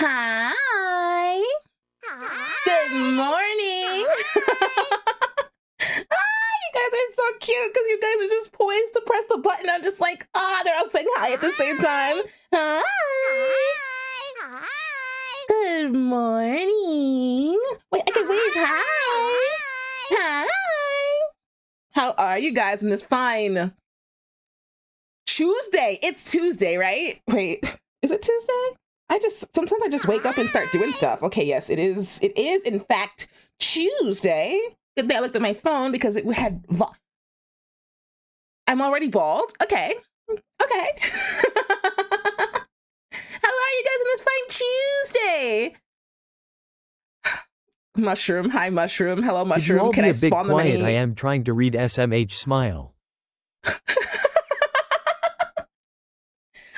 Hi. Hi. Good morning. You guys are so cute because you guys are just poised to press the button. I'm just like, they're all saying hi at the same time. Hi. Hi. Good morning. Wait, I can wave. Hi. Hi. How are you guys on this fine Tuesday? It's Tuesday, right? Wait, is it Tuesday? Sometimes I just wake up and start doing stuff. Okay, yes, it is. It is, in fact, Tuesday. Good thing I looked at my phone because it had. I'm already bald. Okay. Okay. How are you guys on this fine Tuesday? Mushroom. Hi, Mushroom. Hello, Mushroom. Could you all Can be I a bit spawn them quiet? any? I am trying to read SMH Smile.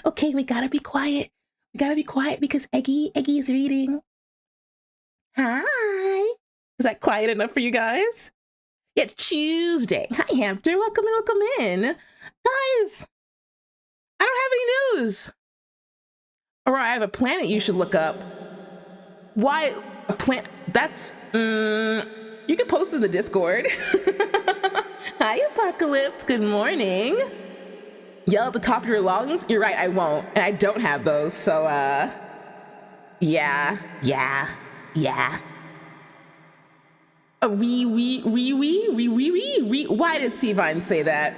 Okay, we gotta be quiet. We gotta be quiet because Eggy is reading. Hi. Is that quiet enough for you guys? Yeah, it's Tuesday. Hi, Hamster. Welcome in. Guys, I don't have any news. Or I have a planet you should look up. Why a planet? That's, you can post in the Discord. Hi, Apocalypse. Good morning. Yell at the top of your lungs? You're right, I won't. And I don't have those, so, yeah. Why did Seavine say that?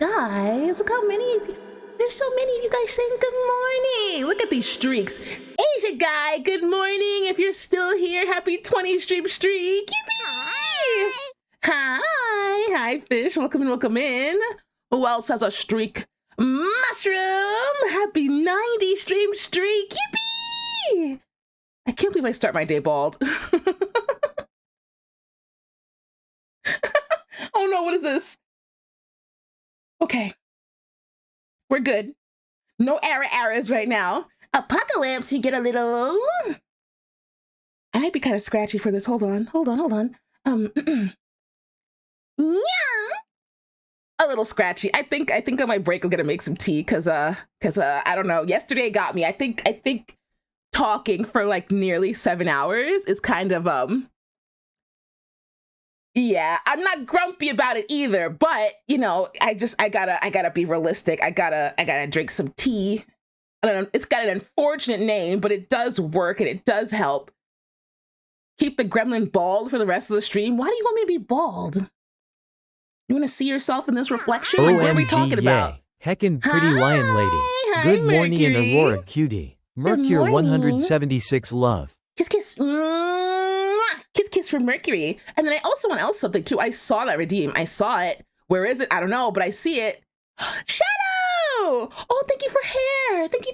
Guys, look how many of you, there's so many of you guys saying good morning. Look at these streaks. Asia Guy, good morning. If you're still here, happy 20 stream streak. Yippee! Hi, Fish. Welcome in. Who else has a streak? Mushroom, happy 90 stream streak. Yippee! I can't believe I start my day bald. Oh no, what is this? Okay. We're good. No errors right now. Apocalypse, you get a little... I might be kind of scratchy for this. Hold on. Yeah. A little scratchy. I think on my break I'm gonna make some tea because I don't know. Yesterday got me. I think talking for like nearly 7 hours is kind of yeah, I'm not grumpy about it either, but you know, I gotta be realistic. I gotta drink some tea. I don't know, it's got an unfortunate name, but it does work and it does help keep the gremlin bald for the rest of the stream. Why do you want me to be bald? You want to see yourself in this reflection? Like, what are we talking about? Heckin' pretty lion lady. Hi, Good morning and Mercury. Aurora cutie. Mercure 176 love. Kiss. Mwah! Kiss for Mercury. And then I also want else something too. I saw that redeem. I saw it. Where is it? I don't know, but I see it. Shadow! Oh, thank you for hair. Thank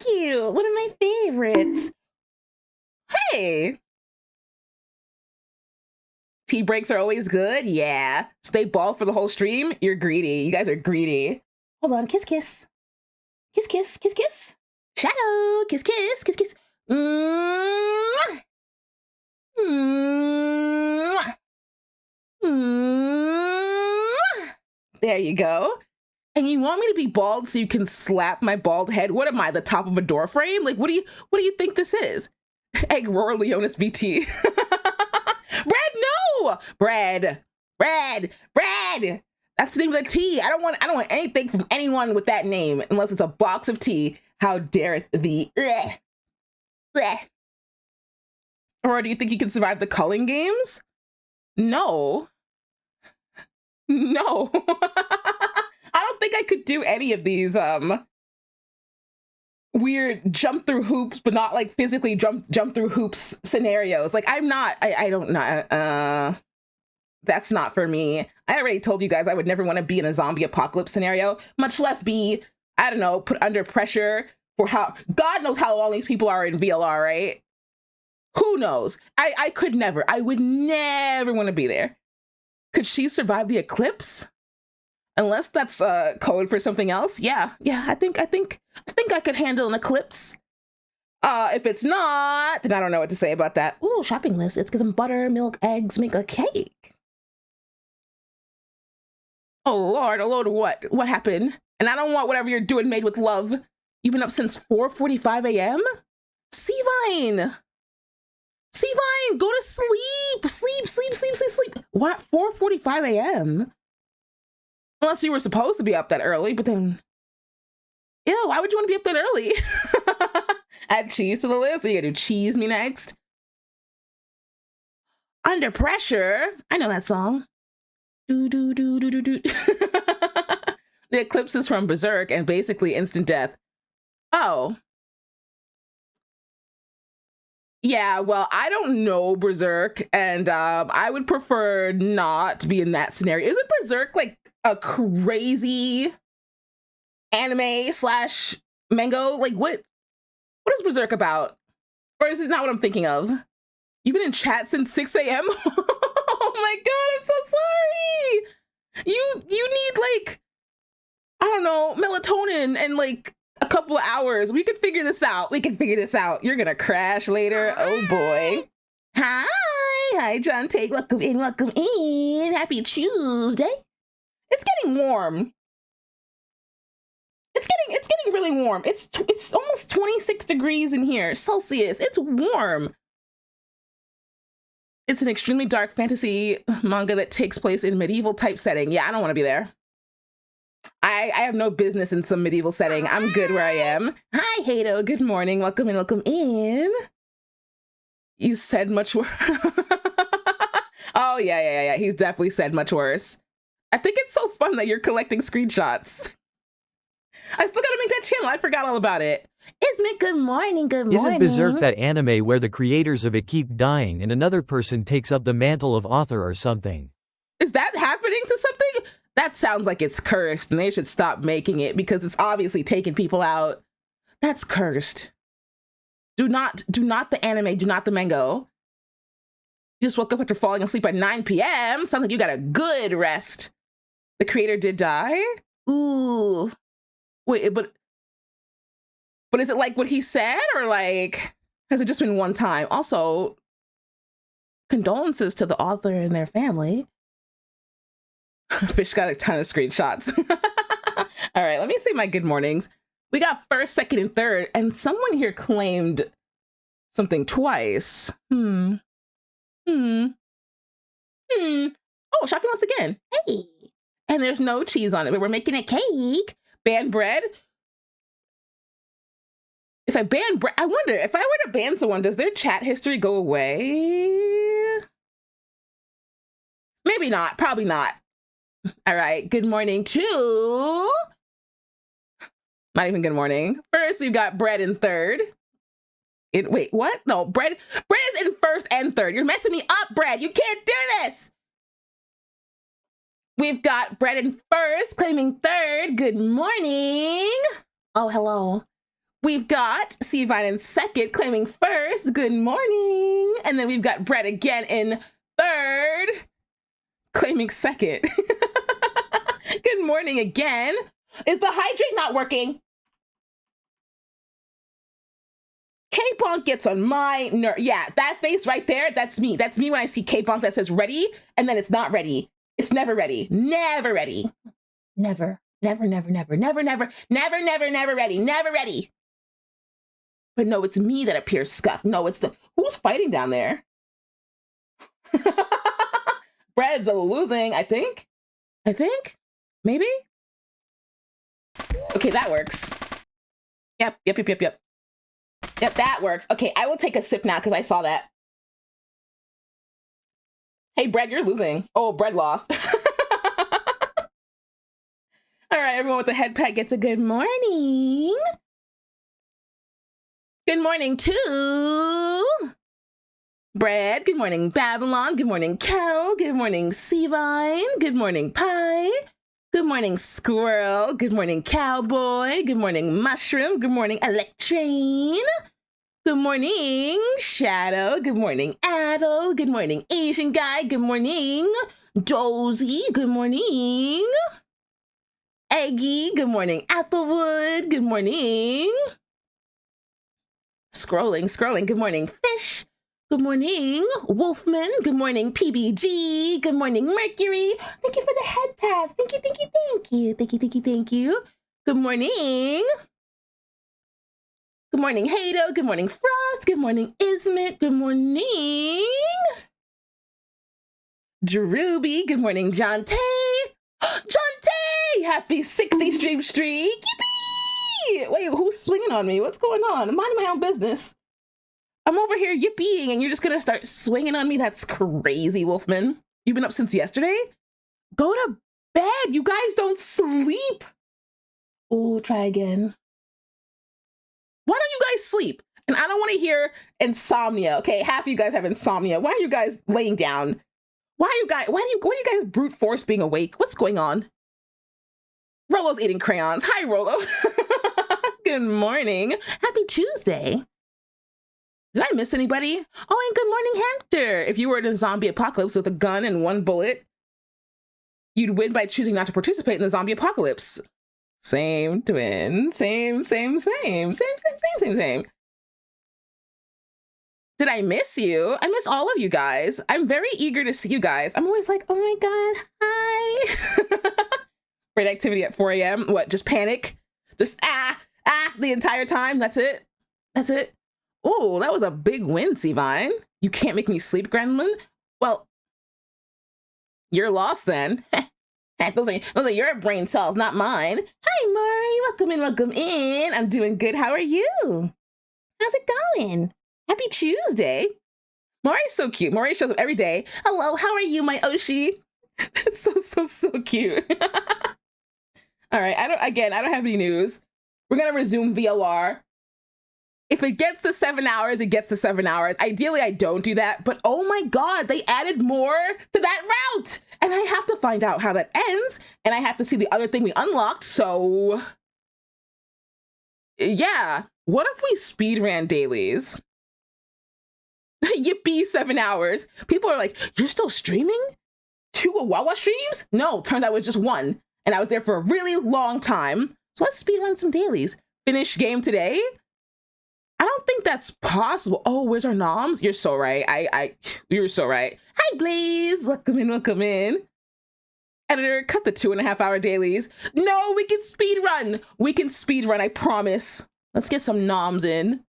you. One of my favorites. Hey. Tea breaks are always good. Yeah. Stay bald for the whole stream. You're greedy. You guys are greedy. Hold on. Kiss. Kiss. Shadow. Kiss. Mwah! Mwah! Mwah! There you go. And you want me to be bald so you can slap my bald head? What am I, the top of a door frame? Like, what do you think this is? Egg Roar Leonis BT. Bread, no! Bread! That's the name of the tea. I don't want anything from anyone with that name unless it's a box of tea. How dare thee? Blech. Or do you think you can survive the culling games? No. I don't think I could do any of these weird jump through hoops, but not like physically jump through hoops scenarios. Like I don't know. That's not for me. I already told you guys I would never want to be in a zombie apocalypse scenario, much less be, I don't know, put under pressure for God knows how long these people are in VLR, right? Who knows? I would never want to be there. Could she survive the eclipse? Unless that's code for something else. Yeah, I think I could handle an eclipse. If it's not, then I don't know what to say about that. Ooh, shopping list. Let's get some butter, milk, eggs, make a cake. Oh Lord, what happened? And I don't want whatever you're doing made with love. You've been up since 4:45 a.m.? Seavine! Seavine, go to sleep! Sleep. What? 4:45 a.m.? Unless you were supposed to be up that early, but then... Ew, why would you want to be up that early? Add cheese to the list? So you gotta do cheese me next? Under Pressure? I know that song. Do do do do do do. The eclipse is from Berserk and basically instant death. Oh. Yeah, well, I don't know Berserk, and I would prefer not to be in that scenario. Isn't Berserk like a crazy anime slash mango? Like, what is Berserk about? Or is it not what I'm thinking of? You've been in chat since 6 a.m.? Oh my god, I'm so sorry! You need like, I don't know, melatonin and like a couple of hours. We could figure this out. You're gonna crash later. Oh boy. Hi, John Tate. Welcome in. Happy Tuesday. It's getting warm. It's getting really warm. It's almost 26 degrees in here, Celsius. It's warm. It's an extremely dark fantasy manga that takes place in medieval type setting. Yeah, I don't want to be there. I have no business in some medieval setting. I'm good where I am. Hi, Hato. Good morning. Welcome in. You said much worse. Oh, yeah. He's definitely said much worse. I think it's so fun that you're collecting screenshots. I still gotta make that channel. I forgot all about it. Isn't good morning. Isn't Berserk that anime where the creators of it keep dying and another person takes up the mantle of author or something? Is that happening to something? That sounds like it's cursed and they should stop making it because it's obviously taking people out. That's cursed. Do not the anime, do not the mango. You just woke up after falling asleep at 9 p.m. Sounds like you got a good rest. The creator did die? Ooh. Wait, but is it like what he said or like, has it just been one time? Also, condolences to the author and their family. Fish got a ton of screenshots. All right, let me say my good mornings. We got first, second, and third, and someone here claimed something twice. Oh, shopping list again. Hey. And there's no cheese on it, but we're making a cake. Ban bread. If I ban bread, I wonder, if I were to ban someone, does their chat history go away? Maybe not, probably not. All right, good morning to... Not even good morning. First, we've got bread in third. Wait, what? No, bread is in first and third. You're messing me up, bread. You can't do this. We've got bread in first, claiming third. Good morning. Oh, hello. We've got Seavine in second, claiming first. Good morning. And then we've got bread again in third, claiming second. Good morning again. Is the hydrate not working? K-Bonk gets on my nerve. Yeah, that face right there, that's me. That's me when I see K-Bonk that says ready, and then it's not ready. It's never ready. Never ready. Never ready. Never ready. But no, it's me that appears scuffed. No, it's who's fighting down there? Bread's losing, I think. Maybe? Okay, that works. Yep. Yep, that works. Okay, I will take a sip now because I saw that. Hey, Bread, you're losing. Oh, Bread lost. All right, everyone with the head pet gets a good morning. Good morning to Bread. Good morning, Babylon. Good morning, Kel. Good morning, Seavine. Good morning, Pie. Good morning, Squirrel. Good morning, Cowboy. Good morning, Mushroom. Good morning, Electrine. Good morning, Shadow. Good morning, Adel. Good morning, Asian Guy. Good morning, Dozy. Good morning, Eggy. Good morning, Applewood. Good morning. Scrolling. Good morning, Fish. Good morning, Wolfman. Good morning, PBG. Good morning, Mercury. Thank you for the head pass. Thank you. Good morning. Good morning, Hato. Good morning, Frost. Good morning, Ismit. Good morning, Druby. Good morning, John Tay. John Tay! Happy 60 stream streak. Yippee! Wait, who's swinging on me? What's going on? I'm minding my own business. I'm over here yippee, and you're just gonna start swinging on me? That's crazy, Wolfman. You've been up since yesterday? Go to bed. You guys don't sleep. Oh, try again. Why don't you guys sleep? And I don't want to hear insomnia. Okay, half of you guys have insomnia. Why are you guys laying down? Why are you guys brute force being awake? What's going on? Rolo's eating crayons. Hi, Rolo. Good morning. Happy Tuesday. Did I miss anybody? Oh, and good morning, Hector. If you were in a zombie apocalypse with a gun and one bullet, you'd win by choosing not to participate in the zombie apocalypse. Same, twin. Same. Did I miss you? I miss all of you guys. I'm very eager to see you guys. I'm always like, oh my God, hi. Great activity at 4 a.m. What, just panic? Just the entire time? That's it? That's it? Oh, that was a big win, Seavine. You can't make me sleep, Grenlin? Well, you're lost then. Those are your brain cells, not mine. Hi, Maury. Welcome in. I'm doing good. How are you? How's it going? Happy Tuesday. Maury's so cute. Maury shows up every day. Hello, how are you, my Oshi? That's so cute. All right, I don't have any news. We're gonna resume VLR. If it gets to 7 hours, it gets to 7 hours. Ideally, I don't do that, but oh my God, they added more to that route. And I have to find out how that ends, and I have to see the other thing we unlocked, so yeah. What if we speed ran dailies? Yippee, 7 hours. People are like, you're still streaming? 2 Wawa streams? No, turned out it was just 1, and I was there for a really long time. So let's speed run some dailies. Finish game today? I don't think that's possible. Oh, where's our noms? You're so right. You're so right. Hi, Blaze. Welcome in. Editor, cut the 2.5 hour dailies. No, we can speed run. We can speed run, I promise. Let's get some noms in.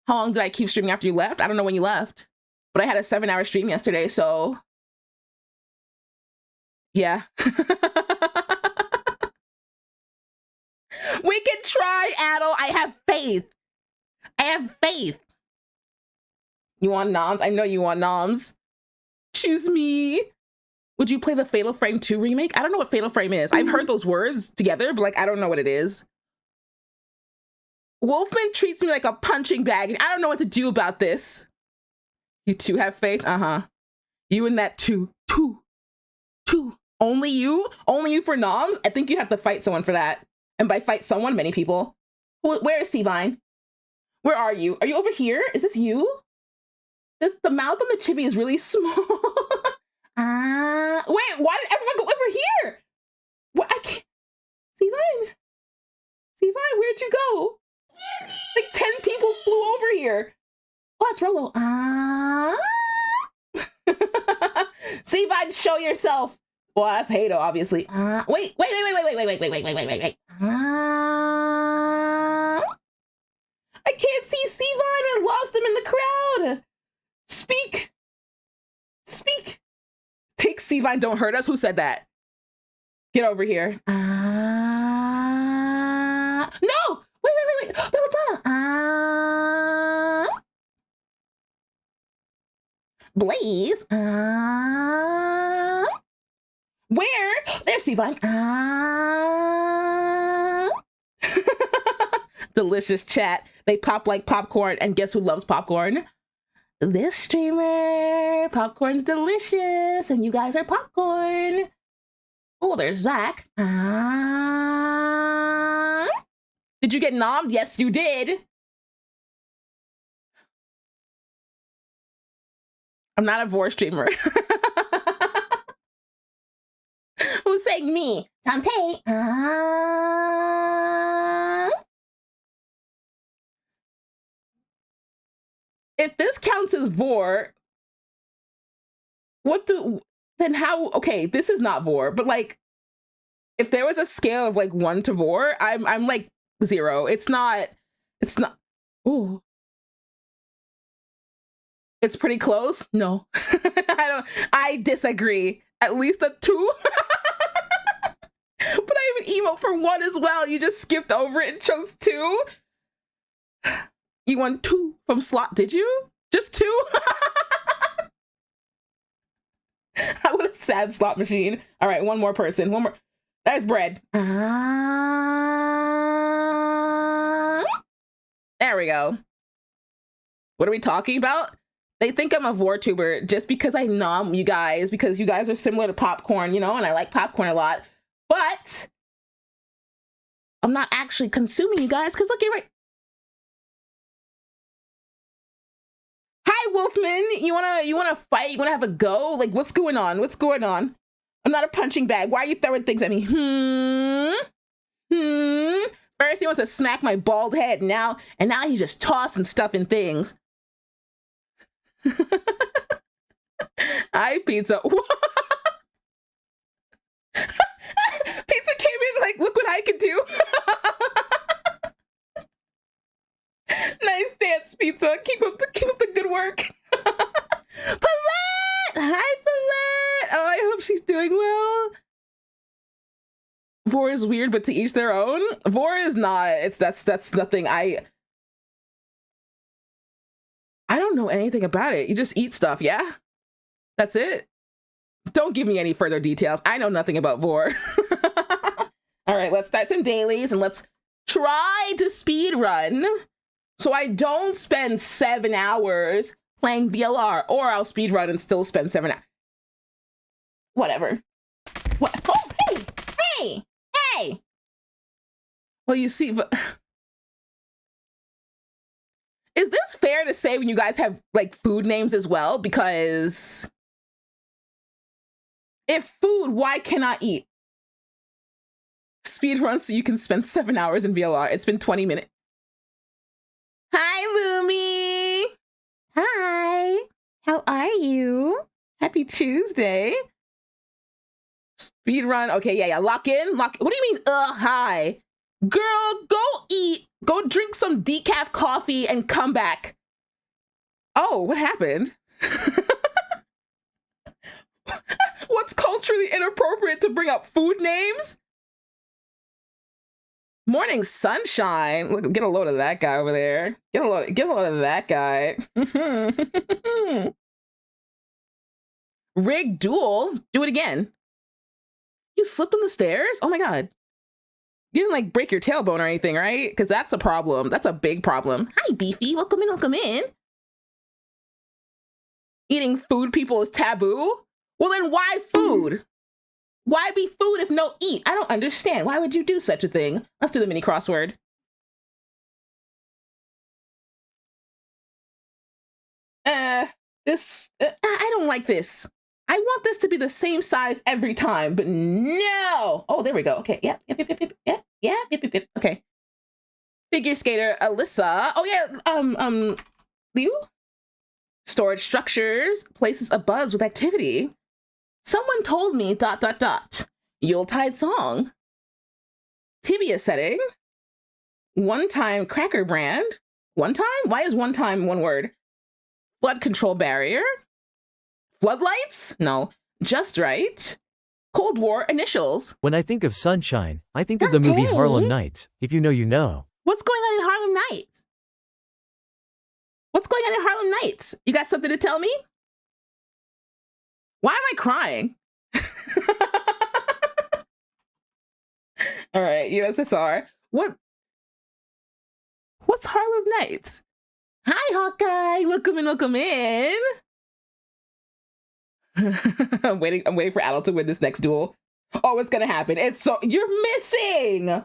How long did I keep streaming after you left? I don't know when you left, but I had a 7-hour stream yesterday, so yeah. We can try, Adel. I have faith. You want noms? I know you want noms. Choose me. Would you play the Fatal Frame 2 remake? I don't know what Fatal Frame is. I've heard those words together, but like, I don't know what it is. Wolfman treats me like a punching bag, and I don't know what to do about this. You two have faith? Uh-huh. You and that two. Only you? Only you for noms? I think you have to fight someone for that. And by fight someone, many people. Where is Seavine? Where are you? Are you over here? Is this you? The mouth on the chibi is really small. Wait, why did everyone go over here? What? I can't. Seavine, where'd you go? Like 10 people flew over here. Oh, that's Rolo. Seavine, show yourself. Well, that's Hato, obviously. Wait. I can't see Seavine. I lost him in the crowd. Speak. Take Seavine, don't hurt us. Who said that? Get over here. No! Wait. Belladonna. Blaze. Where? There's Seavine. Delicious chat. They pop like popcorn, and guess who loves popcorn? This streamer. Popcorn's delicious, and you guys are popcorn. Oh, there's Zach. Did you get nommed? Yes, you did. I'm not a vor streamer. Who's saying me? Dante. If this counts as vor, then how? Okay, this is not vor, but like, if there was a scale of like 1 to vor, I'm like 0. It's not It's not. Ooh. It's pretty close. No. I disagree. At least a 2. But I have an emote for 1 as well. You just skipped over it and chose 2. You won 2 from slot, did you? Just 2? What a sad slot machine. All right, one more person. One more. There's bread. There we go. What are we talking about? They think I'm a VORTuber just because I nom you guys, because you guys are similar to popcorn, you know, and I like popcorn a lot. But I'm not actually consuming you guys, because look, you're right. Hi, Wolfman. You wanna fight? You wanna have a go? Like, what's going on? What's going on? I'm not a punching bag. Why are you throwing things at me? First he wants to smack my bald head, now he's just tossing stuff and things. Hi, Pizza. Pizza came in like, look what I can do. Nice dance, Pizza. Keep up the good work. Paulette! Hi, Paulette. Oh, I hope she's doing well. Vor is weird, but to each their own. Vor is not. That's nothing. I don't know anything about it. You just eat stuff, yeah? That's it? Don't give me any further details. I know nothing about Vor. All right, let's start some dailies and let's try to speed run so I don't spend 7 hours playing VLR, or I'll speed run and still spend 7 hours. Whatever. What? Oh, hey! Well, you see, but is this fair to say when you guys have like food names as well? Because if food, why cannot eat? Speed run so you can spend 7 hours in VLR. It's been 20 minutes. Hi, Lumi. Hi. How are you? Happy Tuesday. Speed run. Okay, yeah. Lock in. What do you mean, hi? Girl, go eat. Go drink some decaf coffee and come back. Oh, what happened? What's culturally inappropriate to bring up food names? Morning sunshine. Look, get a load of that guy over there. Get a load of that guy. Rig duel. Do it again. You slipped on the stairs? Oh my god. You didn't like break your tailbone or anything, right? Because that's a problem. That's a big problem. Hi, Beefy. Welcome in, welcome in. Eating food people is taboo? Well, then why food? Why be food if no eat? I don't understand. Why would you do such a thing? Let's do the mini crossword. I don't like this. I want this to be the same size every time, but no. Oh, there we go. Okay, yep. Okay. Figure skater Alyssa. Oh yeah, Liu? Storage structures, places abuzz with activity. Someone told me ... Yuletide song. Tibia setting. One-time cracker brand. One time? Why is one time one word? Flood control barrier. Floodlights? No. Just right. Cold War initials. When I think of sunshine, I think of the movie Harlem Nights. If you know, you know. What's going on in Harlem Nights? What's going on in Harlem Nights? You got something to tell me? Why am I crying? All right, USSR. What's Harlem Nights? Hi, Hawkeye. Welcome in. I'm waiting for Adult to win this next duel. Oh, what's gonna happen? You're missing.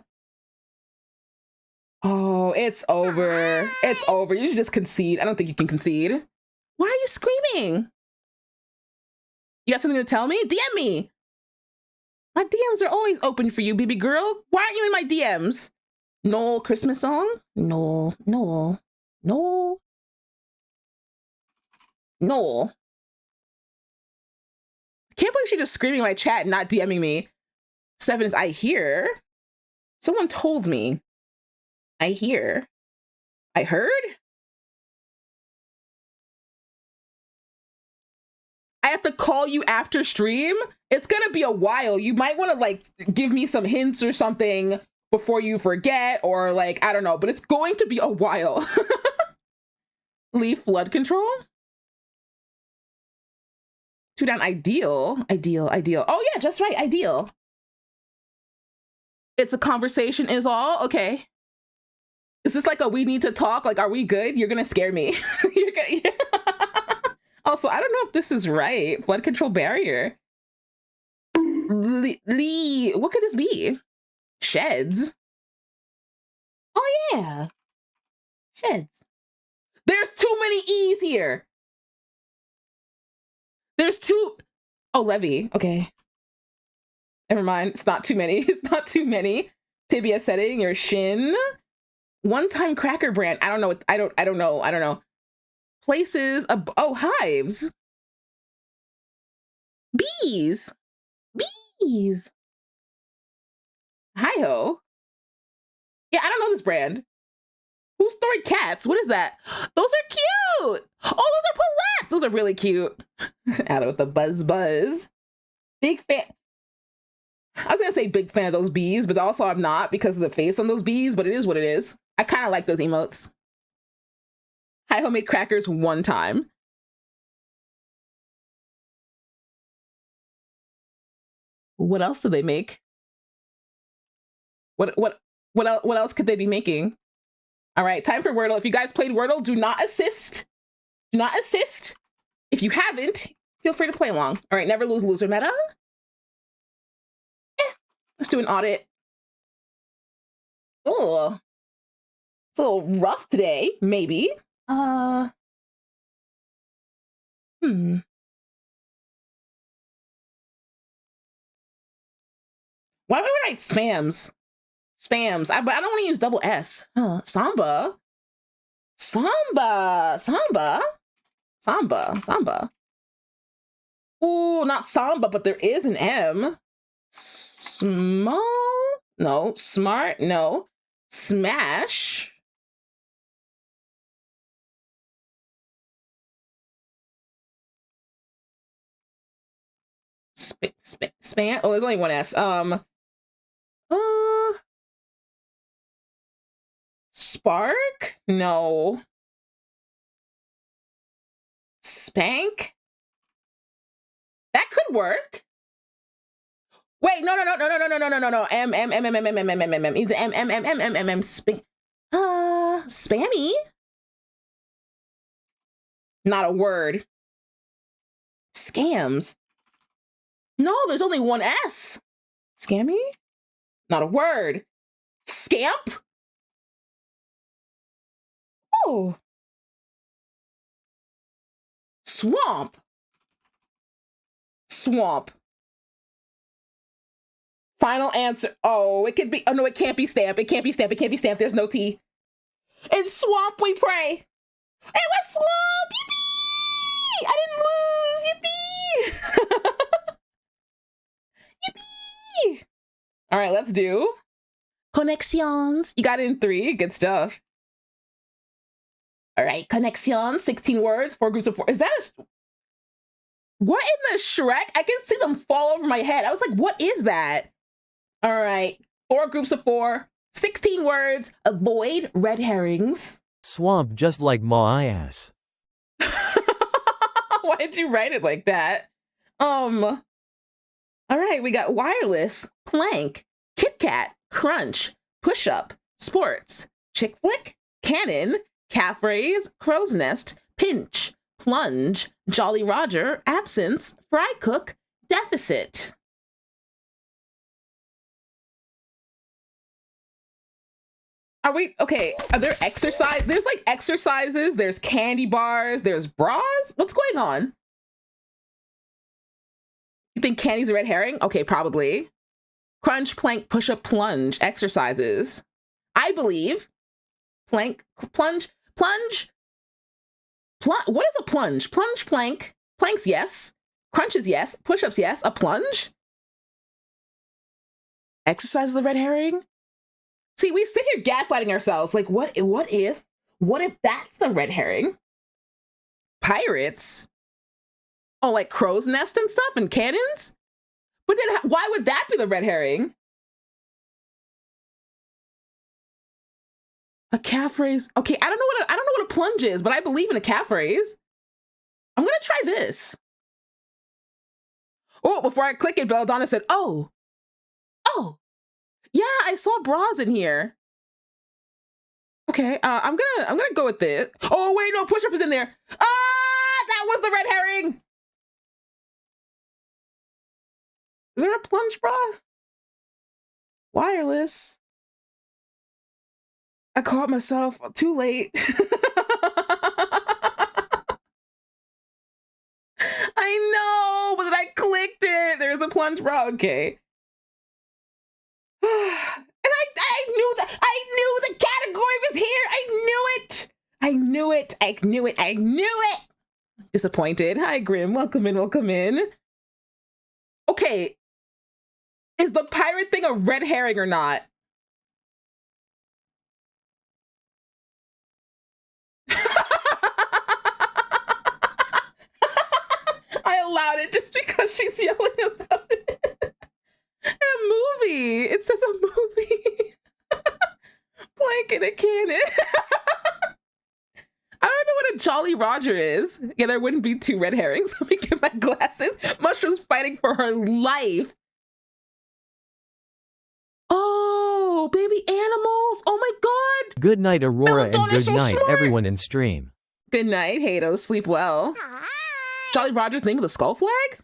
Oh, it's over. It's over. You should just concede. I don't think you can concede. Why are you screaming? You got something to tell me? DM me. My DMs are always open for you, baby girl. Why aren't you in my DMs? Noel Christmas song? Noel. Can't believe she's just screaming in my chat, not DMing me. 7 is I hear. Someone told me. I hear. I heard. I have to call you after stream. It's gonna be a while. You might want to like give me some hints or something before you forget, or like, I don't know, but it's going to be a while. Leave flood control. 2 down, ideal. Oh yeah, just right, ideal. It's a conversation is all, okay. Is this like a we need to talk? Like, are we good? You're gonna scare me. You're gonna, yeah. Also, I don't know if this is right. Flood control barrier. Lee, what could this be? Sheds. Oh yeah, sheds. There's too many E's here. There's two. Oh, levy. Okay. Never mind. It's not too many. It's not too many. Tibia setting, your shin. One-time cracker brand. I don't know. I don't know. Places. Oh, hives. Bees. Hi-ho. Yeah, I don't know this brand. Who stored cats? What is that? Those are cute. Oh, those are Palettes. Those are really cute. Out with the buzz. Big fan. I was gonna say big fan of those bees, but also I'm not because of the face on those bees, but it is what it is. I kind of like those emotes. Hi-ho made crackers one time. What else do they make? What else could they be making? All right, time for Wordle. If you guys played Wordle, do not assist. Do not assist. If you haven't, feel free to play along. All right, never lose loser meta. Let's do an audit. Oh, it's a little rough today, maybe. Why would I write spams? Spams. But I don't want to use double S. Samba. Ooh, not samba, but there is an M. Small? No. Smart? No. Smash? Span? Oh, there's only one S. Spark? No. Spank? That could work. Wait, no. Spammy? Not a word. Scams? No, there's only one S. Scammy? Not a word. Scamp? Oh. Swamp. Final answer. Oh, it could be. Oh no, it can't be stamp. It can't be stamp. There's no T. In swamp we pray. It was swamp. Yippee! I didn't lose. Yippee! Yippee! All right, let's do connections. You got it in 3. Good stuff. All right, connections. 16 words. 4 groups of 4. Is that what in the Shrek? I can see them fall over my head. I was like, what is that? All right, 4 groups of 4. 16 words. Avoid red herrings. Swamp just like my ass. Why did you write it like that? All right, we got wireless, plank, Kit Kat, crunch, push up, sports, chick flick, cannon, calf raise, crow's nest, pinch, plunge, Jolly Roger, absence, fry cook, deficit. Are we okay? Are there exercise? There's like exercises, there's candy bars, there's bras. What's going on? You think candy's a red herring? Okay, probably. Crunch, plank, push up, plunge, exercises. I believe. Plank, plunge. What is a plunge? Plunge, plank. Planks, yes. Crunches, yes. Push-ups, yes. A plunge? Exercise of the red herring? See, we sit here gaslighting ourselves. Like, what if What if that's the red herring? Pirates? Oh, like crow's nest and stuff and cannons? But then why would that be the red herring? A calf raise. Okay, I don't know what a plunge is, but I believe in a calf raise. I'm gonna try this. Oh, before I click it, Belladonna said, oh, yeah, I saw bras in here. Okay, I'm gonna go with this. Oh wait, no, push-up is in there. Ah, that was the red herring. Is there a plunge bra? Wireless. I caught myself too late. I know, but then I clicked it. There's a plunge bra. Okay. And I knew that. I knew the category was here. I knew it. I knew it. I knew it. I knew it. Disappointed. Hi, Grim. Welcome in. Welcome in. Okay. Is the pirate thing a red herring or not? I allowed it just because she's yelling about it. A movie. It says a movie. Blank in a cannon. I don't know what a Jolly Roger is. Yeah, there wouldn't be two red herrings. Let me get my glasses. Mushroom's fighting for her life. Oh, baby animals. Oh my God. Good night, Aurora, and good so night, smart. everyone in stream. Good night, Hato. Sleep well. Jolly Roger's name of the skull flag?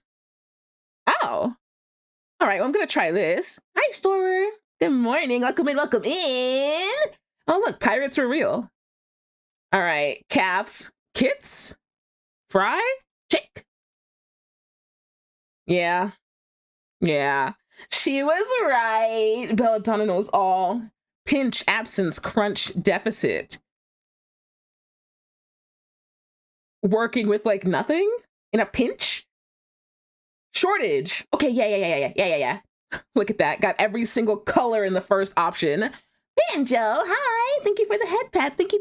Oh. All right, well, I'm going to try this. Hi, Storer. Good morning. Welcome in. Welcome in. Oh, look, pirates are real. All right, calves, kits, fry, chick. Yeah. She was right. Belladonna knows all. Pinch, absence, crunch, deficit. Working with like nothing in a pinch. Shortage. Okay, yeah. Look at that. Got every single color in the first option. Banjo, hi. Thank you for the head pat. Thank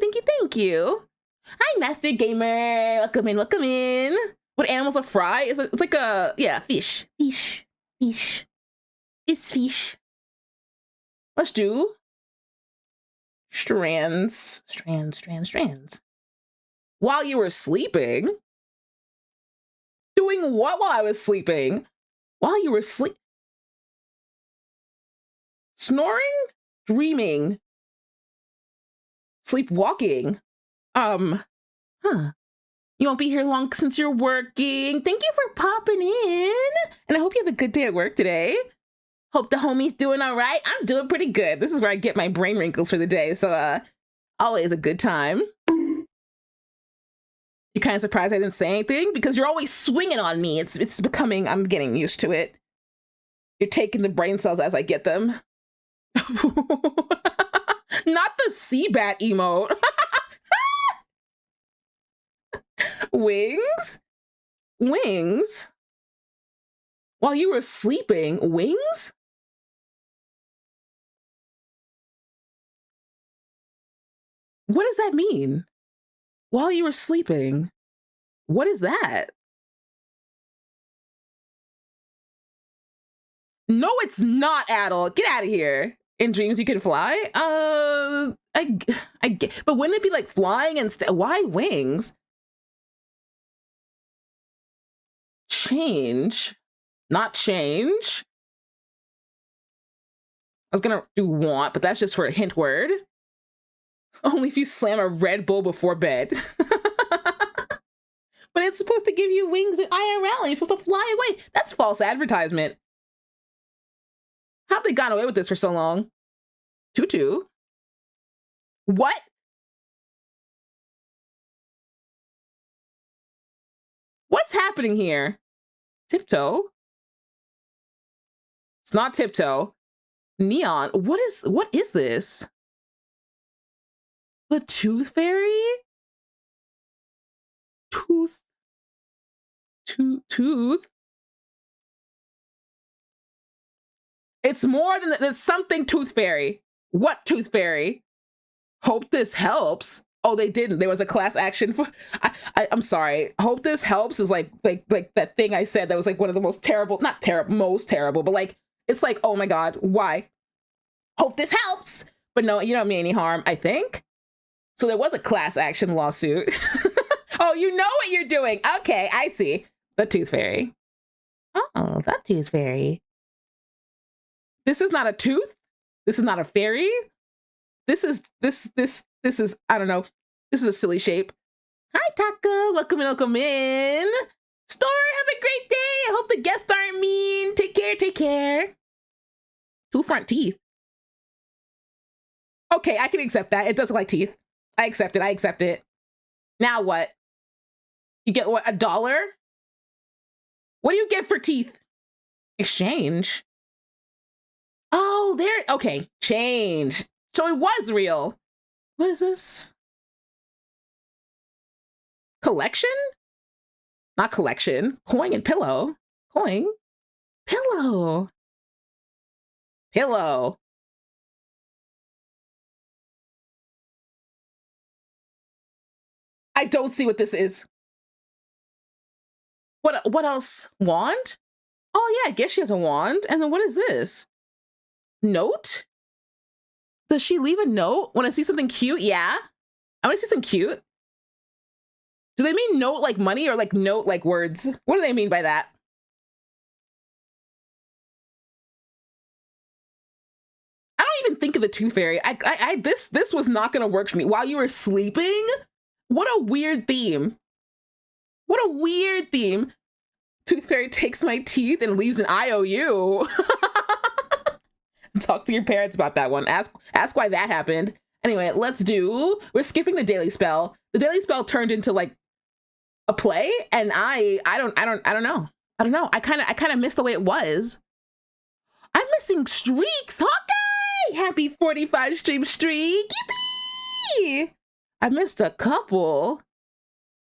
you. Hi, Master Gamer. Welcome in. What animals are fry? It's like a, yeah, fish. It's fish. Let's do strands. While you were sleeping? Doing what while I was sleeping? While you were snoring? Dreaming? Sleepwalking? You won't be here long since you're working. Thank you for popping in. And I hope you have a good day at work today. Hope the homie's doing all right. I'm doing pretty good. This is where I get my brain wrinkles for the day. So always a good time. You're kind of surprised I didn't say anything because you're always swinging on me. It's becoming, I'm getting used to it. You're taking the brain cells as I get them. Not the sea bat emote. Wings? While you were sleeping, wings? What does that mean? While you were sleeping? What is that? No, it's not, Adel. Get out of here. In dreams you can fly? I get, but wouldn't it be like flying instead? Why wings? Change, not change. I was gonna do want, but that's just for a hint word. Only if you slam a Red Bull before bed. But it's supposed to give you wings at IRL and you're supposed to fly away. That's false advertisement. How have they gotten away with this for so long? Tutu? What? What's happening here? Tiptoe? It's not tiptoe. Neon. What is this? The Tooth Fairy? Tooth? It's more than something Tooth Fairy. What Tooth Fairy? Hope this helps. Oh, they didn't. There was a class action for. I'm sorry. Hope this helps is like that thing I said that was like one of the most terrible, not terrible, most terrible, but like it's like, oh my god, why? Hope this helps, but no, you don't mean any harm. I think. So there was a class action lawsuit. Oh, you know what you're doing. Okay, I see. The Tooth Fairy. Oh, that Tooth Fairy. This is not a tooth. This is not a fairy. This is I don't know. This is a silly shape. Hi, Taka. Welcome in. Store, have a great day. I hope the guests aren't mean. Take care, take care. Two front teeth. Okay, I can accept that. It does look like teeth. I accept it. I accept it. Now what? You get what? $1? What do you get for teeth? Exchange. Oh, there. Okay, change. So it was real. What is this? Collection? Not collection. Coin and pillow. Coin. Pillow. Pillow. I don't see what this is. What else? Wand? Oh yeah, I guess she has a wand. And then what is this? Note? Does she leave a note when I see something cute? Yeah. I want to see some cute. Do they mean note like money or like note like words? What do they mean by that? I don't even think of the Tooth Fairy. This was not gonna work for me. While you were sleeping? What a weird theme. What a weird theme. Tooth Fairy takes my teeth and leaves an IOU. Talk to your parents about that one. Ask why that happened. Anyway, we're skipping the daily spell. The daily spell turned into like a play, and I don't know. I don't know. I kind of missed the way it was. I'm missing streaks. Hawkeye! Happy 45 stream streak. Yippee! I missed a couple.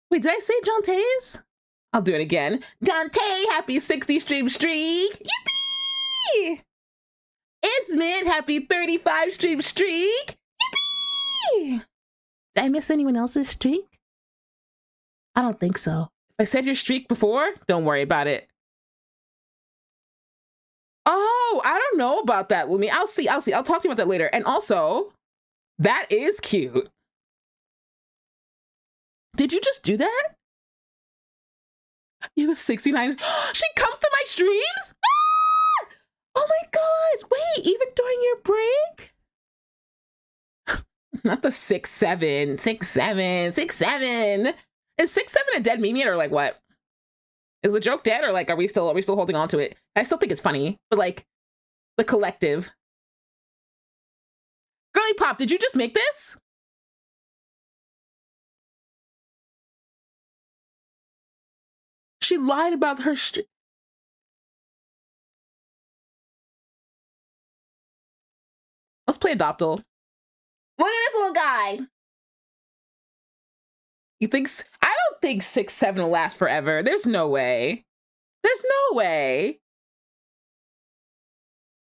Wait, did I say Jonte's? I'll do it again. Dante, happy 60 stream streak. Yippee! Ismit, happy 35 stream streak. Yippee! Did I miss anyone else's streak? I don't think so. If I said your streak before, don't worry about it. Oh, I don't know about that, Lumi. I'll see. I'll talk to you about that later. And also, that is cute. Did you just do that? You have 69. She comes to my streams? Ah! Oh my god. Wait, even during your break? Not the 6'7". 6'7". 6'7". Is 6'7" a dead meme yet, or like what? Is the joke dead, or like are we still holding on to it? I still think it's funny, but like the collective. Girly Pop, did you just make this? She lied about her Let's play Adoptal. Look at this little guy. You think? I don't think 6'7" will last forever. There's no way. There's no way.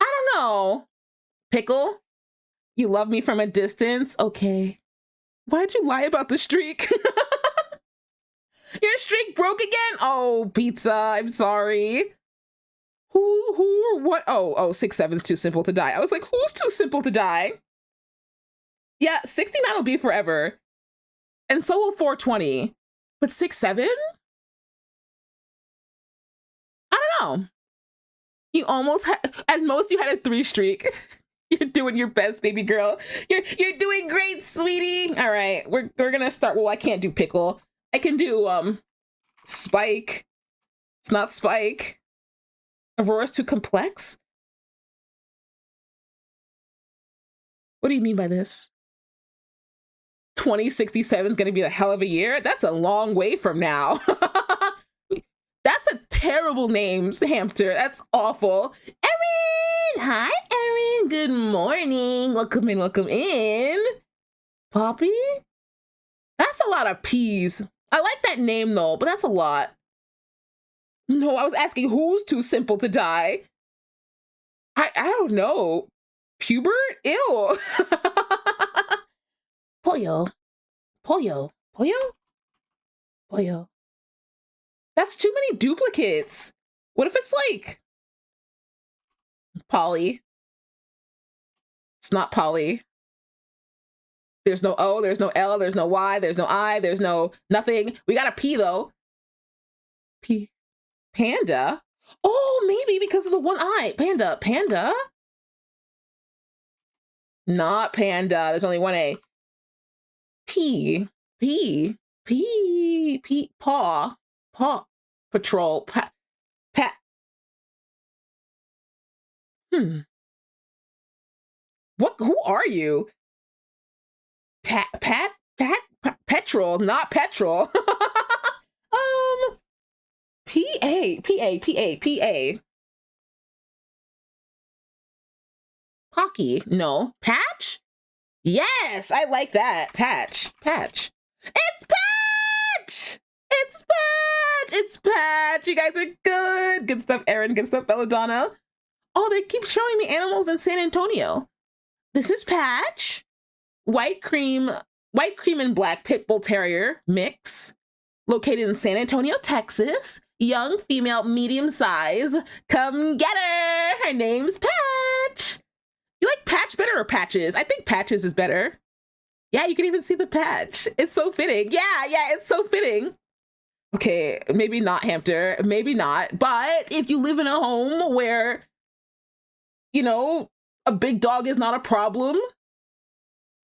I don't know. Pickle, you love me from a distance? Okay. Why'd you lie about the streak? Your streak broke again? Oh, pizza, I'm sorry. Who or what? Oh, 6'7's too simple to die. I was like, who's too simple to die? Yeah, 69 will be forever. And so will 420. But 6'7"? I don't know. You almost had, at most you had a 3 streak. You're doing your best, baby girl. You're doing great, sweetie. All right, we're gonna start. Well, I can't do Pickle. I can do Spike. It's not Spike. Aurora's too complex? What do you mean by this? 2067 is gonna be a hell of a year? That's a long way from now. That's a terrible name, Hamster. That's awful. Erin! Hi, Erin. Good morning. Welcome in, welcome in. Poppy? That's a lot of P's. I like that name though, but that's a lot. No, I was asking who's too simple to die. I don't know. Pubert? Ew. Pollo. Pollo. Pollo? Pollo. That's too many duplicates. What if it's like Polly? It's not Polly. There's no O, there's no L, there's no Y, there's no I, there's no nothing. We got a P though. P. Panda? Oh, maybe because of the one I. Panda. Panda? Not panda. There's only one A. P. P. P. P. Paw. Paw. Patrol. Pat. Pat. What? Who are you? Pat. Pat. Pat. Petrol. Not petrol. P-A. P-A. P-A. P-A. Pocky. No. Patch? Yes, I like that. Patch. Patch. It's Patch! It's Patch! It's Patch! You guys are good. Good stuff, Erin. Good stuff, Belladonna. Oh, they keep showing me animals in San Antonio. This is Patch. White cream and black pit bull terrier mix. Located in San Antonio, Texas. Young female, medium size. Come get her. Her name's Patch. You like Patch better or Patches? I think Patches is better. Yeah, you can even see the patch. It's so fitting. Yeah, it's so fitting. Okay, maybe not hamster, maybe not. But if you live in a home where, you know, a big dog is not a problem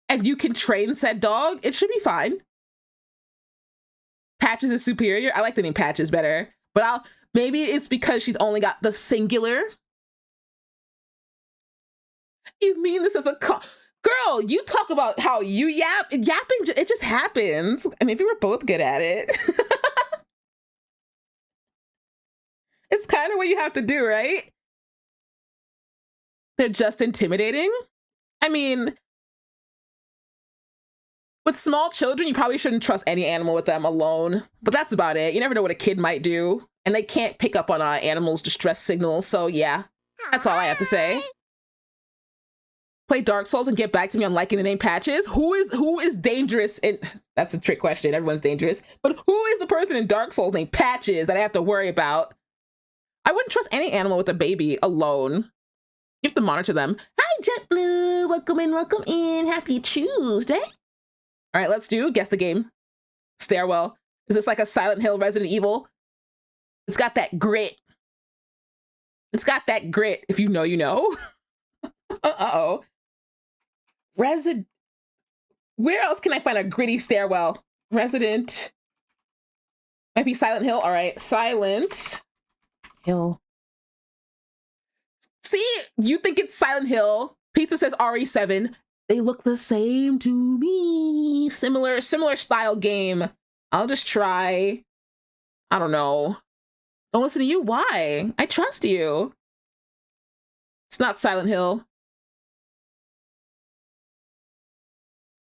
and you can train said dog, it should be fine. Patches is superior. I like the name Patches better, but maybe it's because she's only got the singular. You mean this as a girl? You talk about how you yapping. It just happens. And maybe we're both good at it. It's kind of what you have to do, right? They're just intimidating. I mean, with small children, you probably shouldn't trust any animal with them alone. But that's about it. You never know what a kid might do. And they can't pick up on animals' distress signals. So yeah, that's all I have to say. Play Dark Souls and get back to me on liking the name Patches. Who is dangerous? That's a trick question. Everyone's dangerous. But who is the person in Dark Souls named Patches that I have to worry about? I wouldn't trust any animal with a baby alone. You have to monitor them. Hi, JetBlue. Welcome in. Happy Tuesday. All right, let's do guess the game. Stairwell. Is this like a Silent Hill Resident Evil? It's got that grit. It's got that grit. If you know, you know. Uh-oh. Where else can I find a gritty stairwell? Resident. Might be Silent Hill. All right. Silent Hill. See, you think it's Silent Hill. Pizza says RE7. They look the same to me. Similar style game. I'll just try. I don't know. Don't listen to you. Why? I trust you. It's not Silent Hill.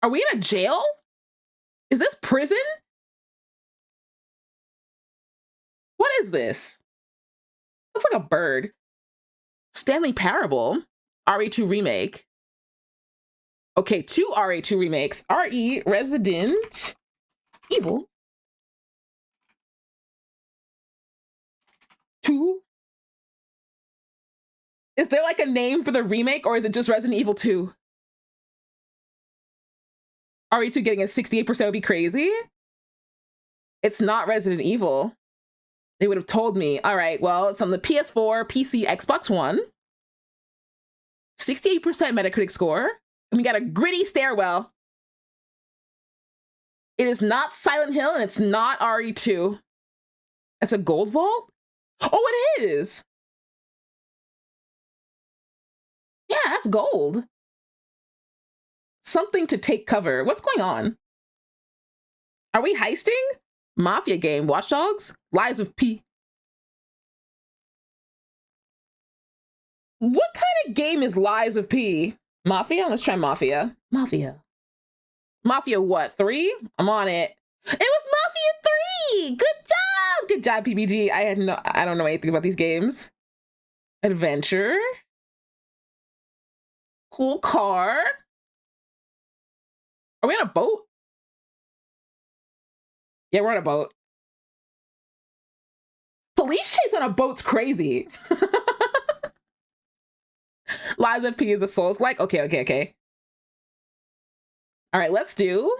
Are we in a jail? Is this prison? What is this? Looks like a bird. Stanley Parable. RE2 remake. Okay, 2 RE2 remakes. RE Resident Evil 2. Is there like a name for the remake or is it just Resident Evil 2? RE2 getting a 68% would be crazy. It's not Resident Evil. They would have told me. All right, well, it's on the PS4, PC, Xbox One. 68% Metacritic score. And we got a gritty stairwell. It is not Silent Hill and it's not RE2. It's a gold vault? Oh, it is. Yeah, that's gold. Something to take cover. What's going on? Are we heisting? Mafia game. Watch Dogs? Lies of P. What kind of game is Lies of P? Mafia? Let's try Mafia. Mafia what? 3? I'm on it. It was Mafia 3! Good job! Good job, PBG. I don't know anything about these games. Adventure. Cool car. Are we on a boat? Yeah, we're on a boat. Police chase on a boat's crazy. Lies of P is a Souls like. Okay. All right, let's do.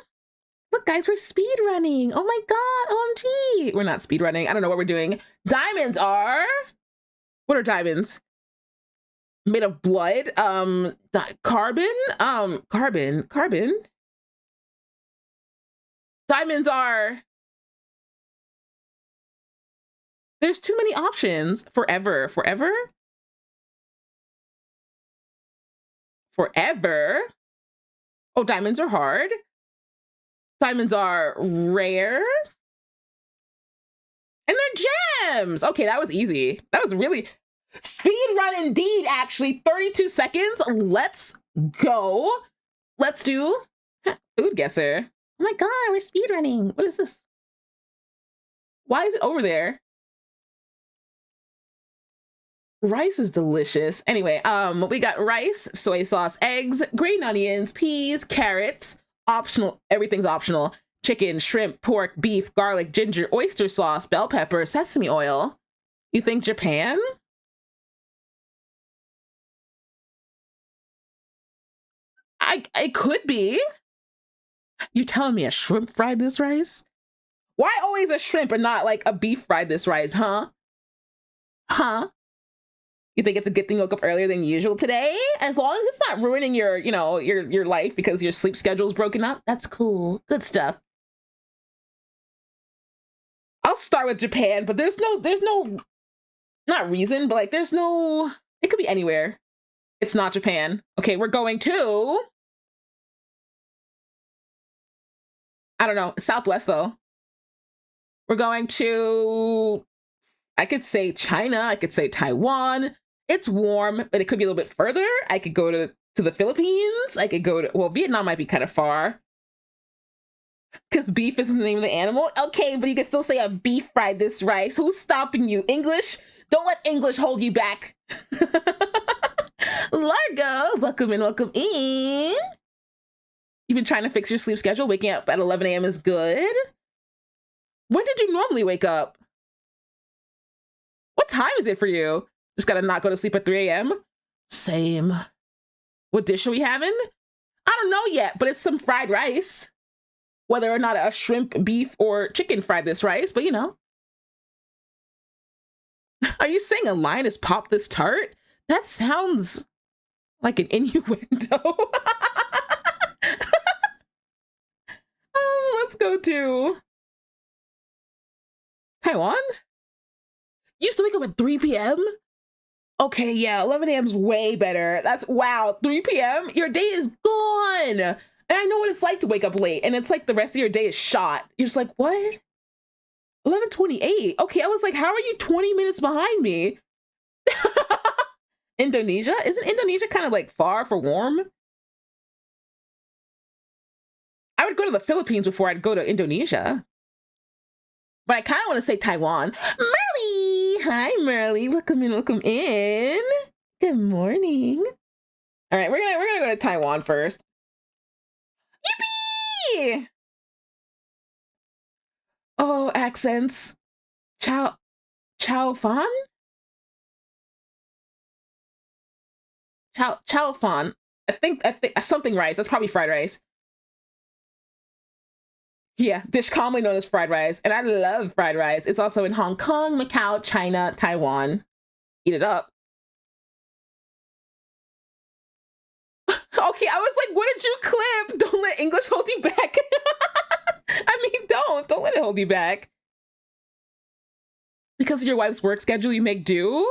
Look, guys, we're speed running. Oh my god, OMG. We're not speed running. I don't know what we're doing. Diamonds are. What are diamonds? Made of blood. Carbon. Carbon. Diamonds are. There's too many options. Forever. Oh, diamonds are hard. Diamonds are rare. And they're gems. Okay, that was easy. That was really speed run indeed, actually. 32 seconds. Let's go. Let's do food guesser. Oh my god, we're speed running. What is this? Why is it over there? Rice is delicious. Anyway, we got rice, soy sauce, eggs, green onions, peas, carrots, optional, everything's optional. Chicken, shrimp, pork, beef, garlic, ginger, oyster sauce, bell pepper, sesame oil. You think Japan? It could be. You telling me a shrimp fried this rice? Why always a shrimp and not like a beef fried this rice, huh? Huh? You think it's a good thing you woke up earlier than usual today? As long as it's not ruining your, your life because your sleep schedule is broken up, that's cool. Good stuff. I'll start with Japan, but there's no, not reason, but like there's no, it could be anywhere. It's not Japan. Okay, we're going to, I don't know, Southwest though. We're going to, I could say China, I could say Taiwan. It's warm, but it could be a little bit further. I could go to the Philippines. I could go to, well, Vietnam might be kind of far. Because beef is the name of the animal. Okay, but you can still say a beef fried this rice. Who's stopping you? English? Don't let English hold you back. Largo, welcome in, welcome in. You've been trying to fix your sleep schedule. Waking up at 11 a.m. is good. When did you normally wake up? What time is it for you? Just gotta not go to sleep at 3 a.m. Same. What dish are we having? I don't know yet, but it's some fried rice. Whether or not a shrimp, beef, or chicken fried this rice, but you know. Are you saying a lion has popped this tart? That sounds like an innuendo. Let's go to Taiwan. You used to wake up at 3 p.m.? Okay, yeah, 11 a.m. is way better. That's, wow, 3 p.m.? Your day is gone. And I know what it's like to wake up late, and it's like the rest of your day is shot. You're just like, what? 11:28. Okay, I was like, how are you 20 minutes behind me? Indonesia? Isn't Indonesia kind of like far for warm? I would go to the Philippines before I'd go to Indonesia. But I kind of want to say Taiwan. Merly! Hi, Merly. Welcome in, welcome in. Good morning. All right, we're gonna go to Taiwan first. Yippee! Oh, accents. Chow fan? Chow fan. I think something rice. That's probably fried rice. Yeah, dish commonly known as fried rice. And I love fried rice. It's also in Hong Kong, Macau, China, Taiwan. Eat it up. Okay, I was like, what did you clip? Don't let English hold you back. I mean, don't let it hold you back. Because of your wife's work schedule, you make do?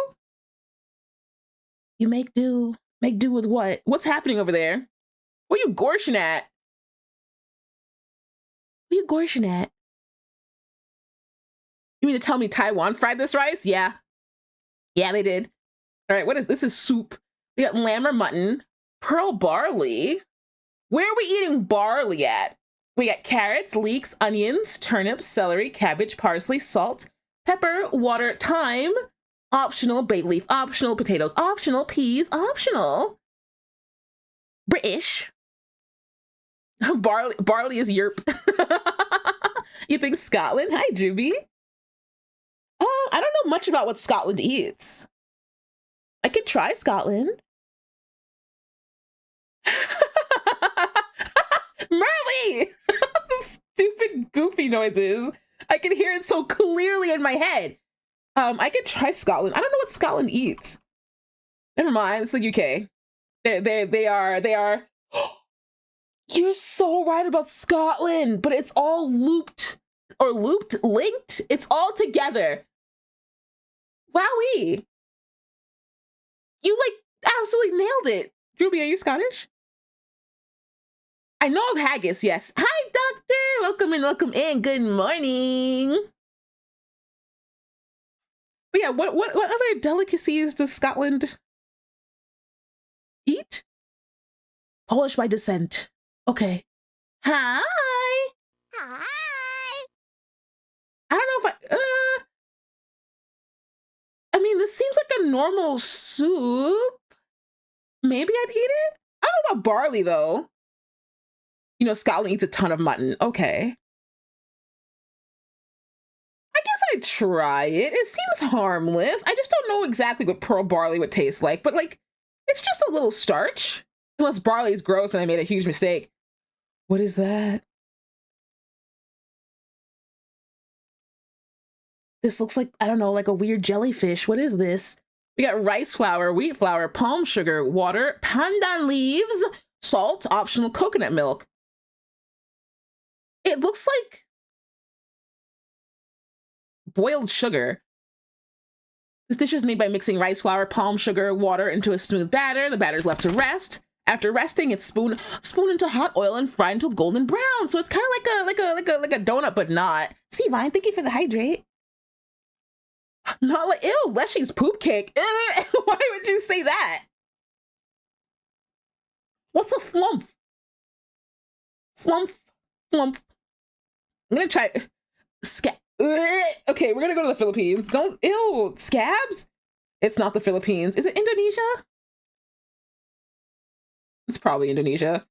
You make do. Make do with what? What's happening over there? What are you gorshing at? What are you gorshing at? You mean to tell me Taiwan fried this rice? Yeah. Yeah, they did. All right, what is this? This is soup. We got lamb or mutton. Pearl barley. Where are we eating barley at? We got carrots, leeks, onions, turnips, celery, cabbage, parsley, salt, pepper, water, thyme, optional, bay leaf, optional, potatoes, optional, peas, optional. British. Barley is Europe. You think Scotland? Hi, Juby. I don't know much about what Scotland eats. I could try Scotland. Merly! Stupid, goofy noises. I can hear it so clearly in my head. I could try Scotland. I don't know what Scotland eats. Never mind, it's the UK. They are. You're so right about Scotland, but it's all linked. It's all together. Wowee. You like absolutely nailed it. Ruby, are you Scottish? I know of haggis, yes. Hi, doctor. Welcome in. Good morning. But yeah, what other delicacies does Scotland eat? Polish by descent. Okay. Hi. Hi. I don't know if I mean, this seems like a normal soup. Maybe I'd eat it. I don't know about barley though. You know, Scotland eats a ton of mutton. Okay. I guess I'd try it. It seems harmless. I just don't know exactly what pearl barley would taste like, but like, it's just a little starch. Unless barley is gross and I made a huge mistake. What is that? This looks like, I don't know, like a weird jellyfish. What is this? We got rice flour, wheat flour, palm sugar, water, pandan leaves, salt, optional coconut milk. It looks like boiled sugar. This dish is made by mixing rice flour, palm sugar, water into a smooth batter. The batter is left to rest. After resting, it's spoon into hot oil and fried until golden brown. So it's kind of like a donut, but not. See, Vine, thank you for the hydrate. Not like, ew, Leshy's poop cake. Why would you say that? What's a flump? Flump. I'm gonna try okay, we're gonna go to the Philippines. Don't, ew, scabs? It's not the Philippines. Is it Indonesia? It's probably Indonesia.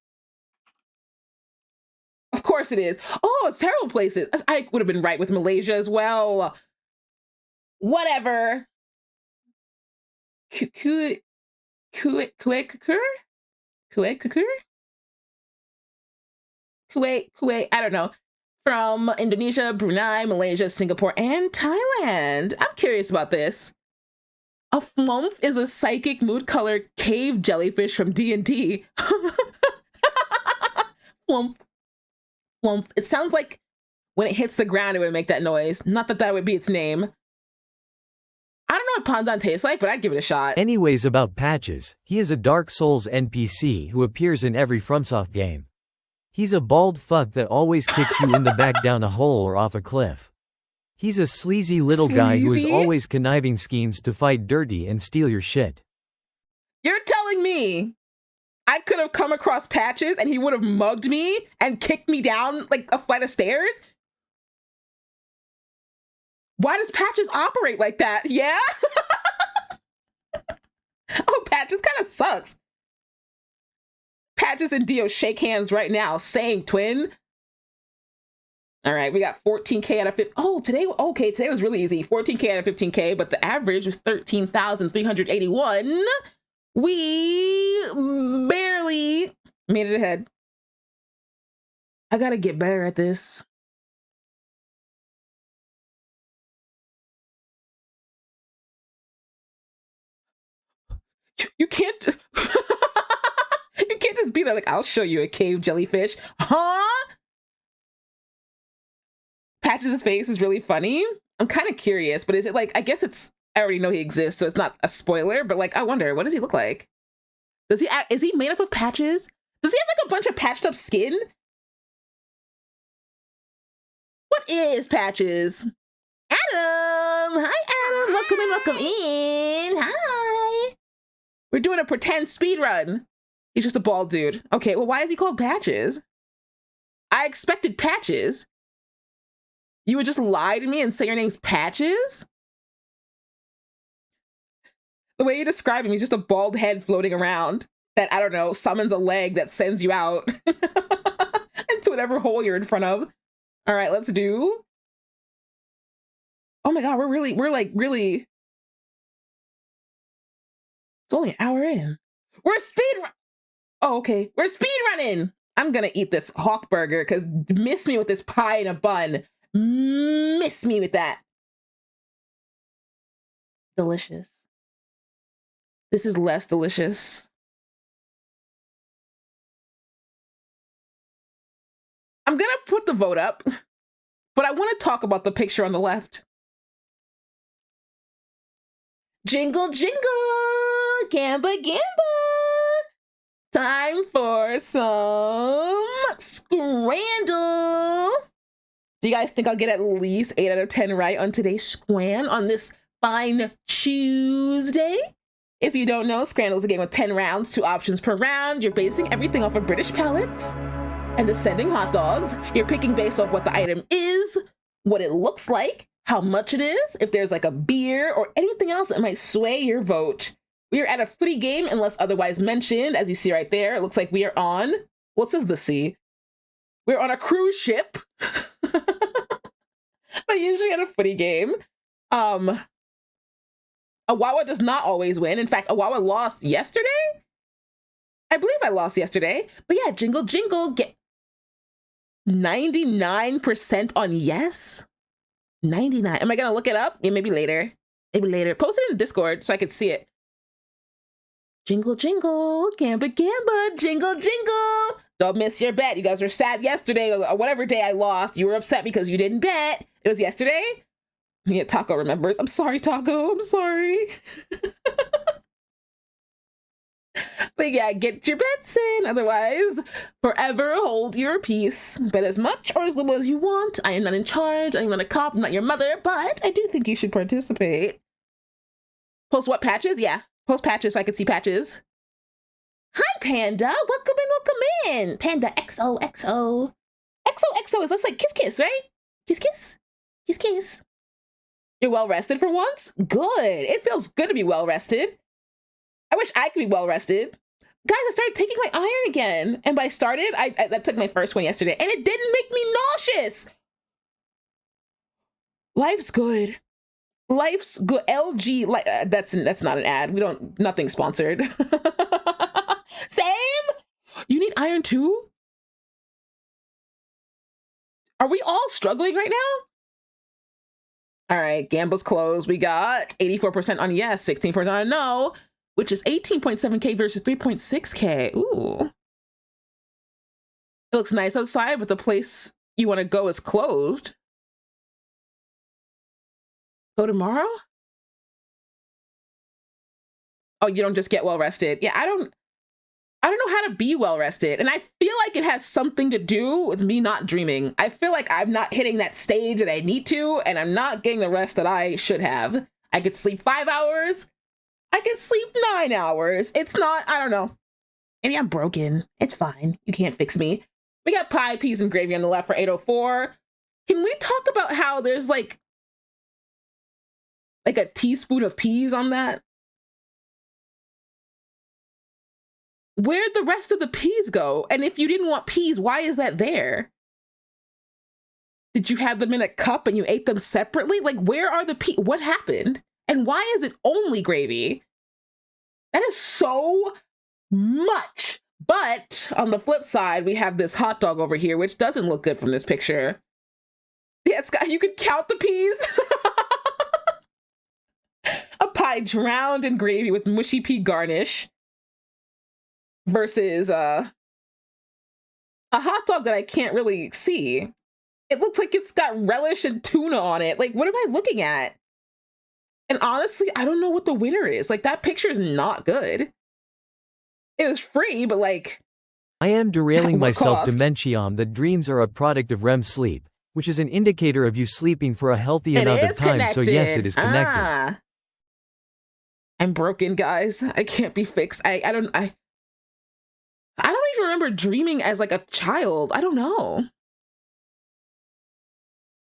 Of course it is. Oh, it's several places. I would have been right with Malaysia as well. Whatever. Kuwait, I don't know. From Indonesia, Brunei, Malaysia, Singapore, and Thailand. I'm curious about this. A flump is a psychic mood color cave jellyfish from D&D. Flump. It sounds like when it hits the ground, it would make that noise. Not that that would be its name. I don't know what pandan tastes like, but I'd give it a shot. Anyways, about Patches, he is a Dark Souls NPC who appears in every FromSoft game. He's a bald fuck that always kicks you in the back down a hole or off a cliff. He's a sleazy little guy who is always conniving schemes to fight dirty and steal your shit. You're telling me I could have come across Patches and he would have mugged me and kicked me down like a flight of stairs? Why does Patches operate like that? Yeah? Oh, Patches kind of sucks. Patches and Dio shake hands right now. Same, twin. All right, we got 14K out of 15. Oh, today was really easy. 14K out of 15K, but the average was 13,381. We barely made it ahead. I gotta get better at this. You can't. You can't just be there like, I'll show you a cave jellyfish. Huh? Patches' face is really funny. I'm kind of curious, but is it like, I guess it's, I already know he exists, so it's not a spoiler, but like, I wonder, what does he look like? Is he made up of patches? Does he have like a bunch of patched up skin? What is Patches? Adam! Hi, Adam! Welcome in! Hi! We're doing a pretend speed run. He's just a bald dude. Okay, well, why is he called Patches? I expected Patches. You would just lie to me and say your name's Patches? The way you describe him, he's just a bald head floating around that, I don't know, summons a leg that sends you out into whatever hole you're in front of. All right, let's do. Oh my God, we're like really. It's only an hour in. We're speed. Oh, okay. We're speed running. I'm gonna eat this hawk burger because miss me with this pie in a bun. Miss me with that. Delicious. This is less delicious. I'm gonna put the vote up, but I want to talk about the picture on the left. Jingle, jingle, gamba, gamba. Time for some scrandle. Do you guys think I'll get at least 8 out of 10 right on today's Scran on this fine Tuesday? If you don't know, Scrandle is a game with 10 rounds, 2 options per round. You're basing everything off of British palettes and ascending hot dogs. You're picking based off what the item is, what it looks like, how much it is, if there's like a beer or anything else that might sway your vote. We are at a footy game unless otherwise mentioned. As you see right there, it looks like we are on, what says the sea? We're on a cruise ship. But usually at a footy game. Awawa does not always win. In fact, Awawa lost yesterday? I believe I lost yesterday. But yeah, jingle, jingle, get 99% on yes? 99. Am I gonna look it up? Yeah, maybe later. Maybe later. Post it in the Discord so I could see it. Jingle, jingle, gamba, gamba, jingle, jingle. Don't miss your bet. You guys were sad yesterday or whatever day I lost. You were upset because you didn't bet. It was yesterday. Yeah, Taco remembers. I'm sorry, Taco. I'm sorry. But yeah, get your bets in. Otherwise, forever hold your peace. Bet as much or as little as you want. I am not in charge. I am not a cop. I'm not your mother. But I do think you should participate. Post what patches? Yeah. Post patches so I can see patches. Hi, Panda. Welcome in, welcome in. Panda XOXO. XOXO is that's like kiss kiss, right? Kiss kiss. Kiss kiss. You're well rested for once? Good. It feels good to be well rested. I wish I could be well rested. Guys, I started taking my iron again. And by started, I took my first one yesterday and it didn't make me nauseous. Life's good. Life's good. LG, like that's not an ad. We don't, nothing sponsored. Same? You need iron too? Are we all struggling right now? All right, Gamble's closed. We got 84% on yes, 16% on no, which is 18.7K versus 3.6K. Ooh. It looks nice outside, but the place you want to go is closed. Go tomorrow? Oh, you don't just get well rested. Yeah, I don't know how to be well rested. And I feel like it has something to do with me not dreaming. I feel like I'm not hitting that stage that I need to, and I'm not getting the rest that I should have. I could sleep 5 hours. I could sleep 9 hours. It's not, I don't know. Maybe I'm broken. It's fine. You can't fix me. We got pie, peas, and gravy on the left for 804. Can we talk about how there's like a teaspoon of peas on that? Where'd the rest of the peas go? And if you didn't want peas, why is that there? Did you have them in a cup and you ate them separately? Like, where are the peas? What happened? And why is it only gravy? That is so much. But on the flip side, we have this hot dog over here, which doesn't look good from this picture. Yeah, it's got, you could count the peas. A pie drowned in gravy with mushy pea garnish versus a hot dog that I can't really see. It looks like it's got relish and tuna on it. Like, what am I looking at? And honestly, I don't know what the winner is. Like, that picture is not good. It was free, but like... I am derailing myself to cost? mention that dreams are a product of REM sleep, which is an indicator of you sleeping for a healthy amount of time, so yes, it is connected. I'm broken, guys. I can't be fixed. I don't even remember dreaming as like a child. I don't know.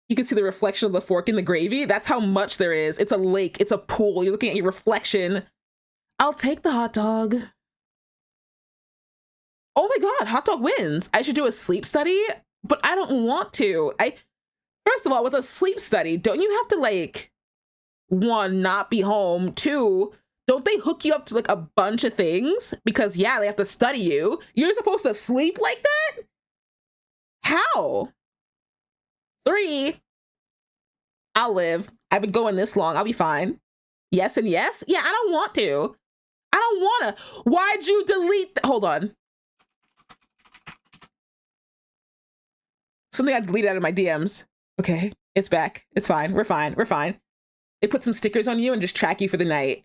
You can see the reflection of the fork in the gravy. That's how much there is. It's a lake. It's a pool. You're looking at your reflection. I'll take the hot dog. Oh my God, hot dog wins. I should do a sleep study, but I don't want to. first of all, with a sleep study, don't you have to like, one, not be home, two, don't they hook you up to like a bunch of things? Because yeah, they have to study you. You're supposed to sleep like that? How? Three, I'll live. I've been going this long. I'll be fine. Yes and yes? Yeah, I don't want to. I don't want to. Why'd you delete? Hold on. Something I deleted out of my DMs. Okay, it's back. It's fine. We're fine. We're fine. They put some stickers on you and just track you for the night.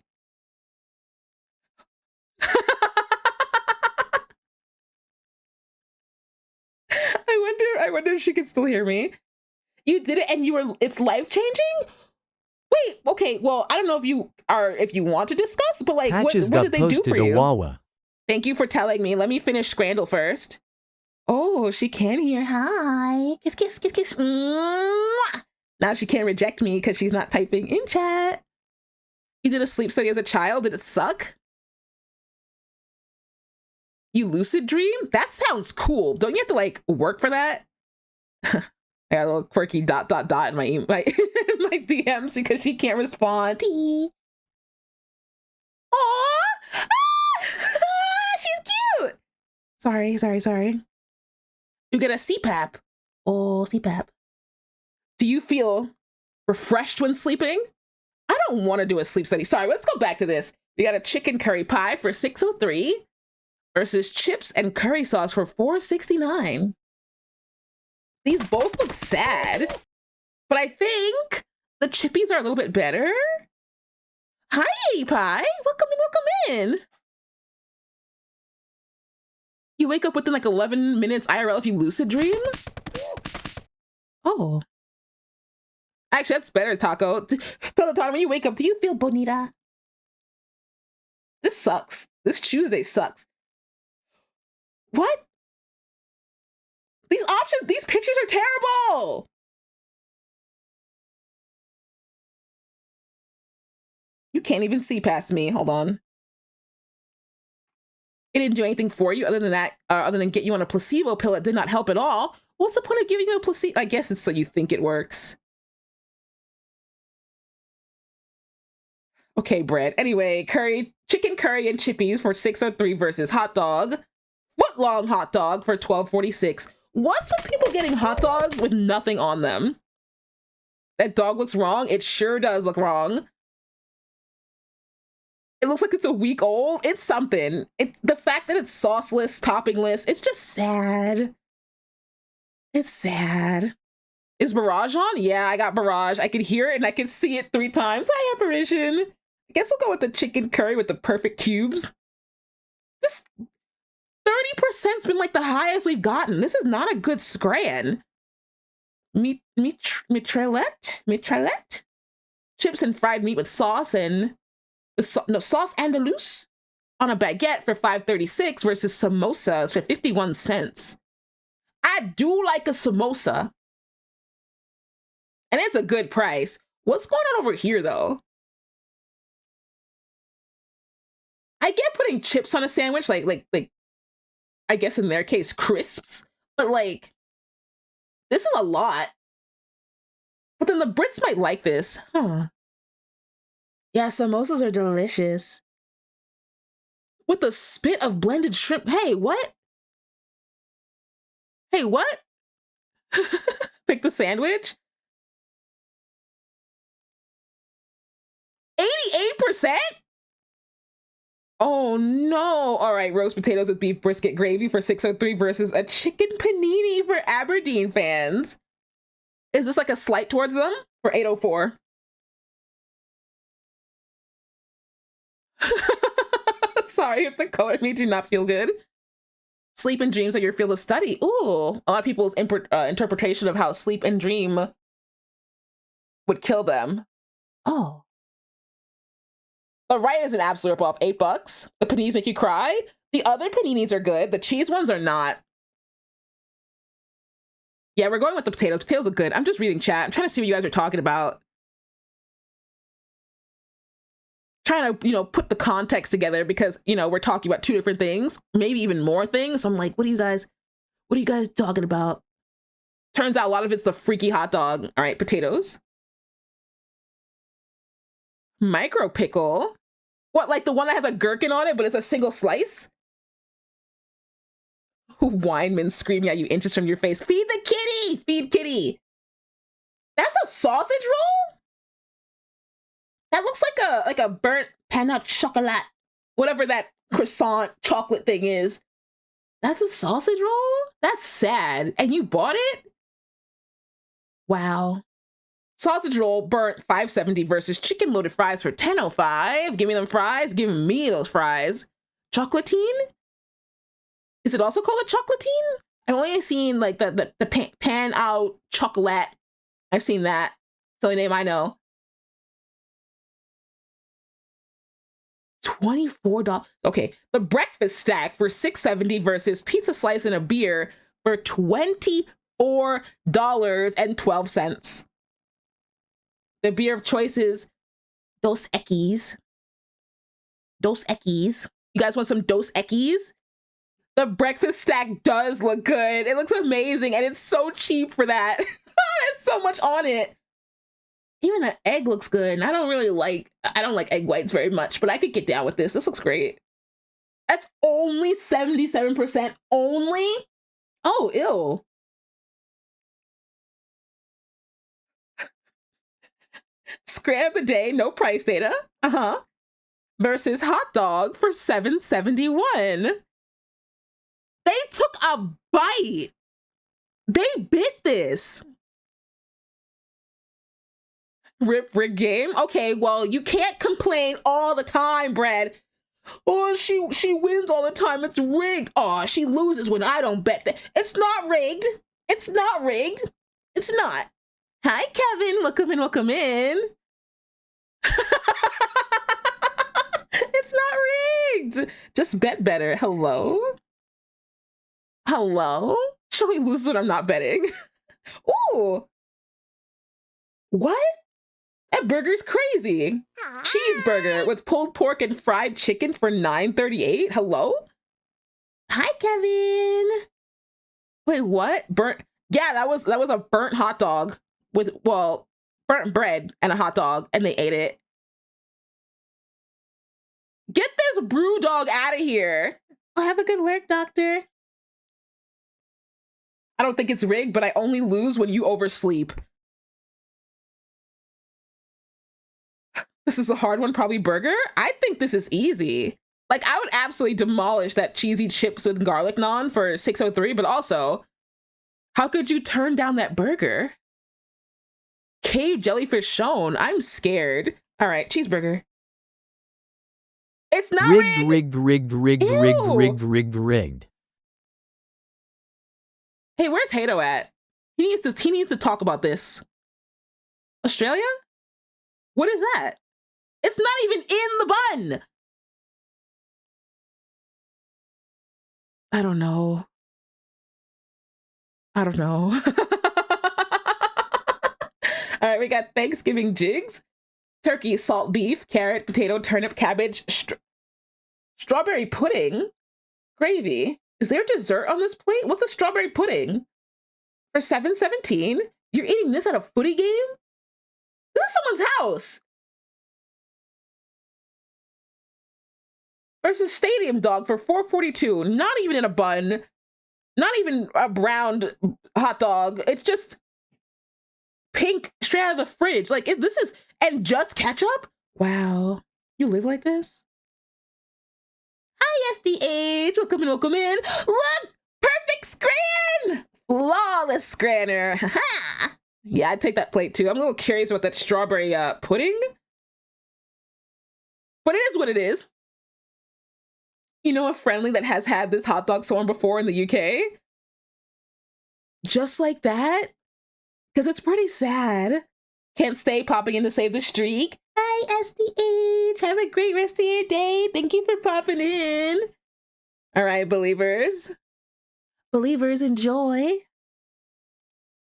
I wonder if she can still hear me. You did it and it's life-changing? Wait, okay, well, I don't know if you want to discuss, but like, what did they do for you? Wawa. Thank you for telling me. Let me finish Scrandle first. Oh, she can hear. Hi. Kiss, kiss, kiss, kiss. Mwah! Now she can't reject me because she's not typing in chat. You did a sleep study as a child. Did it suck? You lucid dream? That sounds cool. Don't you have to like work for that? I got a little quirky ... in my my DMs because she can't respond. Aww. Ah! She's cute. Sorry. You get a CPAP. Oh, CPAP. Do you feel refreshed when sleeping? I don't want to do a sleep study. Sorry, let's go back to this. We got a chicken curry pie for $6.03 versus chips and curry sauce for $4.69. These both look sad, but I think the chippies are a little bit better. Hi, Eddie Pie. Welcome in. You wake up within like 11 minutes IRL if you lucid dream? Oh. Actually, that's better, Taco. Peloton, when you wake up, do you feel bonita? This sucks. This Tuesday sucks. What? These pictures are terrible. You can't even see past me. Hold on. It didn't do anything for you other than that, other than get you on a placebo pill. It did not help at all. What's the point of giving you a placebo? I guess it's so you think it works. Okay, bread. Anyway, chicken curry and chippies for $6.03 versus hot dog, foot-long hot dog for $12.46. What's with people getting hot dogs with nothing on them? That dog looks wrong. It sure does look wrong. It looks like it's a week old. It's something. It's the fact that it's sauceless, toppingless. It's just sad. It's sad. Is Barrage on? Yeah, I got Barrage. I can hear it and I can see it 3 times. Hi, Apparition. I guess we'll go with the chicken curry with the perfect cubes. This 30%'s been like the highest we've gotten. This is not a good scran. Mitraillette? Chips and fried meat with sauce and sauce andalouse on a baguette for $5.36 versus samosas for 51 cents. I do like a samosa. And it's a good price. What's going on over here though? I get putting chips on a sandwich, like I guess in their case crisps, but like this is a lot. But then the Brits might like this, huh? Yeah, samosas are delicious. With a spit of blended shrimp. Hey, what? Hey, what? Pick the sandwich? 88%? Oh no. All right, roast potatoes with beef brisket gravy for $6.03 versus a chicken panini for Aberdeen fans. Is this like a slight towards them? For $8.04. Sorry if the color made you not feel good. Sleep and dreams are your field of study. Ooh, a lot of people's interpretation of how sleep and dream would kill them. Oh. The right is an absolute ripoff. $8. The paninis make you cry. The other paninis are good. The cheese ones are not. Yeah, we're going with the potatoes. Potatoes are good. I'm just reading chat. I'm trying to see what you guys are talking about. Trying to, put the context together because, we're talking about 2 different things, maybe even more things. So I'm like, what are you guys talking about? Turns out a lot of it's the freaky hot dog. All right, potatoes. Micro pickle. What, like the one that has a gherkin on it, but it's a single slice? Wineman screaming at you inches from your face. Feed the kitty! Feed kitty! That's a sausage roll? That looks like a burnt pain au chocolat. Whatever that croissant chocolate thing is. That's a sausage roll? That's sad. And you bought it? Wow. Sausage roll burnt $5.70 versus chicken loaded fries for $10.05. Give me them fries. Give me those fries. Chocolatine? Is it also called a chocolatine? I've only seen like the pan out chocolate. I've seen that. It's the only name I know. $24. Okay, the breakfast stack for $6.70 versus pizza slice and a beer for $24.12. The beer of choice is Dos Equis. Dos Equis. You guys want some Dos Equis? The breakfast stack does look good. It looks amazing, and it's so cheap for that. There's so much on it. Even the egg looks good, and I don't like egg whites very much, but I could get down with this. This looks great. That's only 77% only? Oh, ew. Scran of the day, no price data. Versus hot dog for $7.71. They took a bite. They bit this. Rig game? Okay, well, you can't complain all the time, Brad. Oh, she wins all the time. It's rigged. Oh, she loses when I don't bet that. It's not rigged. It's not rigged. It's not. Hi, Kevin. Welcome in, welcome in. It's not rigged. Just bet better. Hello? Hello? She only loses when I'm not betting. Ooh. What? That burger's crazy. Cheeseburger with pulled pork and fried chicken for $9.38. Hello? Hi, Kevin. Wait, what? Burnt? Yeah, that was a burnt hot dog with, well, burnt bread and a hot dog, and they ate it. Get this brew dog out of here. I'll have a good lurk, doctor. I don't think it's rigged, but I only lose when you oversleep. This is a hard one, probably burger. I think this is easy. Like, I would absolutely demolish that cheesy chips with garlic naan for $6.03, but also, how could you turn down that burger? Cave jellyfish shown. I'm scared. All right, cheeseburger. It's not rigged. Rigged. Hey, where's Hato at? He needs to talk about this. Australia? What is that? It's not even in the bun. I don't know. All right, we got Thanksgiving jigs, turkey, salt beef, carrot, potato, turnip, cabbage, strawberry pudding, gravy. Is there dessert on this plate? What's a strawberry pudding? For $7.17? You're eating this at a footy game? This is someone's house. Versus stadium dog for $4.42. Not even in a bun. Not even a browned hot dog. It's just pink straight out of the fridge. Like, if this is, and just ketchup? Wow. You live like this? Hi, SDH. Welcome in, welcome in. Look! Perfect scran! Flawless scranner. Yeah, I'd take that plate too. I'm a little curious about that strawberry pudding. But it is what it is. You know a friendly that has had this hot dog storm before in the UK? Just like that? Because it's pretty sad. Can't stay popping in to save the streak. Hi, SDH. Have a great rest of your day. Thank you for popping in. All right, believers. Believers, enjoy.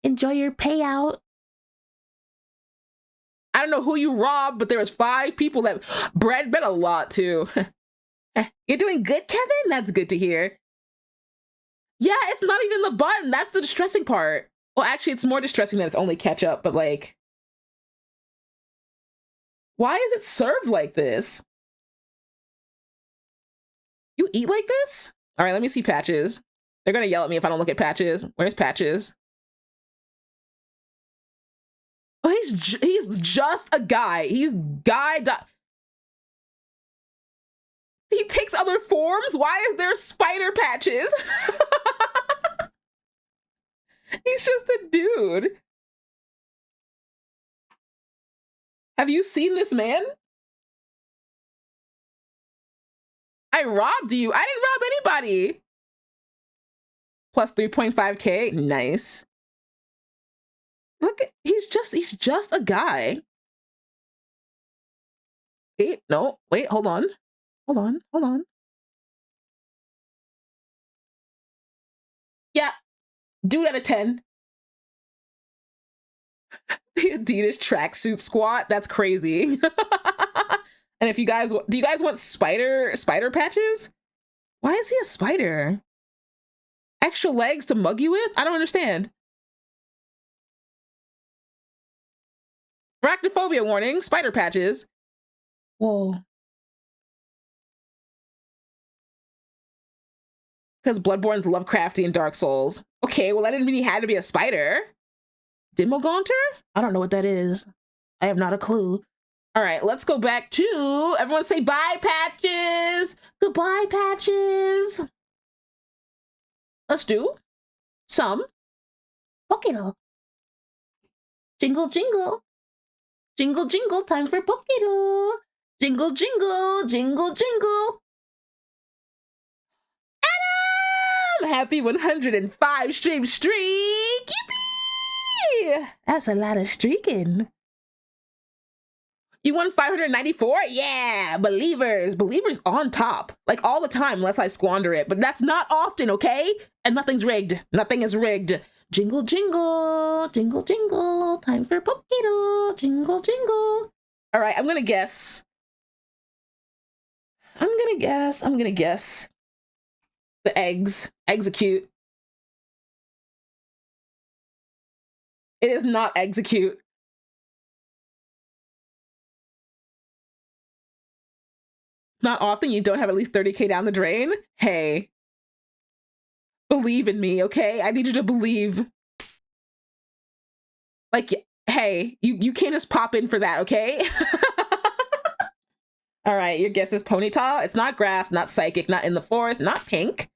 Enjoy your payout. I don't know who you robbed, but there was 5 people that Brad bet a lot too. You're doing good, Kevin? That's good to hear. Yeah, it's not even the bun. That's the distressing part. Well, actually, it's more distressing that it's only ketchup, but like, why is it served like this? You eat like this? All right, let me see Patches. They're gonna yell at me if I don't look at Patches. Where's Patches? Oh, he's just a guy. He's guy. He takes other forms? Why is there spider Patches? He's just a dude. Have you seen this man? I robbed you. I didn't rob anybody. Plus 3.5K. Nice. Look, he's just a guy. Wait, no, wait, hold on. Hold on. Yeah, dude out of 10. The Adidas tracksuit squat. That's crazy. And if you guys, do you guys want spider Patches? Why is he a spider? Extra legs to mug you with? I don't understand. Arachnophobia warning, spider Patches. Whoa. Because Bloodborne's Lovecrafty and Dark Souls. Okay, well, that didn't mean he had to be a spider. Demogaunter? I don't know what that is. I have not a clue. All right, let's go back to, everyone say bye, Patches. Goodbye, Patches. Let's do some Pokédo. Jingle, jingle. Jingle, jingle, time for Pokédo. Jingle, jingle, jingle, jingle. Adam! Happy 105 stream streak. Yippee! That's a lot of streaking. You won 594? Yeah, believers on top, like all the time, unless I squander it, but that's not often, okay? And nothing's rigged. Nothing is rigged. Jingle, jingle, jingle, jingle, time for Pokédo, jingle, jingle. All right, I'm gonna guess. The eggs. Execute. It is not execute. Not often you don't have at least 30K down the drain. Hey, believe in me, okay? I need you to believe. Like, hey, you can't just pop in for that, okay? All right, your guess is Ponyta. It's not grass, not psychic, not in the forest, not pink.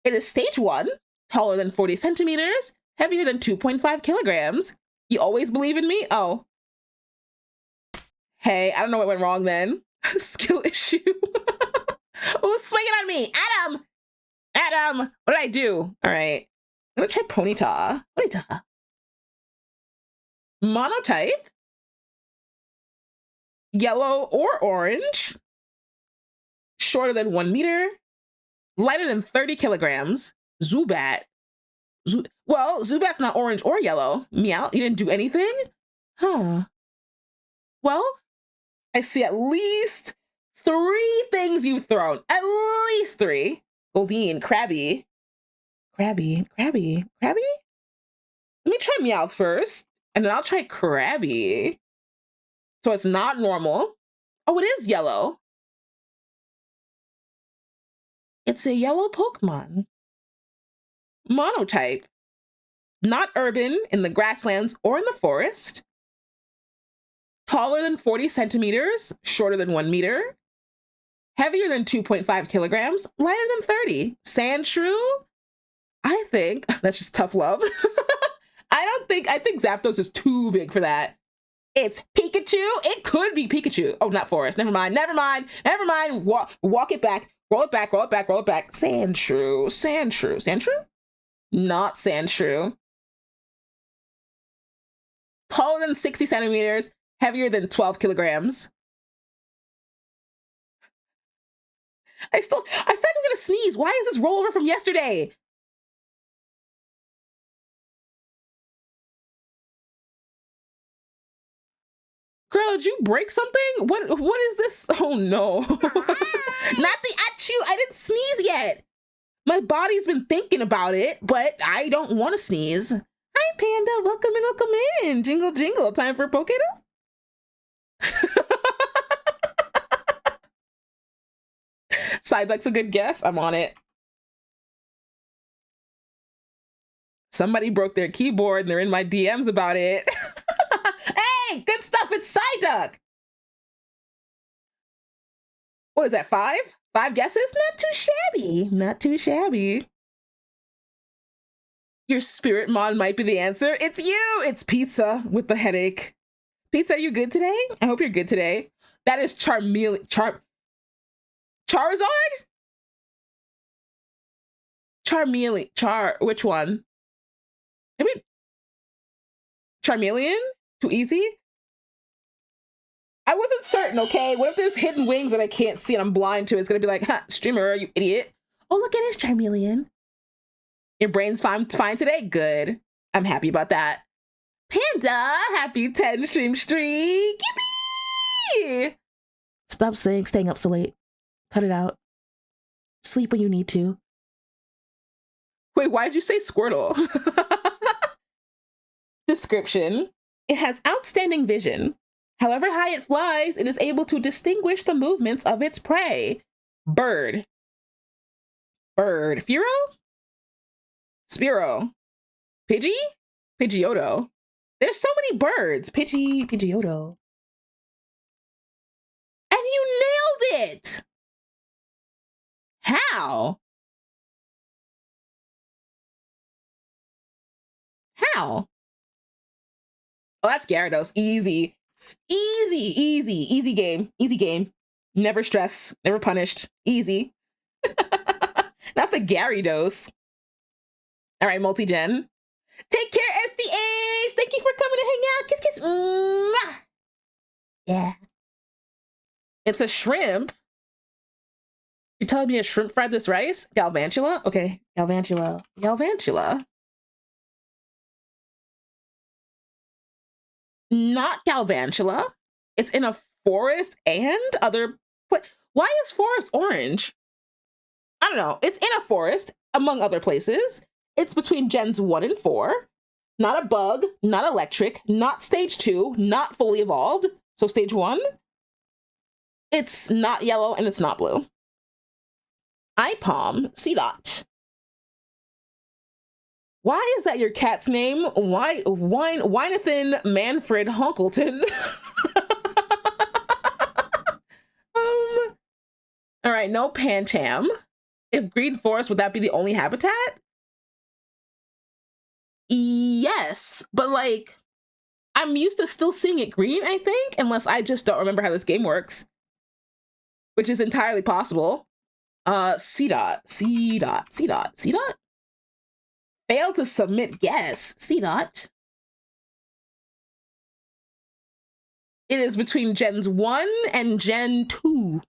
It is stage 1, taller than 40 centimeters, heavier than 2.5 kilograms. You always believe in me? Oh. Hey, I don't know what went wrong then. Skill issue. Who's swinging on me? Adam, what did I do? All right, I'm gonna try Ponyta. Monotype, yellow or orange, shorter than 1 meter, lighter than 30 kilograms. Zubat. Well, Zubat's not orange or yellow. Meow, you didn't do anything? Huh. Well, I see at least 3 things you've thrown. At least 3. Goldeen, Krabby. Let me try Meowth first, and then I'll try Krabby. So it's not normal. Oh, it is yellow. It's a yellow Pokemon. Monotype. Not urban, in the grasslands or in the forest. Taller than 40 centimeters, shorter than 1 meter. Heavier than 2.5 kilograms, lighter than 30. Sandshrew? I think, that's just tough love. I think Zapdos is too big for that. It's Pikachu. It could be Pikachu. Oh, not forest. Never mind. Walk it back. Roll it back. Sandshrew? Not Sandshrew. Taller than 60 centimeters, heavier than 12 kilograms. I feel like I'm gonna sneeze. Why is this rollover from yesterday? Girl, did you break something? What is this? Oh no. Not the achoo. I didn't sneeze yet. My body's been thinking about it, but I don't want to sneeze. Hi, Panda. Welcome in, welcome in. Jingle, jingle. Time for Pokedo? Psyduck's a good guess. I'm on it. Somebody broke their keyboard and they're in my DMs about it. Hey, good stuff. It's Psyduck. What is that, 5? 5 guesses? Not too shabby. Not too shabby. Your spirit mod might be the answer. It's you. It's Pizza with the headache. Pizza, are you good today? I hope you're good today. That is Charizard? Which one? Maybe Charmeleon? Too easy? I wasn't certain, okay? What if there's hidden wings that I can't see and I'm blind to? It's gonna be like, huh, streamer, you idiot. Oh, look at this Charmeleon. Your brain's fine today? Good. I'm happy about that. Panda, happy 10 stream streak. Yippee! Stop staying up so late. Cut it out. Sleep when you need to. Wait, why did you say Squirtle? Description. It has outstanding vision. However high it flies, it is able to distinguish the movements of its prey. Bird. Firo? Spiro. Pidgey? Pidgeotto. There's so many birds. Pidgeotto. And you nailed it! How? How? Oh, that's Gyarados. Easy. Easy game. Easy game. Never stress. Never punished. Easy. Not the Gyarados. All right, multi-gen. Take care, SDH. Thank you for coming to hang out. Kiss, kiss. Mwah. Yeah. It's a shrimp. You're telling me a shrimp fried this rice? Galvantula? Okay, Galvantula. Not Galvantula. It's in a forest and other... Why is forest orange? I don't know. It's in a forest, among other places. It's between gens 1 and 4. Not a bug, not electric, not stage 2, not fully evolved. So stage 1. It's not yellow and it's not blue. IPOM, C-Dot. Why is that your cat's name? Winathan Manfred Honkleton. All right, no Pancham. If Green Forest, would that be the only habitat? Yes, but like, I'm used to still seeing it green, I think, unless I just don't remember how this game works, which is entirely possible. C-Dot. Failed to submit guess. C-Dot. It is between gens 1 and gen 2.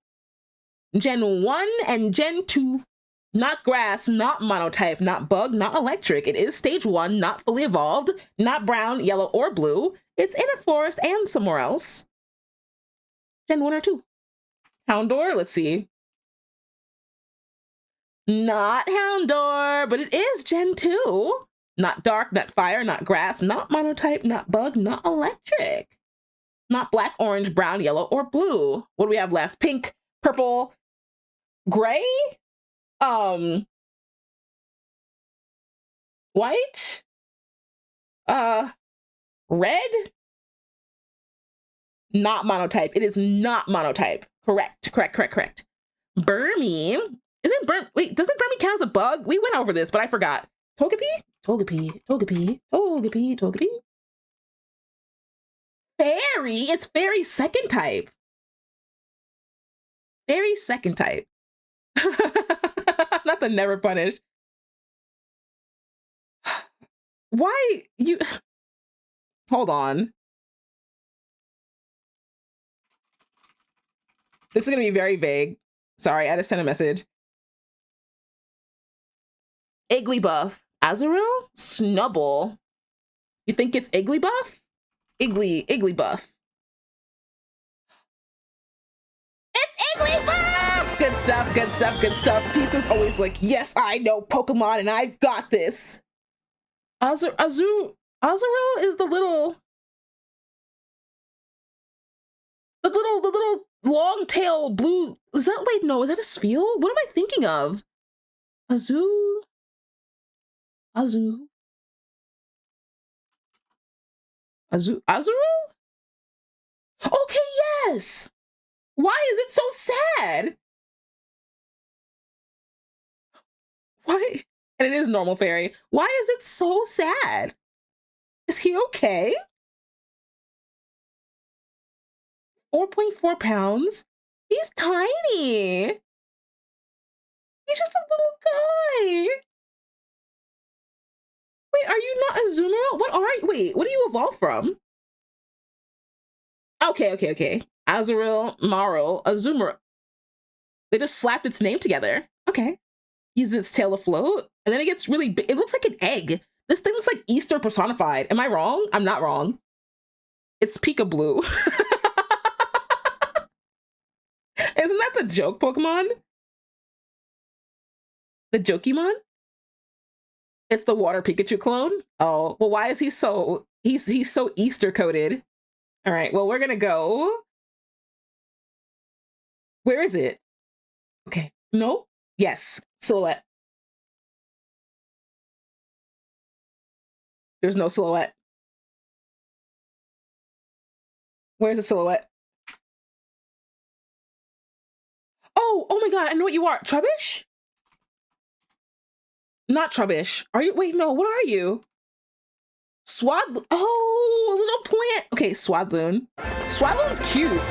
Gen 1 and gen 2. Not grass, not monotype, not bug, not electric. It is stage 1, not fully evolved, not brown, yellow, or blue. It's in a forest and somewhere else. Gen 1 or 2. Houndour, let's see. Not Houndour, but it is gen 2. Not dark, not fire, not grass, not monotype, not bug, not electric. Not black, orange, brown, yellow, or blue. What do we have left? Pink, purple, gray? White? Red? Not monotype. It is not monotype. Correct. Burmy. Wait, doesn't Burmy count as a bug? We went over this, but I forgot. Togepi? Fairy? It's fairy second type. Not the never punished. Why you... Hold on. This is going to be very vague. Sorry, I had to send a message. Igglybuff. Azurill? Snubble. You think it's Igglybuff? Igglybuff. It's Igglybuff! Good stuff. Pizza's always like, yes, I know Pokemon and I've got this. Azurill Azurill is the little long tail blue. Is that, wait, no, is that a Spheal? What am I thinking of? Azu. Azurill? Okay, yes. Why is it so sad? Why? And it is normal fairy. Why is it so sad? Is he okay? 4.4 pounds? He's tiny. He's just a little guy. Wait, are you not a Azumarill? What are you? Wait, what do you evolve from? Okay. Azurill, Marill, Azumarill. They just slapped its name together. Okay. Uses its tail to float, and then it gets really big. It looks like an egg. This thing looks like Easter personified. Am I wrong? I'm not wrong. It's Pika Blue. Isn't that the joke Pokemon? The Jokemon? It's the water Pikachu clone? Oh, well, why is he so... He's so Easter coded. All right, well, we're gonna go... Where is it? Okay, no? Yes, silhouette. There's no silhouette. Where's the silhouette? Oh my god, I know what you are. Trubbish? Not Trubbish. Are you? Wait, no, what are you? Swadloon. Oh, a little plant. Okay, Swadloon. Swadloon's cute.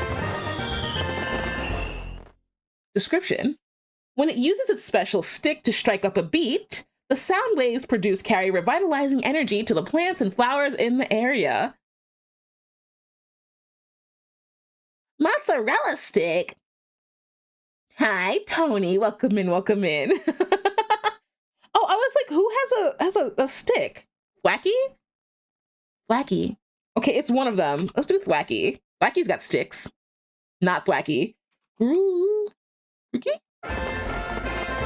Description. When it uses its special stick to strike up a beat, the sound waves produced carry revitalizing energy to the plants and flowers in the area. Mozzarella stick. Hi, Tony. Welcome in, welcome in. Oh, I was like, who has a stick? Thwacky? Thwacky. Okay, it's one of them. Let's do Thwacky. Thwacky's got sticks. Not Thwacky. Ooh. Okay.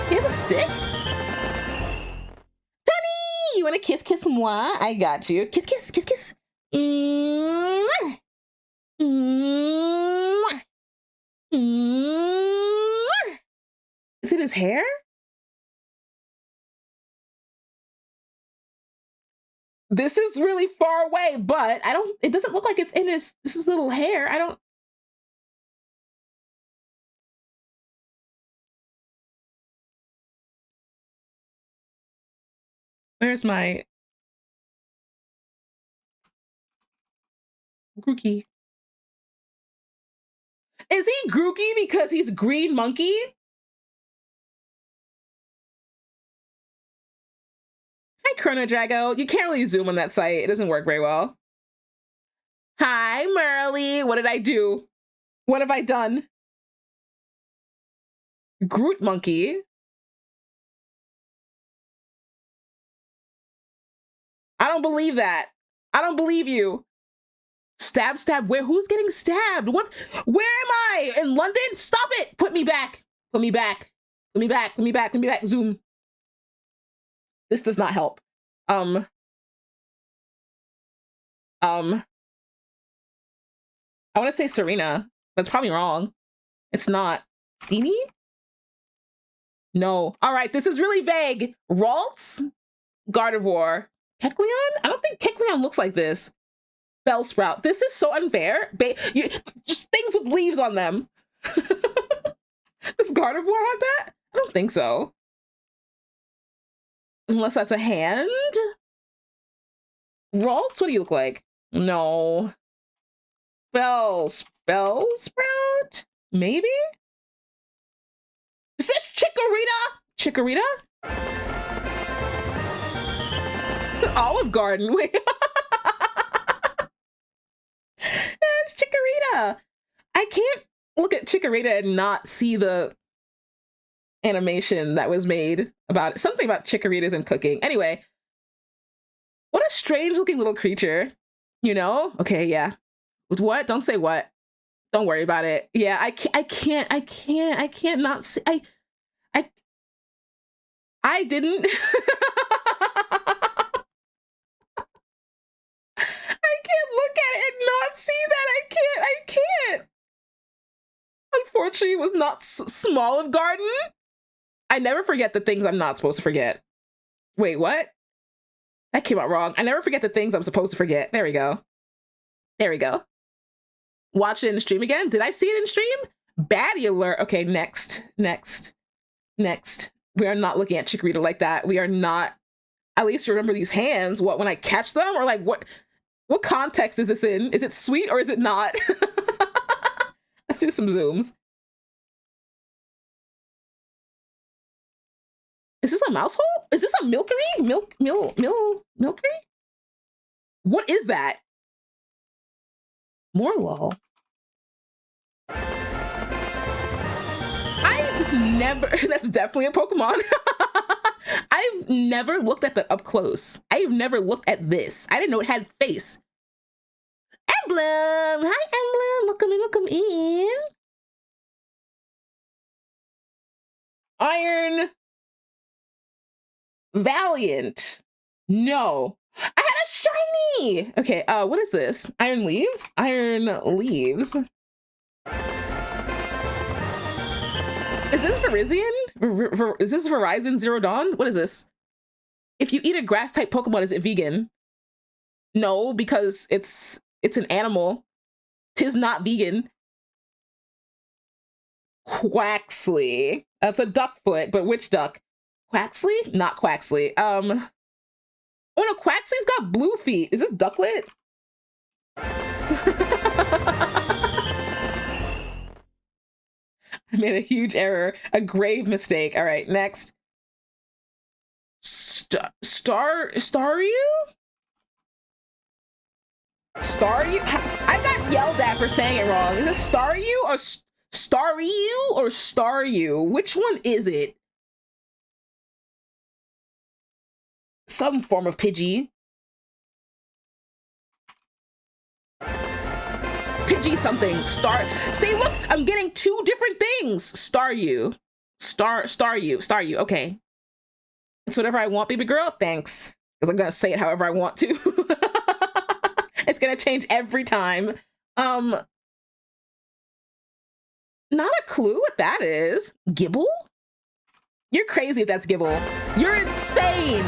He has a stick? Tony! You want to kiss moi? I got you. Kiss. Mwah. Mwah. Mwah. Is it his hair? This is really far away, but it doesn't look like it's in his little hair. Where's my Grookey? Is he Grookey because he's green monkey? Hi, Chrono Drago. You can't really zoom on that site. It doesn't work very well. Hi, Merly. What did I do? What have I done? Groot monkey. I don't believe that. I don't believe you. Stab. Where? Who's getting stabbed? What? Where am I? In London? Stop it. Put me back. Put me back. Zoom. This does not help. I want to say Serena. That's probably wrong. It's not. Steamy? No. All right, this is really vague. Ralts? Gardevoir. Kecleon? I don't think Kecleon looks like this. Bellsprout. This is so unfair. Just things with leaves on them. Does Gardevoir have that? I don't think so. Unless that's a hand? Ralts? What do you look like? No. Bellsprout? Maybe? Is this Chikorita? Olive Garden. Wait. It's Chikorita. I can't look at Chikorita and not see the animation that was made about it. Something about Chikoritas and cooking. Anyway, what a strange looking little creature. You know? Okay, yeah. What? Don't say what. Don't worry about it. Yeah, I can't not see. I didn't. not see that. I can't. Unfortunately, it was not small of garden. I never forget the things I'm not supposed to forget. Wait, what? That came out wrong. I never forget the things I'm supposed to forget. There we go. There we go. Watch it in the stream again. Did I see it in stream? Baddie alert. Okay, next. We are not looking at Chikorita like that. We are not. At least remember these hands. What, when I catch them? Or like, what context is this in? Is it sweet or is it not? Let's do some zooms. Is this a mouse hole? Is this a milkery? Milkery? What is that? More lol. I've never, that's definitely a Pokemon. I've never looked at that up close. I've never looked at this. I didn't know it had face. Emblem! Hi, Emblem. Welcome in. Iron Valiant. No. I had a shiny! Okay, what is this? Iron Leaves? Iron Leaves. Is this Virizion? Is this Verizon Zero Dawn? What is this? If you eat a grass-type Pokemon, is it vegan? No, because it's an animal. 'Tis not vegan. Quaxley. That's a duckfoot, but which duck? Quaxley? Not Quaxley. Oh no, Quaxley's got blue feet. Is this Ducklet? I made a huge error, a grave mistake. All right, next. Staryu? Staryu? I got yelled at for saying it wrong. Is it Staryu or Staryu or Staryu? Which one is it? Some form of Pidgey. Pidgey something. See, look, I'm getting two different things. Staryu. Staryu. Okay. It's whatever I want, baby girl. Thanks. Because I'm gonna say it however I want to. It's gonna change every time. Not a clue what that is. Gibble? You're crazy if that's Gibble. You're insane.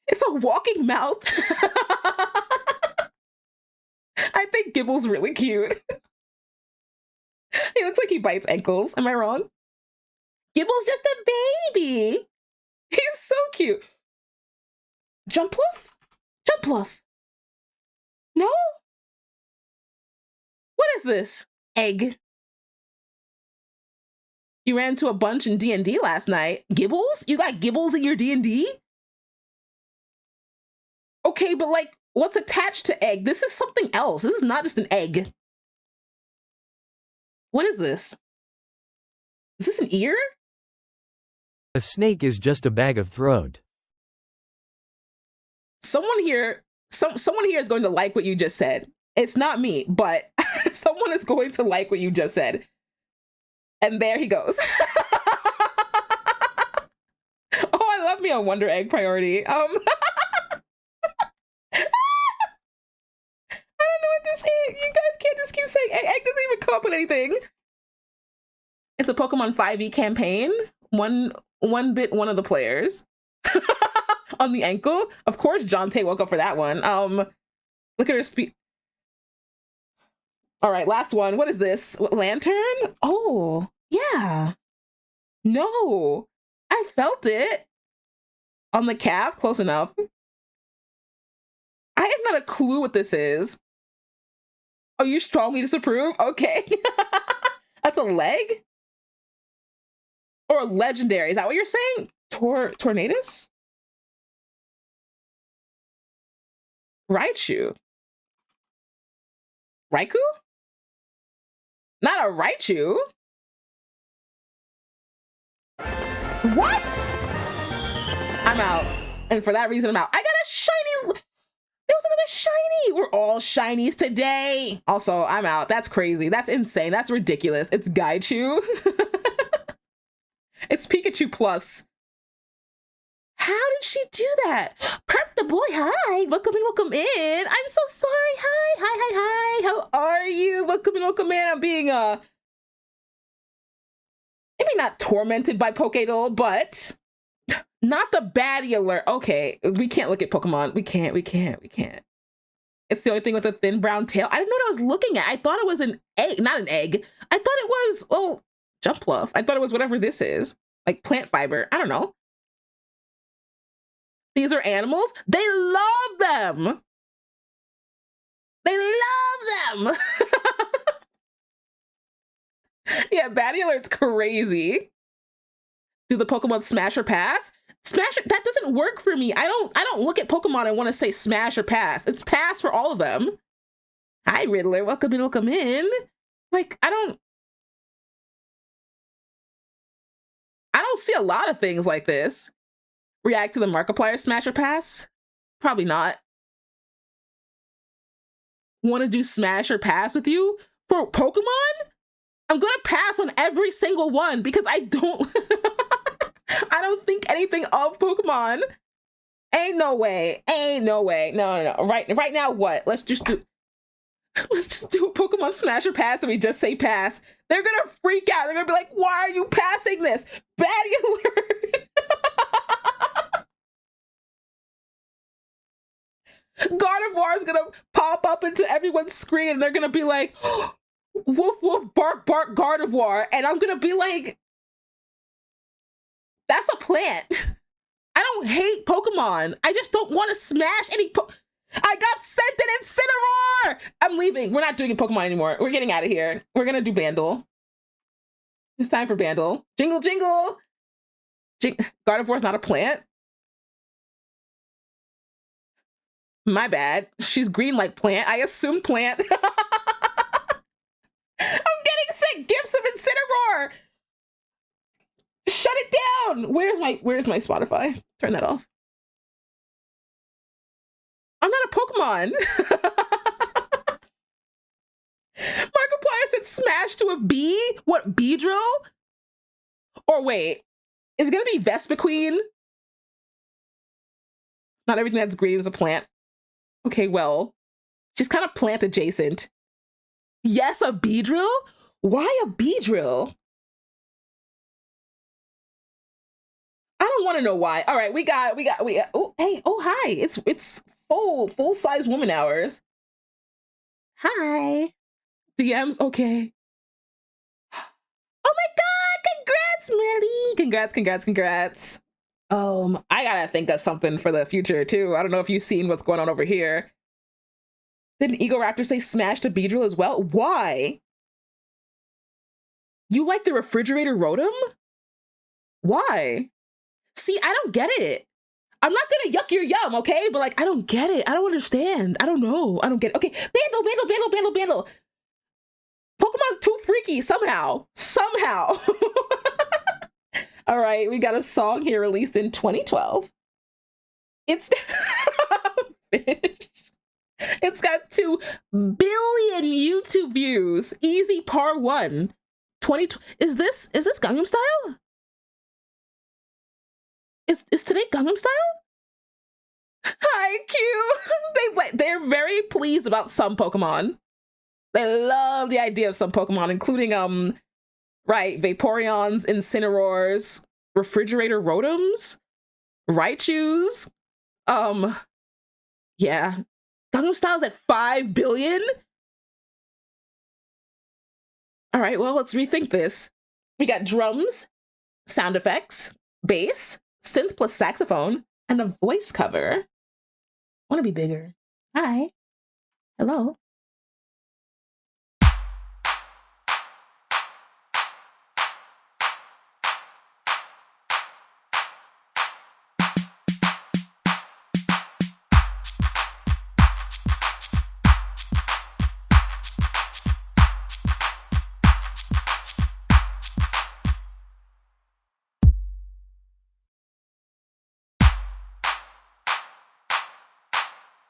It's a walking mouth. I think Gibble's really cute. He looks like he bites ankles. Am I wrong? Gibble's just a baby. He's so cute. Jumpluff? Jumpluff. No? What is this? Egg. You ran into a bunch in D&D last night. Gibbles? You got Gibbles in your D&D? Okay, but like, what's attached to egg? This is something else. This is not just an egg. What is this? Is this an ear? A snake is just a bag of throat. Someone here is going to like what you just said. It's not me, but someone is going to like what you just said. And there he goes. Oh, I love me a Wonder Egg priority. I don't know what this is. You guys can't just keep saying egg. Egg doesn't even come up with anything. It's a Pokemon 5e campaign. One bit one of the players. On the ankle. Of course Jonte woke up for that one. Look at her speed. All right, last one. What is this? Lantern? Oh, yeah. No, I felt it. On the calf, close enough. I have not a clue what this is. Oh, you strongly disapprove? Okay. That's a leg? Or a legendary, is that what you're saying? Tornadus? Raichu? Raikou? Not a Raichu. What? I'm out. And for that reason, I'm out. I got a shiny. There was another shiny. We're all shinies today. Also, I'm out. That's crazy. That's insane. That's ridiculous. It's Gaichu. It's Pikachu Plus. How did she do that? Perp the boy, hi. Welcome in, welcome in. I'm so sorry. Hi, hi, hi, hi. How are you? Welcome in, welcome in. I'm being maybe not tormented by Pokédoll, but not the baddie alert. Okay, we can't look at Pokemon. We can't. It's the only thing with a thin brown tail. I didn't know what I was looking at. I thought it was an egg, not an egg. I thought it was, oh, jump fluff. I thought it was whatever this is, like plant fiber. I don't know. These are animals. They love them. They love them. Yeah, baddie alert's crazy. Do the Pokemon smash or pass? Smash, that doesn't work for me. I don't look at Pokemon and want to say smash or pass. It's pass for all of them. Hi, Riddler. Welcome in, welcome in. Like, I don't see a lot of things like this. React to the Markiplier smash or pass? Probably not. Want to do smash or pass with you for Pokemon? I'm gonna pass on every single one because I don't I don't think anything of Pokemon. Ain't no way. Ain't no way. No. Right now, what? Let's just do a Pokemon smash or pass and we just say pass. They're gonna freak out. They're gonna be like, why are you passing this? Baddie alert. Gardevoir is gonna pop up into everyone's screen and they're gonna be like, woof woof bark bark Gardevoir, and I'm gonna be like, that's a plant. I don't hate Pokemon. I just don't want to smash any I got sent an Incineroar! I'm leaving. We're not doing a Pokemon anymore. We're getting out of here. We're gonna do Bandle. It's time for Bandle. Jingle jingle! Gardevoir's not a plant? My bad. She's green like plant. I assume plant. I'm getting sick. Give some Incineroar. Shut it down. Where's my Spotify? Turn that off. I'm not a Pokemon. Markiplier said smash to a bee? What, Beedrill? Or wait, is it gonna be Vespiquen? Not everything that's green is a plant. Okay, well, she's kind of plant adjacent. Yes, a Beedrill? Why a Beedrill? I don't want to know why. All right, we got. Oh, hey, oh hi. It's full size woman hours. Hi. DMs, okay. Oh my God! Congrats, Merly. Congrats. I gotta think of something for the future too. I don't know if you've seen what's going on over here. Didn't Egoraptor say smash to Beedrill as well? Why? You like the refrigerator Rotom? Why? See, I don't get it. I'm not gonna yuck your yum, okay? But like, I don't get it. I don't understand. I don't know. I don't get it. Okay, Bandle. Pokemon's too freaky somehow. All right, we got a song here released in 2012. It's it's got 2 billion YouTube views. Easy par 1. 20. Is this Gangnam Style? Is today Gangnam Style? Hi, Q. They're very pleased about some Pokemon. They love the idea of some Pokemon, including right, Vaporeons, Incineroars, refrigerator Rotoms, Raichus. Yeah. Gangnam Style's at 5 billion? All right, well, let's rethink this. We got drums, sound effects, bass, synth plus saxophone, and a voice cover. I want to be bigger. Hi. Hello.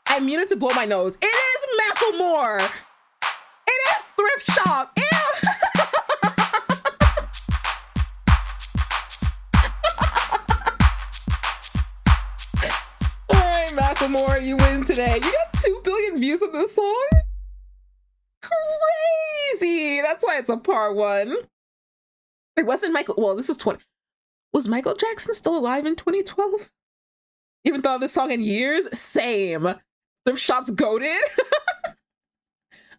I muted to blow my nose. It is Macklemore. It is Thrift Shop. Ew. Macklemore, you win today. You got 2 billion views on this song? Crazy! That's why it's a par 1. It wasn't Michael. Well, this is 20. Was Michael Jackson still alive in 2012? Even thought of this song in years? Same. Thrift shop's goated.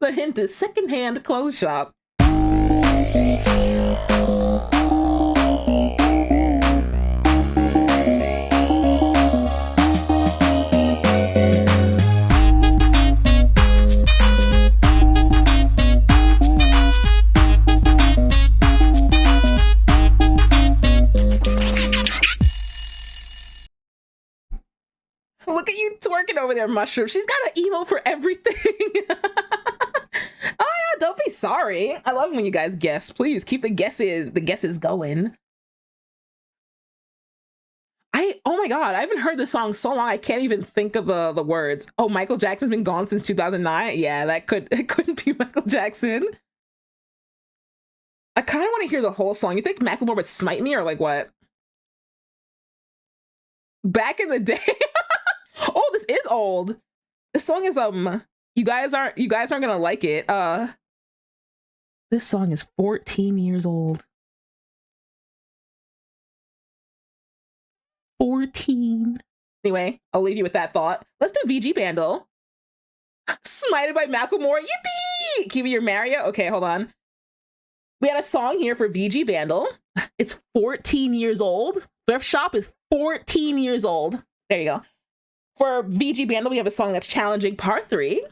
The hint is secondhand clothes shop. Look at you twerking over there, Mushroom. She's got an emo for everything. Oh, yeah, don't be sorry. I love when you guys guess. Please keep the guesses going. Oh my god, I haven't heard this song so long I can't even think of the words. Oh, Michael Jackson's been gone since 2009. Yeah, it couldn't be Michael Jackson. I kind of want to hear the whole song. You think Macklemore would smite me or like what? Back in the day. Oh, this is old. This song is you guys aren't gonna like it. This song is 14 years old. 14. Anyway, I'll leave you with that thought. Let's do VG Bandle. Smited by Macklemore. Yippee! Give me your Mario. Okay, hold on. We had a song here for VG Bandle. It's 14 years old. Thrift Shop is 14 years old. There you go. For VG Bandle, we have a song that's challenging, Part 3.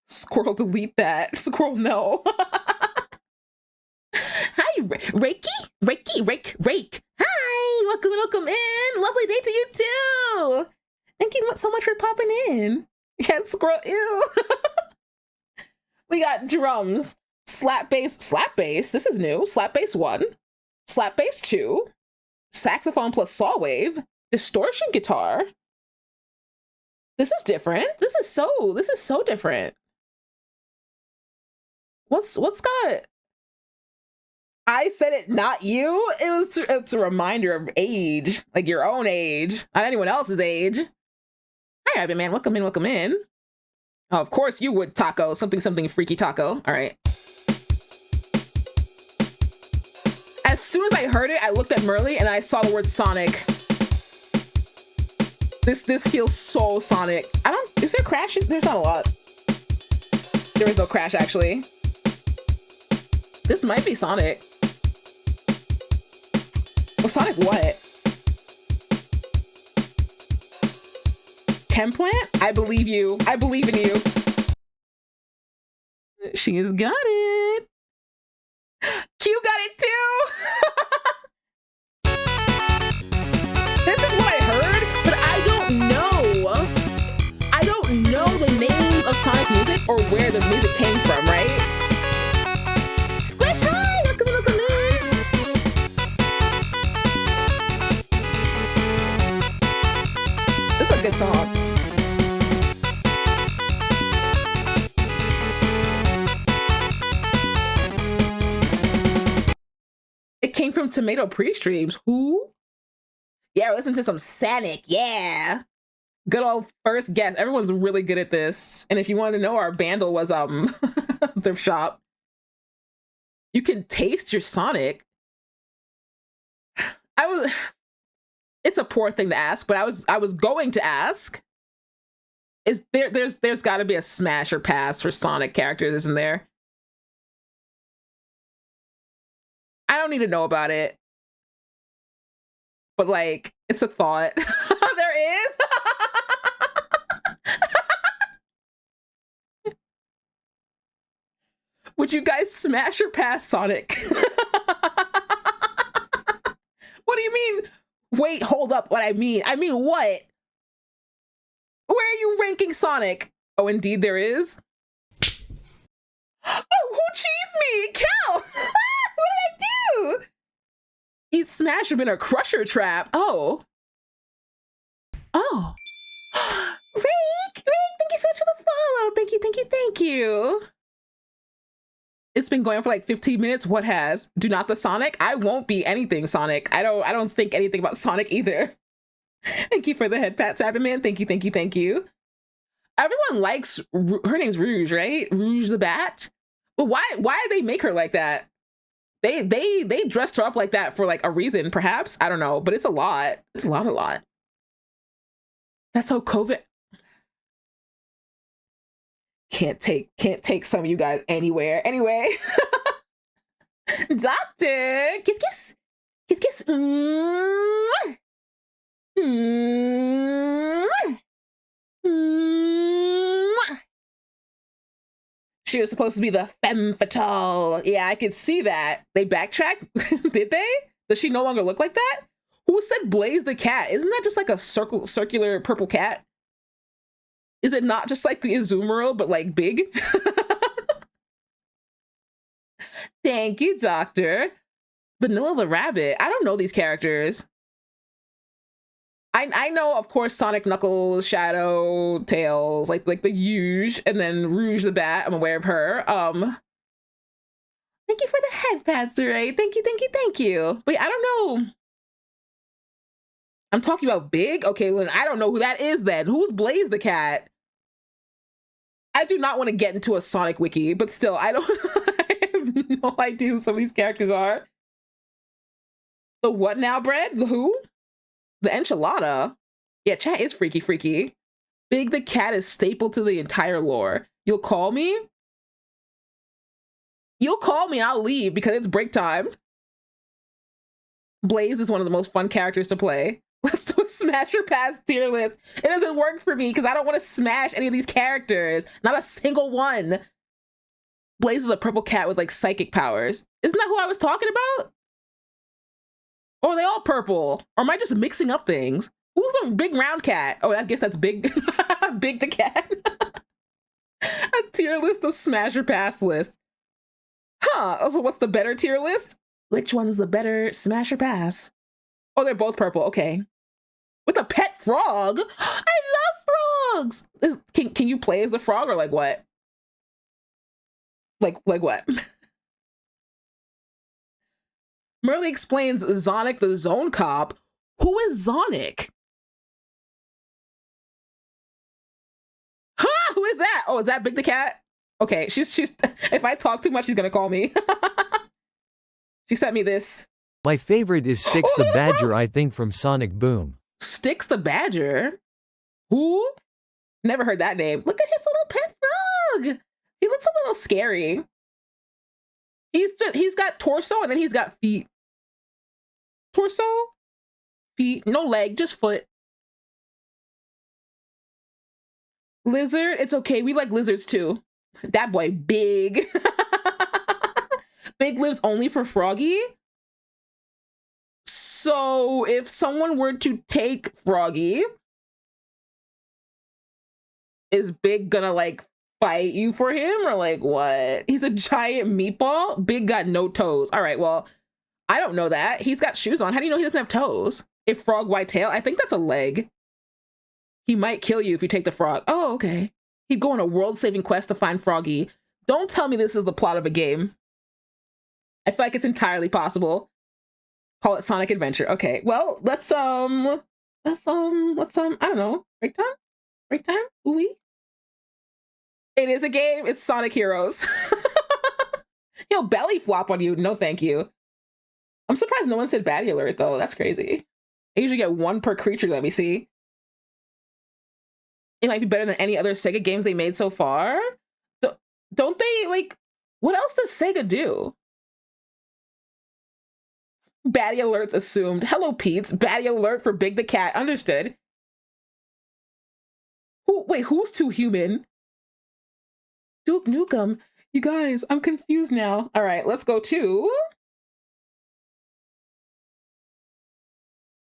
Squirrel, delete that. Squirrel, no. Hi, Reiki. Hi, welcome in. Lovely day to you too. Thank you so much for popping in. Yeah, Squirrel, ew. We got drums, slap bass. This is new. Slap bass 1, slap bass 2, saxophone plus saw wave, distortion guitar. This is different. This is so different. What's got? I said it, not you. It's a reminder of age, like your own age, not anyone else's age. Hi, Rabbit Man. Welcome in. Oh, of course you would, Taco. Something freaky Taco. All right. As soon as I heard it, I looked at Merly and I saw the word Sonic. This feels so Sonic. Is there crash? There's not a lot. There is no crash, actually. This might be Sonic. Well, Sonic what? Chem plant? I believe you. I believe in you. She's got it. Q got it too. This is what I heard, but I don't know the names of Sonic music or where the music came from, right? Squish, hi! Welcome in. This is a good song. It came from Tomato Pre-Streams. Who? Yeah, listen to some Sonic. Yeah. Good old first guess. Everyone's really good at this. And if you wanted to know, our Bandle was Thrift Shop. You can taste your Sonic. It's a poor thing to ask, but I was going to ask. There's got to be a smash or pass for Sonic characters, isn't there? I don't need to know about it. But like, it's a thought. There is. Would you guys smash or pass Sonic? What do you mean? Wait, hold up. What I mean what? Where are you ranking Sonic? Oh, indeed there is. Oh, who cheesed me? Cal! What did I do? Eat Smash have been a crusher trap. Oh. Rake, thank you so much for the follow. Thank you. It's been going for like 15 minutes. What has? Do not the Sonic? I won't be anything Sonic. I don't think anything about Sonic either. Thank you for the head pat, Cyberman. Thank you, thank you, thank you. Everyone likes her name's Rouge, right? Rouge the Bat. But why did they make her like that? They dressed her up like that for like a reason, perhaps. I don't know, but it's a lot. It's a lot. That's how COVID can't take some of you guys anywhere. Anyway. Doctor, kiss kiss. Kiss kiss. Mm-hmm. She was supposed to be the femme fatale. Yeah, I could see that. They backtracked. Did they? Does she no longer look like that? Who said Blaze the cat? Isn't that just like a circular purple cat? Is it not just like the Azumarill, but like big? Thank you, Doctor. Vanilla the Rabbit. I don't know these characters. I know, of course, Sonic, Knuckles, Shadow, Tails, like the huge, and then Rouge the Bat. I'm aware of her. Thank you for the head pats, right? Thank you, thank you, thank you. Wait, I don't know. I'm talking about Big? Okay, well, I don't know who that is then. Who's Blaze the cat? I do not want to get into a Sonic wiki, but still, I have no idea who some of these characters are. The what now bread? The who? The enchilada. Yeah, chat is freaky. Big the cat is staple to the entire lore. You'll call me? You'll call me, I'll leave because it's break time. Blaze is one of the most fun characters to play. Let's do a smash or pass tier list. It doesn't work for me because I don't want to smash any of these characters. Not a single one. Blaze is a purple cat with like psychic powers. Isn't that who I was talking about? Or are they all purple? Or am I just mixing up things? Who's the big round cat? Oh, I guess that's Big Big the cat. A tier list of smash or pass list. Huh, also what's the better tier list? Which one's the better smash or pass? Oh, they're both purple, okay. With a pet frog? I love frogs! Can you play as the frog or like what? Like what? Merly explains Zonic the Zone Cop. Who is Zonic? Huh? Who is that? Oh, is that Big the cat? Okay, she's if I talk too much, she's gonna call me. She sent me this. My favorite is Styx the Badger, I think from Sonic Boom. Styx the Badger? Who? Never heard that name. Look at his little pet frog. He looks a little scary. He's got torso and then he's got feet. Torso, feet, no leg, just foot. Lizard, it's okay. We like lizards too. That boy, Big. Big lives only for Froggy. So if someone were to take Froggy, is Big gonna like fight you for him or like what? He's a giant meatball. Big got no toes. All right, well, I don't know that. He's got shoes on. How do you know he doesn't have toes? If frog, white tail, I think that's a leg. He might kill you if you take the frog. Oh, okay. He'd go on a world-saving quest to find Froggy. Don't tell me this is the plot of a game. I feel like it's entirely possible. Call it Sonic Adventure. Okay, well, let's I don't know. Break time? Break time? Ooh-wee? It is a game. It's Sonic Heroes. He'll belly flop on you. No, thank you. I'm surprised no one said baddie alert, though. That's crazy. I usually get one per creature. Let me see. It might be better than any other Sega games they made so far. Don't they, like, what else does Sega do? Baddie alerts assumed. Hello, Pete's. Baddie alert for Big the Cat. Understood. Wait, who's too human? Duke Nukem. You guys, I'm confused now. All right, let's go to...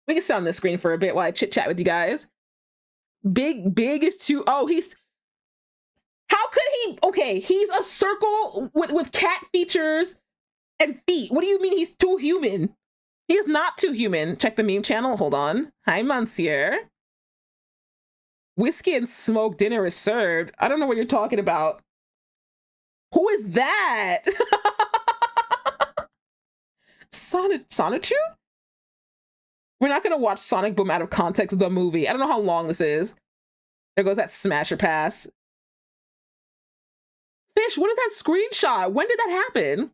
We can sit on this screen for a bit while I chit-chat with you guys. Big is too... Oh, he's... How could he... Okay, he's a circle with cat features and feet. What do you mean he's too human? He's not too human. Check the meme channel. Hold on. Hi, Monsieur. Whiskey and smoked dinner is served. I don't know what you're talking about. Who is that? Sonichu? We're not gonna watch Sonic Boom out of context of the movie. I don't know how long this is. There goes that smasher pass. Fish, what is that screenshot? When did that happen?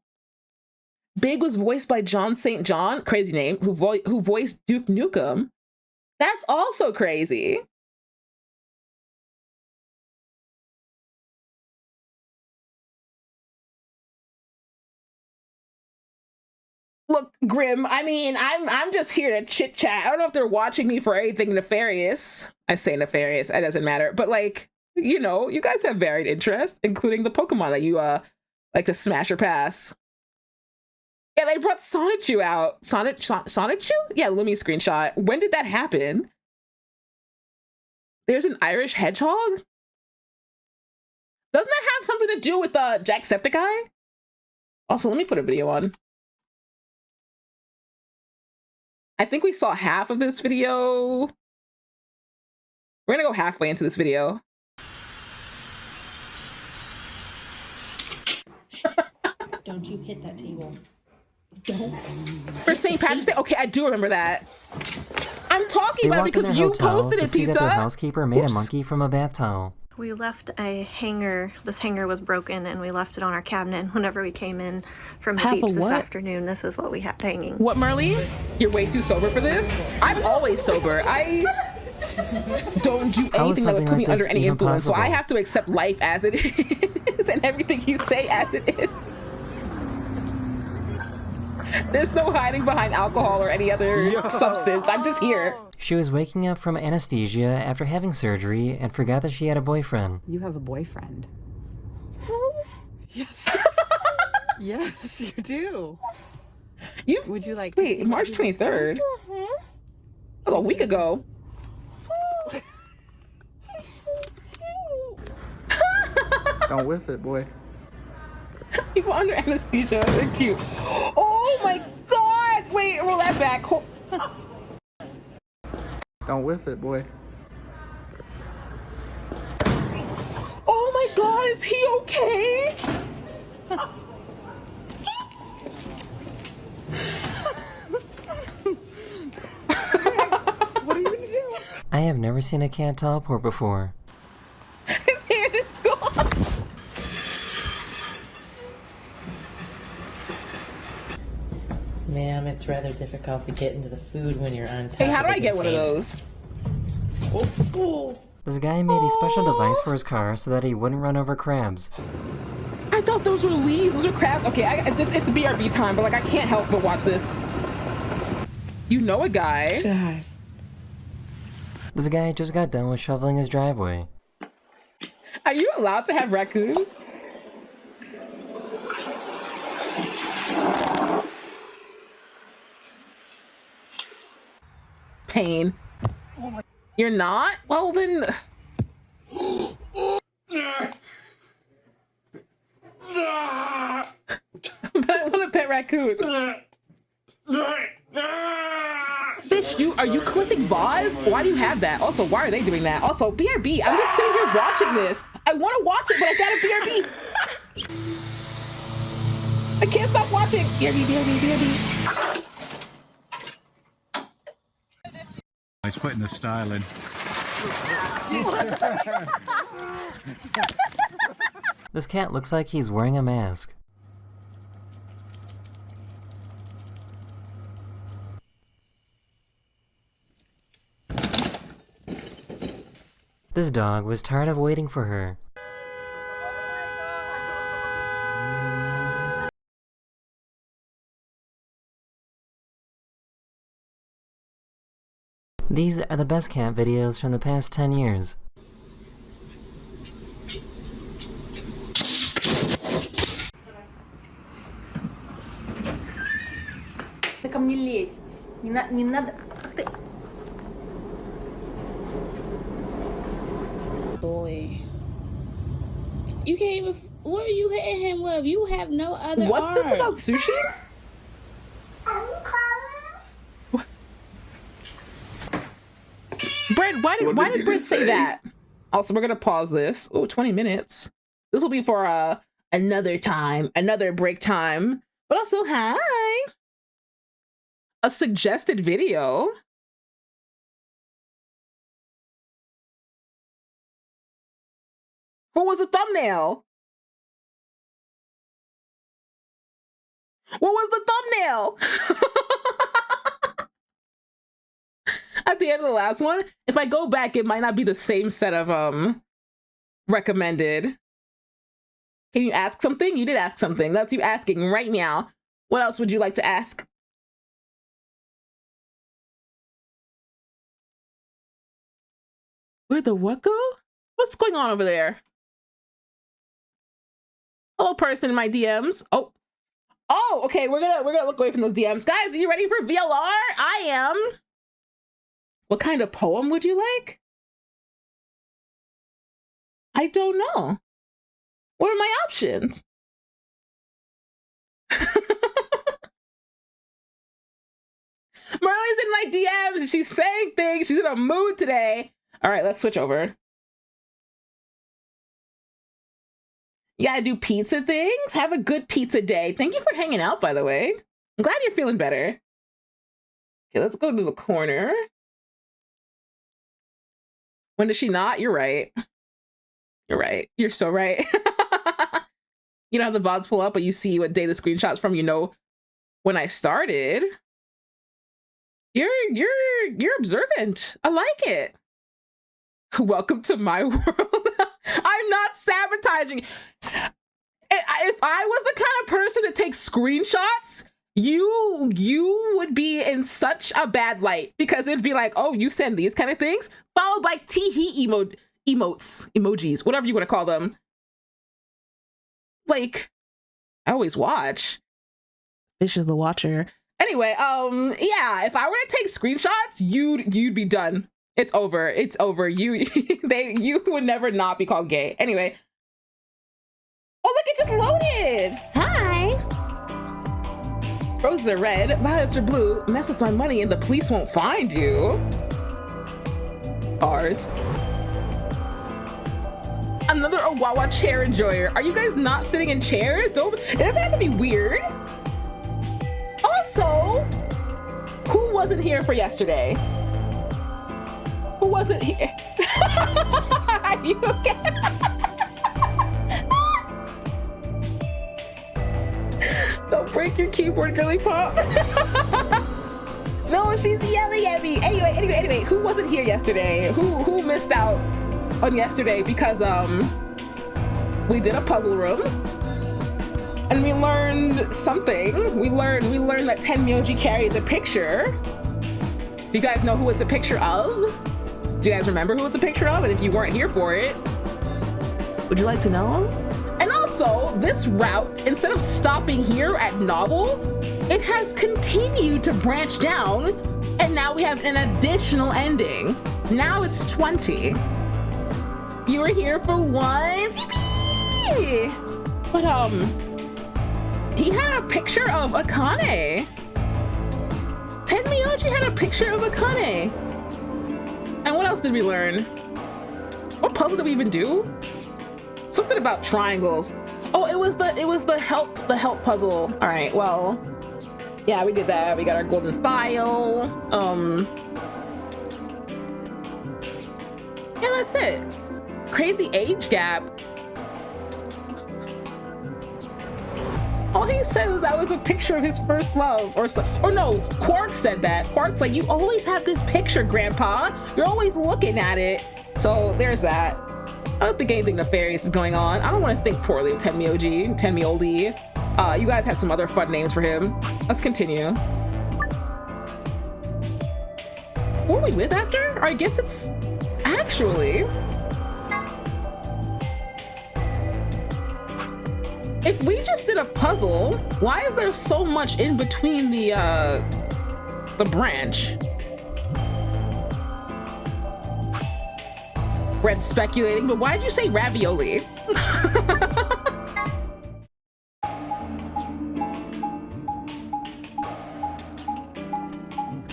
Big was voiced by John St. John, crazy name, who voiced Duke Nukem. That's also crazy. Look, Grim, I mean, I'm just here to chit chat. I don't know if they're watching me for anything nefarious. I say nefarious, it doesn't matter. But like, you know, you guys have varied interests, including the Pokemon that you like to smash or pass. Yeah, they brought Sonichu out. Sonichu? Yeah, let me screenshot. When did that happen? There's an Irish hedgehog? Doesn't that have something to do with Jacksepticeye? Also, let me put a video on. I think we saw half of this video. We're gonna go halfway into this video. Don't you hit that table. Don't. For St. Patrick's Day? Okay, I do remember that. I'm talking They about it walk in because their you hotel posted to it, see Pizza. that their housekeeper made Oops. a monkey from a bat towel. We left a hanger. This hanger was broken and we left it on our cabinet. Whenever we came in from the Half a beach this what? afternoon, this is what we had hanging. What, Marlene? You're way too sober for this? I'm always sober. I don't do How is anything that would something put me like under this any even influence, so I possible? have to accept life as it is and everything you say as it is. There's no hiding behind alcohol or any other substance. I'm just here. She was waking up from anesthesia after having surgery and forgot that she had a boyfriend. You have a boyfriend. Yes. Yes, you do. Would you like to Wait, see March what he looks like? 23rd? That was a week ago. Don't whiff it, boy. People under anesthesia, they're cute. Oh my god! Wait, roll that back. Don't whiff it, boy. Oh my god, is he okay? What are you gonna do? I have never seen a cat teleport before. His hand is gone. Ma'am, it's rather difficult to get into the food when you're on top. Hey, how do of I the get one of container. those? Oh. This guy made a special device for his car so that he wouldn't run over crabs. I thought those were leaves. Those are crabs. Okay, it's BRB time, but like I can't help but watch this. You know a guy. God. This guy just got done with shoveling his driveway. Are you allowed to have raccoons? Pain. You're not? Well then. But I want a pet raccoon. Fish, are you collecting VODs? Why do you have that? Also, why are they doing that? Also, BRB, I'm just sitting here watching this. I want to watch it, but I got a BRB. I can't stop watching. BRB. He's putting the style in. This cat looks like he's wearing a mask. This dog was tired of waiting for her. These are the best cat videos from the past 10 years. Ты ко мне лезть. Не надо. Ах ты. Boy. You can't even. What are you hitting him with? You have no other What's this arm. about sushi? Brent, why did Brent say that? Also, we're gonna pause this. Oh, 20 minutes. This will be for another time, another break time. But also, hi. A suggested video. What was the thumbnail? What was the thumbnail? At the end of the last one, if I go back, it might not be the same set of recommended. Can you ask something? You did ask something. That's you asking right now. What else would you like to ask? Where'd the what go? What's going on over there? Hello, person in my DMs. Oh, okay. We're gonna look away from those DMs. Guys, are you ready for VLR? I am. What kind of poem would you like? I don't know. What are my options? Marley's in my DMs. She's saying things. She's in a mood today. All right, let's switch over. Yeah, I do pizza things. Have a good pizza day. Thank you for hanging out, by the way. I'm glad you're feeling better. Okay, let's go to the corner. When does she not? You're right. You're right. You're so right. You know how the VODs pull up, but you see what day the screenshots from, you know, when I started. You're observant. I like it. Welcome to my world. I'm not sabotaging. If I was the kind of person to take screenshots, you would be in such a bad light, because it'd be like, oh, you send these kind of things, followed by tee-hee emojis, whatever you want to call them. Like, I always watch. Fish is the watcher. Anyway, yeah, if I were to take screenshots, you'd be done. It's over. It's over. You would never not be called gay. Anyway. Oh, look, it just loaded. Hi. Roses are red, violets are blue. Mess with my money and the police won't find you. Cars. Another Owawa chair enjoyer. Are you guys not sitting in chairs? It doesn't have to be weird. Also, who wasn't here for yesterday? Who wasn't here? Are you okay? Don't break your keyboard, girly pop. No, she's yelling at me. Anyway, who wasn't here yesterday? Who missed out on yesterday because we did a puzzle room and we learned something. We learned that Tenmyoji carries a picture. Do you guys know who it's a picture of? Do you guys remember who it's a picture of? And if you weren't here for it, would you like to know? And also, this route, instead of stopping here at Novel, it has continued to branch down, and now we have an additional ending. Now it's 20. You were here for once, yippee! But he had a picture of Akane. Tenmyoji had a picture of Akane. And what else did we learn? What puzzle did we even do? Something about triangles. Oh, it was the help puzzle. All right, well, yeah, we did that. We got our golden file. Yeah, that's it. Crazy age gap. All he said was that was a picture of his first love, or no, Quark said that. Quark's like, you always have this picture, Grandpa. You're always looking at it. So there's that. I don't think anything nefarious is going on. I don't want to think poorly of Tenmyoji. You guys had some other fun names for him. Let's continue. Who are we with after? Or I guess it's actually... If we just did a puzzle, why is there so much in between the branch? Brett's speculating, but why did you say ravioli?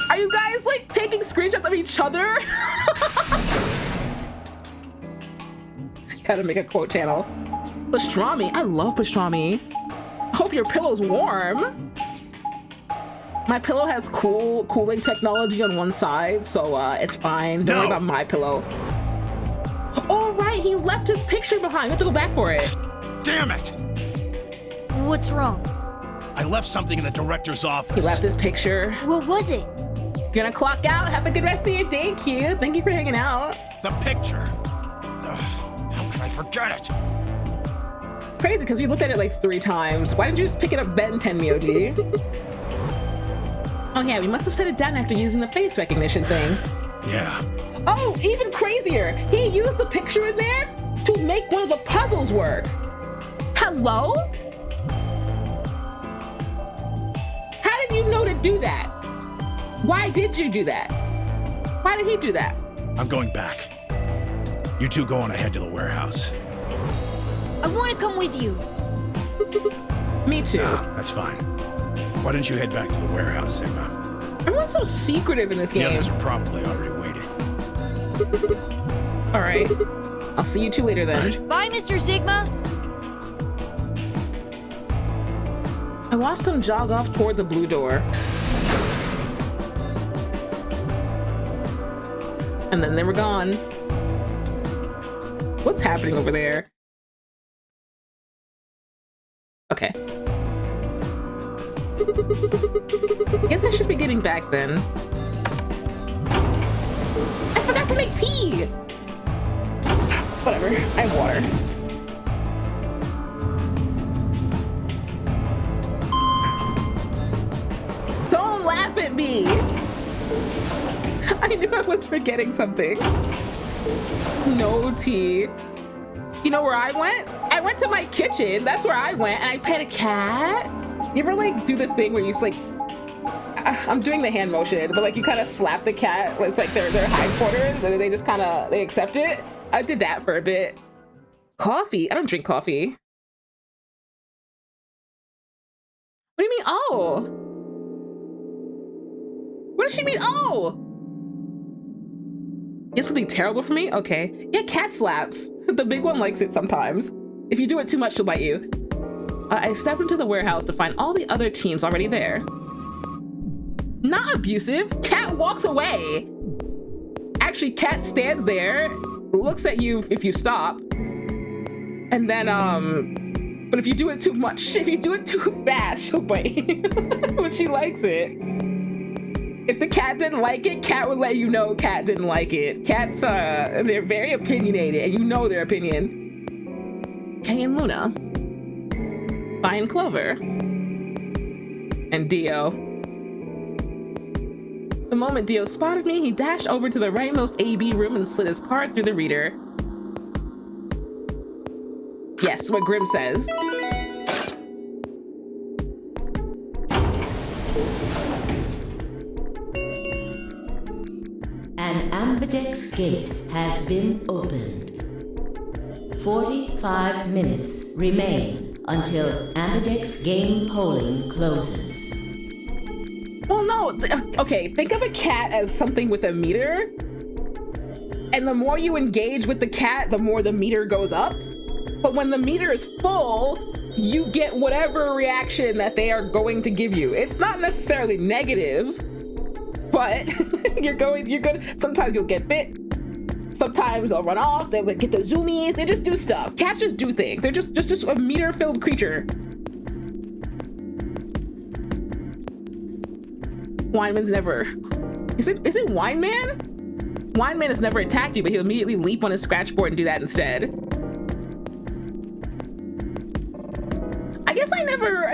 Are you guys like taking screenshots of each other? Gotta make a quote channel. Pastrami. I love pastrami. I hope your pillow's warm. My pillow has cooling technology on one side, so it's fine. Don't worry about my pillow. Oh, right, he left his picture behind. We have to go back for it. Damn it! What's wrong? I left something in the director's office. He left his picture. What was it? You're gonna clock out. Have a good rest of your day, Q. Thank you for hanging out. The picture. Ugh, how can I forget it? Crazy, because we looked at it like 3 times. Why didn't you just pick it up then, 10 Mioji? Oh yeah, we must have set it down after using the face recognition thing. Yeah. Oh, even crazier. He used the picture in there to make one of the puzzles work. Hello? How did you know to do that? Why did you do that? Why did he do that? I'm going back. You two go on ahead to the warehouse. I want to come with you. Me too. Nah, that's fine. Why don't you head back to the warehouse, Sigma? Everyone's so secretive in this game. The others are probably already waiting. All right. I'll see you two later then. Right. Bye, Mr. Sigma. I watched them jog off toward the blue door. And then they were gone. What's happening over there? Okay. Guess I should be getting back then. I forgot to make tea! Whatever, I have water. Don't laugh at me! I knew I was forgetting something. No tea. You know where I went? I went to my kitchen. That's where I went, and I pet a cat. You ever like do the thing where you just like, I'm doing the hand motion, but like you kind of slap the cat with like their hindquarters, and they just kind of, they accept it? I did that for a bit. Coffee? I don't drink coffee. What do you mean, oh? What does she mean, oh? You have something terrible for me? Okay. Yeah, cat slaps. The big one likes it sometimes. If you do it too much, she'll bite you. I step into the warehouse to find all the other teams already there. Not abusive. Cat walks away. Actually, Cat stands there, looks at you if you stop. And then, but if you do it too much, if you do it too fast, she'll bite. But she likes it. If the cat didn't like it, Cat would let you know Cat didn't like it. Cats, they're very opinionated, and you know their opinion. Kay and Luna. Fine Clover. And Dio. The moment Dio spotted me, he dashed over to the rightmost AB room and slid his card through the reader. Yes, what Grim says. An ambidex gate has been opened. 45 minutes remain until ambidex game polling closes. Well, no, okay, think of a cat as something with a meter. And the more you engage with the cat, the more the meter goes up. But when the meter is full, you get whatever reaction that they are going to give you. It's not necessarily negative, but you're good. Sometimes you'll get bit. Sometimes they'll run off. They'll get the zoomies. They just do stuff. Cats just do things. They're just a meter-filled creature. Wineman's never. Is it Wineman? Wineman has never attacked you, but he'll immediately leap on his scratch board and do that instead. I guess I never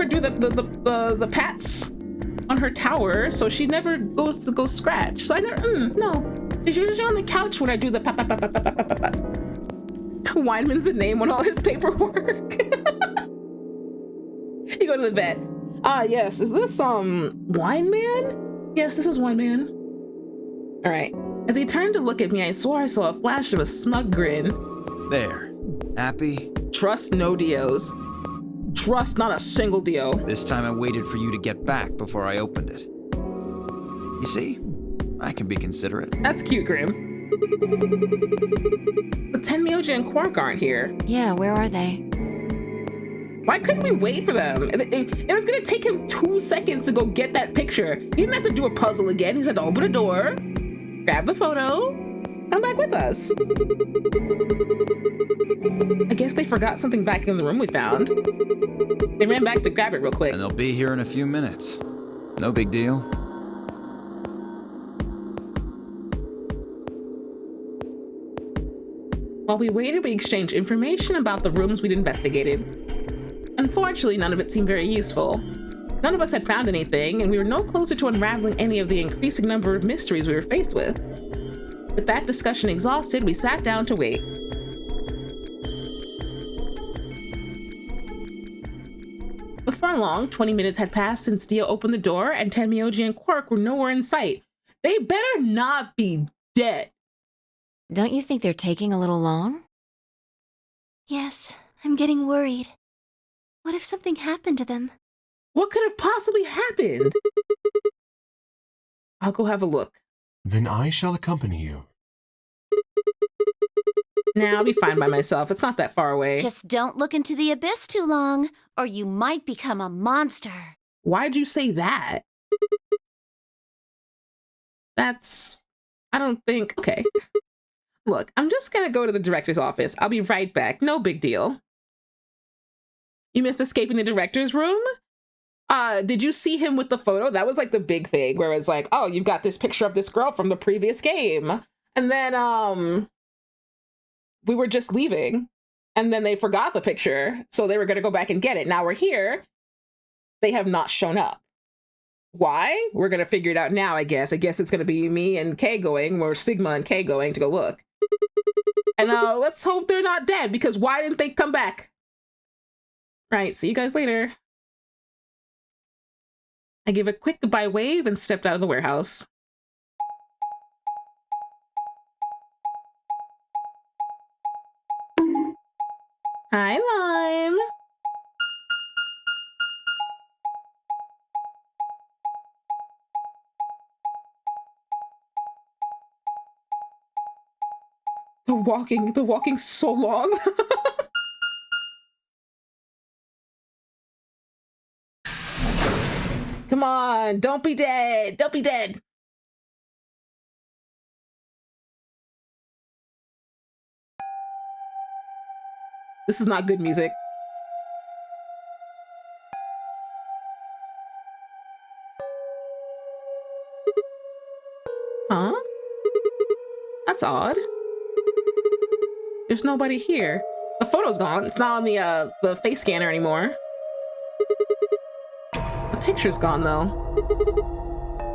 do the pats on her tower, so she never goes to go scratch. So I never, no. She's usually on the couch when I do the pat. Wineman's a name on all his paperwork. You go to the vet. Ah, yes. Is this Wineman? Yes, this is Wineman. All right. As he turned to look at me, I swore I saw a flash of a smug grin. There. Happy? Trust no Dios. Trust not a single Dio. This time I waited for you to get back before I opened it. You see? I can be considerate. That's cute, Grim. But Tenmyoji and Quark aren't here. Yeah, where are they? Why couldn't we wait for them? It was gonna take him 2 seconds to go get that picture. He didn't have to do a puzzle again. He just had to open a door, grab the photo, come back with us. I guess they forgot something back in the room we found. They ran back to grab it real quick. And they'll be here in a few minutes. No big deal. While we waited, we exchanged information about the rooms we'd investigated. Unfortunately, none of it seemed very useful. None of us had found anything, and we were no closer to unraveling any of the increasing number of mysteries we were faced with. With that discussion exhausted, we sat down to wait. Before long, 20 minutes had passed since Dio opened the door, and Tenmyoji and Quark were nowhere in sight. They better not be dead. Don't you think they're taking a little long? Yes, I'm getting worried. What if something happened to them? What could have possibly happened? I'll go have a look. Then I shall accompany you. Nah, I'll be fine by myself. It's not that far away. Just don't look into the abyss too long, or you might become a monster. Why'd you say that? I don't think... Okay. Look, I'm just gonna go to the director's office. I'll be right back. No big deal. You missed escaping the director's room? Did you see him with the photo? That was like the big thing where it's like, oh, you've got this picture of this girl from the previous game. And then, we were just leaving and then they forgot the picture. So they were going to go back and get it. Now we're here. They have not shown up. Why? We're going to figure it out now, I guess. I guess it's going to be me and Kay going, or Sigma and Kay going to go look. And let's hope they're not dead, because why didn't they come back? Right, see you guys later. I gave a quick goodbye wave and stepped out of the warehouse. Hi, Lime. The walking's so long. Come on, don't be dead. Don't be dead. This is not good music. Huh? That's odd. There's nobody here. The photo's gone. It's not on the face scanner anymore. The picture's gone though.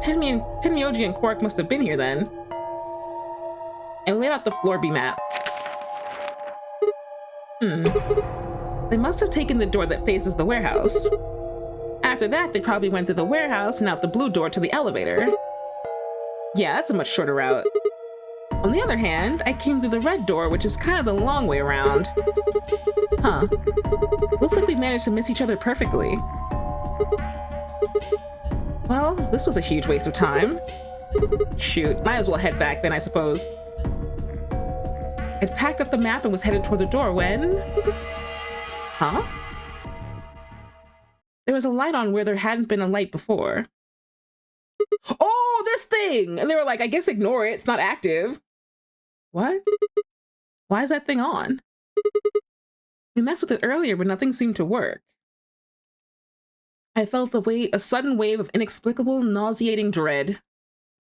Tenmyoji and Quark must have been here then. And laid out the floor B map. They must have taken the door that faces the warehouse. After that, they probably went through the warehouse and out the blue door to the elevator. Yeah, that's a much shorter route. On the other hand, I came through the red door, which is kind of the long way around. Huh. Looks like we managed to miss each other perfectly. Well, this was a huge waste of time. Shoot, might as well head back then, I suppose. I'd packed up the map and was headed toward the door when... Huh? There was a light on where there hadn't been a light before. Oh, this thing! And they were like, I guess ignore it, it's not active. What? Why is that thing on? We messed with it earlier, but nothing seemed to work. I felt a sudden wave of inexplicable, nauseating dread.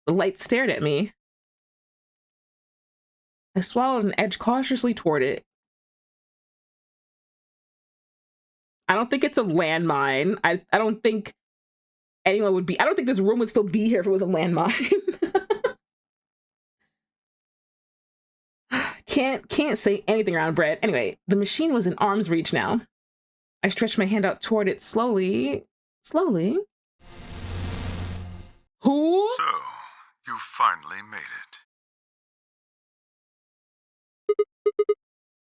The light stared at me. I swallowed and edged cautiously toward it. I don't think it's a landmine. I don't think anyone would be... I don't think this room would still be here if it was a landmine. Can't say anything around bread. Anyway, the machine was in arm's reach now. I stretched my hand out toward it slowly. Slowly. Who? So, you finally made it.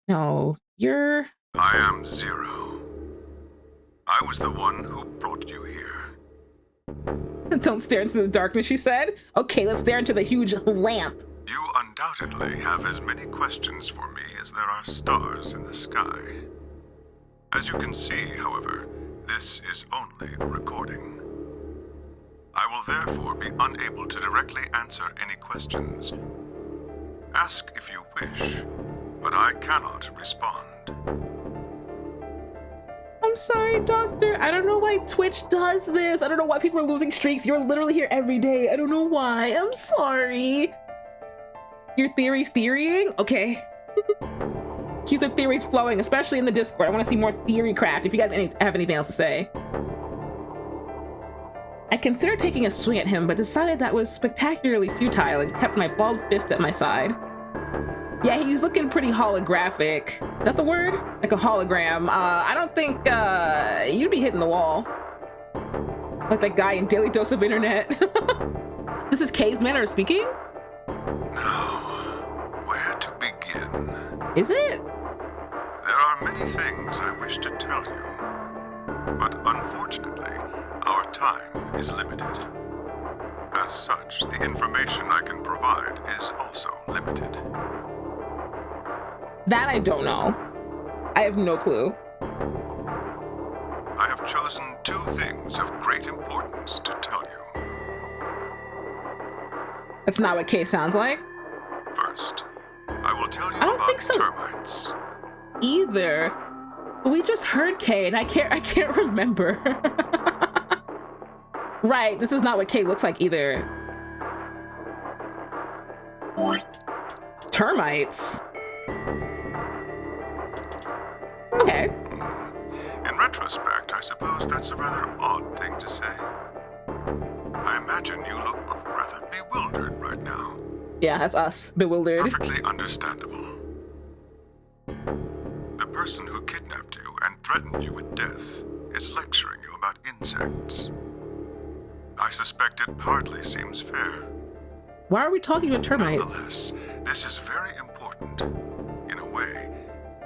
No, you're... I am Zero. I was the one who brought you here. Don't stare into the darkness, she said. Okay, let's stare into the huge lamp. You undoubtedly have as many questions for me as there are stars in the sky. As you can see, however, this is only a recording. I will therefore be unable to directly answer any questions. Ask if you wish, but I cannot respond. I'm sorry, Doctor. I don't know why Twitch does this. I don't know why people are losing streaks. You're literally here every day. I don't know why. I'm sorry. Your theory's theorying? Okay. Keep the theories flowing, especially in the Discord. I want to see more theory craft if you guys have anything else to say. I considered taking a swing at him, but decided that was spectacularly futile and kept my bald fist at my side. Yeah, he's looking pretty holographic. Is that the word? Like a hologram. I don't think you'd be hitting the wall. Like that guy in Daily Dose of Internet. This is Kay's manner of speaking? Now, where to begin? Is it? There are many things I wish to tell you, but unfortunately, our time is limited. As such, the information I can provide is also limited. That I don't know. I have no clue. I have chosen two things of great importance to tell you. That's not what Kay sounds like. First, I will tell you about termites. Either. We just heard Kay and I can't remember. Right, this is not what Kay looks like either. Termites. Okay. In retrospect, I suppose that's a rather odd thing to say. I imagine you look rather bewildered right now. Yeah, that's us, bewildered. Perfectly understandable. The person who kidnapped you and threatened you with death is lecturing you about insects. I suspect it hardly seems fair. Why are we talking about termites? Nonetheless, this is very important. In a way,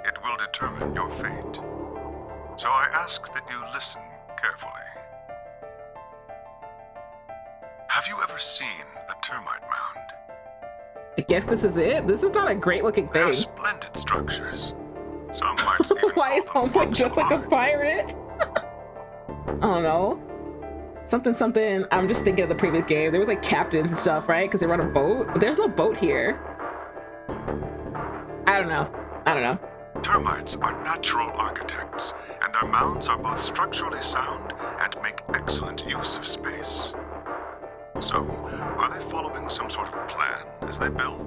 it will determine your fate. So I ask that you listen carefully. Have you ever seen a termite mound? I guess this is it? This is not a great looking thing. They're splendid structures. Some might even Why is Homeboy just like a pirate? I don't know. Something. I'm just thinking of the previous game. There was like captains and stuff, right? Because they run a boat. But there's no boat here. I don't know. Termites are natural architects, and their mounds are both structurally sound and make excellent use of space. So, are they following some sort of plan as they build?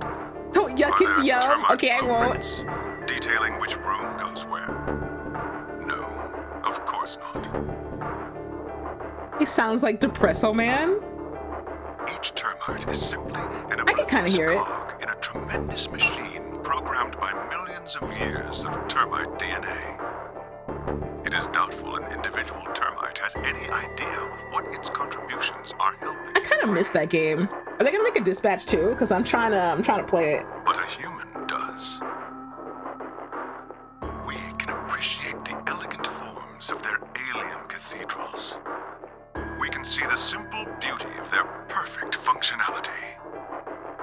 Don't yuck his yum. Okay, I won't. Detailing which room goes where? No, of course not. He sounds like Depresso Man. Each termite is simply an oblivious cog in a tremendous machine programmed by millions of years of termite DNA. It is doubtful an individual termite has any idea what its contributions are helping. I kind of miss that game. Are they gonna make a Dispatch too? Because I'm trying to play it. But a human does. We can appreciate the elegant forms of their alien cathedrals. We can see the simple beauty of their perfect functionality.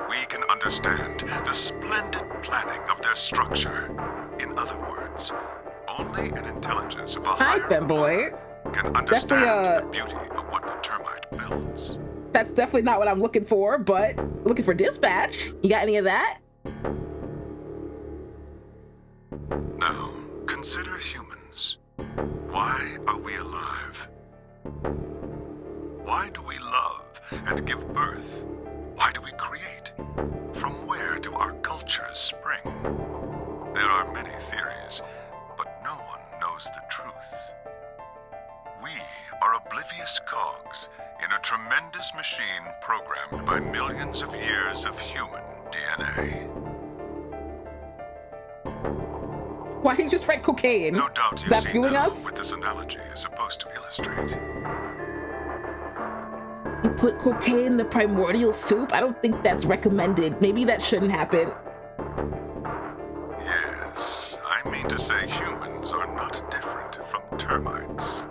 We can understand the splendid planning of their structure. In other words, only an intelligence of a higher order can understand the beauty of what the termite builds. That's definitely not what I'm looking for, but looking for Dispatch. You got any of that? Now, consider humans. Why are we alive? Why do we love and give birth? Why do we create? From where do our cultures spring? There are many theories, but no one knows the truth. We are oblivious cogs in a tremendous machine programmed by millions of years of human DNA. Why did you just write cocaine? No doubt you is that see fueling now us? what this analogy is supposed to illustrate. You put cocaine in the primordial soup? I don't think that's recommended. Maybe that shouldn't happen. Yes, I mean to say humans are not different from termites.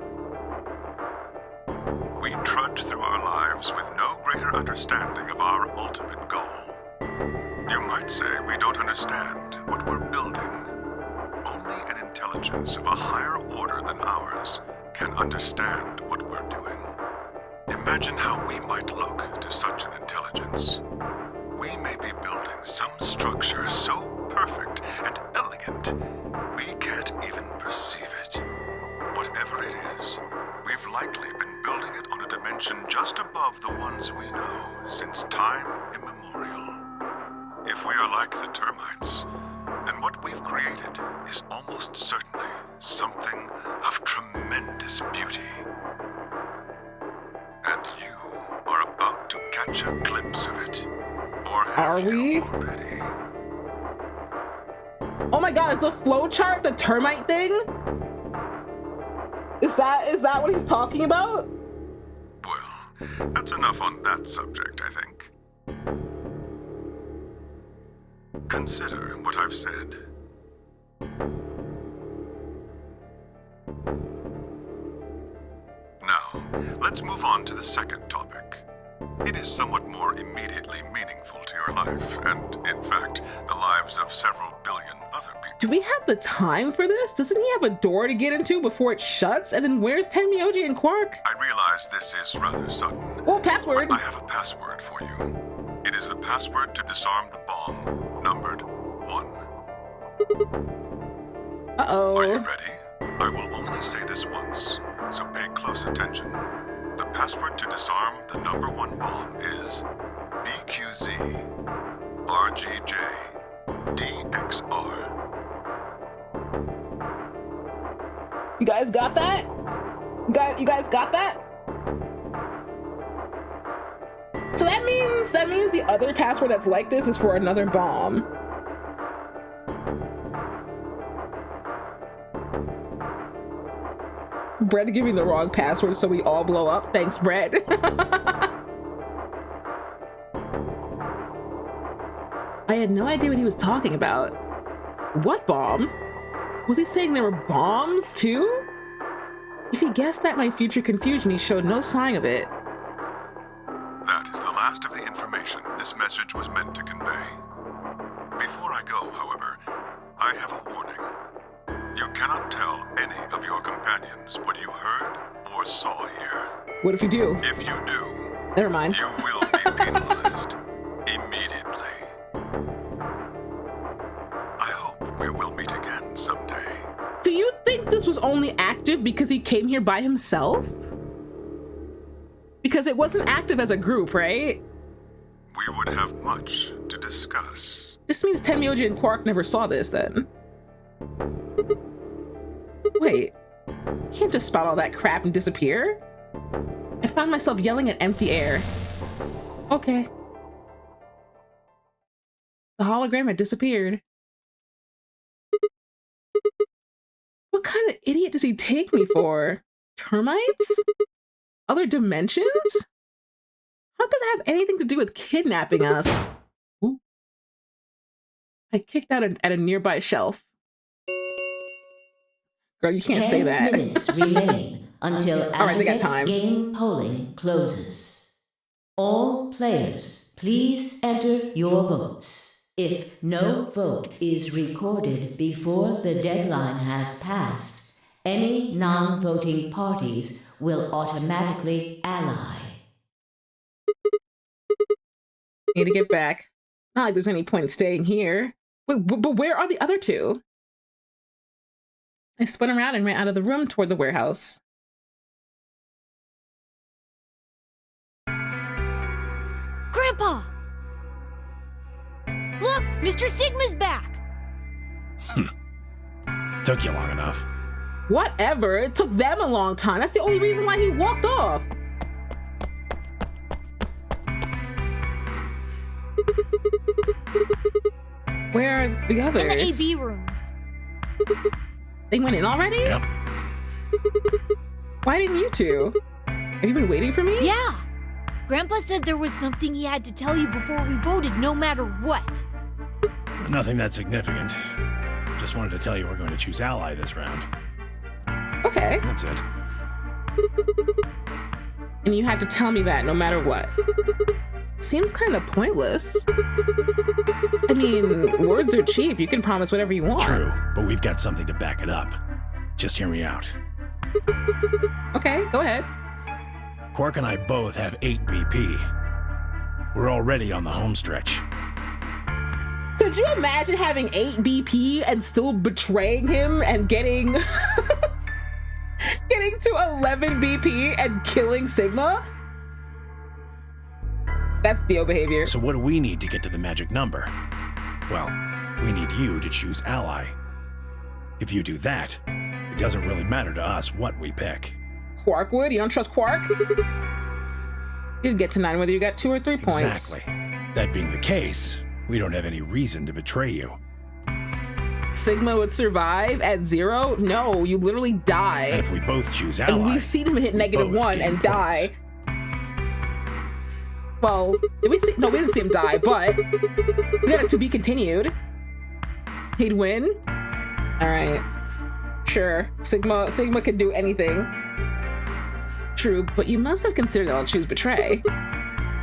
We trudge through our lives with no greater understanding of our ultimate goal. You might say we don't understand what we're building. Only an intelligence of a higher order than ours can understand what we're doing. Imagine how we might look to such an intelligence. We may be building some structure so perfect and elegant, we can't even perceive it. Whatever it is, we've likely been building it on a dimension just above the ones we know since time immemorial. If we are like the termites, then what we've created is almost certainly something of tremendous beauty. And you are about to catch a glimpse of it. Or have you already? Oh my god, is the flowchart the termite thing? Is that what he's talking about? Well, that's enough on that subject, I think. Consider what I've said. Now, let's move on to the second topic. It is somewhat more immediately meaningful to your life, and, in fact, the lives of several billion other people. Do we have the time for this? Doesn't he have a door to get into before it shuts? And then where's Tenmyoji and Quark? I realize this is rather sudden. Oh, password! But I have a password for you. It is the password to disarm the bomb, numbered 1. Uh-oh. Are you ready? I will only say this once, so pay close attention. The password to disarm the number 1 bomb is BQZ RGJ DXR. You guys got that? You guys got that? So that means the other password that's like this is for another bomb. Brett giving the wrong password so we all blow up. Thanks, Brett. I had no idea what he was talking about. What bomb? Was he saying there were bombs too? If he guessed at my future confusion, he showed no sign of it. That is the last of the information this message was meant to convey. Before I go, however, I have a warning. You cannot tell any of your companions what you heard or saw here. What if you do? If you do, never mind. You will be penalized immediately. I hope we will meet again someday. Do you think this was only active because he came here by himself? Because it wasn't active as a group, right? We would have much to discuss. This means Tenmyoji and Quark never saw this then. Wait, you can't just spout all that crap and disappear? I found myself yelling at empty air. Okay. The hologram had disappeared. What kind of idiot does he take me for? Termites? Other dimensions? How could that have anything to do with kidnapping us? Ooh. I kicked out at a nearby shelf. Girl, you can't say that. 10 minutes remain until Amdex game polling closes. All players, please enter your votes. If no vote is recorded before the deadline has passed, any non-voting parties will automatically ally. Need to get back. Not like there's any point in staying here. Wait, but where are the other two? I spun around and ran out of the room toward the warehouse. Grandpa! Look, Mr. Sigma's back! Took you long enough. Whatever, it took them a long time. That's the only reason why he walked off. Where are the others? In the AB rooms. They went in already? Yep. Why didn't you two? Have you been waiting for me? Yeah. Grandpa said there was something he had to tell you before we voted, no matter what. Nothing that significant. Just wanted to tell you we're going to choose ally this round. Okay. That's it. And you had to tell me that no matter what. seems kind of pointless. I mean, words are cheap. You can promise whatever you want. True, but we've got something to back it up. Just hear me out. Okay, go ahead. Quark and I both have 8 BP. We're already on the home stretch. Could you imagine having 8 BP and still betraying him and getting getting to 11 BP and killing Sigma? That's Dio behavior. So what do we need to get to the magic number? Well, we need you to choose ally. If you do that, it doesn't really matter to us what we pick. Quark would? You don't trust Quark? You'd get to 9 whether you got 2 or 3 points. Exactly. That being the case, we don't have any reason to betray you. Sigma would survive at 0? No, you literally die. And if we both choose ally, and we've seen him hit -1 and die. Well, did we see? No, we didn't see him die, but we got it to be continued. He'd win. All right, sure. Sigma could do anything. True, but you must have considered that I'll choose betray.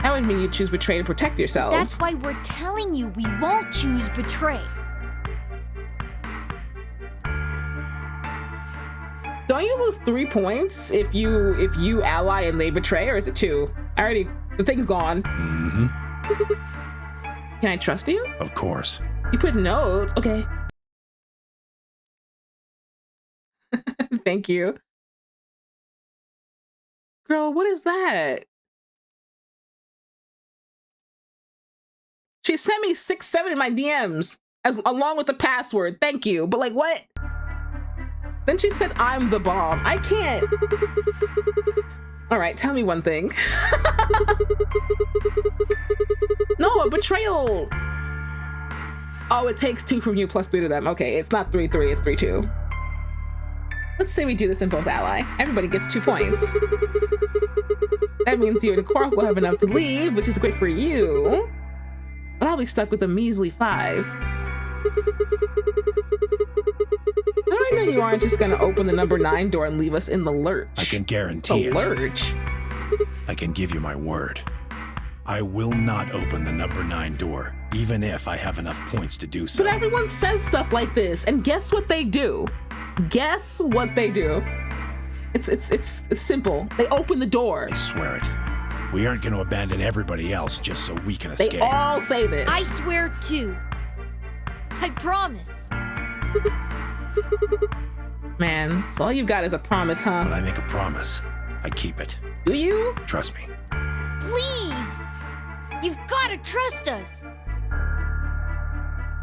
That would mean you choose betray to protect yourselves. That's why we're telling you we won't choose betray. Don't you lose 3 points if you ally and they betray, or is it 2? The thing's gone. Mm-hmm. Can I trust you? Of course. You put notes. Okay. Thank you. Girl, what is that? She sent me 6, 7 in my DMs along with the password. Thank you. But like, what? Then she said, I'm the bomb. I can't. All right, tell me one thing. No, a betrayal. Oh, it takes 2 from you plus 3 to them. Okay, it's not 3-3, it's 3-2. Let's say we do this in both ally. Everybody gets 2 points. That means you and Quark will have enough to leave, which is great for you. But I'll be stuck with a measly 5. How do I know you aren't just gonna open the number 9 door and leave us in the lurch? I can guarantee it. The lurch? I can give you my word. I will not open the number 9 door, even if I have enough points to do so. But everyone says stuff like this, and guess what they do? Guess what they do? It's simple. They open the door. I swear it. We aren't going to abandon everybody else just so we can escape. They all say this. I swear too. I promise. Man, so all you've got is a promise, huh? When I make a promise, I keep it. Do you? Trust me. Please! You've got to trust us!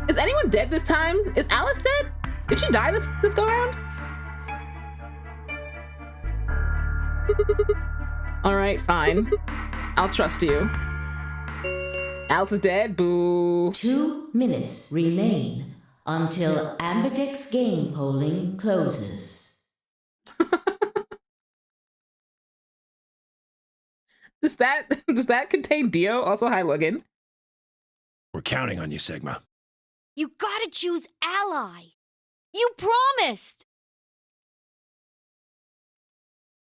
Is anyone dead this time? Is Alice dead? Did she die this go around? All right, fine. I'll trust you. Alice is dead? Boo. 2 minutes remain until Ambidex game polling closes. Does that contain Dio? Also, hi, Logan. We're counting on you, Sigma. You gotta choose ally. You promised.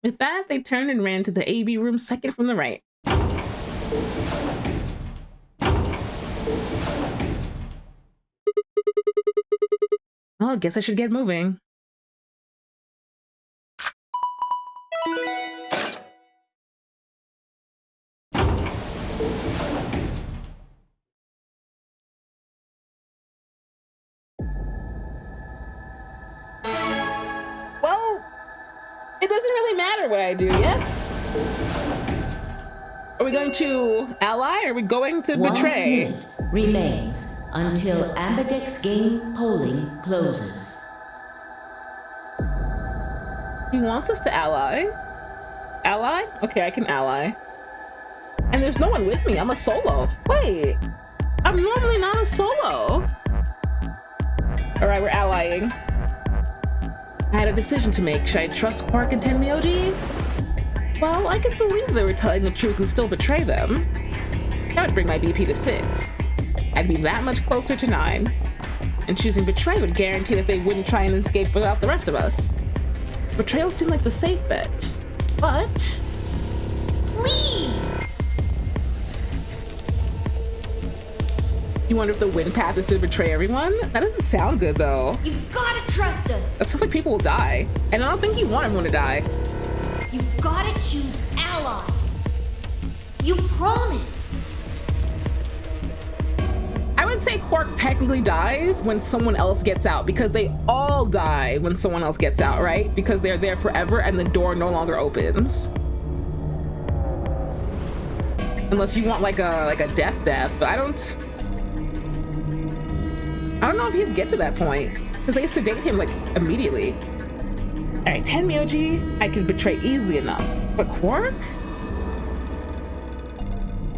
With that, they turned and ran to the AB room second from the right. Well, I guess I should get moving. Well, it doesn't really matter what I do, yes? Are we going to ally or are we going to betray? 1 minute remains until Ambidex game polling closes. He wants us to ally. Ally? Okay, I can ally. And there's no one with me. I'm a solo. Wait, I'm normally not a solo. All right, we're allying. I had a decision to make. Should I trust Quark and 10 VOD? Well, I could believe they were telling the truth and still betray them. That would bring my BP to 6. I'd be that much closer to 9. And choosing betray would guarantee that they wouldn't try and escape without the rest of us. Betrayal seemed like the safe bet. But... Please! You wonder if the wind path is to betray everyone? That doesn't sound good though. You've gotta trust us. That sounds like people will die. And I don't think you want everyone to die. You've gotta choose ally. You promised. I would say Quark technically dies when someone else gets out, because they all die when someone else gets out, right? Because they're there forever and the door no longer opens. Unless you want like a death, but I don't know if he'd get to that point, because they sedate him like immediately. All right, Tenmyoji, I can betray easily enough, but Quark?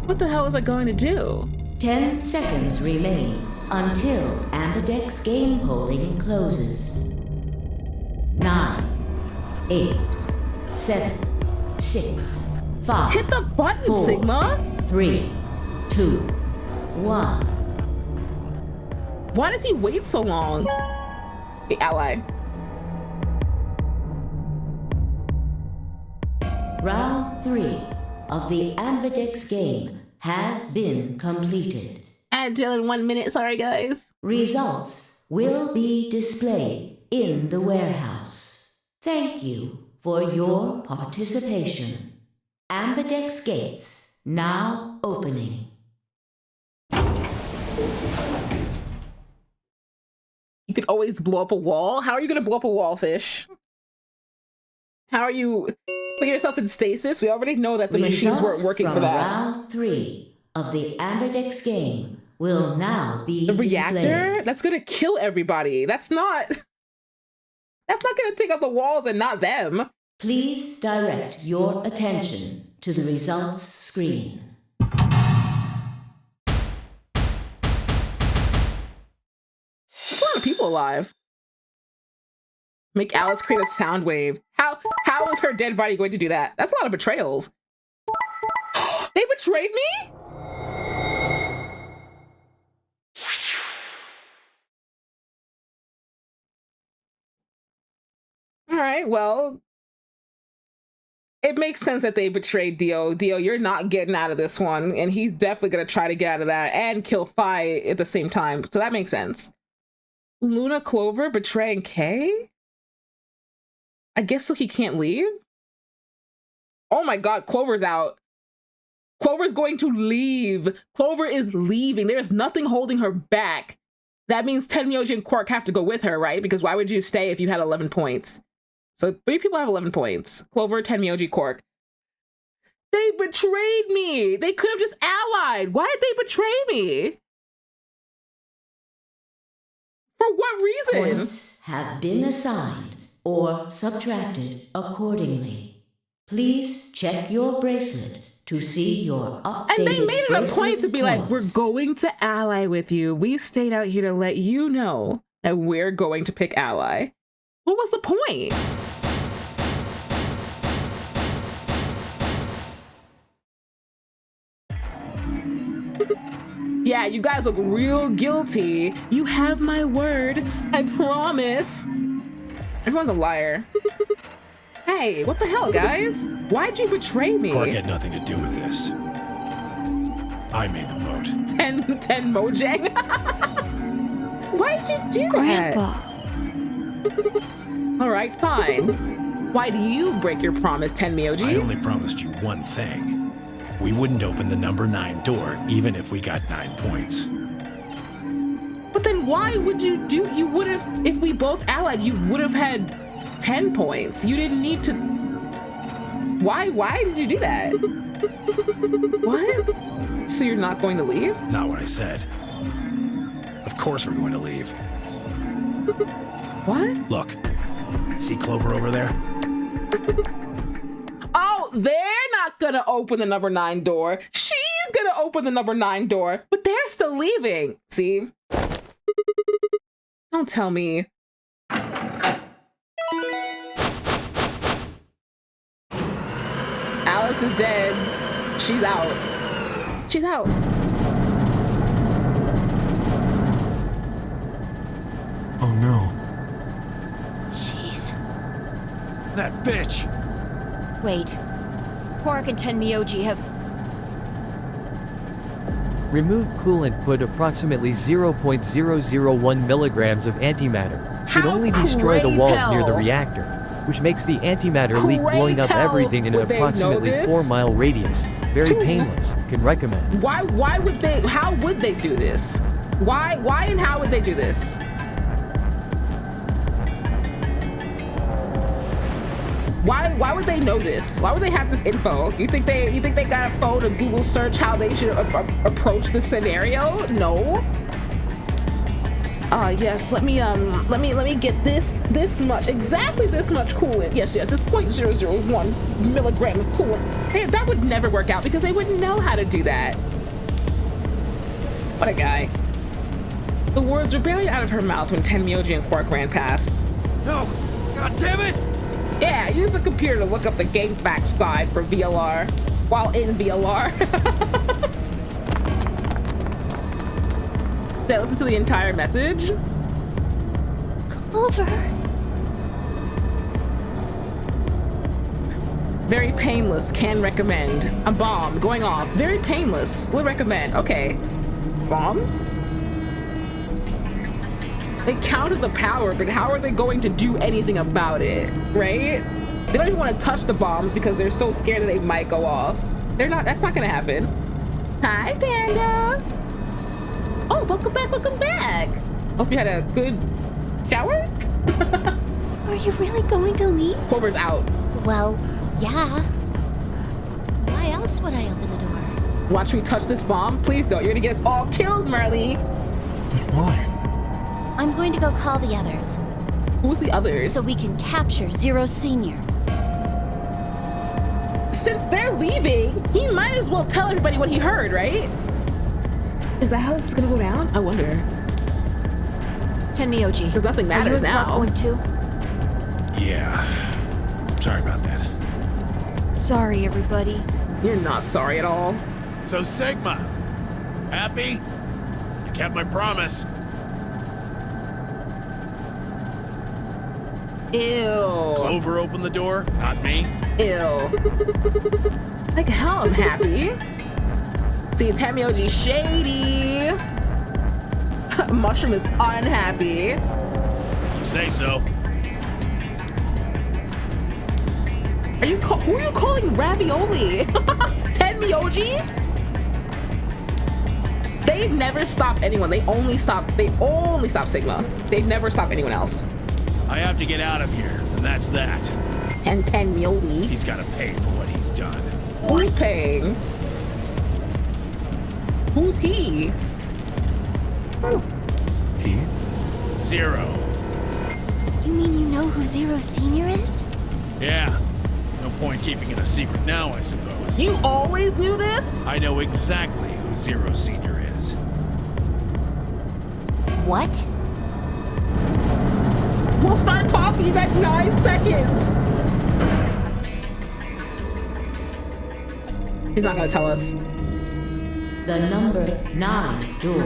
What the hell is I going to do? 10 seconds remain until Ambidex game polling closes. 9, 8, 7, 6, 5. Hit the button, 4, Sigma. 3, 2, 1. Why does he wait so long? The ally. Round 3 of the Ambidex game has been completed. Until in 1 minute, sorry guys. Results will be displayed in the warehouse. Thank you for your participation. Ambidex gates now opening. You could always blow up a wall. How are you gonna blow up a wall, Fish? How are you put yourself in stasis? We already know that the machines weren't working for that. Round 3 of the Ambidex game will now be the reactor? displayed. That's gonna kill everybody. That's not gonna take out the walls and not them. Please direct your attention to the results screen. There's a lot of people alive. Make Alice create a sound wave. How is her dead body going to do that? That's a lot of betrayals. They betrayed me? All right, well, it makes sense that they betrayed Dio. Dio, you're not getting out of this one, and he's definitely gonna try to get out of that and kill Phi at the same time. So that makes sense. Luna Clover betraying Kay? I guess so he can't leave? Oh my god, Clover's out. Clover's going to leave. Clover is leaving. There's nothing holding her back. That means Tenmyoji and Quark have to go with her, right? Because why would you stay if you had 11 points? So 3 people have 11 points. Clover, Tenmyoji, Quark. They betrayed me. They could have just allied. Why did they betray me? For what reason? Points have been assigned or subtracted accordingly. Please check your bracelet to see your updated. And they made it a point to be like, we're points. going to ally with you. We stayed out here to let you know that we're going to pick ally. What was the point? Yeah, you guys look real guilty. You have my word. I promise. Everyone's a liar. Hey, what the hell, guys? Why'd you betray me? Quark had nothing to do with this. I made the vote. 10 Mojang? Why'd you do Grandpa. that? All right, fine. Why do you break your promise, Tenmyoji? I only promised you one thing. We wouldn't open the number 9 door, even if we got 9 points. But then why would you do? You would have, if we both allied, you would have had 10 points. You didn't need to. Why did you do that? What? So you're not going to leave? Not what I said. Of course we're going to leave. What? Look, see Clover over there? Oh, they're not gonna open the number 9 door. She's gonna open the number 9 door, but they're still leaving. See? Don't tell me. Alice is dead. She's out. She's out. Oh no. Jeez. That bitch! Wait. Quark and Tenmyoji have... Remove coolant, put approximately 0.001 milligrams of antimatter. Should only destroy the walls near the reactor, which makes the antimatter leak, blowing up everything in an approximately 4-mile radius. Very painless. Can recommend. Why would they, how would they do this? Why and how would they do this? Why would they know this? Why would they have this info? You think they got a phone or Google search how they should approach this scenario? No. Yes, let me get this much, exactly this much coolant. Yes, this 0.001 milligram of coolant. That would never work out because they wouldn't know how to do that. What a guy. The words were barely out of her mouth when Tenmyoji and Quark ran past. No! God damn it! Yeah, use the computer to look up the game facts guide for VLR while in VLR. Did I listen to the entire message? Clover. Very painless, can recommend. A bomb going off. Very painless, would recommend. Okay. Bomb? They counted the power, but how are they going to do anything about it, right? They don't even want to touch the bombs because they're so scared that they might go off. That's not gonna happen. Hi, Panda. Oh, welcome back, welcome back. Hope you had a good shower. Are you really going to leave? Clover's out. Well, yeah. Why else would I open the door? Watch me touch this bomb. Please don't. You're gonna get us all killed, Marley. But why? I'm going to go call the others. Who's the others? So we can capture Zero Senior. Since they're leaving, he might as well tell everybody what he heard, right? Is that how this is gonna go down? I wonder. Tenmyoji, because nothing matters now. Are you and Quark going too? Yeah. Sorry about that. Sorry, everybody. You're not sorry at all. So Sigma, happy? I kept my promise. Ew. Clover opened the door, not me. Ew. Like hell I'm happy. See, Tenmyoji shady. Mushroom is unhappy. You say so. Who are you calling ravioli? Tenmyoji? They never stop anyone. They only stop Sigma. They never stop anyone else. I have to get out of here, and that's that. And Tenmyoji. He's gotta pay for what he's done. Who's paying? Who's he? He? Zero. You mean you know who Zero Senior is? Yeah. No point keeping it a secret now, I suppose. You always knew this? I know exactly who Zero Senior is. What? We'll start talking. You got 9 seconds. He's not gonna tell us. The number 9 door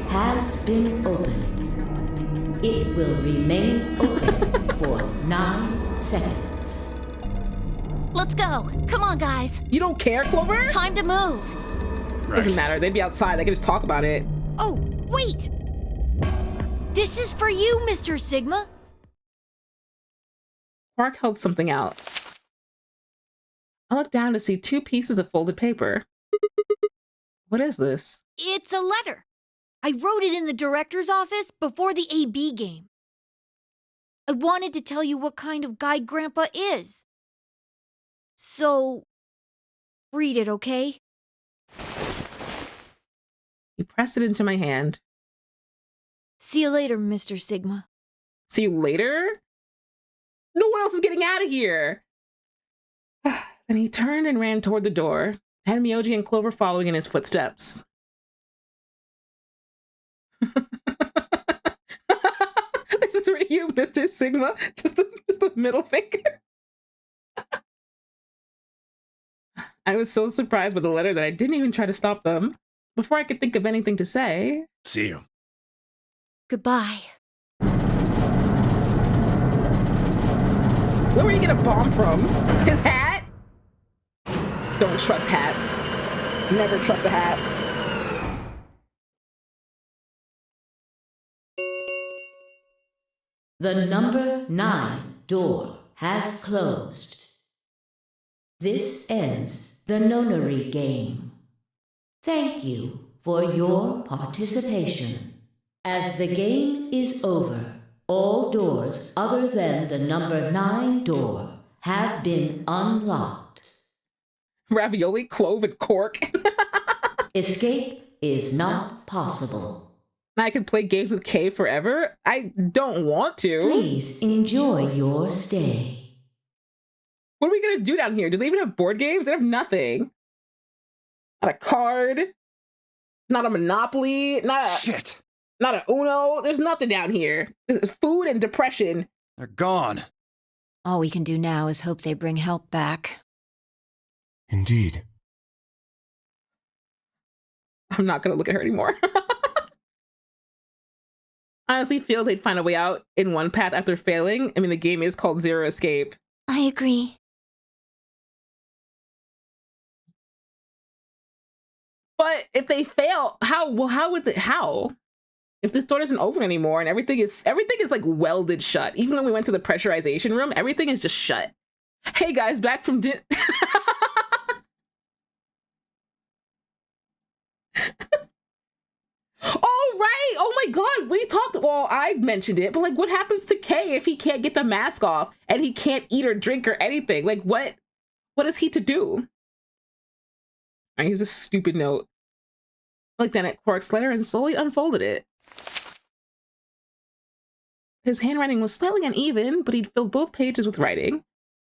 has been opened. It will remain open for 9 seconds. Let's go. Come on, guys. You don't care, Clover? Time to move. Right. Doesn't matter. They'd be outside. They could just talk about it. Oh, wait! This is for you, Mr. Sigma. Quark held something out. I looked down to see 2 pieces of folded paper. What is this? It's a letter. I wrote it in the director's office before the AB game. I wanted to tell you what kind of guy Grandpa is. So, read it, okay? He pressed it into my hand. See you later, Mr. Sigma. See you later? No one else is getting out of here. Then he turned and ran toward the door, Tenmyoji and Clover following in his footsteps. This is for you, Mr. Sigma. Just a middle finger. I was so surprised by the letter that I didn't even try to stop them. Before I could think of anything to say. See you. Goodbye. Where were you get a bomb from? His hat? Don't trust hats. Never trust a hat. The number 9 door has closed. This ends the nonary game. Thank you for your participation. As the game is over, all doors other than the number 9 door have been unlocked. Ravioli, clove, and cork. Escape is not possible. I can play games with Kay forever? I don't want to. Please enjoy your stay. What are we gonna do down here? Do they even have board games? They have nothing. Not a card. Not a Monopoly. Shit! Not a Uno. There's nothing down here. Food and depression. They're gone. All we can do now is hope they bring help back. Indeed. I'm not gonna look at her anymore. I honestly feel they'd find a way out in one path after failing. I mean, the game is called Zero Escape. I agree. But if they fail, how would how? If this door doesn't open anymore and everything is like welded shut. Even when we went to the pressurization room, everything is just shut. Hey guys, back from Oh, right. Oh my God. We talked. Well, I mentioned it, but like, what happens to Kay if he can't get the mask off and he can't eat or drink or anything? Like, what is he to do? I use a stupid note. I looked down at Quark's letter and slowly unfolded it. His handwriting was slightly uneven, but he'd filled both pages with writing.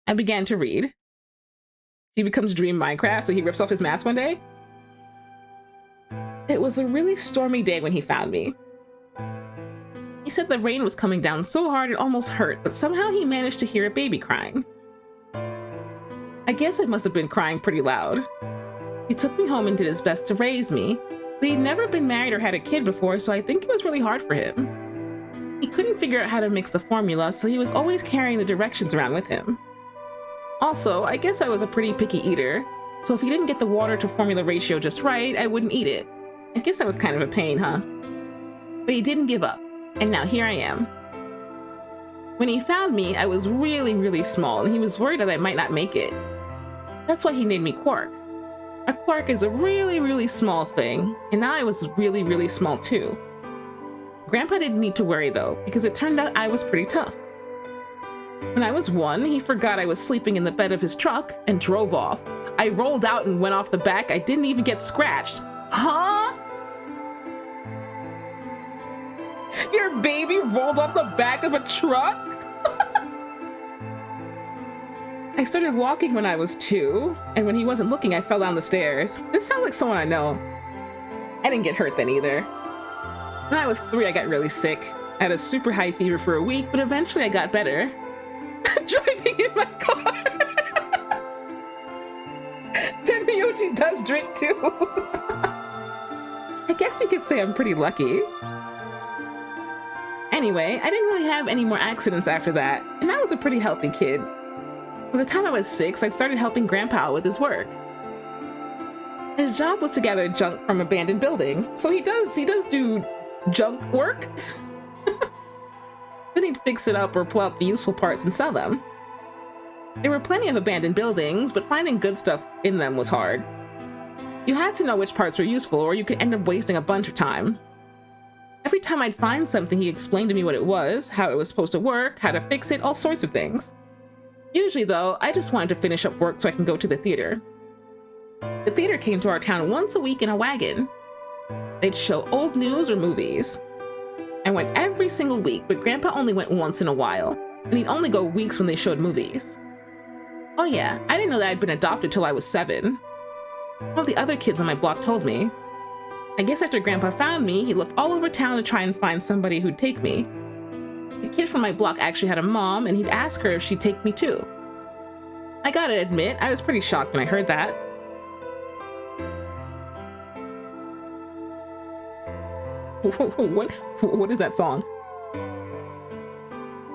I began to read. He becomes Dream Minecraft, so he rips off his mask one day. It was a really stormy day when he found me. He said the rain was coming down so hard it almost hurt, but somehow he managed to hear a baby crying. I guess it must have been crying pretty loud. He took me home and did his best to raise me, but he'd never been married or had a kid before, so I think it was really hard for him. He couldn't figure out how to mix the formula, so he was always carrying the directions around with him. Also, I guess I was a pretty picky eater, so if he didn't get the water to formula ratio just right, I wouldn't eat it. I guess that was kind of a pain, huh? But he didn't give up, and now here I am. When he found me, I was really, really small, and he was worried that I might not make it. That's why he named me Quark. A quark is a really, really small thing, and now I was really, really small too. Grandpa didn't need to worry though, because it turned out I was pretty tough. When I was 1, he forgot I was sleeping in the bed of his truck and drove off. I rolled out and went off the back. I didn't even get scratched. Huh? Your baby rolled off the back of a truck? I started walking when I was 2, and when he wasn't looking, I fell down the stairs. This sounds like someone I know. I didn't get hurt then either. When I was 3, I got really sick. I had a super high fever for a week, but eventually I got better. Driving in my car. Tenmyuji does drink too. I guess you could say I'm pretty lucky. Anyway, I didn't really have any more accidents after that, and I was a pretty healthy kid. By the time I was 6, I started helping Grandpa out with his work. His job was to gather junk from abandoned buildings, so he does do junk work. Then he'd fix it up or pull out the useful parts and sell them. There were plenty of abandoned buildings, but finding good stuff in them was hard. You had to know which parts were useful, or you could end up wasting a bunch of time. Every time I'd find something, he explained to me what it was, how it was supposed to work, how to fix it, all sorts of things. Usually, though, I just wanted to finish up work so I can go to the theater. The theater came to our town once a week in a wagon. They'd show old news or movies. I went every single week, but Grandpa only went once in a while, and he'd only go weeks when they showed movies. Oh yeah, I didn't know that I'd been adopted till I was 7. One of the other kids on my block told me. I guess after Grandpa found me, he looked all over town to try and find somebody who'd take me. The kid from my block actually had a mom, and he'd ask her if she'd take me too. I gotta admit, I was pretty shocked when I heard that. What is that song?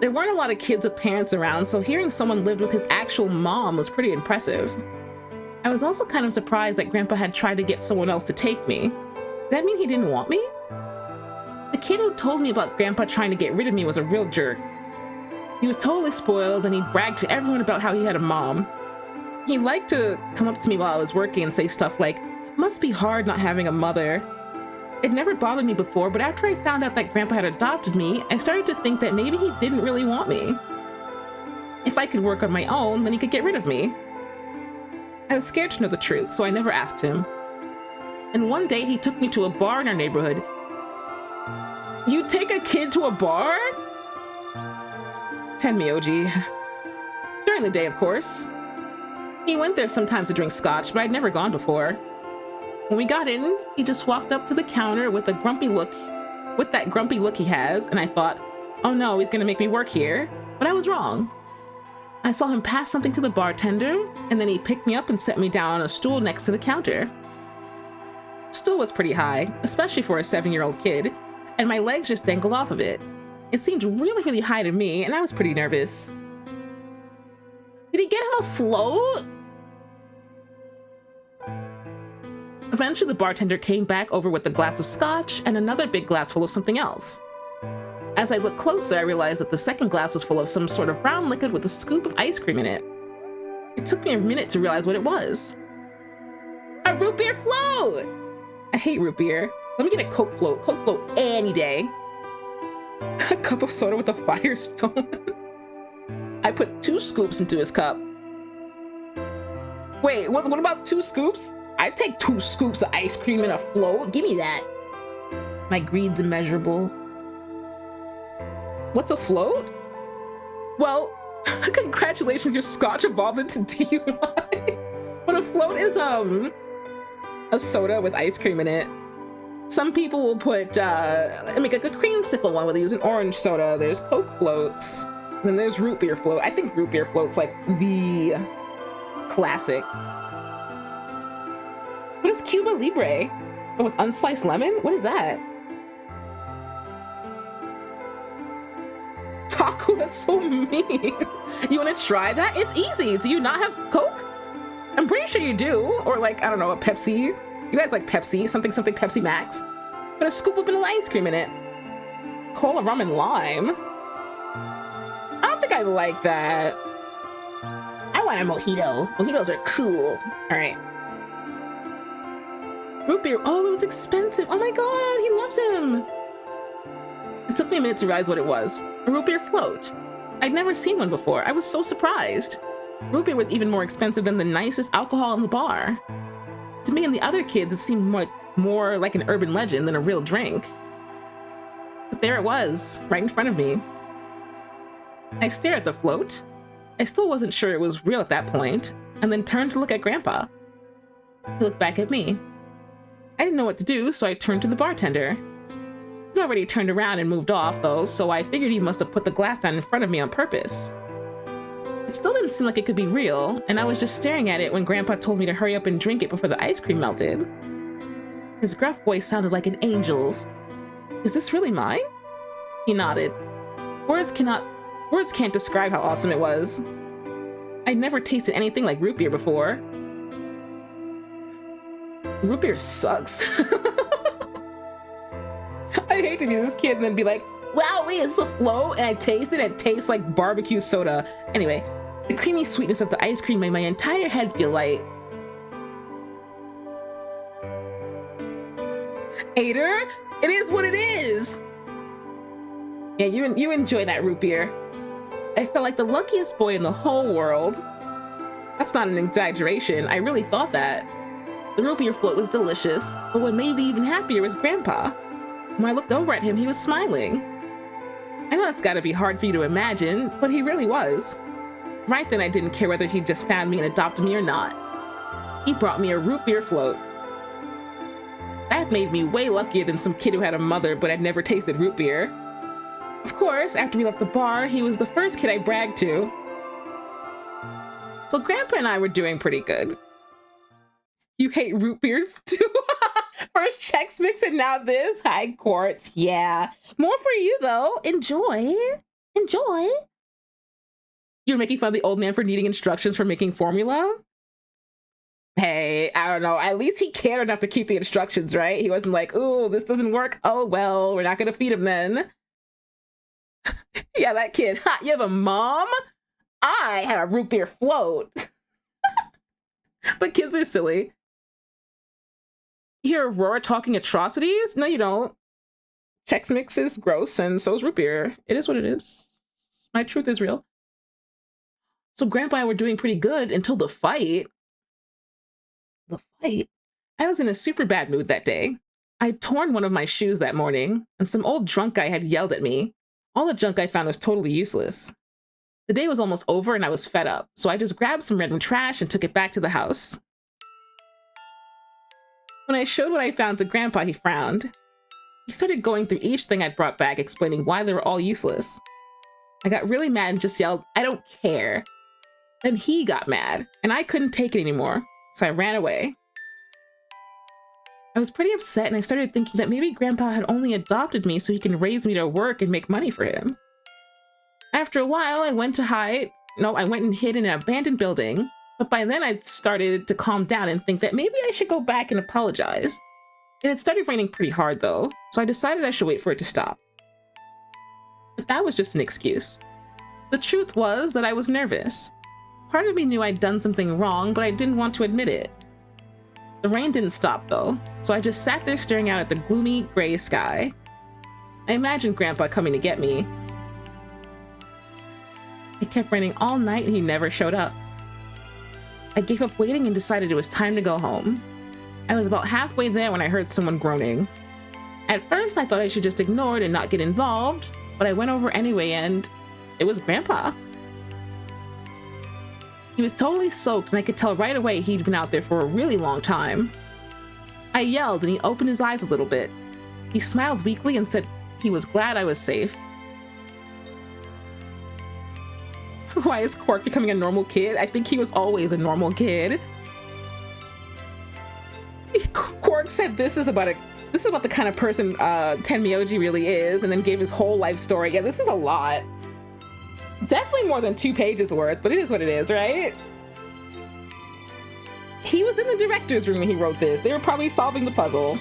There weren't a lot of kids with parents around, so hearing someone lived with his actual mom was pretty impressive. I was also kind of surprised that Grandpa had tried to get someone else to take me. Did that mean he didn't want me? The kid who told me about Grandpa trying to get rid of me was a real jerk. He was totally spoiled, and he bragged to everyone about how he had a mom. He liked to come up to me while I was working and say stuff like, "Must be hard not having a mother." It never bothered me before, but after I found out that Grandpa had adopted me, I started to think that maybe he didn't really want me. If I could work on my own, then he could get rid of me. I was scared to know the truth, so I never asked him. And one day he took me to a bar in our neighborhood. You take a kid to a bar? 10 Myoji. During the day, of course. He went there sometimes to drink scotch, but I'd never gone before. When we got in, he just walked up to the counter with that grumpy look he has, and I thought, oh no, he's gonna make me work here. But I was wrong. I saw him pass something to the bartender, and then he picked me up and set me down on a stool next to the counter. Stool was pretty high, especially for a 7-year-old kid, and my legs just dangled off of it. It seemed really, really high to me, and I was pretty nervous. Did he get him a float? Eventually, the bartender came back over with a glass of scotch and another big glass full of something else. As I looked closer, I realized that the second glass was full of some sort of brown liquid with a scoop of ice cream in it. It took me a minute to realize what it was. A root beer float! I hate root beer. Let me get a Coke float. Coke float any day. A cup of soda with a Firestone. I put 2 scoops into his cup. Wait, what about 2 scoops? I'd take 2 scoops of ice cream in a float. Give me that. My greed's immeasurable. What's a float? Well, congratulations, your scotch evolved into DUI. But a float is a soda with ice cream in it. Some people will put like a creamsicle one where they use an orange soda. There's Coke floats. And then there's root beer float. I think root beer float's like the classic. What is Cuba Libre? Oh, with unsliced lemon? What is that? Taco, that's so mean. You want to try that? It's easy. Do you not have Coke? I'm pretty sure you do. Or like, I don't know, a Pepsi. You guys like Pepsi, something Pepsi Max. Put a scoop of vanilla ice cream in it. Cola, rum, and lime. I don't think I like that. I want a mojito. Mojitos are cool. All right. Root beer. Oh, it was expensive. Oh my god, he loves him. It took me a minute to realize what it was. A root beer float. I'd never seen one before. I was so surprised. Root beer was even more expensive than the nicest alcohol in the bar. To me and the other kids, it seemed more like an urban legend than a real drink. But there it was, right in front of me. I stared at the float. I still wasn't sure it was real at that point, and then turned to look at Grandpa. He looked back at me. I didn't know what to do, so I turned to the bartender. He'd already turned around and moved off, though, so I figured he must have put the glass down in front of me on purpose. It still didn't seem like it could be real, and I was just staring at it when Grandpa told me to hurry up and drink it before the ice cream melted. His gruff voice sounded like an angel's. Is this really mine? He nodded. Words can't describe how awesome it was. I'd never tasted anything like root beer before. Root beer sucks. I hate to be this kid and then be like, wow, wait, it's the float, and I taste it, and it tastes like barbecue soda. Anyway, the creamy sweetness of the ice cream made my entire head feel light. Hater, it is what it is. Yeah, you enjoy that root beer. I felt like the luckiest boy in the whole world. That's not an exaggeration, I really thought that. The root beer float was delicious, but what made me even happier was Grandpa. When I looked over at him, he was smiling. I know that's gotta be hard for you to imagine, but he really was. Right then, I didn't care whether he just found me and adopted me or not. He brought me a root beer float. That made me way luckier than some kid who had a mother but had never tasted root beer. Of course, after we left the bar, he was the first kid I bragged to. So Grandpa and I were doing pretty good. You hate root beer too? First Chex Mix and now this? High quartz, yeah. More for you though. Enjoy. Enjoy. You're making fun of the old man for needing instructions for making formula? Hey, I don't know. At least he cared enough to keep the instructions, right? He wasn't like, "Oh, this doesn't work. Oh, well, we're not going to feed him then." Yeah, that kid. Ha, you have a mom? I have a root beer float. But kids are silly. You hear Aurora talking atrocities? No, you don't. Chex Mix is gross, and so is root beer. It is what it is. My truth is real. So Grandpa and I were doing pretty good until the fight. The fight? I was in a super bad mood that day. I'd torn one of my shoes that morning, and some old drunk guy had yelled at me. All the junk I found was totally useless. The day was almost over and I was fed up, so I just grabbed some random trash and took it back to the house. When I showed what I found to Grandpa, he frowned. He started going through each thing I brought back, explaining why they were all useless. I got really mad and just yelled, "I don't care." Then he got mad, and I couldn't take it anymore, so I ran away. I was pretty upset, and I started thinking that maybe Grandpa had only adopted me so he can raise me to work and make money for him. After a while, I went and hid in an abandoned building, but by then I started to calm down and think that maybe I should go back and apologize. It had started raining pretty hard though, so I decided I should wait for it to stop. But that was just an excuse. The truth was that I was nervous. Part of me knew I'd done something wrong, but I didn't want to admit it. The rain didn't stop though, so I just sat there staring out at the gloomy, gray sky. I imagined Grandpa coming to get me. It kept raining all night and he never showed up. I gave up waiting and decided it was time to go home. I was about halfway there when I heard someone groaning. At first, I thought I should just ignore it and not get involved, but I went over anyway and it was Grandpa. He was totally soaked and I could tell right away he'd been out there for a really long time. I yelled and he opened his eyes a little bit. He smiled weakly and said he was glad I was safe. Why is Quark becoming a normal kid? I think he was always a normal kid. Quark said this is about the kind of person Tenmyoji really is, and then gave his whole life story. Yeah, this is a lot. Definitely more than 2 pages worth, but it is what it is, right? He was in the director's room when he wrote this. They were probably solving the puzzle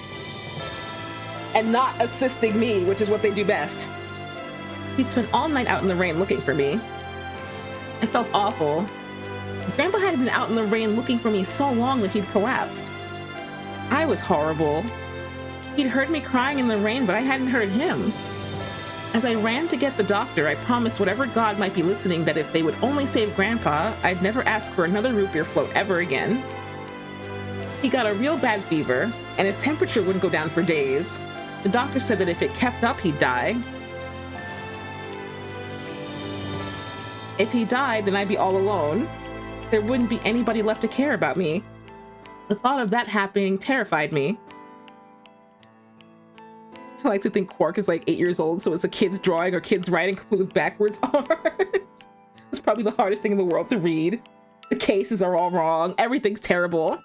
and not assisting me, which is what they do best. He'd spent all night out in the rain looking for me. I felt awful. Grandpa had been out in the rain looking for me so long that he'd collapsed. I was horrible. He'd heard me crying in the rain, but I hadn't heard him. As I ran to get the doctor, I promised whatever god might be listening that if they would only save Grandpa, I'd never ask for another root beer float ever again. He got a real bad fever, and his temperature wouldn't go down for days. The doctor said that if it kept up, he'd die. If he died, then I'd be all alone. There wouldn't be anybody left to care about me. The thought of that happening terrified me. I like to think Quark is like 8 years old, so it's a kid's drawing or kid's writing with backwards art. It's probably the hardest thing in the world to read. The cases are all wrong. Everything's terrible.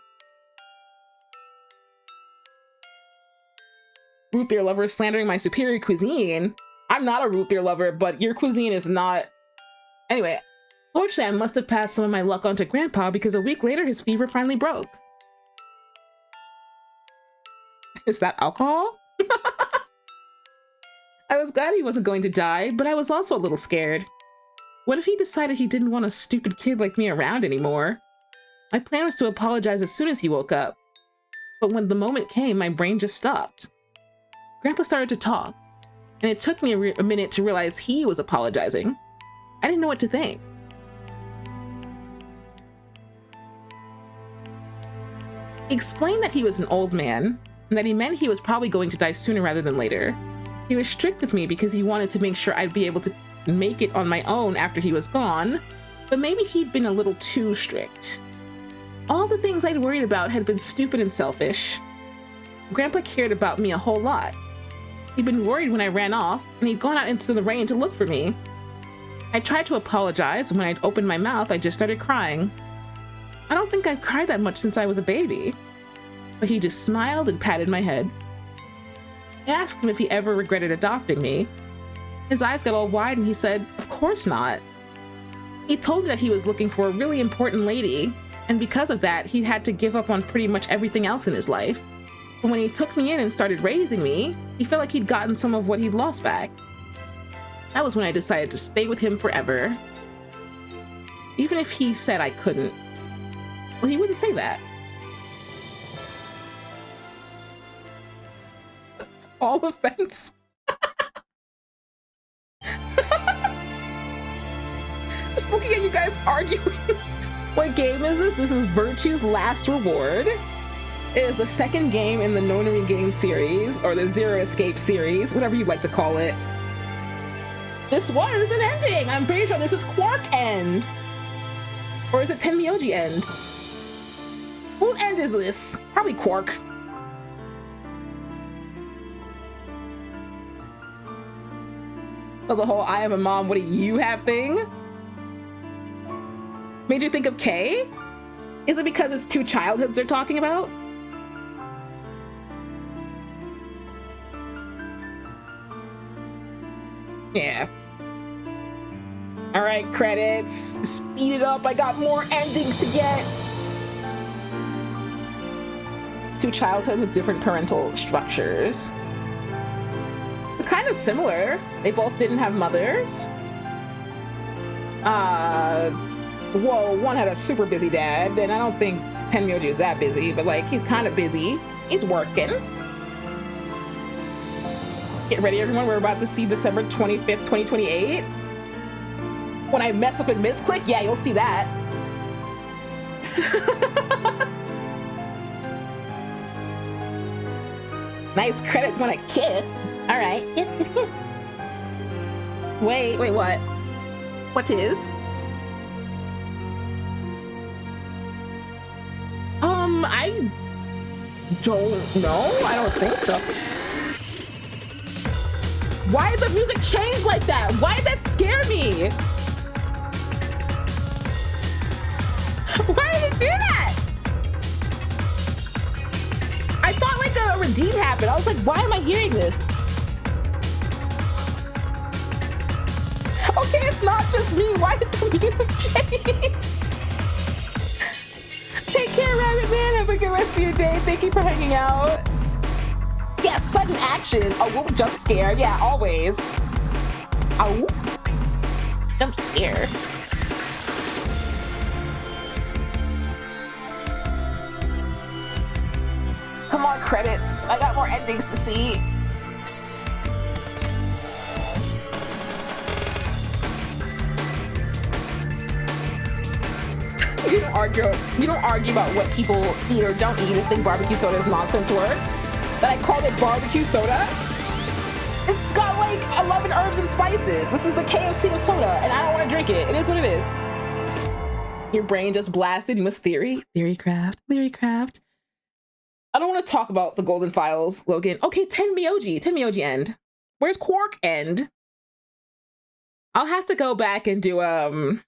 Root beer lover slandering my superior cuisine. I'm not a root beer lover, but your cuisine is not. Anyway, fortunately, I must have passed some of my luck on to Grandpa because a week later his fever finally broke. Is that alcohol? I was glad he wasn't going to die, but I was also a little scared. What if he decided he didn't want a stupid kid like me around anymore? My plan was to apologize as soon as he woke up. But when the moment came, my brain just stopped. Grandpa started to talk, and it took me a minute to realize he was apologizing. I didn't know what to think. He explained that he was an old man, and that he meant he was probably going to die sooner rather than later. He was strict with me because he wanted to make sure I'd be able to make it on my own after he was gone, but maybe he'd been a little too strict. All the things I'd worried about had been stupid and selfish. Grandpa cared about me a whole lot. He'd been worried when I ran off, and he'd gone out into the rain to look for me. I tried to apologize, and when I'd opened my mouth, I just started crying. I don't think I've cried that much since I was a baby. But he just smiled and patted my head. I asked him if he ever regretted adopting me. His eyes got all wide and he said, "Of course not." He told me that he was looking for a really important lady, And because of that, he had to give up on pretty much everything else in his life. But when he took me in and started raising me, he felt like he'd gotten some of what he'd lost back. That was when I decided to stay with him forever. Even if he said I couldn't. Well, he wouldn't say that. All offense. Just looking at you guys arguing. What game is this? This is Virtue's Last Reward. It is the second game in the Nonary game series, or the Zero Escape series, whatever you'd like to call it. This was an ending. I'm pretty sure this is Quark End. Or is it Tenmyoji End? Whose end is this? Probably Quark. So the whole I am a mom, what do you have thing? Made you think of K? Is it because it's two childhoods they're talking about? Yeah. All right, credits. Speed it up. I got more endings to get. Two childhoods with different parental structures. They're kind of similar. They both didn't have mothers. Well, one had a super busy dad, and I don't think Tenmyoji is that busy, but like, he's kind of busy. He's working. Get ready, everyone. We're about to see December 25th, 2028. When I mess up and misclick, yeah, you'll see that. Nice credits when I kiss. All right. Kiss, kiss, kiss. Wait, what? What is? I don't know. I don't think so. Why did the music change like that? Why did that scare me? Why did it do that? I thought like a redeem happened. I was like, why am I hearing this? Okay, it's not just me. Why did the music change? Take care, Rabbit Man. Have a good rest of your day. Thank you for hanging out. Yeah, sudden action. A whoop jump scare. Yeah, always. A whoop jump scare. Come on, credits. I got more endings to see. You don't argue about what people eat or don't eat and think barbecue soda is nonsense work. That I called it barbecue soda. It's got like 11 herbs and spices. This is the KFC of soda, and I don't want to drink it. It is what it is. Your brain just blasted. You must theorycraft. I don't want to talk about the golden files, Logan. Okay, Tenmyoji end. Where's Quark end? I'll have to go back and do a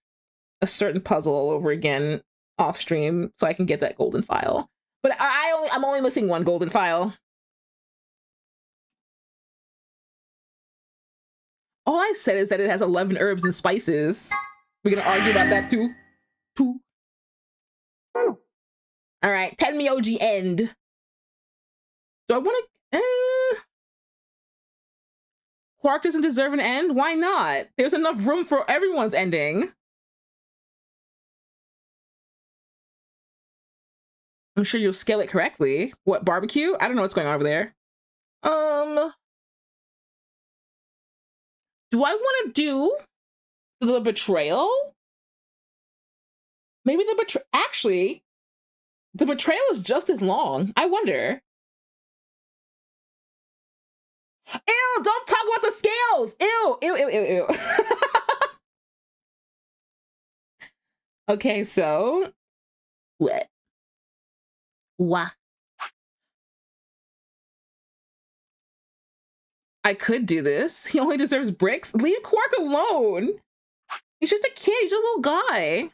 certain puzzle all over again off stream so I can get that golden file. But I'm only missing one golden file. All I said is that it has 11 herbs and spices. We're gonna argue about that too. All right, Tenmyoji end. Do I want to? Quark doesn't deserve an end? Why not? There's enough room for everyone's ending. I'm sure you'll scale it correctly. What, barbecue? I don't know what's going on over there. Do I want to do the betrayal? Maybe actually, the betrayal is just as long. I wonder. Ew, don't talk about the scales. Ew. Okay, so what? I could do this. He only deserves bricks. Leave Quark alone. He's just a kid. He's just a little guy.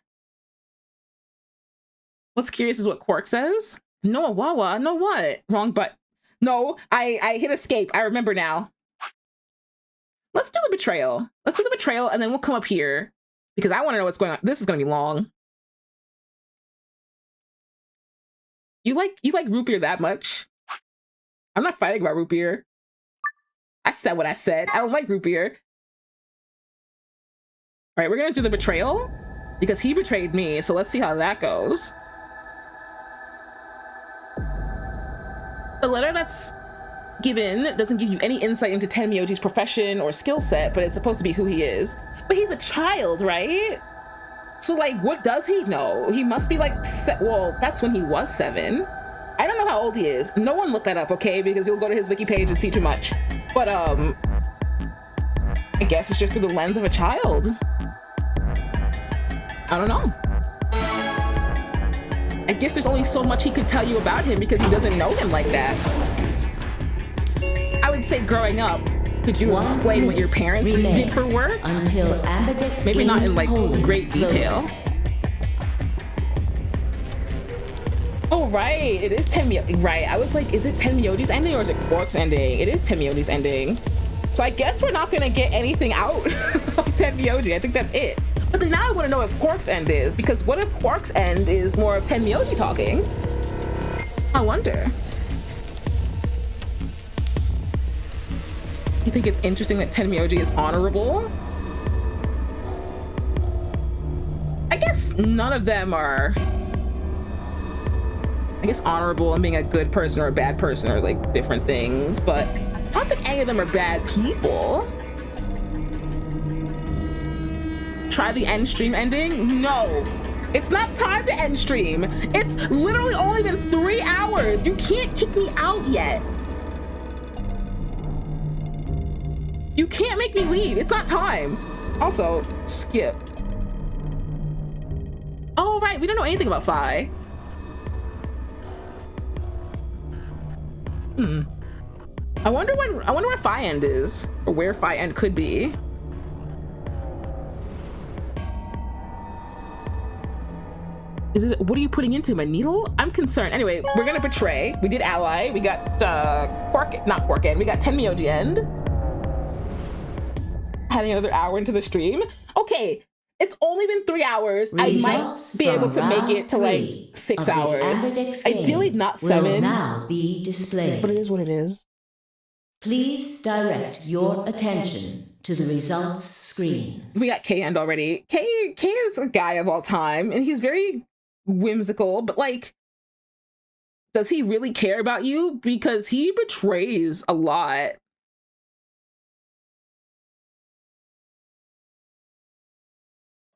What's curious is what Quark says. No, Wawa. No, what? Wrong but. No, I hit escape. I remember now. Let's do the betrayal. And then we'll come up here because I want to know what's going on. This is going to be long. You like root beer that much? I'm not fighting about root beer. I said what I said. I don't like root beer. All right, we're gonna do the betrayal because he betrayed me. So let's see how that goes. The letter that's given doesn't give you any insight into Tenmyoji's profession or skill set, but it's supposed to be who he is. But he's a child, right? So like, what does he know? He must be like, well, that's when he was 7. I don't know how old he is. No one looked that up, okay? Because you'll go to his wiki page and see too much. But I guess it's just through the lens of a child. I don't know. I guess there's only so much he could tell you about him because he doesn't know him like that. I would say growing up, could you explain what your parents did for work? Until maybe not in like great detail. Oh, right, it is Tenmyoji. Right, I was like, is it Tenmyoji's ending or is it Quark's ending? It is Tenmyoji's ending. So I guess we're not gonna get anything out of Tenmyoji. I think that's it. But then now I want to know what Quark's end is, because what if Quark's end is more of Tenmyoji talking? I wonder. You think it's interesting that Tenmyoji is honorable? I guess none of them are. I guess honorable and being a good person or a bad person are like different things, but I don't think any of them are bad people. Try the end stream ending? No, it's not time to end stream. It's literally only been 3 hours. You can't kick me out yet. You can't make me leave. It's not time. Also, skip. Oh, right, we don't know anything about Phi. I wonder where Phi End is, or where Phi End could be. Is it? What are you putting into him? A needle? I'm concerned. Anyway, we're gonna betray. We did ally. We got not Quark End. We got Tenmyoji End. Adding another hour into the stream. Okay, it's only been 3 hours. Results I might be able to make it to like 6 hours. Ideally not 7. Will now be displayed. But it is what it is. Please direct your attention to the results screen. We got K End already. K is a guy of all time, and he's very whimsical, but like, does he really care about you? Because he betrays a lot.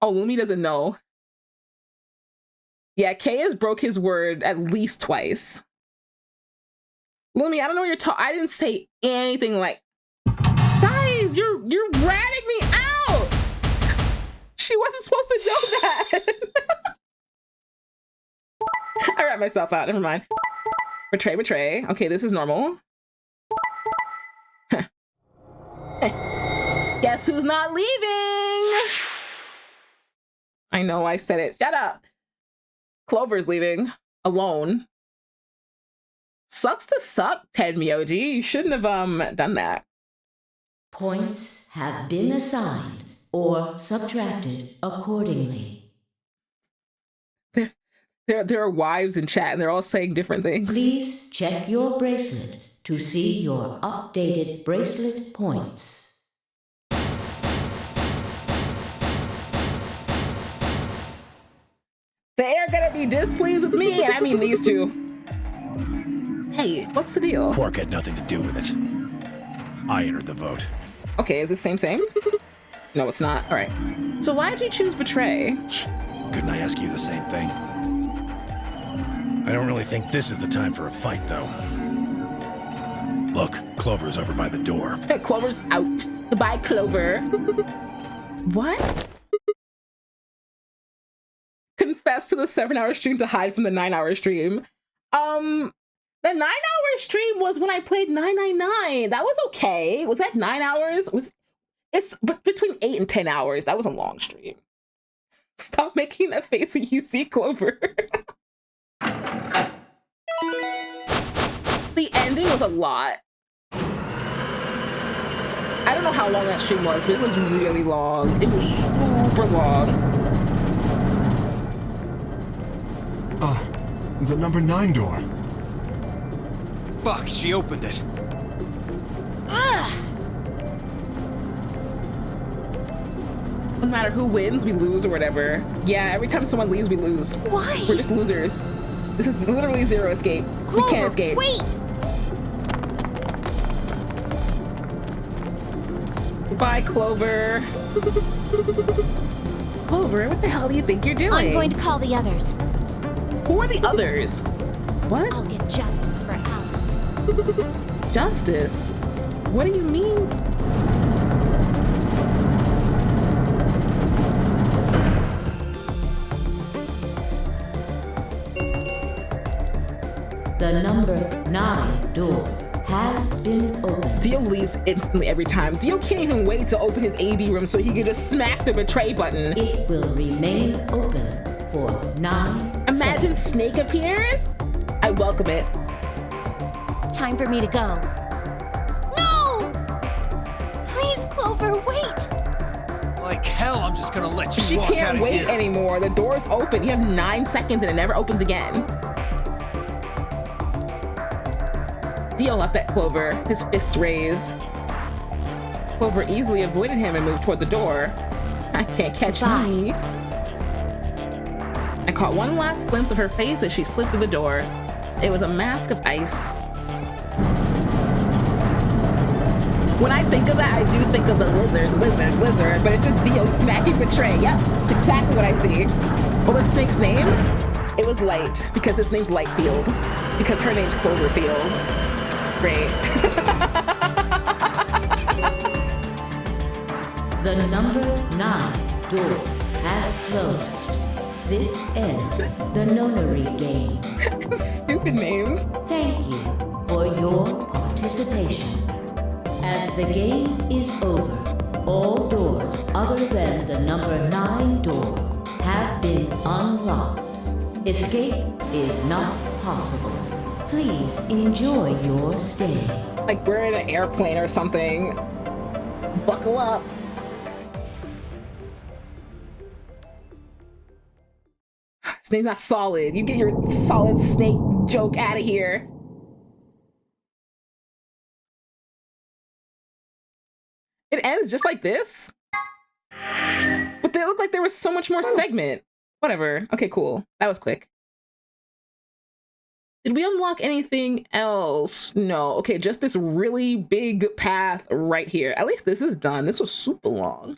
Oh, Lumi doesn't know. Yeah, K has broke his word at least twice. Lumi, I don't know what you're talking. I didn't say anything like, guys, you're ratting me out. She wasn't supposed to know that. I rat myself out. Never mind. Betray. Okay, this is normal. Guess who's not leaving? I know I said it. Shut up. Clover's leaving alone. Sucks to suck, Tenmyoji. You shouldn't have done that. Points have been assigned or subtracted accordingly. There are wives in chat and they're all saying different things. Please check your bracelet to see your updated bracelet points. They are gonna be displeased with me, and I mean these two. Hey, what's the deal? Quark had nothing to do with it. I entered the vote. Okay, is this same? No, it's not. All right. So why did you choose betray? Couldn't I ask you the same thing? I don't really think this is the time for a fight, though. Look, Clover's over by the door. Clover's out. Goodbye, Clover. What? Confess to the 7-hour stream to hide from the 9-hour stream. The 9-hour stream was when I played 999. That was okay. Was that 9 hours? It's between 8 and 10 hours. That was a long stream. Stop making that face when you see Clover. The ending was a lot. I don't know how long that stream was, but it was really long. It was super long. The number 9 door. Fuck, she opened it. No matter who wins, we lose or whatever. Yeah, every time someone leaves, we lose. Why? We're just losers. This is literally zero escape. Clover, we can't escape. Wait! Goodbye, Clover. Clover, what the hell do you think you're doing? I'm going to call the others. Who are the others? What? I'll get justice for Alice. Justice? What do you mean? The number 9 door has been opened. Dio leaves instantly every time. Dio can't even wait to open his AB room so he can just smack the betray button. It will remain open for 9 Imagine seconds. Snake appears? I welcome it. Time for me to go. No! Please, Clover, wait! Like hell, I'm just gonna let you She walk out can't of wait here. anymore. The door's open. You have 9 seconds and it never opens again. Dio left at Clover, his fists raised. Clover easily avoided him and moved toward the door. I can't catch me. I caught one last glimpse of her face as she slid through the door. It was a mask of ice. When I think of that, I do think of the lizard, but it's just Dio smacking Betray. Yep, it's exactly what I see. What was Snake's name? It was Light, because his name's Lightfield, because her name's Cloverfield. Great. The number 9 door has closed. This ends the nonary game. Stupid names. Thank you for your participation. As the game is over, all doors other than the number 9 door have been unlocked. Escape is not possible. Please enjoy your stay. Like we're in an airplane or something. Buckle up. His name's not Solid. You get your Solid Snake joke out of here. It ends just like this? But they look like there was so much more segment. Whatever. Okay, cool. That was quick. Did we unlock anything else? No. Okay, just this really big path right here. At least this is done. This was super long.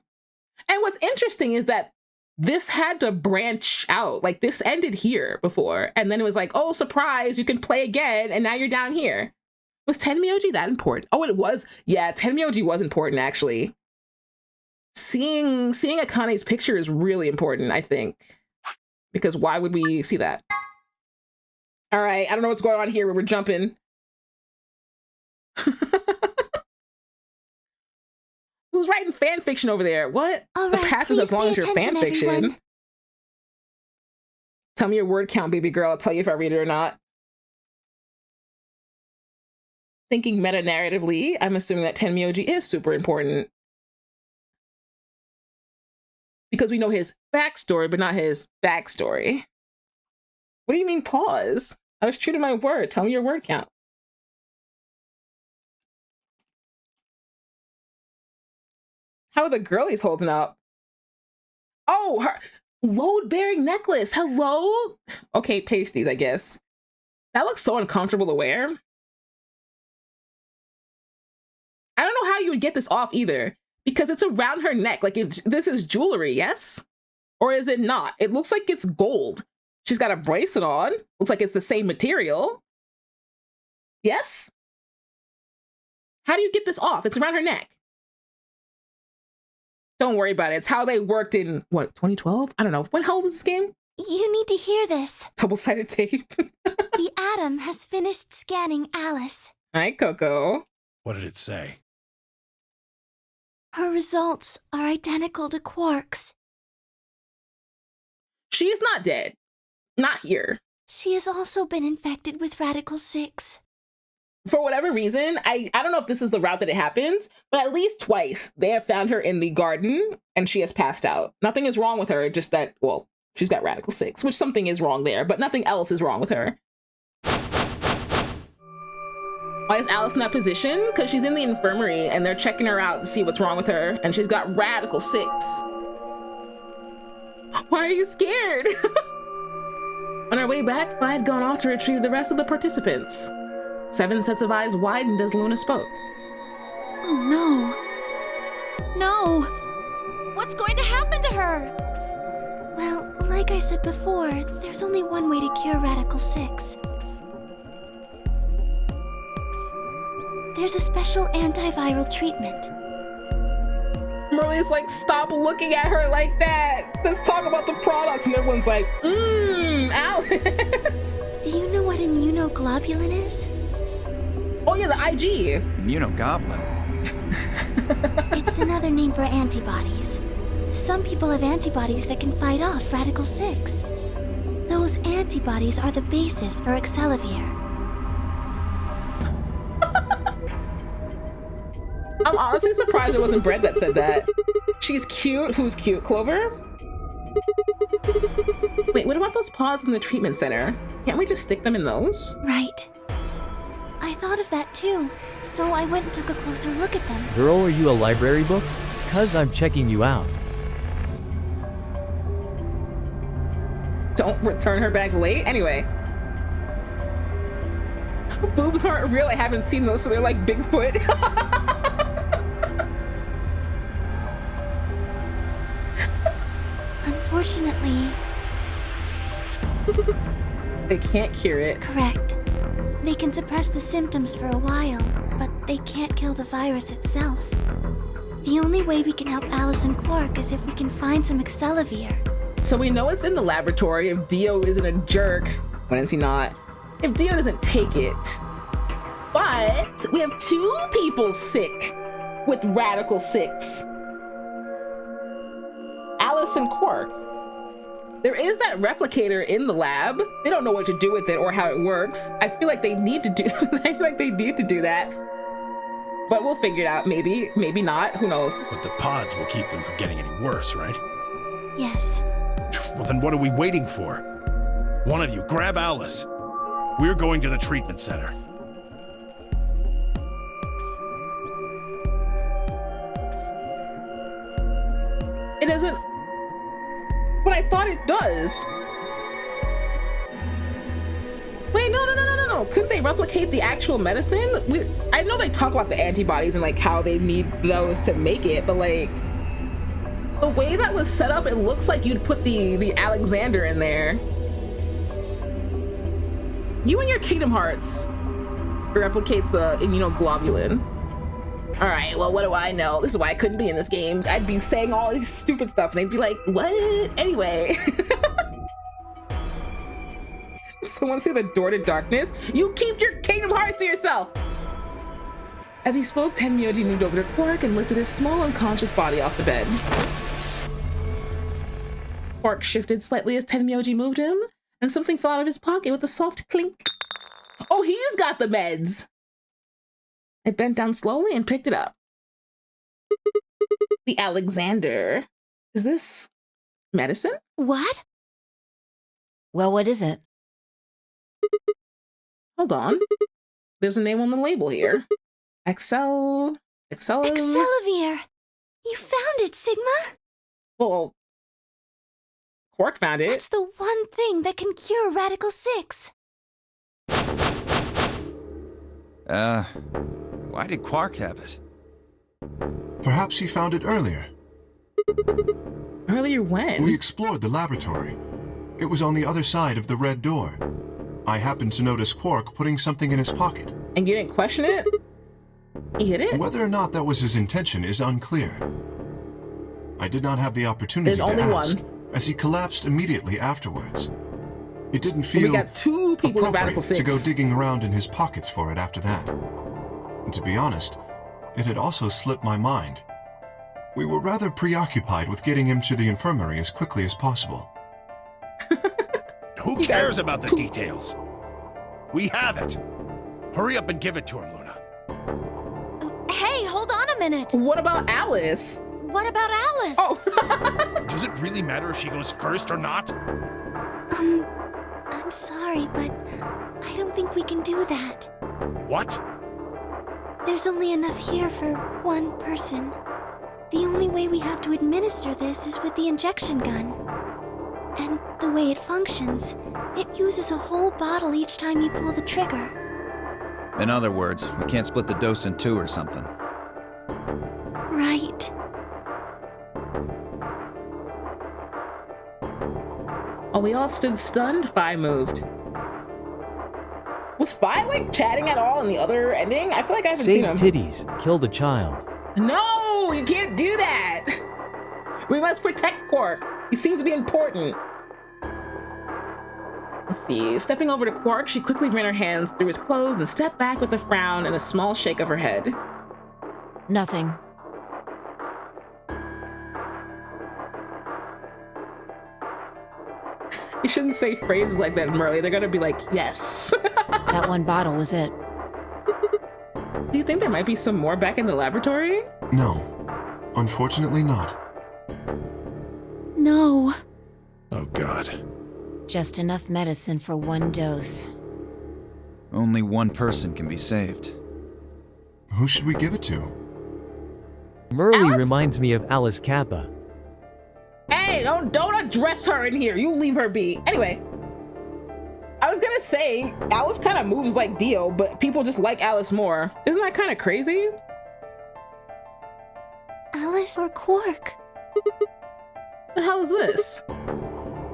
And what's interesting is that this had to branch out. Like this ended here before. And then it was like, oh, surprise, you can play again. And now you're down here. Was Tenmyoji that important? Oh, it was. Yeah, Tenmyoji was important, actually. Seeing Akane's picture is really important, I think. Because why would we see that? All right, I don't know what's going on here, but we're jumping. Who's writing fan fiction over there? What? All the right, path is as long as your fan attention, fiction. everyone. Tell me your word count, baby girl. I'll tell you if I read it or not. Thinking meta-narratively, I'm assuming that Tenmyoji is super important. Because we know his backstory, but not his backstory. What do you mean pause? I was true to my word. Tell me your word count. How are the girlies holding up? Oh, her load-bearing necklace. Hello? Okay, pasties, I guess. That looks so uncomfortable to wear. I don't know how you would get this off either, because it's around her neck. Like, this is jewelry, yes? Or is it not? It looks like it's gold. She's got a bracelet on. Looks like it's the same material. Yes? How do you get this off? It's around her neck. Don't worry about it. It's how they worked in, what, 2012? I don't know. How old is this game? You need to hear this. Double-sided tape. The Atom has finished scanning Alice. Hi, Coco. What did it say? Her results are identical to Quark's. She's not dead. Not here. She has also been infected with Radical 6. For whatever reason, I don't know if this is the route that it happens, but at least twice they have found her in the garden and she has passed out. Nothing is wrong with her, just that, well, She's got Radical 6, which something is wrong there, but nothing else is wrong with her. Why is Alice in that position? Because she's in the infirmary and they're checking her out to see what's wrong with her, and she's got Radical 6. Why are you scared? On our way back, Fi had gone off to retrieve the rest of the participants. 7 sets of eyes widened as Luna spoke. Oh no. No! What's going to happen to her? Well, like I said before, there's only one way to cure Radical 6. There's a special antiviral treatment. Merle's like, stop looking at her like that. Let's talk about the products. And everyone's like, Alice. Do you know what immunoglobulin is? Oh yeah, the IG. Immunogoblin. It's another name for antibodies. Some people have antibodies that can fight off Radical 6. Those antibodies are the basis for Excelivir. I'm honestly surprised it wasn't Brett that said that. She's cute. Who's cute? Clover? Wait, what about those pods in the treatment center? Can't we just stick them in those? Right. I thought of that too, so I went and took a closer look at them. Girl, are you a library book? 'Cause I'm checking you out. Don't return her bag late. Anyway. Boobs aren't real. I haven't seen those, so they're like Bigfoot. Unfortunately... They can't cure it. Correct. They can suppress the symptoms for a while, but they can't kill the virus itself. The only way we can help Alice and Quark is if we can find some Excelivir. So we know it's in the laboratory if Dio isn't a jerk. When is he not? If Dio doesn't take it. But we have 2 people sick with Radical 6. Alice and Quark. There is that replicator in the lab. They don't know what to do with it or how it works. I feel like they need to do that. But we'll figure it out, maybe, maybe not, who knows. But the pods will keep them from getting any worse, right? Yes. Well, then what are we waiting for? One of you, grab Alice. We're going to the treatment center. It doesn't... But I thought it does. Wait, no. Couldn't they replicate the actual medicine? I know they talk about the antibodies and like how they need those to make it, but like the way that was set up, it looks like you'd put the Alexander in there. You and your Kingdom Hearts replicates the immunoglobulin. All right, well, what do I know? This is why I couldn't be in this game. I'd be saying all this stupid stuff and they'd be like, what? Anyway. Someone say the door to darkness? You keep your Kingdom Hearts to yourself! As he spoke, Tenmyoji moved over to Quark and lifted his small unconscious body off the bed. Quark shifted slightly as Tenmyoji moved him, and something fell out of his pocket with a soft clink. Oh, he's got the meds! I bent down slowly and picked it up. The Alexander. Is this medicine? What? Well, what is it? Hold on. There's a name on the label here. Excelivir. You found it, Sigma? Well, Quark found it. That's the one thing that can cure Radical 6. Why did Quark have it? Perhaps he found it earlier. Earlier when? We explored the laboratory. It was on the other side of the red door. I happened to notice Quark putting something in his pocket. And you didn't question it? He hid it? Whether or not that was his intention is unclear. I did not have the opportunity to ask, as he collapsed immediately afterwards. It didn't feel we got 2 people with Radical 6 to go digging around in his pockets for it after that. And to be honest, it had also slipped my mind. We were rather preoccupied with getting him to the infirmary as quickly as possible. Who cares about the details? We have it. Hurry up and give it to him, Luna. Hey, hold on a minute. What about Alice? What about Alice? Oh. Does it really matter if she goes first or not? I'm sorry, but I don't think we can do that. What? There's only enough here for one person. The only way we have to administer this is with the injection gun. And the way it functions, it uses a whole bottle each time you pull the trigger. In other words, we can't split the dose in two or something. Right. Oh, we all stood stunned. Fi moved. Was Fi like chatting at all in the other ending? I feel like I haven't seen him. Save titties, kill the child. No, you can't do that. We must protect Quark. He seems to be important. Let's see. Stepping over to Quark, she quickly ran her hands through his clothes and stepped back with a frown and a small shake of her head. Nothing. You shouldn't say phrases like that, Merle. They're gonna be like, yes. That one bottle was it. Do you think there might be some more back in the laboratory? No. Unfortunately not. No. Oh, God. Just enough medicine for one dose. Only one person can be saved. Who should we give it to? Merle reminds me of Alice Kappa. Hey, don't address her in here. You leave her be. Anyway, I was gonna say Alice kind of moves like Dio, but people just like Alice more. Isn't that kind of crazy? Alice or Quark? The hell is this?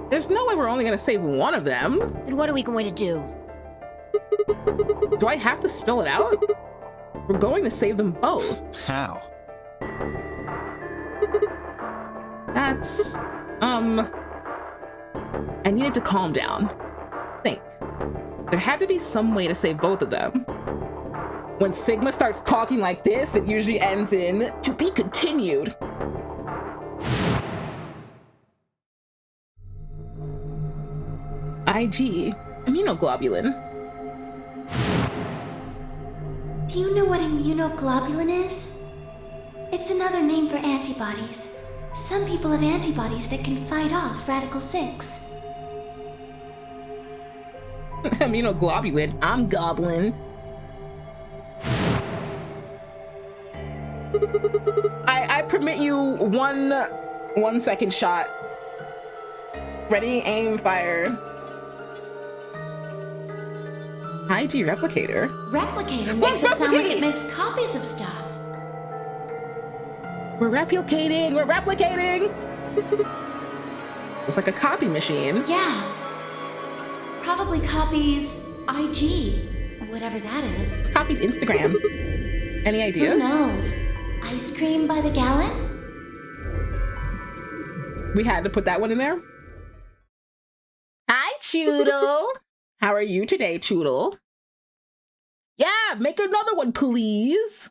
There's no way we're only gonna save one of them. Then what are we going to do? Do I have to spell it out? We're going to save them both. How? That's, I needed to calm down. Think. There had to be some way to save both of them. When Sigma starts talking like this, it usually ends in, to be continued. IG, immunoglobulin. Do you know what immunoglobulin is? It's another name for antibodies. Some people have antibodies that can fight off Radical 6. Immunoglobulin, I'm Goblin. I permit you one second shot. Ready, aim, fire. IG replicator. Replicator makes it sound like it makes copies of stuff. We're replicating, we're replicating! It's like a copy machine. Yeah. Probably copies IG, whatever that is. Copies Instagram. Any ideas? Who knows? Ice cream by the gallon? We had to put that one in there. Hi, Choodle. How are you today, Choodle? Yeah, make another one, please.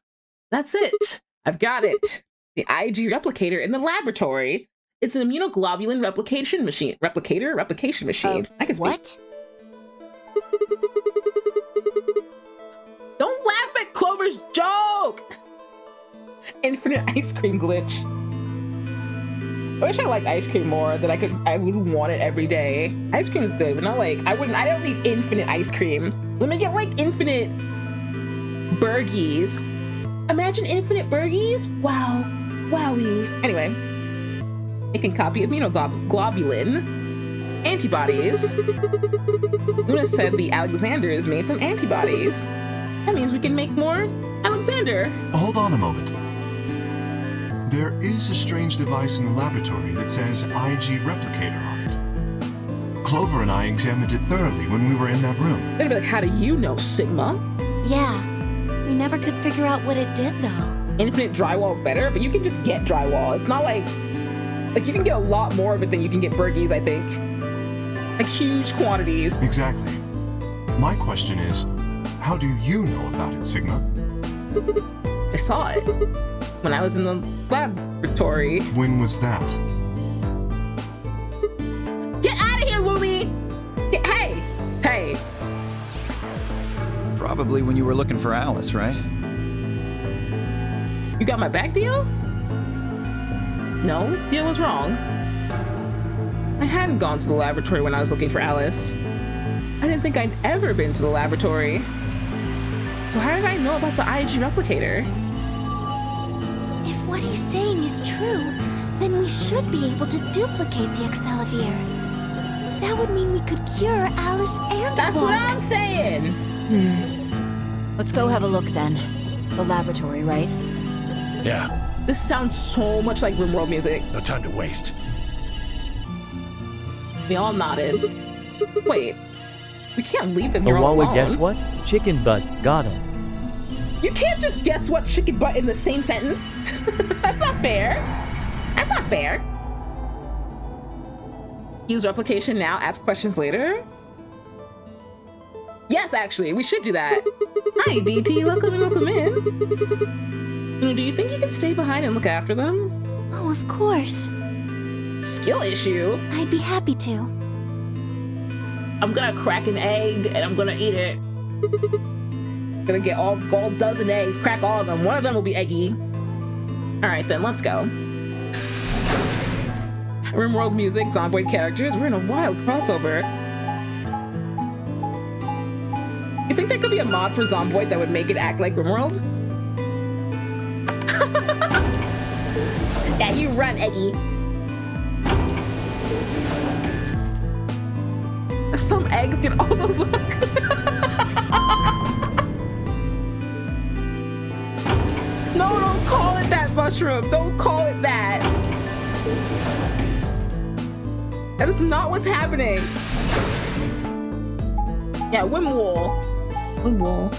That's it. I've got it. The IG replicator in the laboratory. It's an immunoglobulin replication machine. Replication machine. I can speak. What? Don't laugh at Clover's joke! Infinite ice cream glitch. I wish I liked ice cream more, that I would want it every day. Ice cream is good, but not like, I don't need infinite ice cream. Let me get like infinite burgies. Imagine infinite burgies? Wow. Wowie. Anyway, it can copy immunoglobulin antibodies. Luna said the Alexander is made from antibodies. That means we can make more Alexander. Hold on a moment. There is a strange device in the laboratory that says IG replicator on it. Clover and I examined it thoroughly when we were in that room. They'd be like, how do you know, Sigma? Yeah. We never could figure out what it did, though. Infinite drywall is better, but you can just get drywall. It's not like you can get a lot more of it than you can get burgies, I think. Like huge quantities. Exactly. My question is, how do you know about it, Sigma? I saw it when I was in the laboratory. When was that? Get out of here, Woomy! Hey! Probably when you were looking for Alice, right? You got my back, Dio? No, Dio was wrong. hadn't gone to the laboratory when I was looking for Alice. I didn't think I'd ever been to the laboratory. So how did I know about the IG replicator? If what he's saying is true, then we should be able to duplicate the Excelivir. That would mean we could cure Alice and That's Clark. what I'm saying. Let's go have a look then. The laboratory, right? Yeah, This sounds so much like RimWorld music. no time to waste. We all nodded. Wait, we can't leave them here all Awawa, alone. guess what? Chicken butt, got him. You can't just guess what chicken butt in the same sentence. That's not fair. That's not fair. Use replication now, ask questions later. Yes, actually, we should do that. Hi, DT, welcome in, welcome in. Do you think you can stay behind and look after them? Oh, of course. Skill issue? I'd be happy to. I'm gonna crack an egg and I'm gonna eat it. Gonna get all dozen eggs, crack all of them. One of them will be eggy. All right, then let's go. RimWorld music, Zomboid characters. We're in a wild crossover. You think there could be a mod for Zomboid that would make it act like RimWorld? Yeah, you run, Eggy. Some eggs get all the luck. No, don't call it that, Mushroom. Don't call it that. That is not what's happening. Yeah, Wimwool. Wimwool.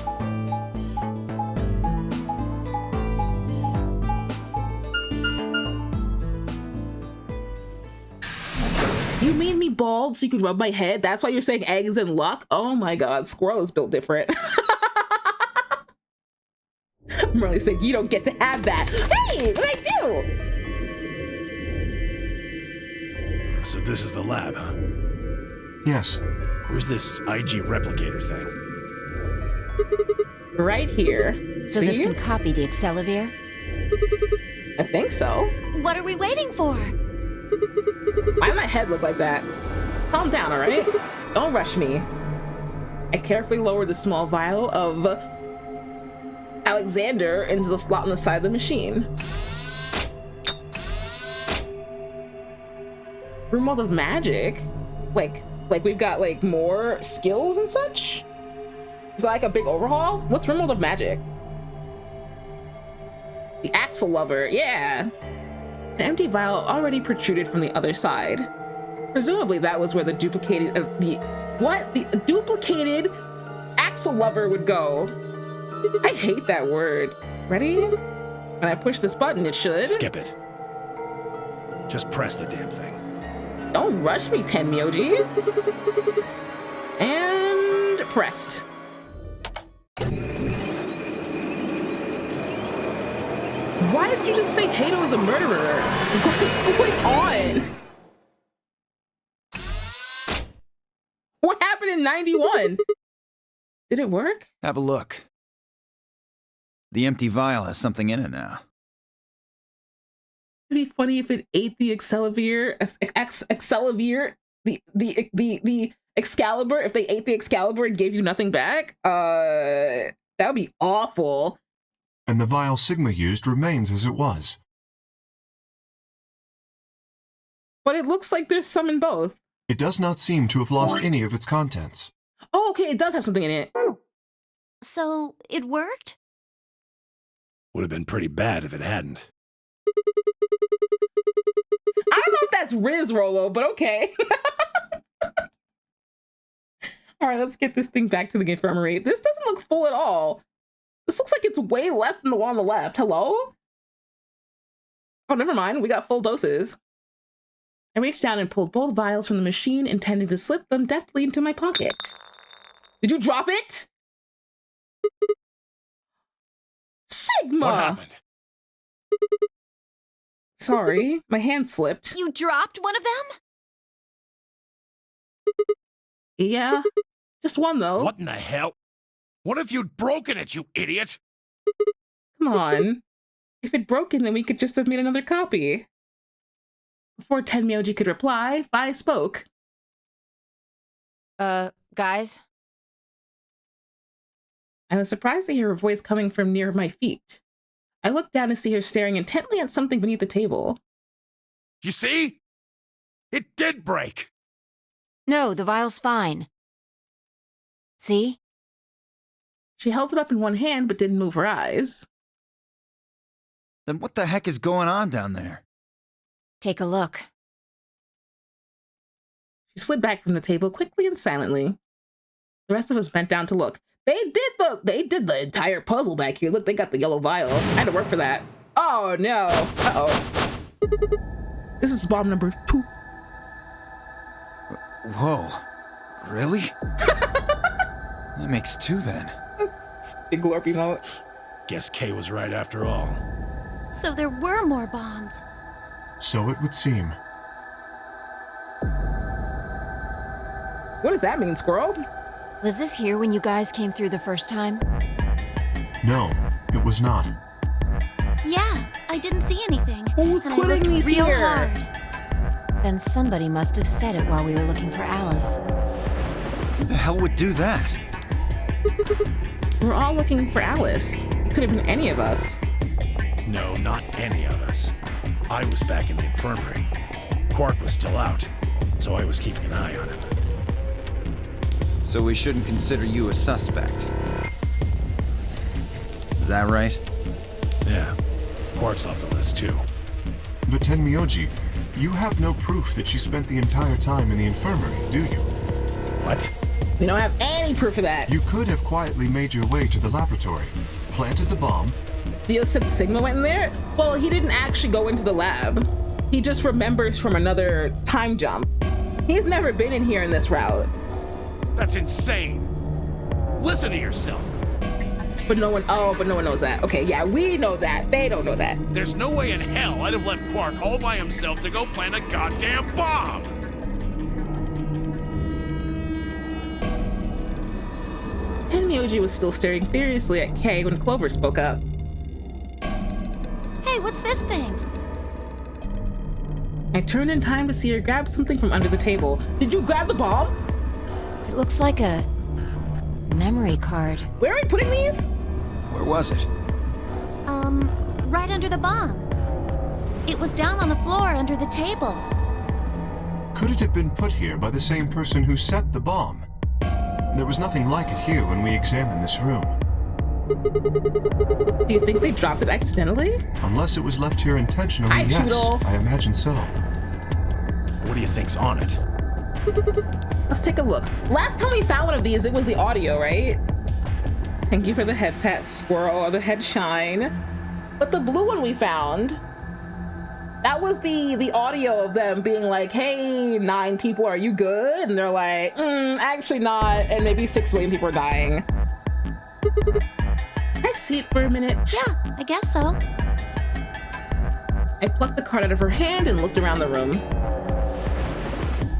You made me bald so you could rub my head? That's why you're saying eggs and luck? Oh my god, Squirrel is built different. I'm really saying you don't get to have that. Hey, what I do? So this is the lab, huh? Yes. Where's this IG replicator thing? Right here. So See? this can copy the Excelivir? I think so. What are we waiting for? Why did my head look like that? Calm down, all right? Don't rush me. I carefully lowered the small vial of Alexander into the slot on the side of the machine. RimWorld of magic? Like we've got like more skills and such? Is that like a big overhaul? What's RimWorld of magic? The Axle Lover, yeah. An empty vial already protruded from the other side. Presumably that was where the duplicated, the duplicated Axle Lover would go. I hate that word. Ready? When I push this button, it should. Skip it. Just press the damn thing. Don't rush me, Tenmyoji. And pressed. Why did you just say Hato is a murderer? What's going on? What happened in 91? Did it work? Have a look. The empty vial has something in it now. It'd be funny if it ate the Excelivir, Excelivir, the Excalibur. If they ate the Excalibur and gave you nothing back, that would be awful. And the vial Sigma used remains as it was. But it looks like there's some in both. It does not seem to have lost any of its contents. Oh, okay, it does have something in it. So, it worked? Would have been pretty bad if it hadn't. I don't know if that's Riz Rolo, but okay. All right, let's get this thing back to the infirmary. This doesn't look full at all. This looks like it's way less than the one on the left. Hello? Oh, never mind. We got full doses. I reached down and pulled both vials from the machine, intending to slip them deftly into my pocket. Did you drop it? Sigma! What happened? Sorry, my hand slipped. You dropped one of them? Yeah, just one though. What in the hell? What if you'd broken it, you idiot? Come on. If it'd broken, then we could just have made another copy. Before Tenmyoji could reply, Fi spoke. Guys? I was surprised to hear her voice coming from near my feet. I looked down to see her staring intently at something beneath the table. You see? It did break! No, the vial's fine. See? She held it up in one hand but didn't move her eyes. Then what the heck is going on down there? Take a look. She slid back from the table quickly and silently. The rest of us bent down to look. They did the entire puzzle back here. Look, they got the yellow vial. I had to work for that. Oh no. Uh-oh. This is bomb number 2. Whoa. Really? That makes 2 then. Big glorpy note. Guess Kay was right after all. So there were more bombs. So it would seem. What does that mean, Squirrel? Was this here when you guys came through the first time? No, it was not. Yeah, I didn't see anything. Who's and I putting looked these real here? hard. Then somebody must have said it while we were looking for Alice. Who the hell would do that? We're all looking for Alice. It could have been any of us. No, not any of us. I was back in the infirmary. Quark was still out, so I was keeping an eye on him. So we shouldn't consider you a suspect. Is that right? Yeah, Quark's off the list too. But Tenmyoji, you have no proof that you spent the entire time in the infirmary, do you? What? We don't have any proof of that. You could have quietly made your way to the laboratory, planted the bomb. Dio said Sigma went in there? Well, he didn't actually go into the lab. He just remembers from another time jump. He's never been in here in this route. That's insane! Listen to yourself! But no one knows that. Okay, yeah, we know that. They don't know that. There's no way in hell I'd have left Quark all by himself to go plant a goddamn bomb! Tenmyoji was still staring furiously at Kay when Clover spoke up. Hey, what's this thing? I turned in time to see her grab something from under the table. Did you grab the bomb? It looks like a memory card. Where are we putting these? Where was it? Right under the bomb. It was down on the floor under the table. Could it have been put here by the same person who set the bomb? There was nothing like it here when we examined this room. Do you think they dropped it accidentally? Unless it was left here intentionally, yes, I imagine so. What do you think's on it? Let's take a look. Last time we found one of these, it was the audio, right? Thank you for the head pat, Squirrel, or the head shine. But the blue one we found, that was the audio of them being like, hey, 9 people, are you good? And they're like, actually not. And maybe 6 million people are dying. Can I see it for a minute? Yeah, I guess so. I plucked the card out of her hand and looked around the room.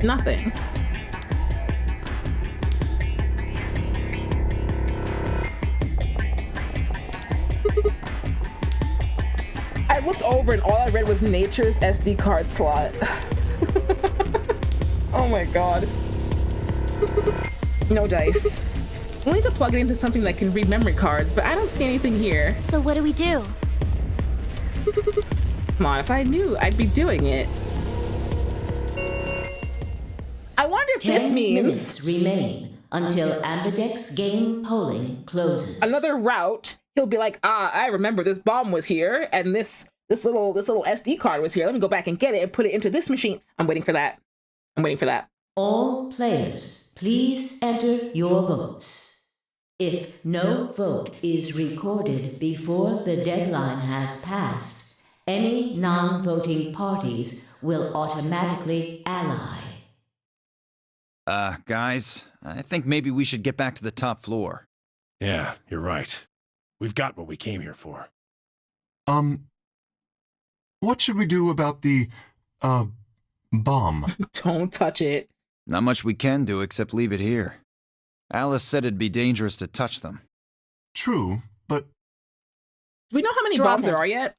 Nothing. I looked over and all I read was nature's SD card slot. Oh my god. No dice. We'll need to plug it into something that can read memory cards, but I don't see anything here. So what do we do? Come on, if I knew, I'd be doing it. I wonder if 10 this means minutes remain until Ambidex game polling closes. another route. He'll be like, I remember this bomb was here, and this little SD card was here. Let me go back and get it and put it into this machine. I'm waiting for that. I'm waiting for that. All players, please enter your votes. If no vote is recorded before the deadline has passed, any non-voting parties will automatically ally. Guys, I think maybe we should get back to the top floor. Yeah, you're right. We've got what we came here for. What should we do about the, bomb? Don't touch it. Not much we can do except leave it here. Alice said it'd be dangerous to touch them. True, but... Do we know how many Drop bombs it. there are yet?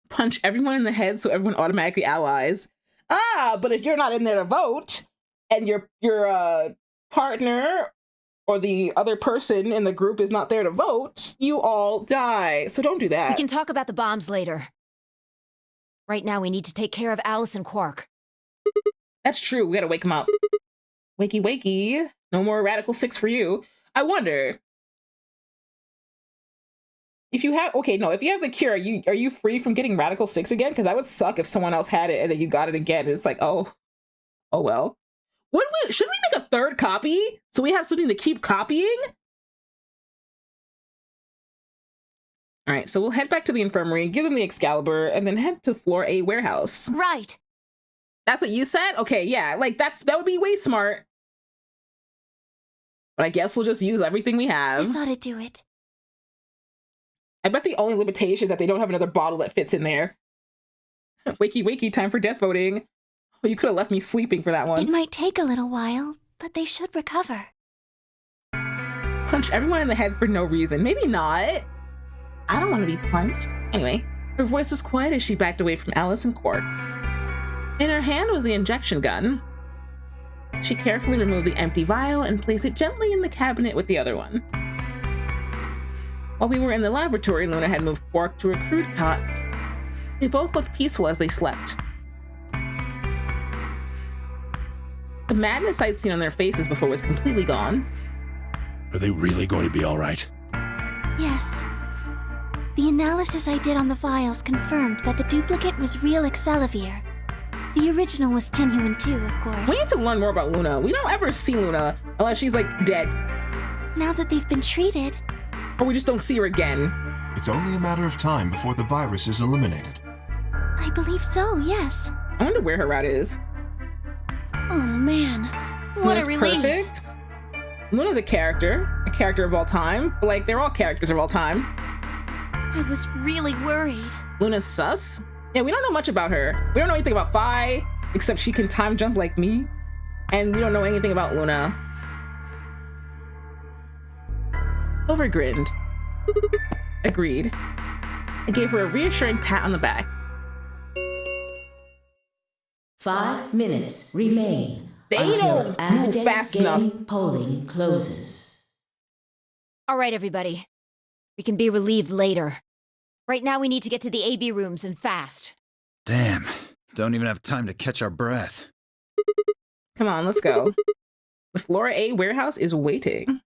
Punch everyone in the head so everyone automatically allies. Ah, but if you're not in there to vote, and your partner or the other person in the group is not there to vote, you all die. So don't do that. We can talk about the bombs later. Right now, we need to take care of Alice and Quark. That's true. We gotta wake him up. Wakey, wakey. No more Radical 6 for you. I wonder if you have, if you have the cure, are you free from getting Radical 6 again? Because that would suck if someone else had it and then you got it again. It's like, oh well. Should we make a third copy so we have something to keep copying? All right, so we'll head back to the infirmary, give them the Excalibur, and then head to floor A warehouse. Right. That's what you said? Okay, yeah, like that would be way smart. But I guess we'll just use everything we have. This ought to do it. I bet the only limitation is that they don't have another bottle that fits in there. Wakey, wakey, time for death voting. Oh, you could have left me sleeping for that one. It might take a little while, but they should recover. Punch everyone in the head for no reason. Maybe not. I don't want to be punched. Anyway, her voice was quiet as she backed away from Alice and Quark. In her hand was the injection gun. She carefully removed the empty vial and placed it gently in the cabinet with the other one. While we were in the laboratory, Luna had moved Quark to a crude cot. They both looked peaceful as they slept. The madness I'd seen on their faces before was completely gone. Are they really going to be all right? Yes. The analysis I did on the vials confirmed that the duplicate was real Excelivir. The original was genuine too, of course. We need to learn more about Luna. We don't ever see Luna unless she's like dead. Now that they've been treated. Or we just don't see her again. It's only a matter of time before the virus is eliminated. I believe so, yes. I wonder where her route is. Oh man, what Luna's a relief. Perfect. Luna's a character of all time. But like, they're all characters of all time. I was really worried. Luna's sus? Yeah, we don't know much about her. We don't know anything about Phi, except she can time jump like me. And we don't know anything about Luna. Silver grinned. Agreed. I gave her a reassuring pat on the back. 5 minutes remain They until don't move Amadeus fast game enough. polling closes. All right, everybody. We can be relieved later. Right now, we need to get to the AB rooms and fast. Damn. Don't even have time to catch our breath. Come on, let's go. The Flora A warehouse is waiting.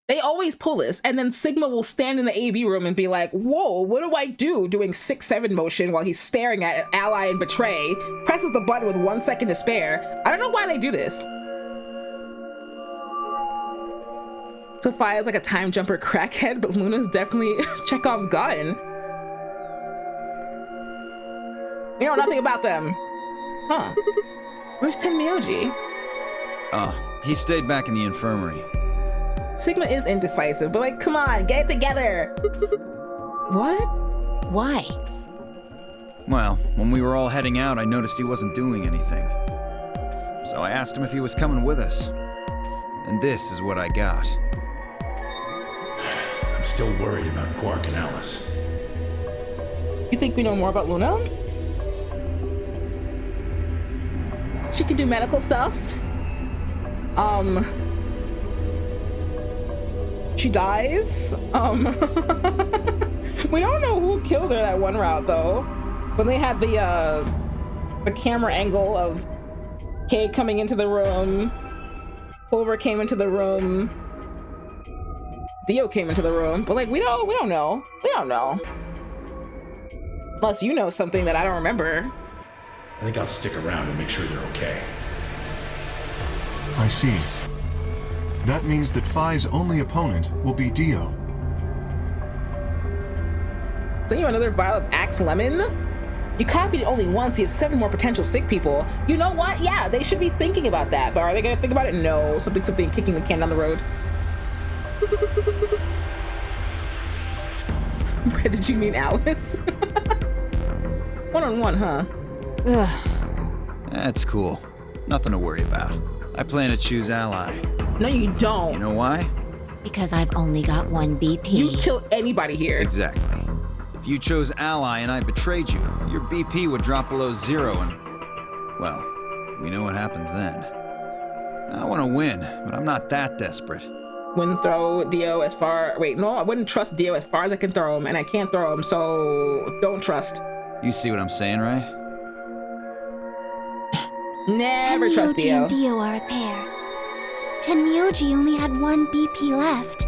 They always pull this, and then Sigma will stand in the AB room and be like, whoa, what do I do? Doing 6-7 motion while he's staring at Ally and Betray, presses the button with 1 second to spare. I don't know why they do this. Sophia's like a time jumper crackhead, but Luna's definitely Chekhov's gun. We know nothing about them. Huh. Where's Tenmyoji? Oh, he stayed back in the infirmary. Sigma is indecisive, but like, come on, get it together. What? Why? Well, when we were all heading out, I noticed he wasn't doing anything. So I asked him if he was coming with us. And this is what I got. I'm still worried about Quark and Alice. You think we know more about Luna? She can do medical stuff. She dies. We don't know who killed her that one route though. When they had the camera angle of Kay coming into the room, Clover came into the room, Dio came into the room, but like we don't know. We don't know. Unless you know something that I don't remember. I think I'll stick around and make sure they're okay. I see. That means that Phi's only opponent will be Dio. Send you another vial of Axe Lemon? You copied it only once, you have 7 more potential sick people. You know what? Yeah, they should be thinking about that, but are they gonna think about it? No, something kicking the can down the road. Where did you mean Alice? One-on-one, huh? That's cool. Nothing to worry about. I plan to choose Ally. No, you don't. You know why? Because I've only got one BP. You kill anybody here. Exactly. If you chose Ally and I betrayed you, your BP would drop below 0 and... well, we know what happens then. I want to win, but I'm not that desperate. Wouldn't throw Dio as far... wait, no, I wouldn't trust Dio as far as I can throw him, and I can't throw him, so don't trust. You see what I'm saying, right? Never trust Tenmyoji Dio. and Dio are a pair. Tenmyoji only had one BP left.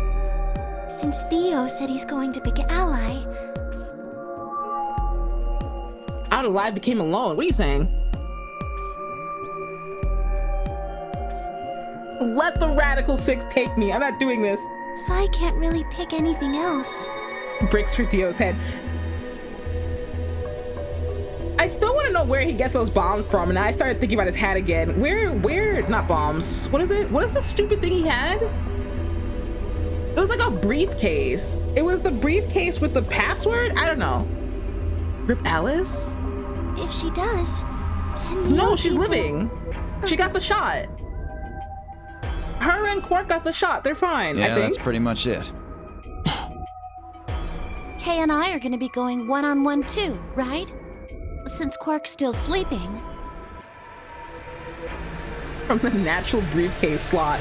Since Dio said he's going to pick Ally... Out alive became alone. What are you saying? Let the Radical 6 take me. I'm not doing this. Fi can't really pick anything else. Bricks for Dio's head. I still want to know where he gets those bombs from, and I started thinking about his hat again. Where, not bombs. What is it? What is the stupid thing he had? It was like a briefcase. It was the briefcase with the password? I don't know. Rip Alice? If she does, Tenmyoji No, she's living. She got the shot. Her and Quark got the shot. They're fine, I Yeah, think. that's pretty much it. Kay and I are gonna be going one-on-one too, right? Since Quark's still sleeping. From the natural briefcase slot.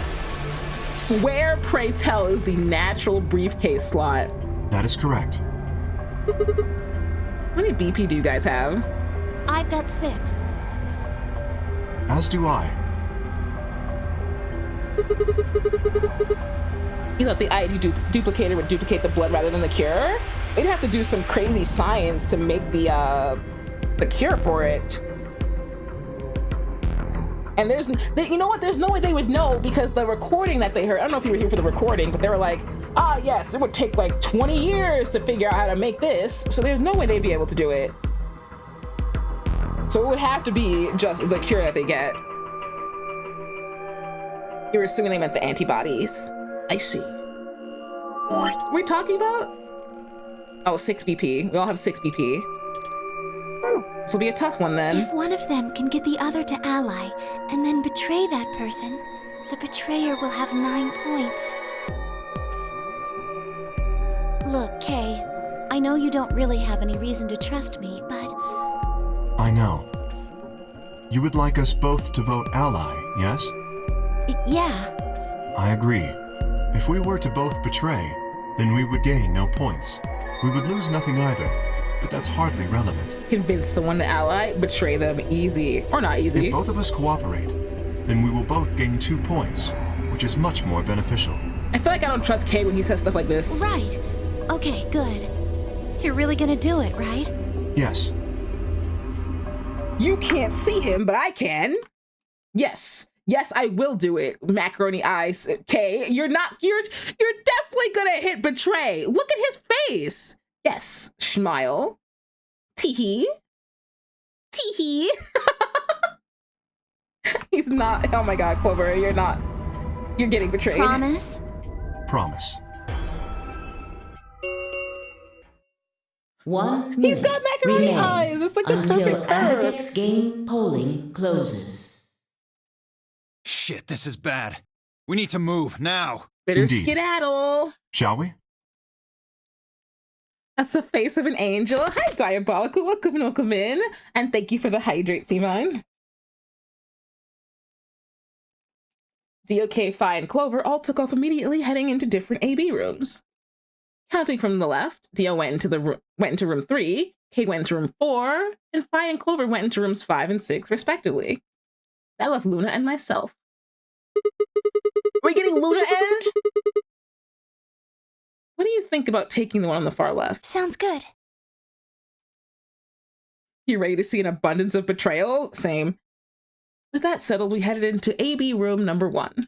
Where, pray tell, is the natural briefcase slot? That is correct. How many BP do you guys have? I've got 6. As do I. You thought the ID duplicator would duplicate the blood rather than the cure? They'd have to do some crazy science to make the cure for it. And you know what? There's no way they would know, because the recording that they heard, I don't know if you were here for the recording, but they were like, ah, yes, it would take like 20 years to figure out how to make this. So there's no way they'd be able to do it. So it would have to be just the cure that they get. You were assuming they meant the antibodies. I see. What are we talking about? Oh, 6 BP. We all have 6 BP. This will be a tough one then. If one of them can get the other to Ally and then betray that person, the betrayer will have 9 points. Look, Kay, I know you don't really have any reason to trust me, but... I know. You would like us both to vote Ally, yes? Yeah. I agree. If we were to both betray, then we would gain no points. We would lose nothing either, but that's hardly relevant. Convince someone to ally, betray them, easy. Or not easy. If both of us cooperate, then we will both gain 2 points, which is much more beneficial. I feel like I don't trust Kay when he says stuff like this. Right. Okay, good. You're really gonna do it, right? Yes. You can't see him, but I can. Yes. Yes, I will do it. Macaroni eyes. Kay, you're definitely gonna hit betray. Look at his face. Yes. Smile. Teehee. Teehee. He's not. Oh my God, Clover, you're not. You're getting betrayed. Promise? Promise. 1 minute He's got macaroni eyes. It's like the until perfect curve. Amadex game polling closes. Shit, this is bad. We need to move, now. Better Indeed. skedaddle. Shall we? That's the face of an angel. Hi, Diabolical. Welcome in. And thank you for the hydrate, Seamine. DOK, Fi, and Clover all took off immediately, heading into different AB rooms. Counting from the left, Dio went into room 3, Kay went into room 4, and Fi and Clover went into rooms 5 and 6, respectively. That left Luna and myself. Are we getting Luna End? What do you think about taking the one on the far left? Sounds good. You ready to see an abundance of betrayal? Same. With that settled, we headed into AB room number 1.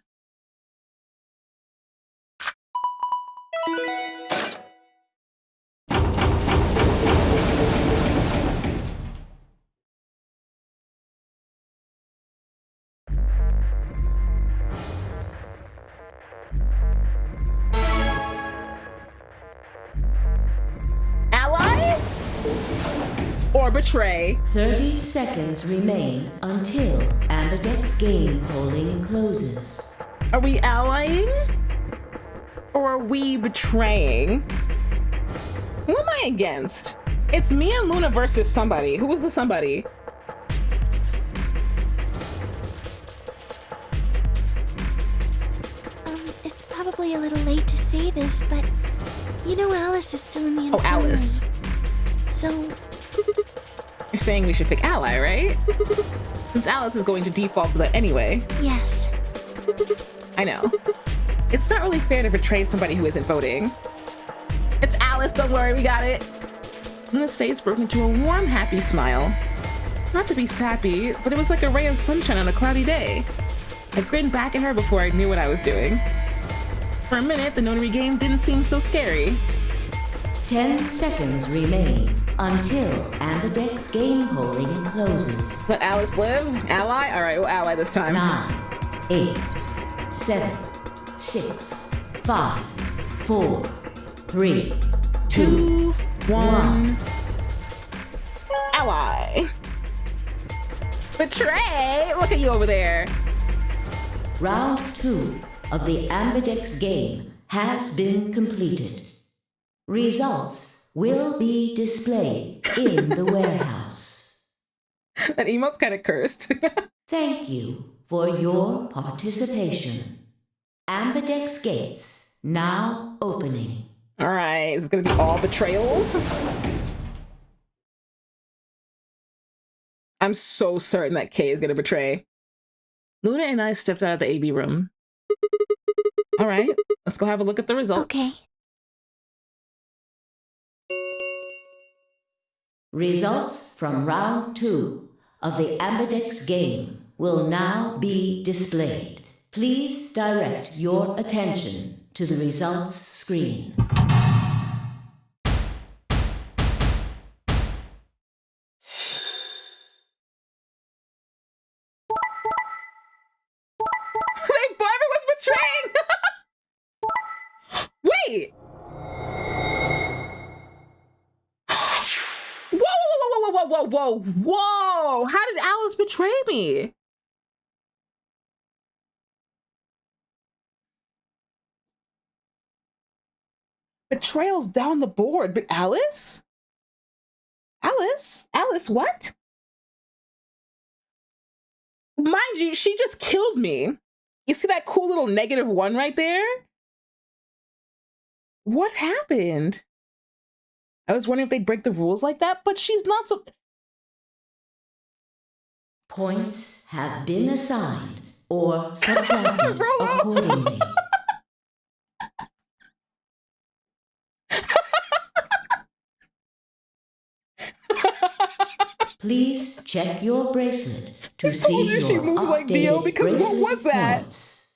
Ally? Or betray? 30 seconds remain until Ambidex game polling closes. Are we allying? Or are we betraying? Who am I against? It's me and Luna versus somebody. Who was the somebody? It's probably a little late to say this, but you know Alice is still in the infirmary. Oh, Alice. So... You're saying we should pick Ally, right? Since Alice is going to default to that anyway. Yes. I know. It's not really fair to betray somebody who isn't voting. It's Alice, don't worry, we got it. Luna's face broke into a warm, happy smile. Not to be sappy, but it was like a ray of sunshine on a cloudy day. I grinned back at her before I knew what I was doing. For a minute, the notary game didn't seem so scary. 10 seconds remain until Ambidex game polling closes. Let Alice live? Ally? Alright, we'll ally this time. 9, 8, 7, 6, 5, 4, 3, 2, 1. Ally. Betray! Look at you over there. Round 2 of the Ambidex game has been completed. Results will be displayed in the warehouse. That emote's kind of cursed. Thank you for your participation. Ambidex gates now opening. All right, is it gonna be all betrayals? I'm so certain that Kay is gonna betray. Luna and I stepped out of the AB room. All right, let's go have a look at the results. Okay. Results from round 2 of the Ambidex game will now be displayed. Please direct your attention to the results screen. Everyone's betraying! Wait! Whoa! How did Alice betray me? Betrayals down the board, but Alice? Alice, what? Mind you, she just killed me. You see that cool little -1 right there? What happened? I was wondering if they'd break the rules like that, but she's not so... Points have been assigned or subtracted accordingly. Please check your bracelet to see your she moves like Dio, because what was that? Points.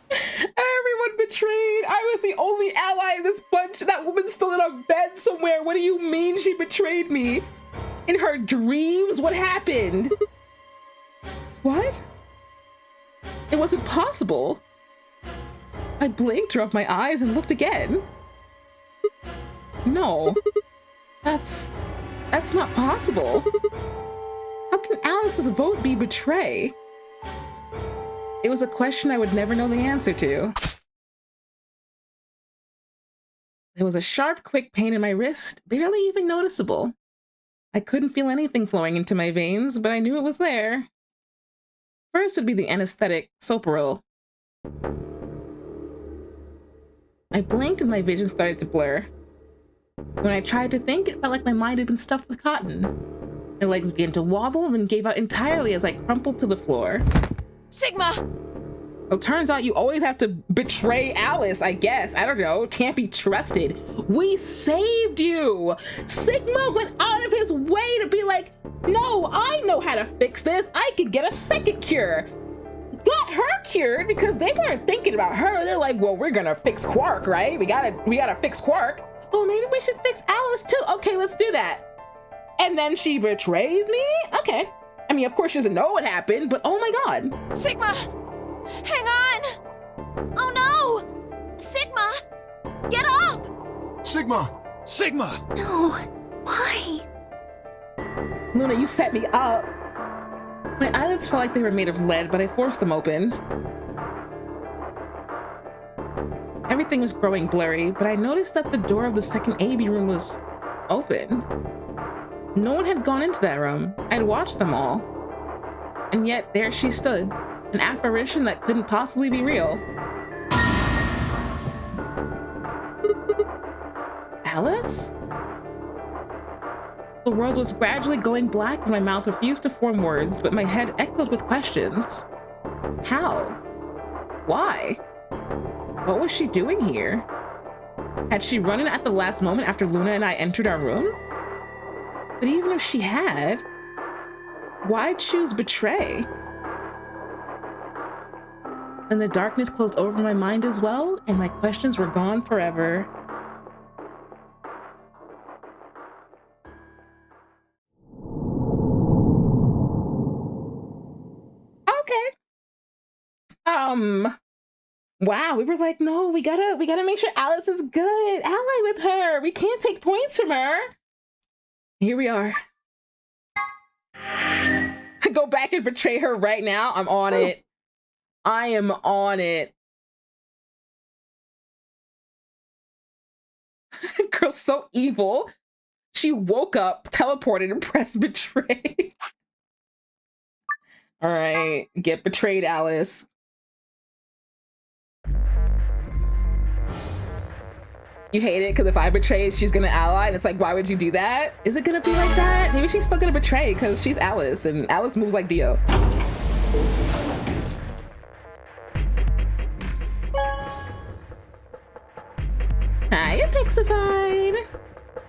Everyone betrayed. I was the only ally in this bunch. That woman's still in a bed somewhere. What do you mean she betrayed me? In her dreams? What happened? What? It wasn't possible. I blinked, rubbed my eyes, and looked again. No. That's not possible. How can Alice's vote be betray? It was a question I would never know the answer to. There was a sharp, quick pain in my wrist, barely even noticeable. I couldn't feel anything flowing into my veins, but I knew it was there. First would be the anesthetic, Soparil. I blinked and my vision started to blur. When I tried to think, it felt like my mind had been stuffed with cotton. My legs began to wobble, then gave out entirely as I crumpled to the floor. Sigma! Well, turns out you always have to betray Alice, I guess. I don't know. Can't be trusted. We saved you! Sigma went out of his way to be like, no, I know how to fix this. I could get a second cure. Got her cured because they weren't thinking about her. They're like, well, we're gonna fix Quark, right? We gotta fix Quark. Oh, maybe we should fix Alice too. Okay, let's do that. And then she betrays me? Okay. I mean, of course she doesn't know what happened, but oh my god. Sigma! Hang on! Oh no! Sigma! Get up! Sigma! Sigma! No. Why? Luna, you set me up. My eyelids felt like they were made of lead, but I forced them open. Everything was growing blurry, but I noticed that the door of the second AB room was open. No one had gone into that room. I'd watched them all. And yet, there she stood, an apparition that couldn't possibly be real. Alice? The world was gradually going black and my mouth refused to form words, but my head echoed with questions. How? Why? What was she doing here? Had she run in at the last moment after Luna and I entered our room? But even if she had, why choose betray? And the darkness closed over my mind as well, and my questions were gone forever. Okay. Wow, we were like, no, we gotta make sure Alice is good. Ally with her. We can't take points from her. Here we are. Go back and betray her right now. I'm on it. I am on it. Girl's so evil. She woke up, teleported, and pressed betray. All right, get betrayed, Alice. You hate it because if I betray, she's gonna ally, and it's like, why would you do that? Is it gonna be like that? Maybe she's still gonna betray because she's Alice, and Alice moves like Dio. Hi, Pixified.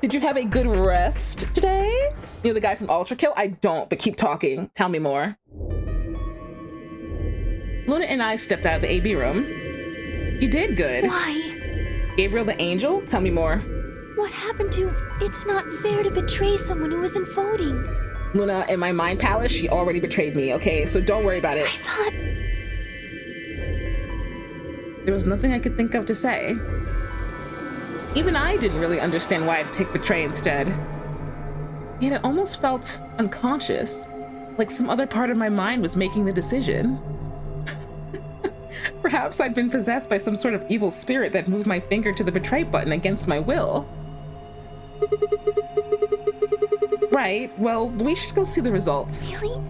Did you have a good rest today? You're the guy from Ultra Kill? I don't, but keep talking. Tell me more. Luna and I stepped out of the AB room. You did good. Why? Gabriel the Angel? Tell me more. What happened to... It's not fair to betray someone who isn't voting. Luna, in my mind palace, she already betrayed me, okay? So don't worry about it. I thought... There was nothing I could think of to say. Even I didn't really understand why I'd pick betray instead. Yet it almost felt unconscious, like some other part of my mind was making the decision. Perhaps I'd been possessed by some sort of evil spirit that moved my finger to the betray button against my will. Right, well, we should go see the results. Really?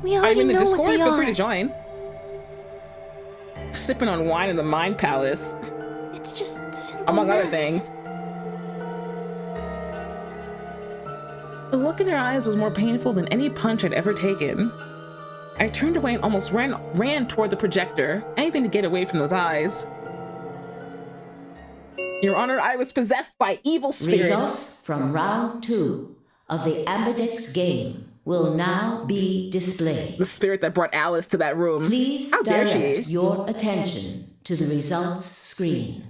We already I'm in the know Discord, what they feel are. free to join. Sipping on wine in the Mind Palace. It's just simple among other math. things. The look in her eyes was more painful than any punch I'd ever taken. I turned away and almost ran toward the projector, anything to get away from those eyes. Your Honor, I was possessed by evil spirits. Results from round 2 of the Ambidex game will now be displayed. The spirit that brought Alice to that room. Please How dare direct she? your attention to the results screen.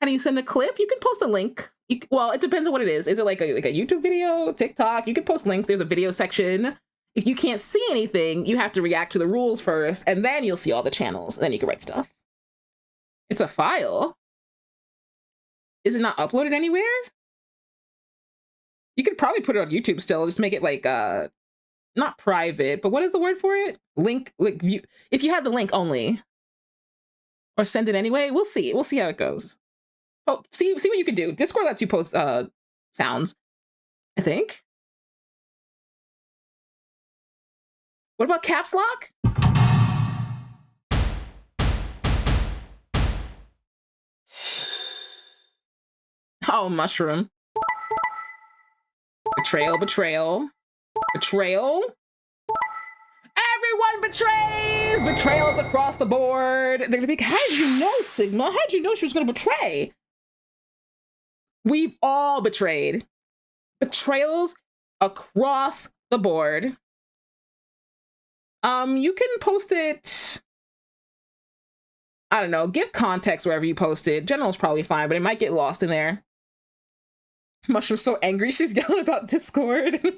How do you send a clip? You can post a link. Well, it depends on what it is. Is it like a YouTube video, TikTok? You can post links. There's a video section. If you can't see anything, you have to react to the rules first, and then you'll see all the channels, and then you can write stuff. It's a file. Is it not uploaded anywhere? You could probably put it on YouTube still. Just make it like, not private, but what is the word for it? Link, like, if you have the link only. Or send it anyway. We'll see. We'll see how it goes. Oh, see what you can do. Discord lets you post sounds, I think. What about caps lock? Oh, mushroom. Betrayal, betrayal. Betrayal. Everyone betrays! Betrayals across the board. They're gonna be like, how did you know, Sigma? How did you know she was gonna betray? We've all betrayed. Betrayals across the board. You can post it, I don't know, give context wherever you post it. General's probably fine, but it might get lost in there. Mushroom's so angry, she's yelling about Discord. Would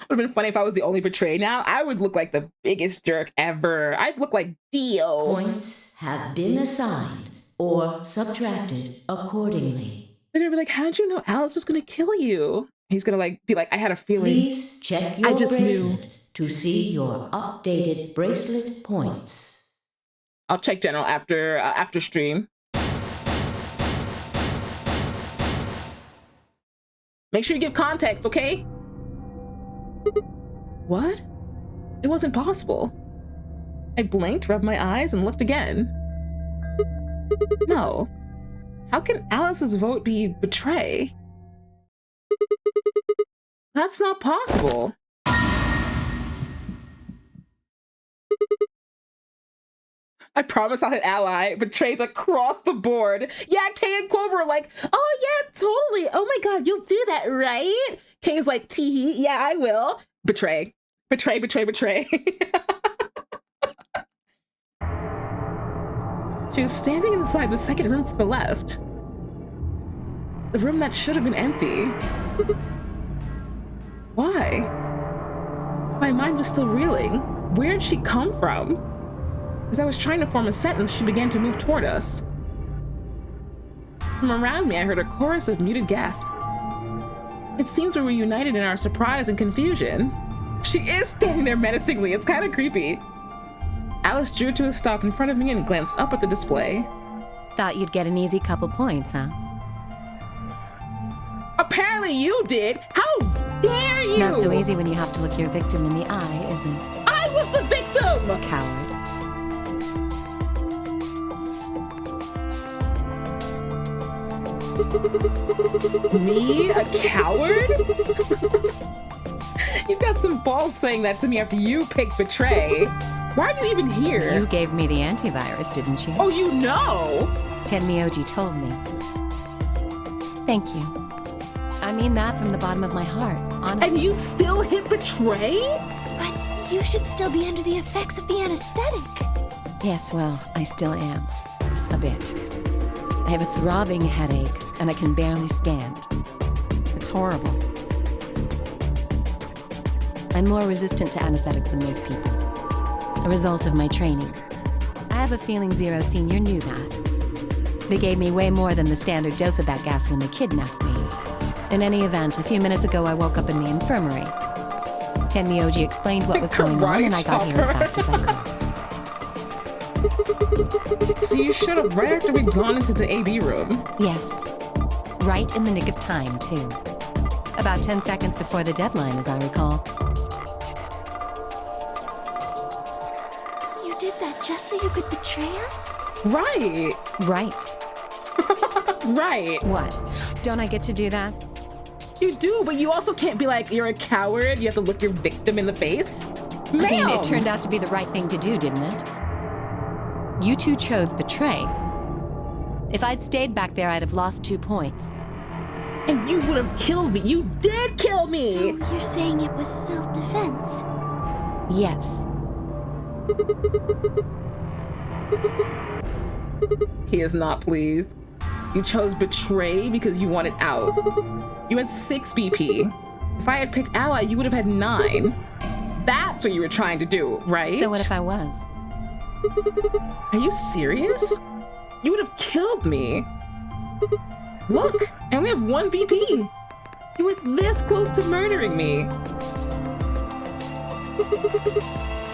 have been funny if I was the only betrayed now. I would look like the biggest jerk ever. I'd look like Dio. Points have been assigned or subtracted accordingly. They're gonna be like, how did you know Alice was gonna kill you? He's gonna like be like, I had a feeling. Please check your I just bracelet knew. to see your updated bracelet points. I'll check general after stream. Make sure you give context, okay? What? It wasn't possible. I blinked, rubbed my eyes, and looked again. No. How can Alice's vote be betray? That's not possible. I promise I'll hit ally. Betrays across the board. Yeah, Kay and Clover are like, oh yeah, totally. Oh my god, you'll do that, right? Kay's like, tee yeah, I will. Betray. Betray, betray, betray. She was standing inside the second room from the left. The room that should have been empty. Why? My mind was still reeling. Where'd she come from? As I was trying to form a sentence, she began to move toward us. From around me, I heard a chorus of muted gasps. It seems we were united in our surprise and confusion. She is standing there menacingly. It's kind of creepy. Alice drew to a stop in front of me and glanced up at the display. Thought you'd get an easy couple points, huh? Apparently you did. How dare you? Not so easy when you have to look your victim in the eye, is it? I was the victim! Coward. Me? A coward? You got some balls saying that to me after you picked betray. Why are you even here? You gave me the antivirus, didn't you? Oh, you know! Tenmyoji told me. Thank you. I mean that from the bottom of my heart, honestly. And you still hit betray? But you should still be under the effects of the anesthetic. Yes, well, I still am. A bit. I have a throbbing headache, and I can barely stand. It's horrible. I'm more resistant to anesthetics than most people. A result of my training. I have a feeling Zero Senior knew that. They gave me way more than the standard dose of that gas when they kidnapped me. In any event, a few minutes ago I woke up in the infirmary. Tenmyoji explained what was going on and I got here as fast as I could. So you showed up right after we'd gone into the AB room? Yes. Right in the nick of time, too. About 10 seconds before the deadline, as I recall. You did that just so you could betray us? Right. Right. Right. What? Don't I get to do that? You do, but you also can't be like, you're a coward. You have to look your victim in the face. I mean, it turned out to be the right thing to do, didn't it? You two chose betray. If I'd stayed back there, I'd have lost 2 points. And you would have killed me. You did kill me. So you're saying it was self-defense? Yes. He is not pleased. You chose betray because you wanted out. You had 6 BP. If I had picked ally, you would have had 9. That's what you were trying to do, right? So what if I was? Are you serious? You would have killed me. Look, I only have 1 BP. You were this close to murdering me.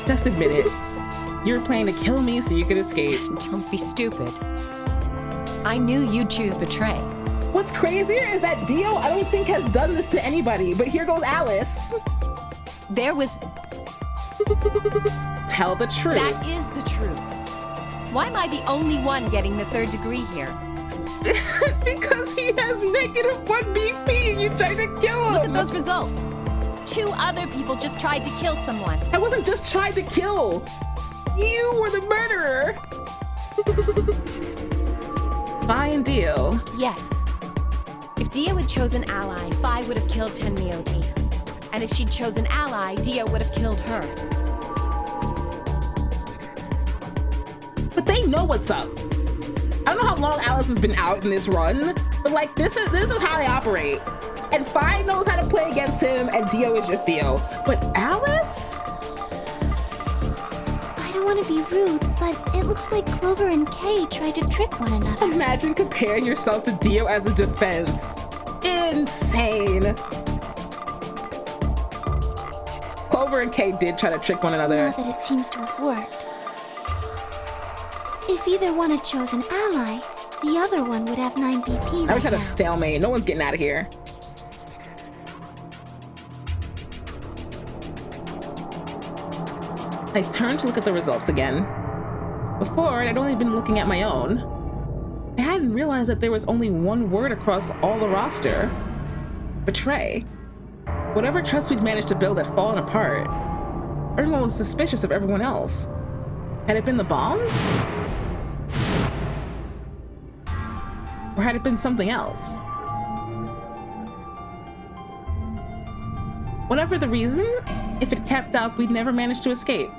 Just admit it. You were planning to kill me so you could escape. Don't be stupid. I knew you'd choose betray. What's crazier is that Dio, I don't think, has done this to anybody, but here goes Alice. There was... Tell the truth. That is the truth. Why am I the only one getting the 3rd degree here? Because he has -1 BP and you tried to kill him. Look at those results. 2 other people just tried to kill someone. I wasn't just trying to kill. You were the murderer. Fi and Dio. Yes. If Dio had chosen ally, Fi would have killed Tenmyoji. And if she'd chosen ally, Dio would have killed her. But they know what's up. I don't know how long Alice has been out in this run, but like this is how they operate. And Fi knows how to play against him, and Dio is just Dio. But Alice? I don't want to be rude, but it looks like Clover and Kay tried to trick one another. Imagine comparing yourself to Dio as a defense. Insane. Clover and Kay did try to trick one another. Now that it seems to have worked. If either one had chosen ally, the other one would have 9 BP I wish I right had a stalemate. No one's getting out of here. I turned to look at the results again. Before, I'd only been looking at my own. I hadn't realized that there was only one word across all the roster. Betray. Whatever trust we'd managed to build had fallen apart. Everyone was suspicious of everyone else. Had it been the bombs? Or had it been something else? Whatever the reason, if it kept up, we'd never manage to escape.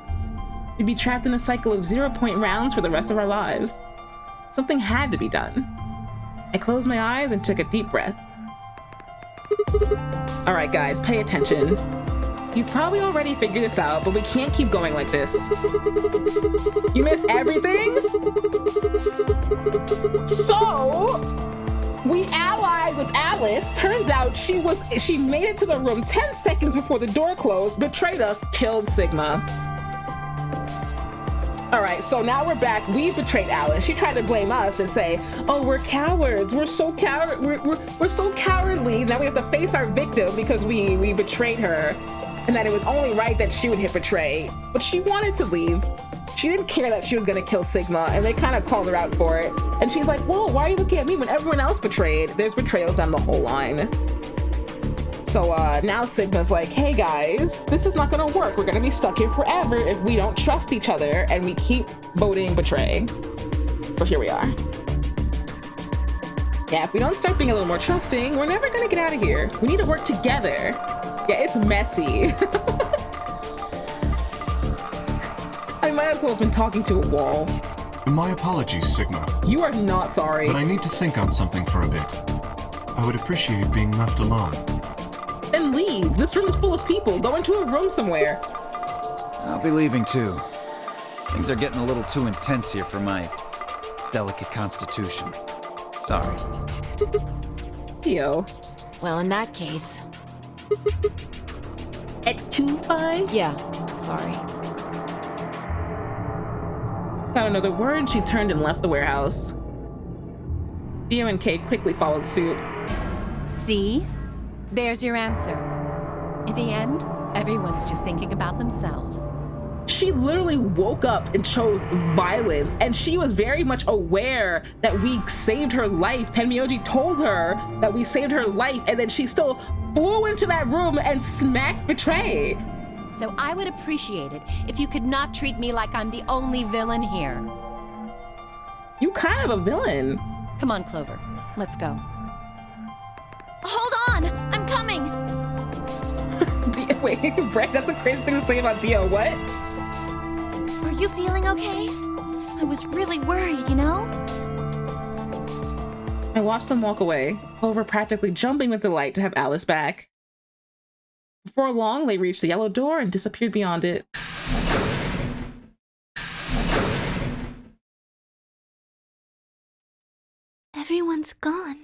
We'd be trapped in a cycle of 0-point rounds for the rest of our lives. Something had to be done. I closed my eyes and took a deep breath. All right, guys, pay attention. You've probably already figured this out, but we can't keep going like this. You missed everything? So, we allied with Alice. Turns out she made it to the room 10 seconds before the door closed, betrayed us, killed Sigma. All right, so now we're back. We betrayed Alice. She tried to blame us and say, "Oh, we're cowards. We're so coward. We're so cowardly." Now we have to face our victim because we betrayed her, and that it was only right that she would hit betray. But she wanted to leave. She didn't care that she was gonna kill Sigma, and they kind of called her out for it. And she's like, "Whoa, why are you looking at me when everyone else betrayed?" There's betrayals down the whole line. So now Sigma's like, "Hey guys, this is not gonna work. We're gonna be stuck here forever if we don't trust each other and we keep voting betray." So here we are. Yeah, if we don't start being a little more trusting, we're never gonna get out of here. We need to work together. Yeah, it's messy. I might as well have been talking to a wall. My apologies, Sigma. You are not sorry. But I need to think on something for a bit. I would appreciate being left alone. Then leave. This room is full of people. Go into a room somewhere. I'll be leaving too. Things are getting a little too intense here for my delicate constitution. Sorry. Theo. Well, in that case. At 2-5? Yeah, sorry. Without another word, she turned and left the warehouse. Theo and Kay quickly followed suit. See? There's your answer. In the end, everyone's just thinking about themselves. She literally woke up and chose violence, and she was very much aware that we saved her life. Tenmyoji told her that we saved her life, and then she still flew into that room and smacked Betray. So I would appreciate it if you could not treat me like I'm the only villain here. You kind of a villain. Come on, Clover. Let's go. Hold on! I'm coming! Wait, Brett, that's a crazy thing to say about Dio. What? Are you feeling okay? I was really worried, you know? I watched them walk away, Clover practically jumping with delight to have Alice back. Before long, they reached the yellow door and disappeared beyond it. Everyone's gone.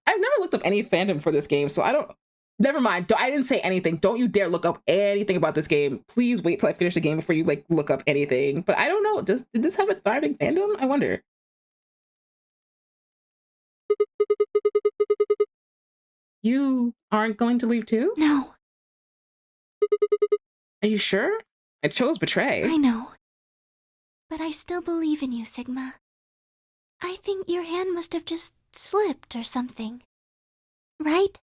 I've never looked up any fandom for this game, so I don't... Never mind. I didn't say anything. Don't you dare look up anything about this game. Please wait till I finish the game before you, like, look up anything. But I don't know. Did this have a thriving fandom? I wonder. You aren't going to leave too? No. Are you sure? I chose Betray. I know. But I still believe in you, Sigma. I think your hand must have just slipped or something. Right?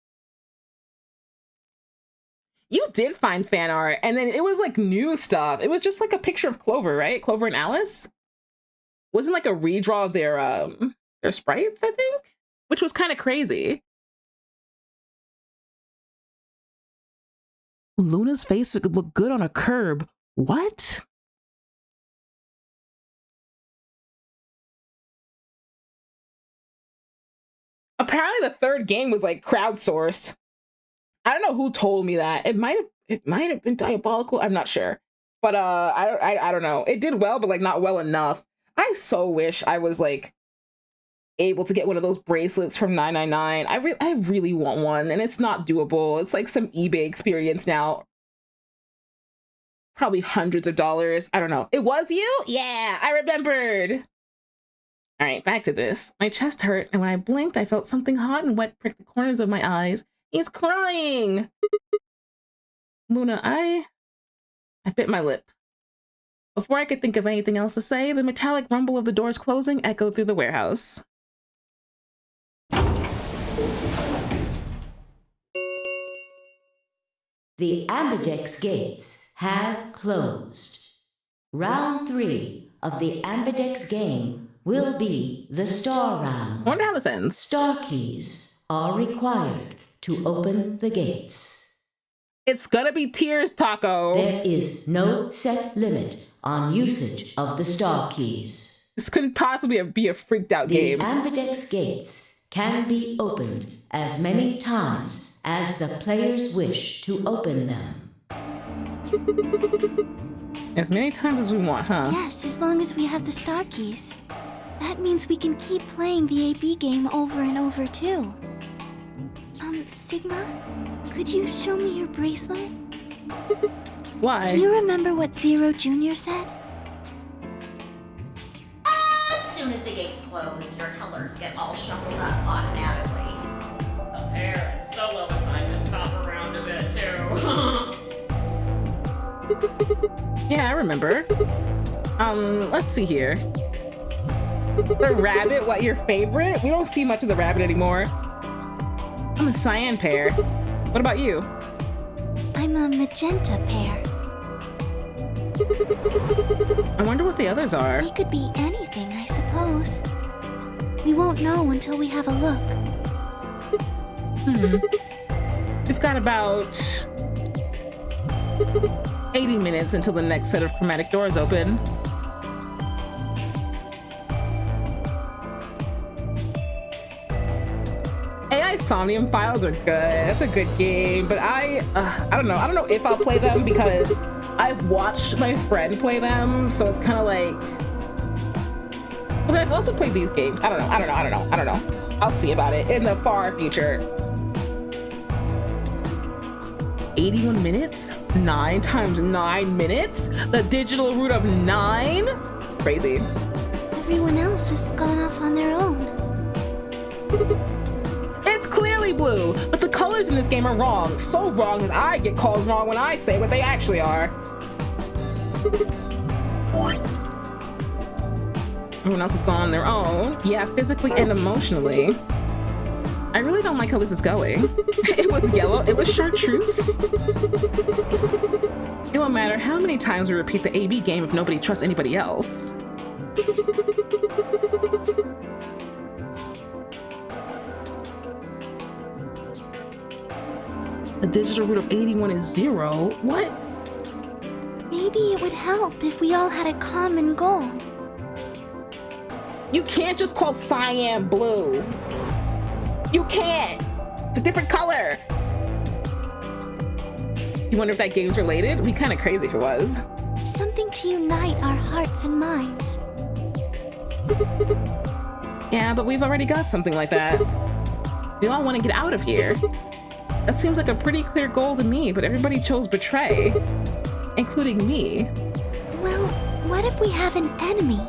You did find fan art, and then it was like new stuff. It was just like a picture of Clover, right? Clover and Alice? Wasn't like a redraw of their sprites, I think? Which was kind of crazy. Luna's face would look good on a curb. What? Apparently the third game was like crowdsourced. I don't know who told me that. It might have been Diabolical. I'm not sure. But I don't know. It did well, but like not well enough. I so wish I was like able to get one of those bracelets from 999. I really want one, and it's not doable. It's like some eBay experience now. Probably hundreds of dollars. I don't know. It was you? Yeah, I remembered. All right, back to this. My chest hurt, and when I blinked, I felt something hot and wet prick the corners of my eyes. He's crying. Luna, I bit my lip. Before I could think of anything else to say, the metallic rumble of the doors closing echoed through the warehouse. The Ambidex gates have closed. Round 3 of the Ambidex game will be the star round. I wonder how this ends. Star keys are required to open the gates. It's gonna be tears, Taco. There is no set limit on usage of the star keys. This couldn't possibly be a freaked out game. The Ambidex gates can be opened as many times as the players wish to open them. As many times as we want, huh? Yes, as long as we have the star keys. That means we can keep playing the AB game over and over, too. Sigma, could you show me your bracelet? Why? Do you remember what Zero Jr. said? As soon as the gates close, your colors get all shuffled up automatically. The pair and solo assignments hop around a bit, too. Yeah, I remember. Let's see here. The rabbit, what, your favorite? We don't see much of the rabbit anymore. I'm a cyan pear. What about you? I'm a magenta pear. I wonder what the others are. They could be anything, I suppose. We won't know until we have a look. We've got about 80 minutes until the next set of chromatic doors open. AI Somnium Files are good. That's a good game, but I don't know. I don't know if I'll play them because I've watched my friend play them, so it's kind of like. But I've also played these games. I don't know. I'll see about it in the far future. 81 minutes? 9 times 9 minutes? The digital root of 9? Crazy. Everyone else has gone off on their own. It's clearly blue, but the colors in this game are wrong. So wrong that I get called wrong when I say what they actually are. Everyone else has gone on their own. Yeah, physically and emotionally. I really don't like how this is going. It was yellow, it was chartreuse. It won't matter how many times we repeat the AB game if nobody trusts anybody else. The digital root of 81 is 0. What? Maybe it would help if we all had a common goal. You can't just call cyan blue. You can't. It's a different color. You wonder if that game's related? It'd be kind of crazy if it was. Something to unite our hearts and minds. Yeah, but we've already got something like that. We all want to get out of here. That seems like a pretty clear goal to me, but everybody chose betray, including me. Well, what if we have an enemy?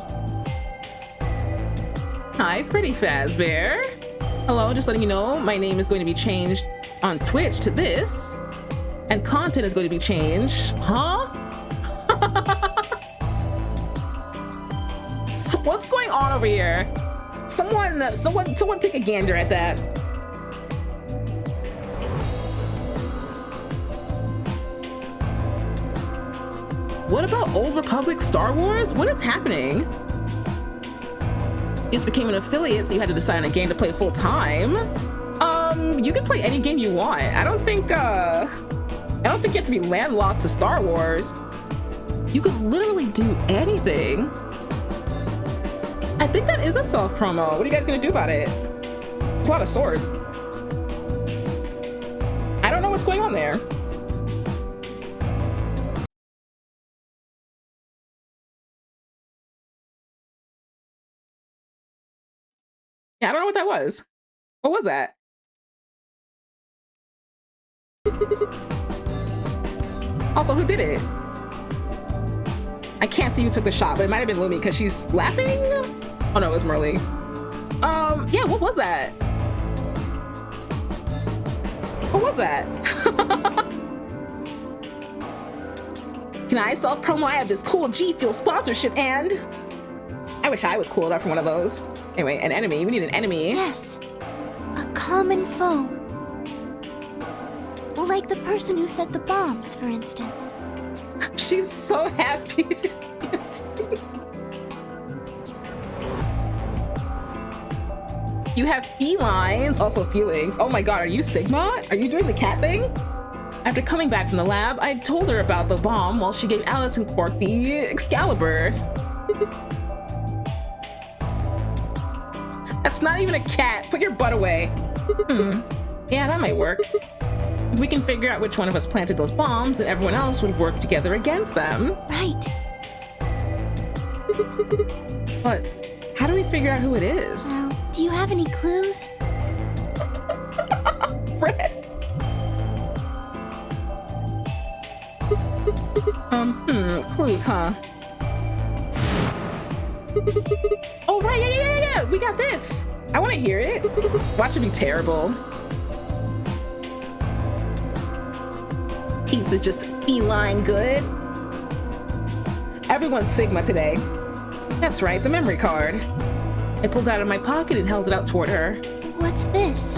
Hi, Freddy Fazbear. Hello, just letting you know, my name is going to be changed on Twitch to this, and content is going to be changed. Huh? What's going on over here? Someone take a gander at that. What about Old Republic Star Wars? What is happening? You just became an affiliate, so you had to decide on a game to play full time. You can play any game you want. I don't think you have to be landlocked to Star Wars. You could literally do anything. I think that is a soft promo. What are you guys gonna do about it? It's a lot of swords. I don't know what's going on there. Yeah, I don't know what that was. What was that? Also, who did it? I can't see who took the shot, but it might have been Lumi because she's laughing. Oh no, it was Merly. Yeah, what was that? What was that? Can I self-promo? I have this cool G Fuel sponsorship and... I wish I was cool enough for one of those. Anyway, an enemy. We need an enemy. Yes. A common foe. Like the person who set the bombs, for instance. She's so happy. She's dancing. You have felines, also feelings. Oh my god, are you Sigma? Are you doing the cat thing? After coming back from the lab, I told her about the bomb while she gave Alice and Quark the Excalibur. That's not even a cat. Put your butt away. Yeah, that might work. If we can figure out which one of us planted those bombs, then everyone else would work together against them. Right. But how do we figure out who it is? Do you have any clues? Fred. Clues, huh? Oh, right, yeah, we got this. I want to hear it. Watch it be terrible. Pizza's just feline good. Everyone's Sigma today. That's right, the memory card. I pulled it out of my pocket and held it out toward her. What's this?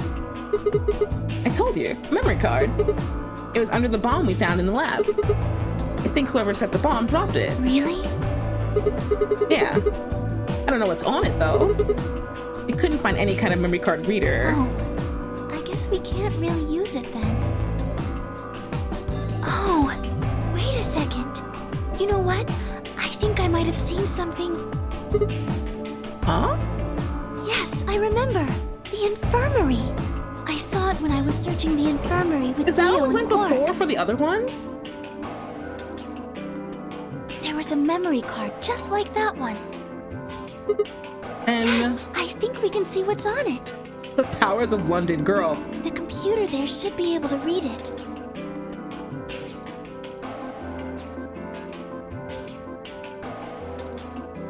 I told you, memory card. It was under the bomb we found in the lab. I think whoever set the bomb dropped it. Really? Yeah. I don't know what's on it though. We couldn't find any kind of memory card reader. Oh, I guess we can't really use it then. Oh, wait a second. You know what? I think I might have seen something. Huh? Yes, I remember. The infirmary. I saw it when I was searching the infirmary with Is that Leo what we and went Quark. before for the other one? There was a memory card just like that one. And yes, I think we can see what's on it. The powers of London, girl. The computer there should be able to read it.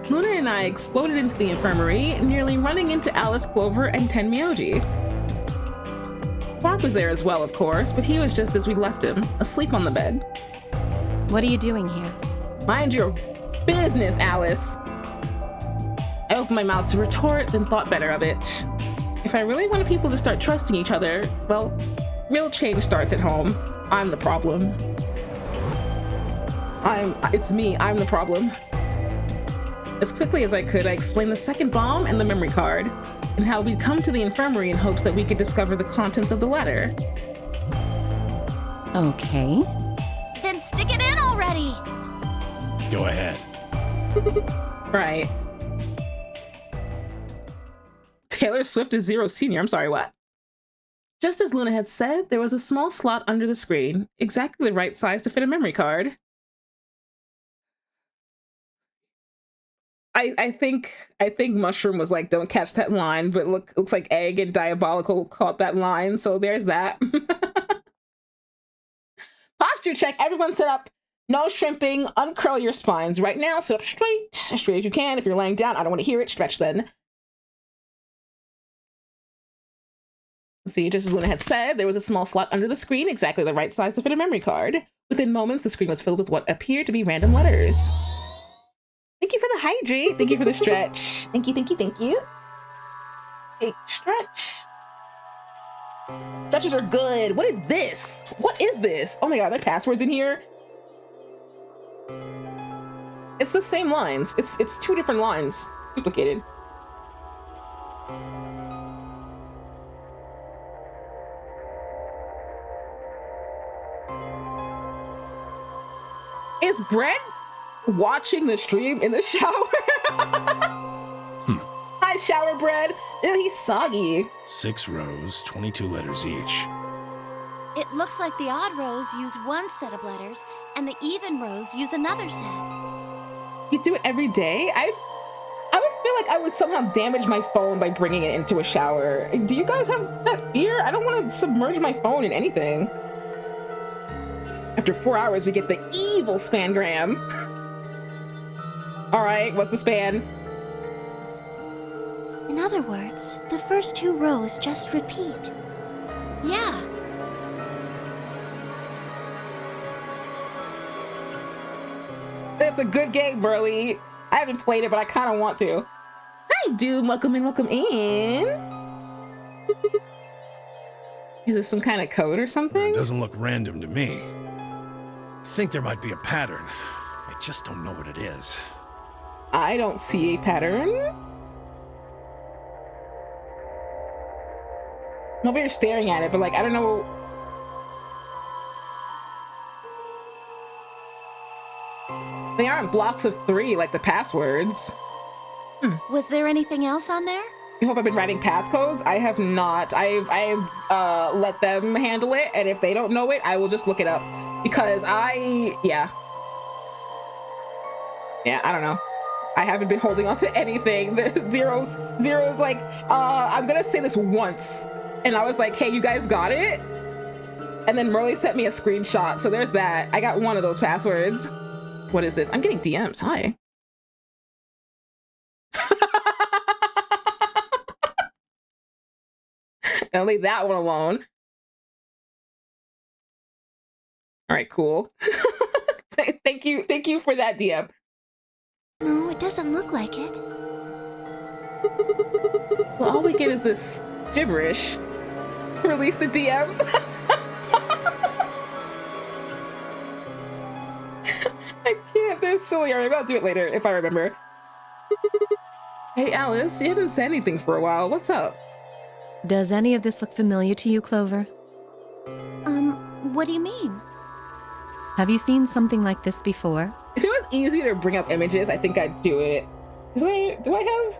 Luna and I exploded into the infirmary, nearly running into Alice, Clover, and Tenmyoji. Quark was there as well, of course, but he was just as we left him, asleep on the bed. What are you doing here? Mind your business, Alice. I opened my mouth to retort, then thought better of it. If I really wanted people to start trusting each other, well, real change starts at home. I'm the problem. It's me, I'm the problem. As quickly as I could, I explained the second bomb and the memory card, and how we'd come to the infirmary in hopes that we could discover the contents of the letter. Okay. Then stick it in already! Go ahead. Right. Taylor Swift is Zero Senior. I'm sorry, what? Just as Luna had said, there was a small slot under the screen, exactly the right size to fit a memory card. I think Mushroom was like, don't catch that line, but looks like Egg and Diabolical caught that line, so there's that. Posture check, everyone sit up. No shrimping, uncurl your spines. Right now, sit up straight, as straight as you can. If you're laying down, I don't want to hear it, stretch then. See, just as Luna had said, there was a small slot under the screen, exactly the right size to fit a memory card. Within moments, the screen was filled with what appeared to be random letters. Thank you for the hydrate. Thank you for the stretch. Thank you, thank you, thank you. Hey, stretch. Stretches are good. What is this? What is this? Oh my god, there are passwords in here. It's the same lines. It's two different lines, duplicated. Is Brett watching the stream in the shower? Hi, shower bread. Ew, he's soggy. 6 rows, 22 letters each. It looks like the odd rows use one set of letters, and the even rows use another set. You do it every day? I would feel like I would somehow damage my phone by bringing it into a shower. Do you guys have that fear? I don't want to submerge my phone in anything. After 4 hours, we get the evil spangram. All right, what's the span? In other words, the first 2 rows just repeat. Yeah. It's a good game, Burley. I haven't played it, but I kind of want to. Hi, dude. Welcome in, welcome in. Is this some kind of code or something? It doesn't look random to me. I think there might be a pattern. I just don't know what it is. I don't see a pattern. I'm over here staring at it, but like, I don't know. They aren't blocks of 3 like the passwords. Was there anything else on there? I hope I've been writing passcodes. I have not. I've let them handle it, and if they don't know it, I will just look it up because yeah, I don't know. I haven't been holding on to anything. The zeros like, I'm gonna say this once, and I was like, hey, you guys got it? And then Merle sent me a screenshot, so there's that. I got one of those passwords. What is this? I'm getting DMs. Hi. I'll leave that one alone. All right, cool. Thank you for that DM. No, it doesn't look like it. So all we get is this gibberish. Release the DMs. I can't, they're silly. Alright, I'll do it later if I remember. Hey Alice, you haven't said anything for a while. What's up? Does any of this look familiar to you, Clover? What do you mean? Have you seen something like this before? If it was easy to bring up images, I think I'd do it. Do I have?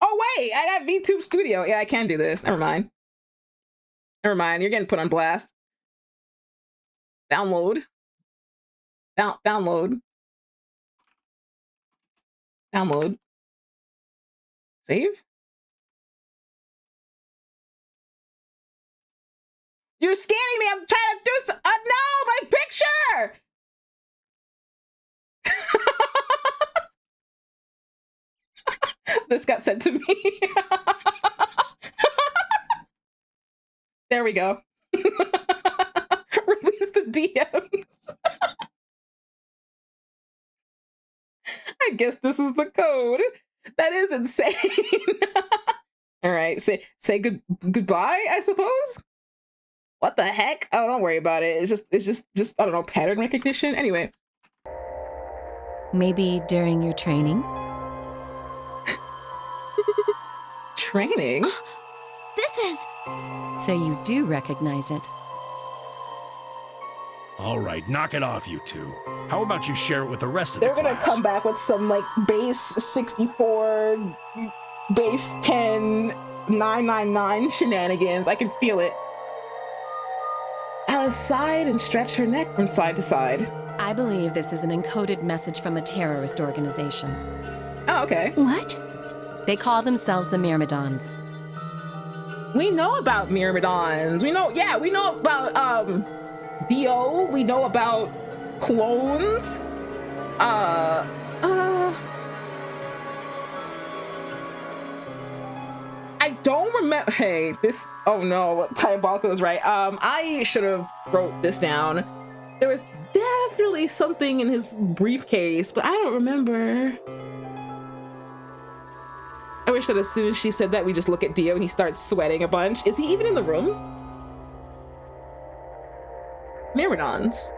Oh wait, I got VTube Studio. Yeah, I can do this. Never mind. Never mind, you're getting put on blast. Download. Download. Download. Save? You're scanning me! I'm trying to do so- no! My picture! This got sent to me. There we go. Release the DMs. I guess this is the code. That is insane. All right, say goodbye, I suppose. What the heck? Oh, don't worry about it. It's just I don't know, pattern recognition. Anyway. Maybe during your training? Training? This is... So you do recognize it. All right, knock it off, you two. How about you share it with the rest of They're the class? gonna come back with some like base 64, base 10, 999 shenanigans. I can feel it. Alice sighed and stretched her neck from side to side. I believe this is an encoded message from a terrorist organization. Oh, okay. What? They call themselves the Myrmidons. We know about Myrmidons. We know about DO. We know about clones. I don't remember. Hey, this. Oh no, Diabolical is right. I should have wrote this down. There was definitely something in his briefcase, but I don't remember. I wish that as soon as she said that, we just look at Dio and he starts sweating a bunch. Is he even in the room? Myrmidons.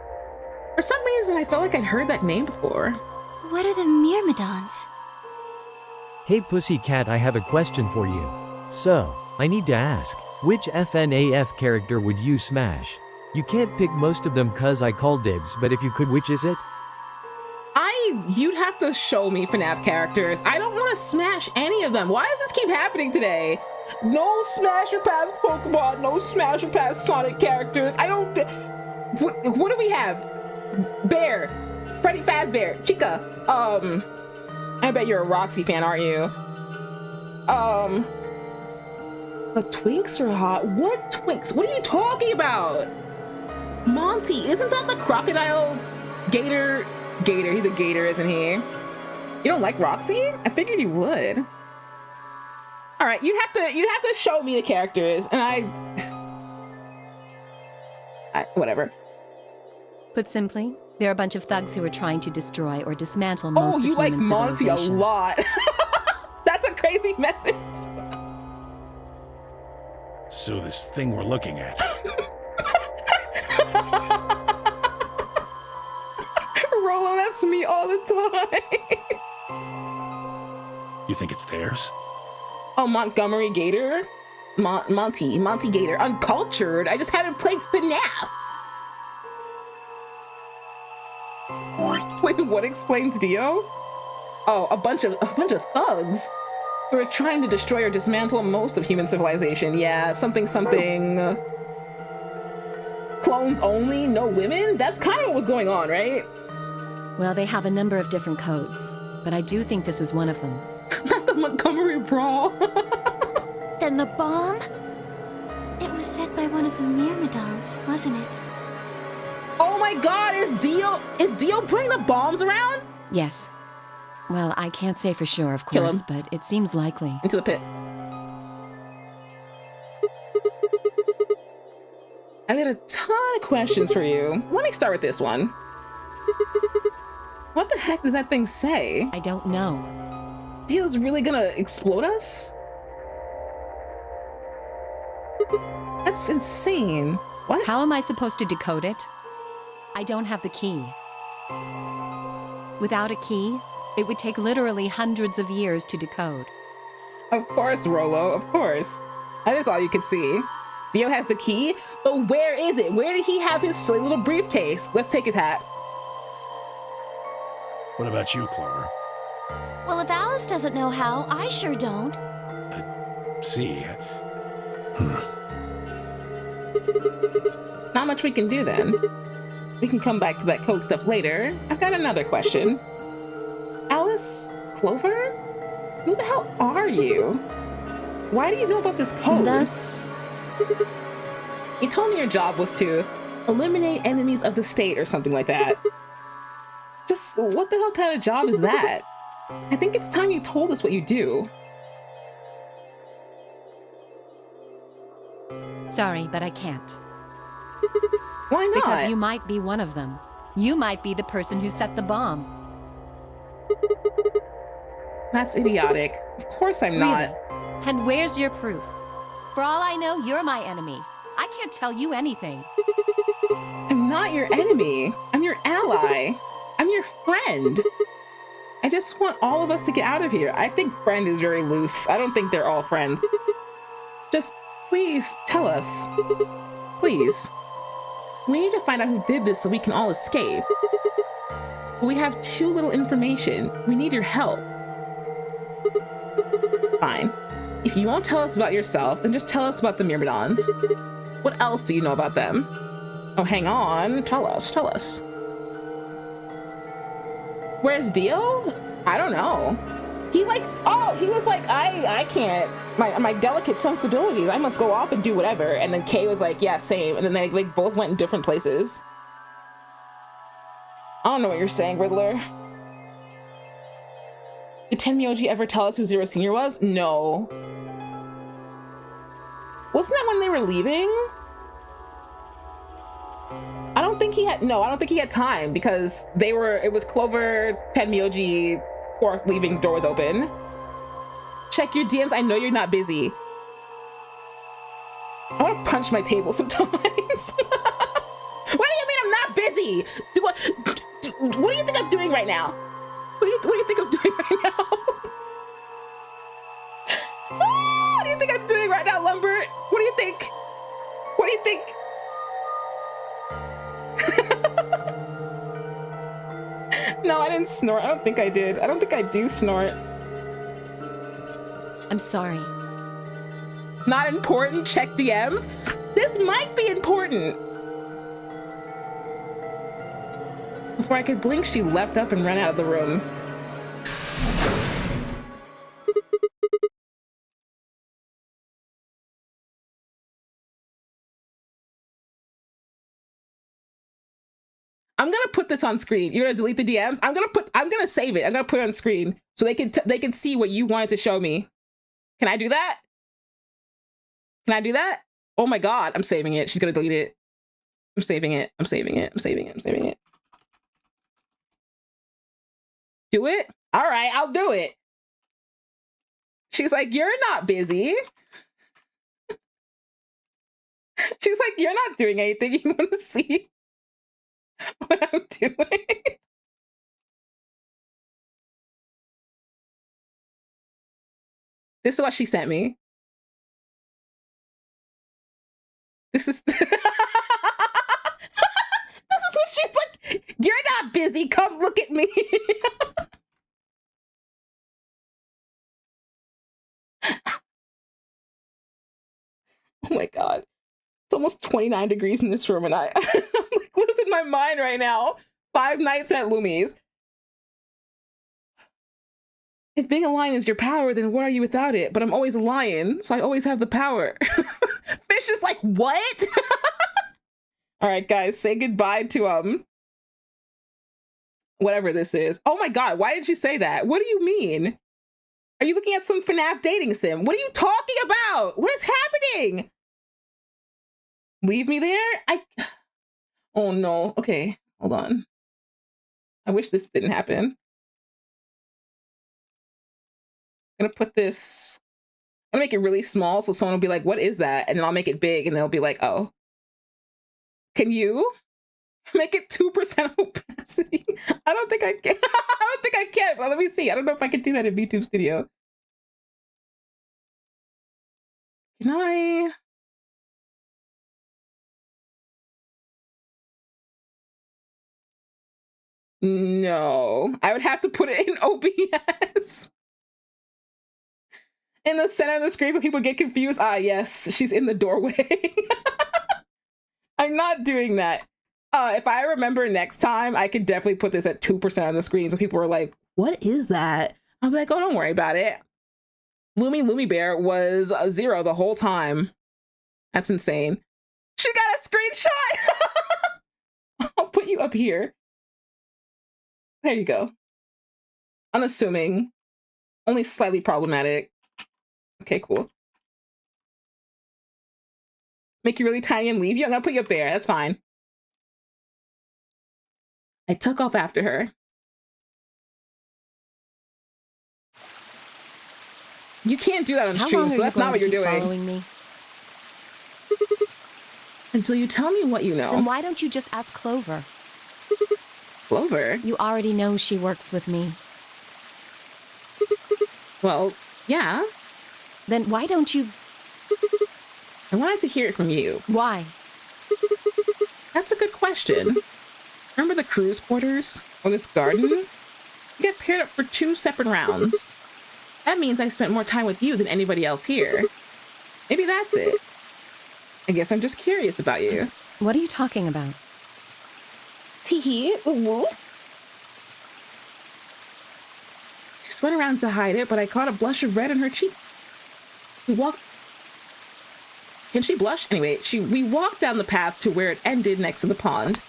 For some reason, I felt like I'd heard that name before. What are the Myrmidons? Hey Pussycat, I have a question for you. So, I need to ask, which FNAF character would you smash? You can't pick most of them cause I call dibs, but if you could, which is it? You'd have to show me FNAF characters. I don't want to smash any of them. Why does this keep happening today? No smash or pass Pokemon, no smash or pass Sonic characters. I don't... What do we have? Bear, Freddy Fazbear, Chica. I bet you're a Roxy fan, aren't you? The Twinks are hot. What Twinks? What are you talking about? Monty, isn't that the crocodile gator? Gator, he's a gator, isn't he? You don't like Roxy? I figured you would. All right, you'd have to show me the characters, and I whatever. Put simply, they're a bunch of thugs who are trying to destroy or dismantle most of human like Monty a civilization. lot. That's a crazy message. So this thing we're looking at. Rolo, that's me all the time. You think it's theirs? Oh, Montgomery Gator? Monty Gator. Uncultured. I just haven't played FNAF. Wait, what explains Dio? Oh, a bunch of thugs who are trying to destroy or dismantle most of human civilization. Yeah, something. Clones only, no women? That's kind of what was going on, right? Well, they have a number of different codes, but I do think this is one of them. Not the Montgomery Brawl. Then the bomb? It was set by one of the Myrmidons, wasn't it? Oh my god, is Dio bringing the bombs around? Yes. Well, I can't say for sure, of Kill course, him. but it seems likely. Into the pit. I got a ton of questions for you. Let me start with this one. What the heck does that thing say? I don't know. Dio's really gonna explode us? That's insane. What? How am I supposed to decode it? I don't have the key. Without a key, it would take literally hundreds of years to decode. Of course, Rolo, of course. That is all you can see. Dio has the key, but where is it? Where did he have his silly little briefcase? Let's take his hat. What about you, Clover? Well, if Alice doesn't know how, I sure don't. See? Not much we can do then. We can come back to that code stuff later. I've got another question. Alice? Clover? Who the hell are you? Why do you know about this code? That's... You told me your job was to eliminate enemies of the state or something like that. Just what the hell kind of job is that? I think it's time you told us what you do. Sorry, but I can't. Why not? Because you might be one of them. You might be the person who set the bomb. That's idiotic. Of course I'm not. Really? And where's your proof? For all I know, you're my enemy. I can't tell you anything. I'm not your enemy. I'm your ally. I'm your friend. I just want all of us to get out of here. I think friend is very loose. I don't think they're all friends. Just please tell us. Please. We need to find out who did this so we can all escape. But we have too little information. We need your help. Fine. If you won't tell us about yourself, then just tell us about the Myrmidons. What else do you know about them? Oh, hang on. Tell us. Where's Dio? I don't know. He was like, I can't, my delicate sensibilities, I must go off and do whatever. And then Kay was like, yeah, same. And then they both went in different places. I don't know what you're saying, Riddler. Did Tenmyoji ever tell us who Zero Senior was? No. Wasn't that when they were leaving? I don't think he had time because it was Clover, Tenmyoji, Quark leaving, doors open. Check your DMs, I know you're not busy. I want to punch my table sometimes. What do you mean I'm not busy? What do you think I'm doing right now? What do you think I'm doing right now? What do you think I'm doing right now, Lumber? What do you think? What do you think? No, I didn't snort. I don't think I did. I don't think I do snort. I'm sorry. Not important? Check DMs? This might be important. Before I could blink, she leapt up and ran out of the room. this on screen. You're gonna delete the DMs. I'm gonna save it. I'm gonna put it on screen so they can see what you wanted to show me. Can I do that? Can I do that? Oh my God, I'm saving it. She's gonna delete it. I'm saving it. I'm saving it. I'm saving it. I'm saving it. Do it? All right, I'll do it. She's like, you're not busy. She's like, you're not doing anything. You want to see what I'm doing? This is what she sent me. This is this is what she's like. You're not busy. Come look at me. Oh my God. It's almost 29 degrees in this room, and I'm like, what's in my mind right now? 5 nights at Lumi's. If being a lion is your power, then what are you without it? But I'm always a lion, so I always have the power. Fish is like, what? All right, guys, say goodbye to whatever this is. Oh my God, why did you say that? What do you mean? Are you looking at some FNAF dating sim? What are you talking about? What is happening? Leave me there? Oh no. Okay, hold on. I wish this didn't happen. I'm gonna put this, I'm gonna make it really small so someone will be like, what is that? And then I'll make it big and they'll be like, oh. Can you make it 2% opacity? I don't think I can. I don't think I can, but let me see. I don't know if I can do that in VTube Studio. Can I? No, I would have to put it in OBS. In the center of the screen so people get confused. Ah, yes, she's in the doorway. I'm not doing that. If I remember next time, I could definitely put this at 2% on the screen so people are like, what is that? I'm like, oh, don't worry about it. Lumi Bear was 0 the whole time. That's insane. She got a screenshot! I'll put you up here. There you go. Unassuming. Only slightly problematic. Okay, cool. Make you really tiny and leave you? I'm gonna put you up there. That's fine. I took off after her. You can't do that on stream, so that's not what you're doing. Following me? Until you tell me what you know. Then why don't you just ask Clover? Clover? You already know she works with me. Well, yeah. Then why don't you... I wanted to hear it from you. Why? That's a good question. Remember the cruise quarters? Or this garden? You get paired up for 2 separate rounds. That means I spent more time with you than anybody else here. Maybe that's it. I guess I'm just curious about you. What are you talking about? Teehee. Ooh. She went around to hide it, but I caught a blush of red in her cheeks. We walked... Can she blush? Anyway, we walked down the path to where it ended next to the pond.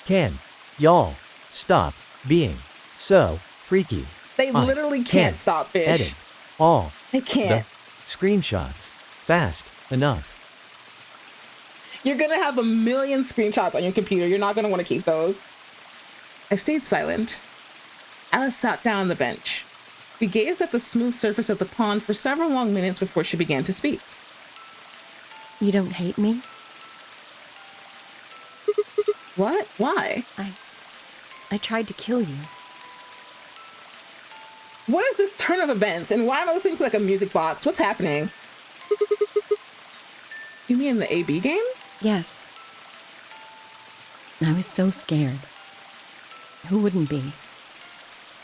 Can y'all stop being so freaky? They literally can't stop, Fish. Edit all they can't. The screenshots fast enough. You're gonna have a million screenshots on your computer. You're not gonna want to keep those. I stayed silent. Alice sat down on the bench. We gazed at the smooth surface of the pond for several long minutes before she began to speak. You don't hate me? What? Why? I tried to kill you. What is this turn of events? And why am I listening to like a music box? What's happening? You mean the AB game? Yes. I was so scared. Who wouldn't be?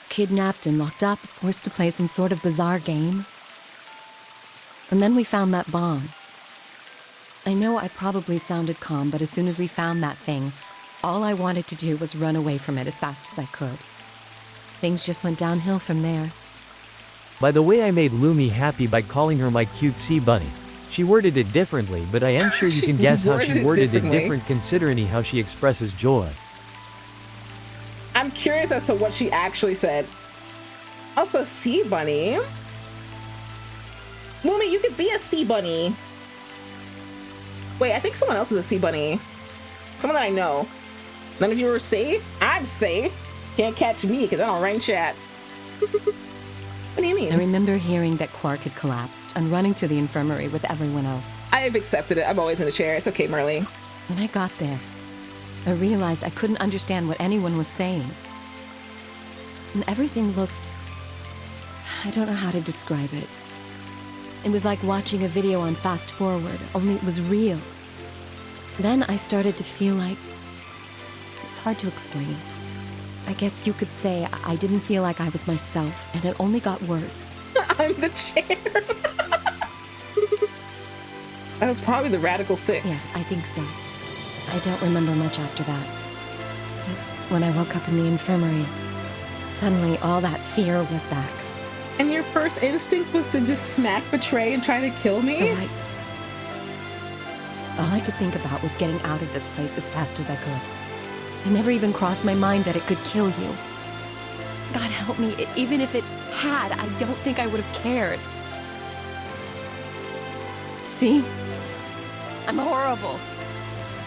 Kidnapped and locked up, forced to play some sort of bizarre game. And then we found that bomb. I know I probably sounded calm, but as soon as we found that thing, all I wanted to do was run away from it as fast as I could. Things just went downhill from there. By the way, I made Lumi happy by calling her my cute sea bunny. She worded it differently, but I am sure you can guess how she worded it differently. different considering how she expresses joy. I'm curious as to what she actually said. Also, sea bunny. Lumi, you could be a sea bunny. Wait, I think someone else is a sea bunny. Someone that I know. None of you are safe? I'm safe. Can't catch me because I don't write chat. What do you mean? I remember hearing that Quark had collapsed and running to the infirmary with everyone else. I have accepted it. I'm always in the chair. It's okay, Merle. When I got there, I realized I couldn't understand what anyone was saying. And everything looked... I don't know how to describe it. It was like watching a video on fast forward, only it was real. Then I started to feel like... It's hard to explain. I guess you could say I didn't feel like I was myself, and it only got worse. I'm the chair. That was probably the Radical Six. Yes, I think so. I don't remember much after that. But when I woke up in the infirmary, suddenly all that fear was back. And your first instinct was to just smack, betray, and try to kill me? So all I could think about was getting out of this place as fast as I could. It never even crossed my mind that it could kill you. God help me, even if it had, I don't think I would have cared. See? I'm horrible.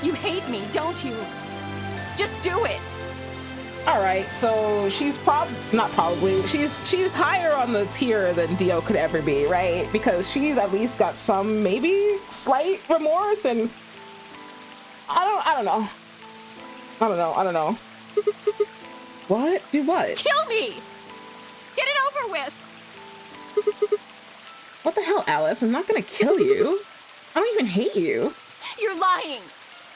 You hate me, don't you? Just do it! Alright, so she's she's higher on the tier than Dio could ever be, right? Because she's at least got some, maybe, slight remorse, and I don't know. What? Do what? Kill me! Get it over with! What the hell, Alice? I'm not gonna kill you. I don't even hate you. You're lying!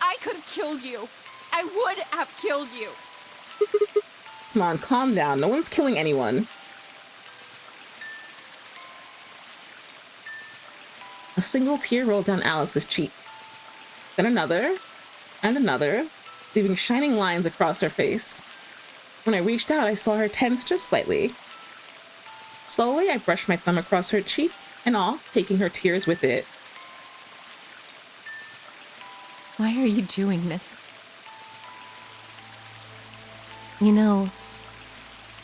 I could have killed you. I would have killed you. Come on, calm down. No one's killing anyone. A single tear rolled down Alice's cheek. Then another, and another, leaving shining lines across her face. When I reached out, I saw her tense just slightly. Slowly, I brushed my thumb across her cheek and off, taking her tears with it. Why are you doing this? You know,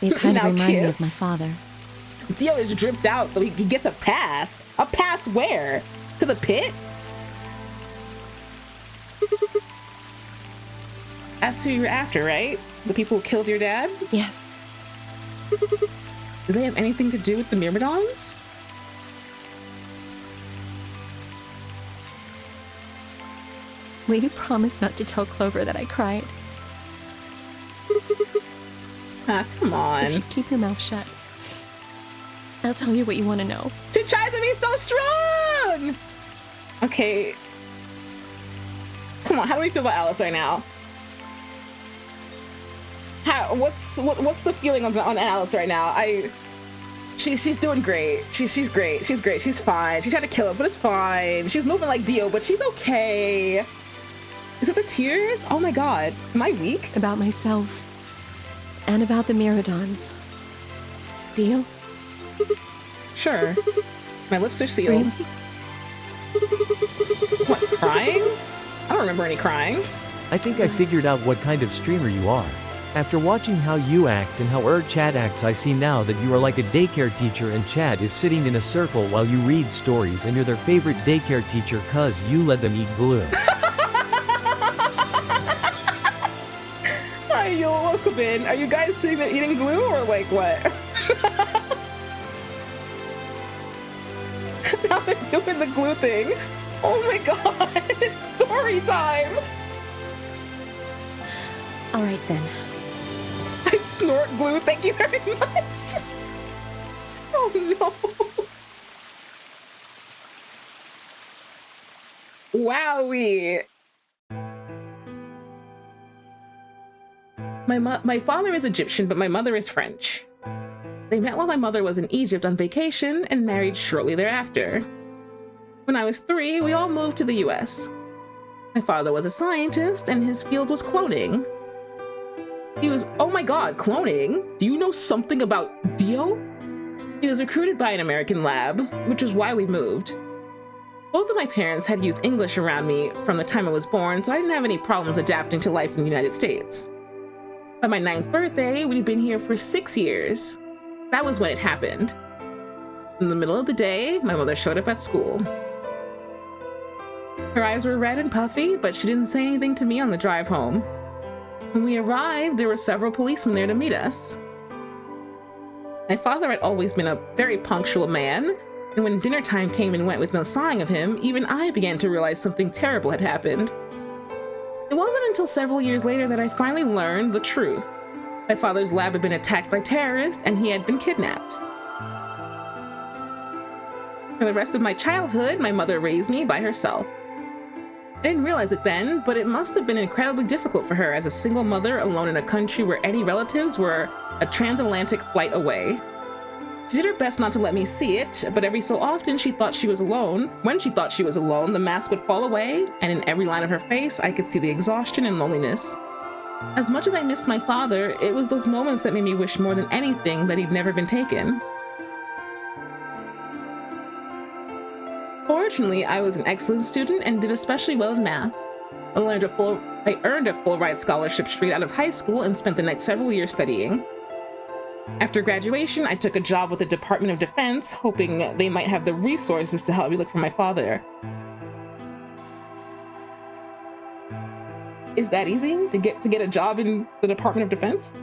you kind of Now remind me kiss. of my father. Dio is dripped out, so he gets a pass. A pass where? To the pit? That's who you're after, right? The people who killed your dad? Yes. Do they have anything to do with the Myrmidons? Will you promise not to tell Clover that I cried? Ah, come on. If you keep your mouth shut, I'll tell you what you want to know. She tries to be so strong! Okay. Come on, how do we feel about Alice right now? What's the feeling on Alice right now? She's doing great. She's great. She's great. She's fine. She tried to kill us, but it's fine. She's moving like Dio, but she's okay. Is it the tears? Oh my god. Am I weak? About myself. And about the Myrmidons. Deal? Sure. My lips are sealed. Really? What, crying? I don't remember any crying. I think I figured out what kind of streamer you are. After watching how you act and how Chad acts, I see now that you are like a daycare teacher and Chad is sitting in a circle while you read stories and you're their favorite daycare teacher cause you let them eat glue. Hi, yo, welcome in. Are you guys sitting there eating glue or like what? Now they're doing the glue thing. Oh my god, it's story time. All right then. I snort glue, thank you very much. Oh no. Wowie. My father is Egyptian, but my mother is French. They met while my mother was in Egypt on vacation and married shortly thereafter. When I was 3, we all moved to the US. My father was a scientist and his field was cloning. He was, oh my god, cloning? Do you know something about Dio? He was recruited by an American lab, which is why we moved. Both of my parents had used English around me from the time I was born, so I didn't have any problems adapting to life in the United States. By my 9th birthday, we'd been here for 6 years. That was when it happened. In the middle of the day, my mother showed up at school. Her eyes were red and puffy, but she didn't say anything to me on the drive home. When we arrived, there were several policemen there to meet us. My father had always been a very punctual man, and when dinner time came and went with no sign of him, even I began to realize something terrible had happened. It wasn't until several years later that I finally learned the truth. My father's lab had been attacked by terrorists, and he had been kidnapped. For the rest of my childhood, my mother raised me by herself. I didn't realize it then, but it must have been incredibly difficult for her as a single mother alone in a country where any relatives were a transatlantic flight away. She did her best not to let me see it, but every so often she thought she was alone. When she thought she was alone, the mask would fall away, and in every line of her face, I could see the exhaustion and loneliness. As much as I missed my father, it was those moments that made me wish more than anything that he'd never been taken. Fortunately, I was an excellent student and did especially well in math. I earned a full-ride scholarship straight out of high school and spent the next several years studying. After graduation, I took a job with the Department of Defense, hoping they might have the resources to help me look for my father. Is that easy to get a job in the Department of Defense?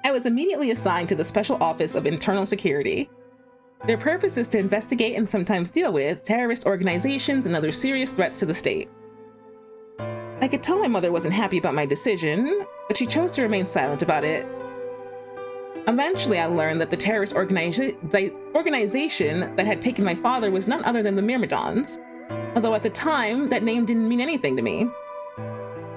I was immediately assigned to the Special Office of Internal Security. Their purpose is to investigate and sometimes deal with terrorist organizations and other serious threats to the state. I could tell my mother wasn't happy about my decision, but she chose to remain silent about it. Eventually, I learned that the terrorist organization that had taken my father was none other than the Myrmidons, although at the time, that name didn't mean anything to me.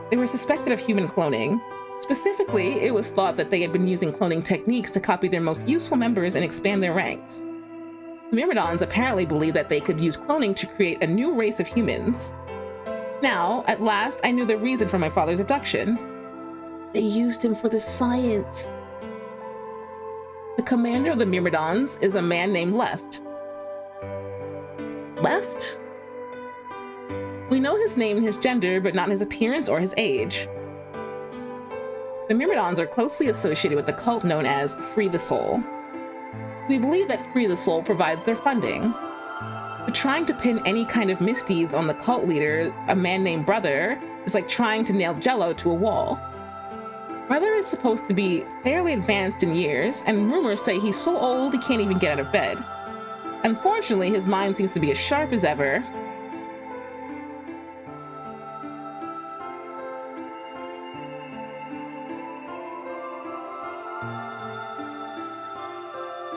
They were suspected of human cloning. Specifically, it was thought that they had been using cloning techniques to copy their most useful members and expand their ranks. The Myrmidons apparently believed that they could use cloning to create a new race of humans. Now, at last, I knew the reason for my father's abduction. They used him for the science. The commander of the Myrmidons is a man named Left. Left? We know his name and his gender, but not his appearance or his age. The Myrmidons are closely associated with the cult known as Free the Soul. We believe that Free the Soul provides their funding. But trying to pin any kind of misdeeds on the cult leader, a man named Brother, is like trying to nail Jell-O to a wall. Brother is supposed to be fairly advanced in years, and rumors say he's so old he can't even get out of bed. Unfortunately, his mind seems to be as sharp as ever.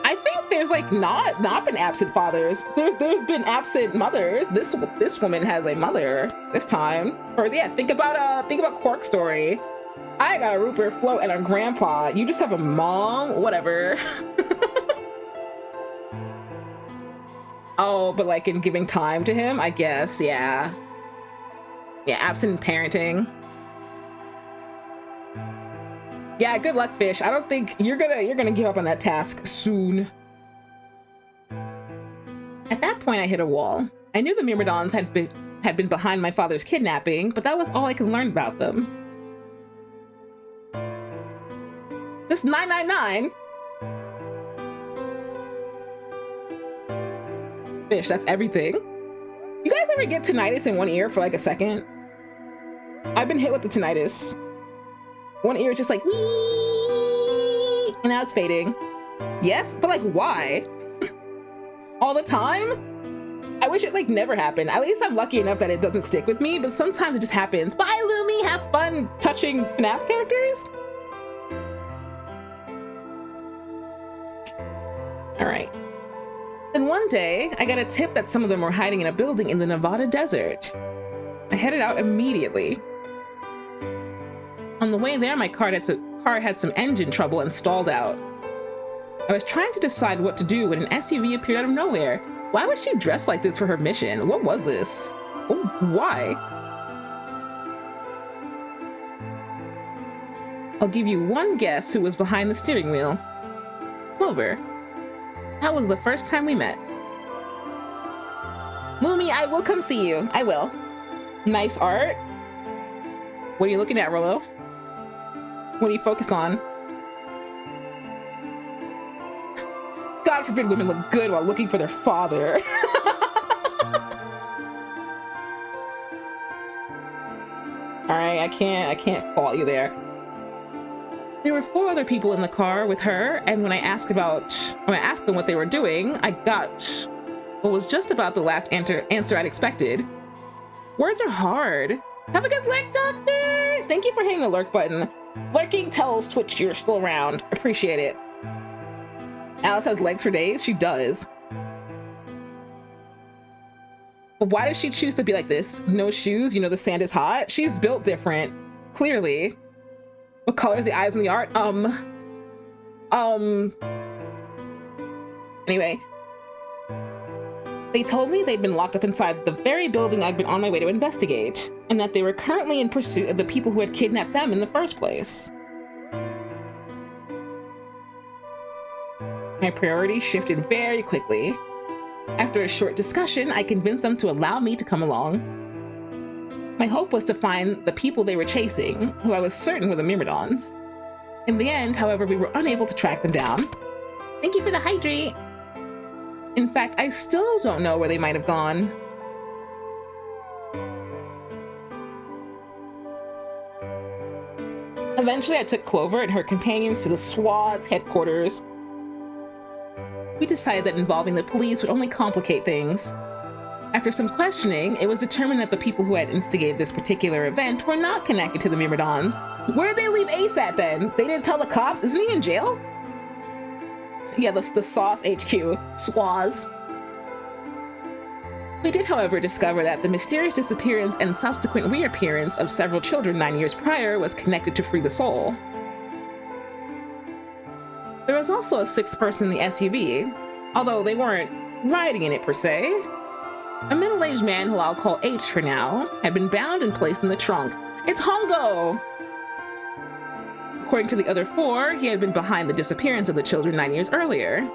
I think there's like not been absent fathers. There's been absent mothers. This woman has a mother this time. Or yeah, think about Quark's story. I got a Rupert Float and a grandpa. You just have a mom? Whatever. Oh, but like in giving time to him, I guess, yeah. Yeah, absent parenting. Yeah, good luck, Fish. I don't think you're gonna give up on that task soon. At that point, I hit a wall. I knew the Myrmidons had been behind my father's kidnapping, but that was all I could learn about them. Just 999. Fish, that's everything. You guys ever get tinnitus in one ear for like a second? I've been hit with the tinnitus. One ear is just like, wee, and now it's fading. Yes, but like, why? All the time? I wish it like never happened. At least I'm lucky enough that it doesn't stick with me, but sometimes it just happens. Bye, Lumi, have fun touching FNAF characters. All right. Then one day, I got a tip that some of them were hiding in a building in the Nevada desert. I headed out immediately. On the way there, my car had some engine trouble and stalled out. I was trying to decide what to do when an SUV appeared out of nowhere. Why was she dressed like this for her mission? What was this? Why? I'll give you one guess who was behind the steering wheel. Clover. That was the first time we met. Lumi, I will come see you. I will. Nice art. What are you looking at, Rolo? What are you focused on? God forbid women look good while looking for their father. Alright, I can't fault you there. There were 4 other people in the car with her, and when I asked them what they were doing, I got what was just about the last answer I'd expected. Words are hard. Have a good lurk, Doctor! Thank you for hitting the lurk button. Lurking tells Twitch you're still around. Appreciate it. Alice has legs for days? She does. But why does she choose to be like this? No shoes, you know the sand is hot? She's built different. Clearly. What color is the eyes in the art? Anyway. They told me they'd been locked up inside the very building I'd been on my way to investigate, and that they were currently in pursuit of the people who had kidnapped them in the first place. My priorities shifted very quickly. After a short discussion, I convinced them to allow me to come along. My hope was to find the people they were chasing, who I was certain were the Myrmidons. In the end, however, we were unable to track them down. Thank you for the hydrate! In fact, I still don't know where they might have gone. Eventually, I took Clover and her companions to the SWAT's headquarters. We decided that involving the police would only complicate things. After some questioning, it was determined that the people who had instigated this particular event were not connected to the Myrmidons. Where'd they leave Ace at then? They didn't tell the cops? Isn't he in jail? Yeah, the Sauce HQ. SWAS. We did, however, discover that the mysterious disappearance and subsequent reappearance of several children 9 years prior was connected to Free the Soul. There was also a 6th person in the SUV, although they weren't riding in it per se. A middle-aged man, who I'll call H for now, had been bound and placed in the trunk. It's Hongo! According to the other 4, he had been behind the disappearance of the children 9 years earlier.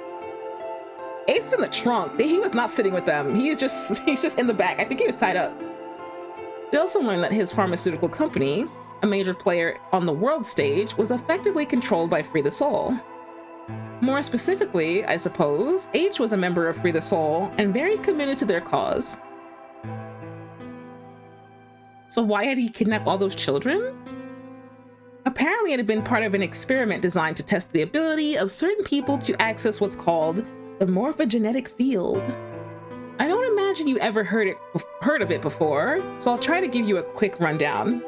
Ace is in the trunk. He was not sitting with them. He's just in the back. I think he was tied up. We also learned that his pharmaceutical company, a major player on the world stage, was effectively controlled by Free the Soul. More specifically, I suppose, H was a member of Free the Soul and very committed to their cause. So why had he kidnapped all those children? Apparently it had been part of an experiment designed to test the ability of certain people to access what's called the morphogenetic field. I don't imagine you ever heard of it before, so I'll try to give you a quick rundown.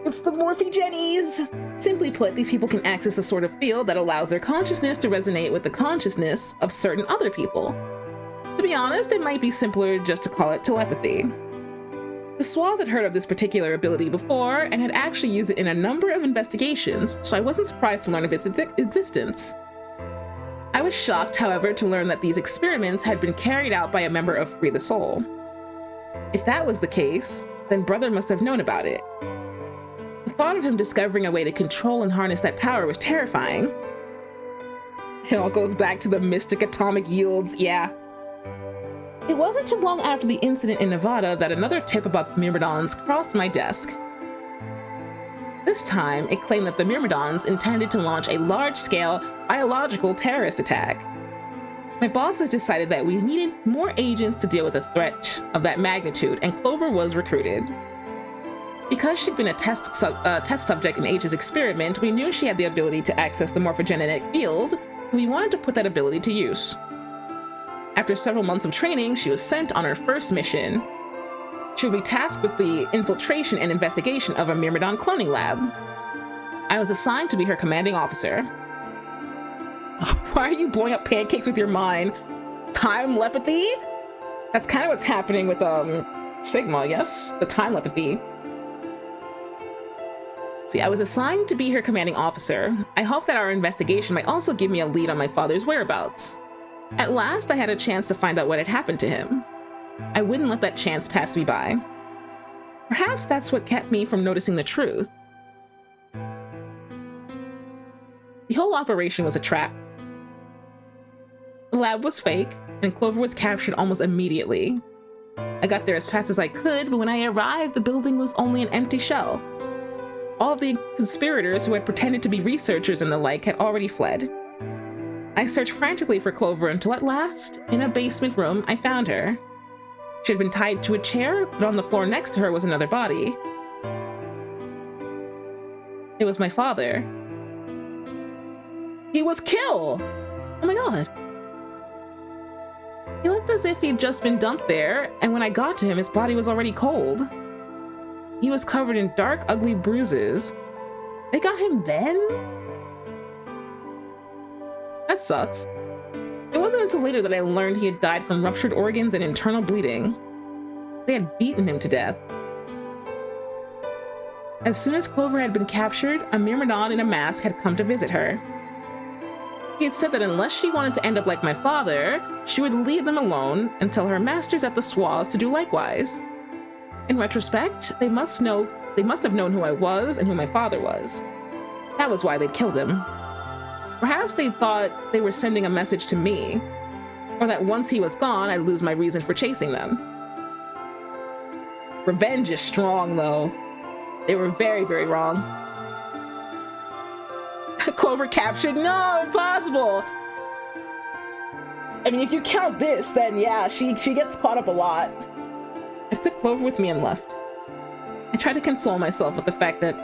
It's the Morphogenies! Simply put, these people can access a sort of field that allows their consciousness to resonate with the consciousness of certain other people. To be honest, it might be simpler just to call it telepathy. The SWAS had heard of this particular ability before and had actually used it in a number of investigations, so I wasn't surprised to learn of its existence. I was shocked, however, to learn that these experiments had been carried out by a member of Free the Soul. If that was the case, then Brother must have known about it. The thought of him discovering a way to control and harness that power was terrifying. It all goes back to the mystic atomic yields, yeah. It wasn't too long after the incident in Nevada that another tip about the Myrmidons crossed my desk. This time, it claimed that the Myrmidons intended to launch a large-scale biological terrorist attack. My bosses decided that we needed more agents to deal with a threat of that magnitude, and Clover was recruited. Because she'd been a test subject in H's experiment, we knew she had the ability to access the morphogenetic field, and we wanted to put that ability to use. After several months of training, she was sent on her first mission. She would be tasked with the infiltration and investigation of a Myrmidon cloning lab. I was assigned to be her commanding officer. Why are you blowing up pancakes with your mind? Time telepathy? That's kind of what's happening with Sigma, yes? The time telepathy. See, I was assigned to be her commanding officer. I hoped that our investigation might also give me a lead on my father's whereabouts. At last, I had a chance to find out what had happened to him. I wouldn't let that chance pass me by. Perhaps that's what kept me from noticing the truth. The whole operation was a trap. The lab was fake. and Clover was captured almost immediately. I got there as fast as I could, but when I arrived, the building was only an empty shell. All the conspirators who had pretended to be researchers and the like had already fled. I searched frantically for Clover until at last, in a basement room, I found her. She had been tied to a chair, but on the floor next to her was another body. It was my father. He was killed! Oh my god. He looked as if he'd just been dumped there, and when I got to him, his body was already cold. He was covered in dark, ugly bruises. They got him then? That sucks. It wasn't until later that I learned he had died from ruptured organs and internal bleeding. They had beaten him to death. As soon as Clover had been captured, a Myrmidon in a mask had come to visit her. He had said that unless she wanted to end up like my father, she would leave them alone and tell her masters at the Swas to do likewise. In retrospect, they must have known who I was and who my father was. That was why they'd killed him. Perhaps they thought they were sending a message to me, or that once he was gone, I'd lose my reason for chasing them. Revenge is strong, though. They were very, very wrong. Clover captured? No, impossible! I mean, if you count this, then yeah, she gets caught up a lot. I took Clover with me and left. I tried to console myself with the fact that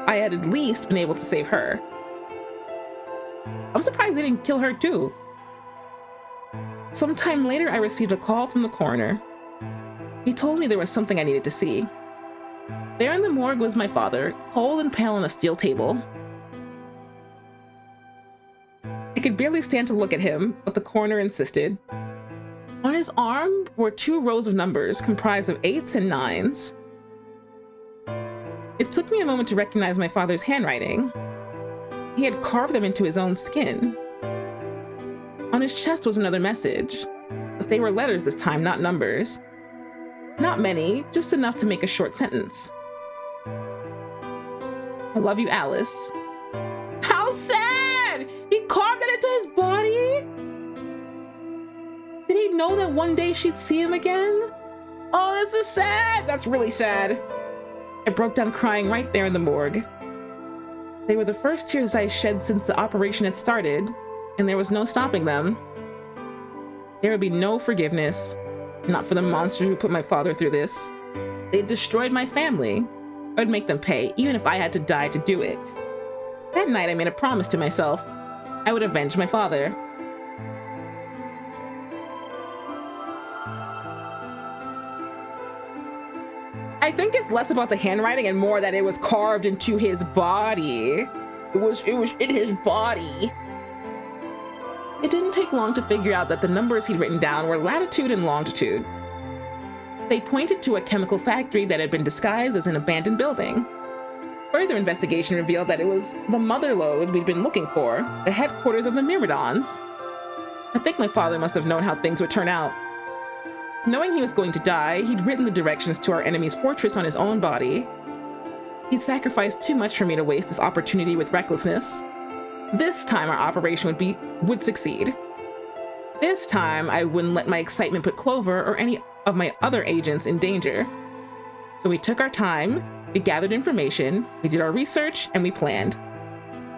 I had at least been able to save her. I'm surprised they didn't kill her too. Sometime later, I received a call from the coroner. He told me there was something I needed to see. There in the morgue was my father, cold and pale on a steel table. I could barely stand to look at him, but the coroner insisted. On his arm were 2 rows of numbers comprised of 8s and 9s. It took me a moment to recognize my father's handwriting. He had carved them into his own skin. On his chest was another message, but they were letters this time, not numbers. Not many, just enough to make a short sentence. I love you, Alice. How sad! He carved that into his body? Did he know that one day she'd see him again? Oh, this is sad! That's really sad. I broke down crying right there in the morgue. They were the first tears I shed since the operation had started, and there was no stopping them. There would be no forgiveness, not for the monster who put my father through this. They destroyed my family. I'd make them pay, even if I had to die to do it. That night I made a promise to myself. I would avenge my father. I think it's less about the handwriting and more that it was carved into his body. It was in his body. It didn't take long to figure out that the numbers he'd written down were latitude and longitude. They pointed to a chemical factory that had been disguised as an abandoned building. Further investigation revealed that it was the mother lode we'd been looking for, the headquarters of the Myrmidons. I think my father must have known how things would turn out. Knowing he was going to die, he'd written the directions to our enemy's fortress on his own body. He'd sacrificed too much for me to waste this opportunity with recklessness. This time our operation would succeed. This time I wouldn't let my excitement put Clover or any of my other agents in danger. So we took our time, we gathered information, we did our research, and we planned.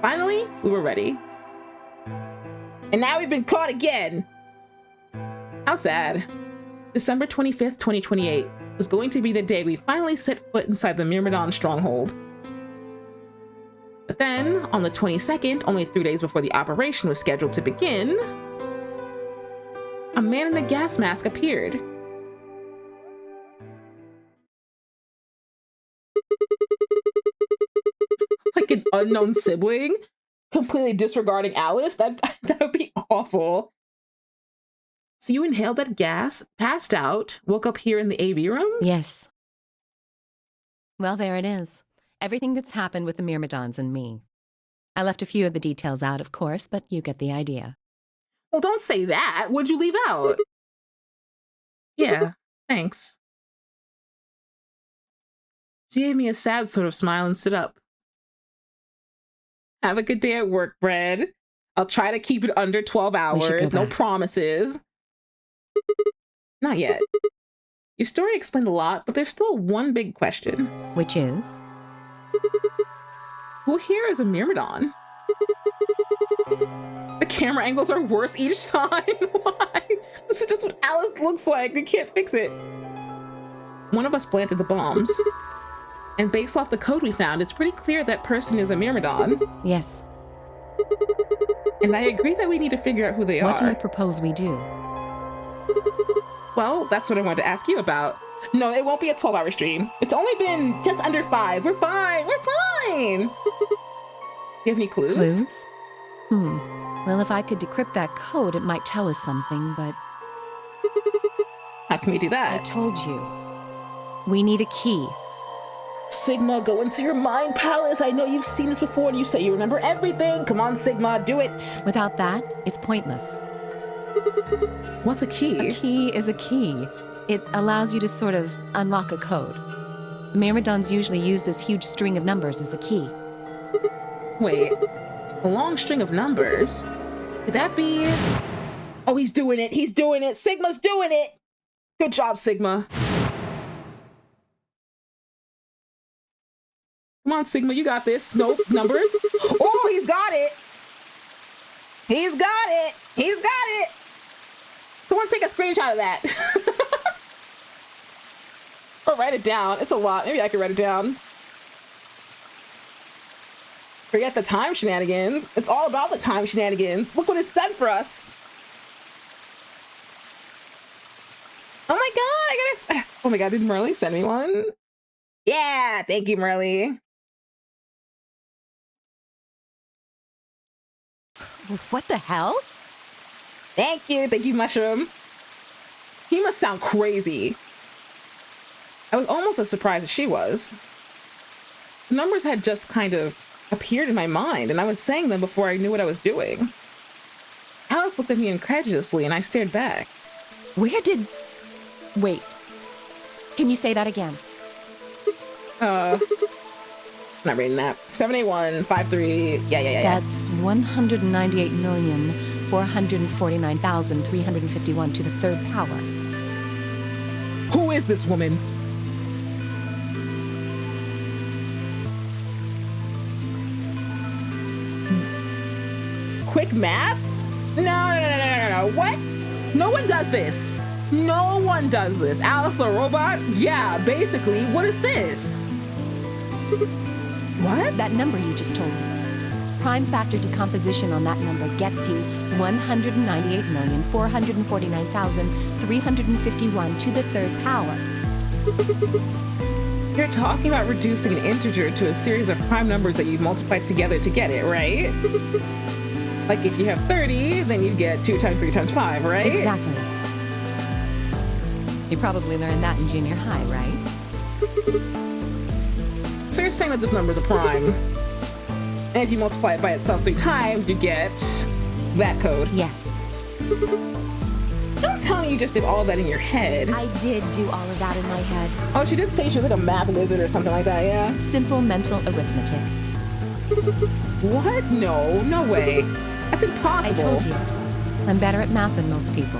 Finally, we were ready. And now we've been caught again! How sad. December 25th, 2028 was going to be the day we finally set foot inside the Myrmidon stronghold. But then, on the 22nd, only 3 days before the operation was scheduled to begin, a man in a gas mask appeared. Like an unknown sibling, completely disregarding Alice? That would be awful. So you inhaled that gas, passed out, woke up here in the AV room? Yes. Well, there it is. Everything that's happened with the Myrmidons and me. I left a few of the details out, of course, but you get the idea. Well, don't say that. What'd you leave out? Yeah, thanks. She gave me a sad sort of smile and stood up. Have a good day at work, Brad. I'll try to keep it under 12 hours. No promises. Not yet. Your story explained a lot, but there's still one big question. Which is? Who here is a Myrmidon? The camera angles are worse each time. Why? This is just what Alice looks like. We can't fix it. One of us planted the bombs. And based off the code we found, it's pretty clear that person is a Myrmidon. Yes. And I agree that we need to figure out who they are. What do you propose we do? Well, that's what I wanted to ask you about. No, it won't be a 12-hour stream. It's only been just under 5. We're fine. We're fine. Do you have any clues? Clues? Well, if I could decrypt that code, it might tell us something, but... How can we do that? I told you. We need a key. Sigma, go into your mind palace. I know you've seen this before and you say you remember everything. Come on, Sigma, do it. Without that, it's pointless. What's a key? A key is a key. It allows you to sort of unlock a code. Myrmidons usually use this huge string of numbers as a key. Wait, a long string of numbers? Could that be... Oh, he's doing it. He's doing it. Sigma's doing it. Good job, Sigma. Come on, Sigma, you got this. Nope, numbers. Oh, he's got it. He's got it. He's got it. Someone take a screenshot of that. Or write it down. It's a lot. Maybe I could write it down. Forget the time shenanigans. It's all about the time shenanigans. Look what it's done for us. Oh my god, oh my god, did Merly send me one? Yeah, thank you, Merly. What the hell? Thank you, Mushroom. He must sound crazy. I was almost as surprised as she was. The numbers had just kind of appeared in my mind, and I was saying them before I knew what I was doing. Alice looked at me incredulously, and I stared back. Where did... Wait. Can you say that again? Not reading that. 78153. Yeah. That's 198,449,351 to the third power. Who is this woman? Quick math? No. What? No one does this. No one does this. Alice a robot? Yeah, basically. What is this? What? That number you just told me. Prime factor decomposition on that number gets you 198,449,351 to the third power. You're talking about reducing an integer to a series of prime numbers that you multiply together to get it, right? Like if you have 30, then you get 2 times 3 times 5, right? Exactly. You probably learned that in junior high, right? So you're saying that this number is a prime. And if you multiply it by itself 3 times, you get that code. Yes. Don't tell me you just did all of that in your head. I did do all of that in my head. Oh, she did say she was like a math wizard or something like that, yeah? Simple mental arithmetic. What? No way. That's impossible. I told you. I'm better at math than most people.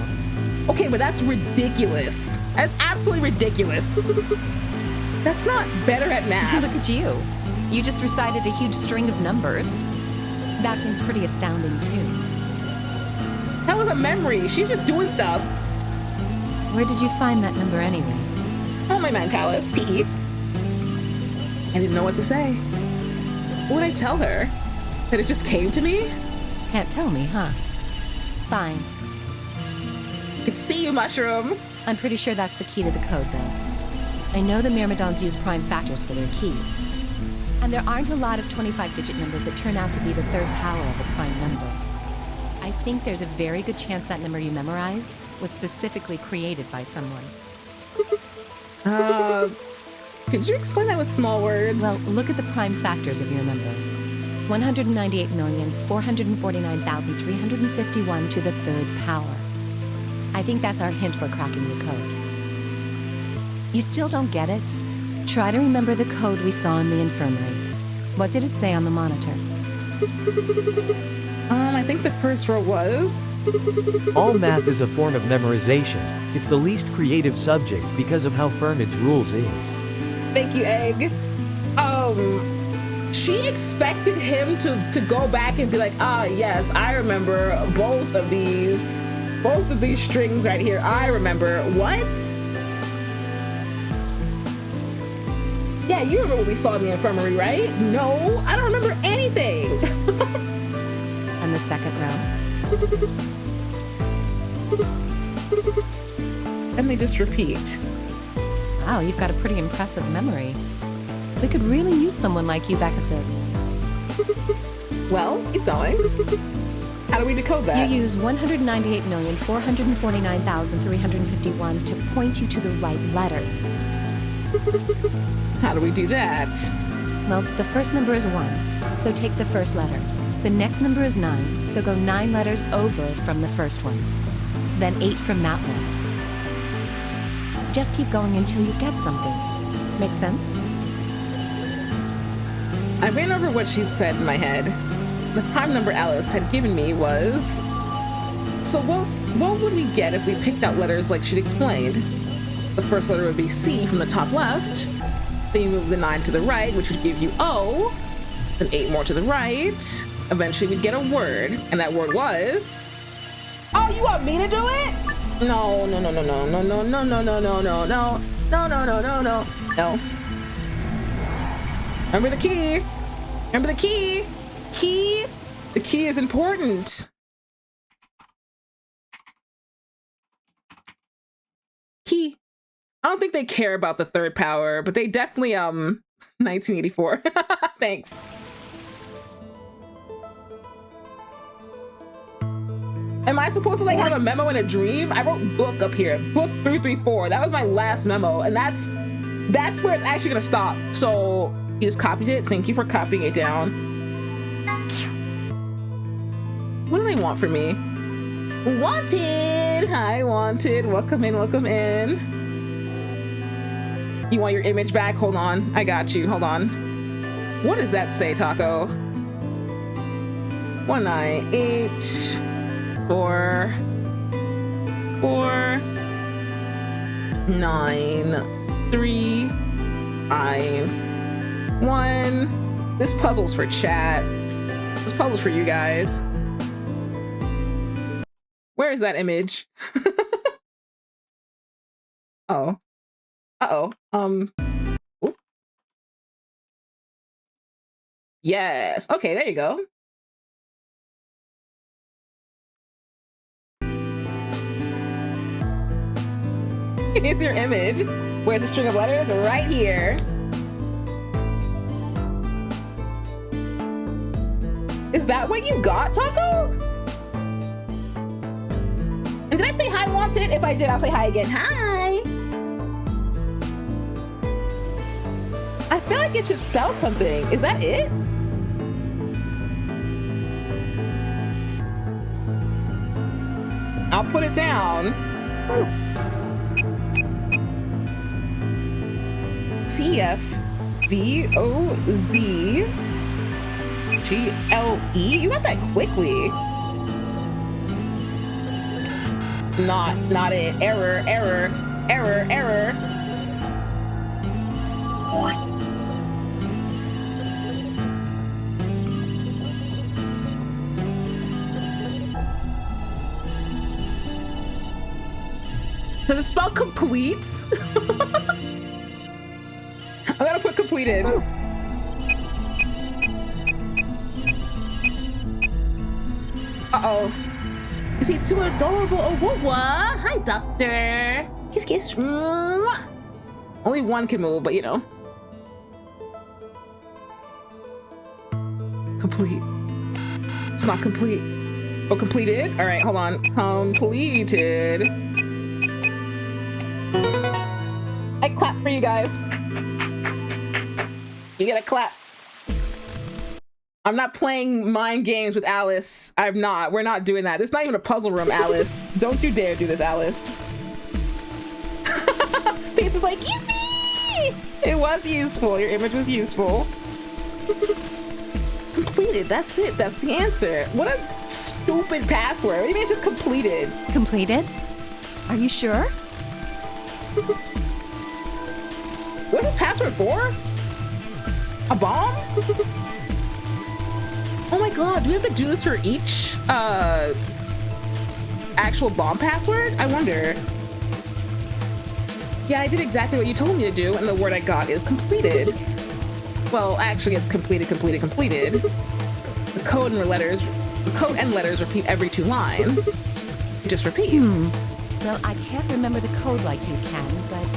Okay, but that's ridiculous. That's absolutely ridiculous. That's not better at math. Look at you. You just recited a huge string of numbers. That seems pretty astounding, too. That was a memory. She's just doing stuff. Where did you find that number anyway? Oh, my mind palace. P. I didn't know what to say. What would I tell her? That it just came to me? Can't tell me, huh? Fine. I can see you, Mushroom. I'm pretty sure that's the key to the code, though. I know the Myrmidons use prime factors for their keys. And there aren't a lot of 25-digit numbers that turn out to be the third power of a prime number. I think there's a very good chance that number you memorized was specifically created by someone. Could you explain that with small words? Well, look at the prime factors of your number. 198,449,351 to the third power. I think that's our hint for cracking the code. You still don't get it? Try to remember the code we saw in the infirmary. What did it say on the monitor? I think the first row was All math is a form of memorization. It's the least creative subject because of how firm its rules is. Thank you, Egg. She expected him to go back and be like, ah, yes, I remember both of these strings right here. I remember. What? Yeah, you remember what we saw in the infirmary, right? No, I don't remember anything. And the second row. And they just repeat. Wow, you've got a pretty impressive memory. We could really use someone like you back at the... Well, keep going. How do we decode that? You use 198,449,351 to point you to the right letters. How do we do that? Well, the first number is 1, so take the first letter. The next number is 9, so go 9 letters over from the first one. Then 8 from that one. Just keep going until you get something. Make sense? I ran over what she said in my head. The prime number Alice had given me was... So what would we get if we picked out letters like she'd explained? The first letter would be C from the top left. Then you move the 9 to the right, which would give you O. Then 8 more to the right. Eventually we'd get a word, and that word was... Oh, you want me to do it? No. Remember the key. Remember the key. Key. The key is important. Key. I don't think they care about the third power, but they definitely 1984. Thanks. Am I supposed to like have a memo in a dream? I wrote book up here. Book 334. That was my last memo, and that's where it's actually gonna stop. So you just copied it. Thank you for copying it down. What do they want from me? Wanted. Hi, wanted. Welcome in. Welcome in. You want your image back? Hold on. I got you. Hold on. What does that say, Taco? 198. 4 9 3 5 1. This puzzle's for chat. This puzzle's for you guys. Where is that image? Oh. Uh-oh. Oop. Yes. Okay, there you go. Here's your image. Where's the string of letters? Right here. Is that what you got, Taco? And did I say hi, wanted? If I did, I'll say hi again. Hi. I feel like it should spell something. Is that it? I'll put it down. TFVOZGLE. You got that quickly. Not it. Error. Does it spell complete? I'm gonna put completed. Uh-oh. Is he too adorable? Oh, what? Hi, doctor. Kiss, kiss. Mwah. Only one can move, but you know. Complete. It's not complete. Oh, completed? All right, hold on. Completed. I clap for you guys. You get a clap. I'm not playing mind games with Alice. I'm not. We're not doing that. This is not even a puzzle room, Alice. Don't you dare do this, Alice. Peace is like, yippee! It was useful. Your image was useful. Completed. That's it. That's the answer. What a stupid password. What do you mean it's just completed? Completed? Are you sure? What's this password for? A bomb? Oh my god, do we have to do this for each actual bomb password? I wonder. Yeah, I did exactly what you told me to do, and the word I got is completed. Well, actually, it's completed. The code and letters repeat every 2 lines. It just repeats. Well, I can't remember the code like you can, but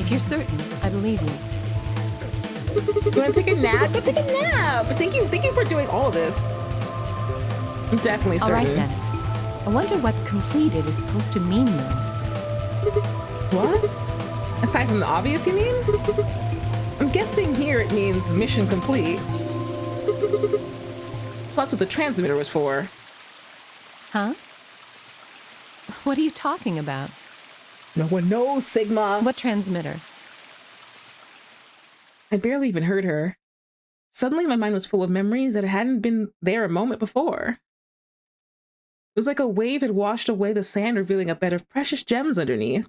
if you're certain, I believe you. You want to take a nap? Go take a nap! But thank you for doing all of this. I'm definitely certain. All right then. I wonder what completed is supposed to mean though. What? Aside from the obvious, you mean? I'm guessing here it means mission complete. So that's what the transmitter was for. Huh? What are you talking about? No one knows, Sigma. What transmitter? I barely even heard her. Suddenly my mind was full of memories that hadn't been there a moment before. It was like a wave had washed away the sand, revealing a bed of precious gems underneath.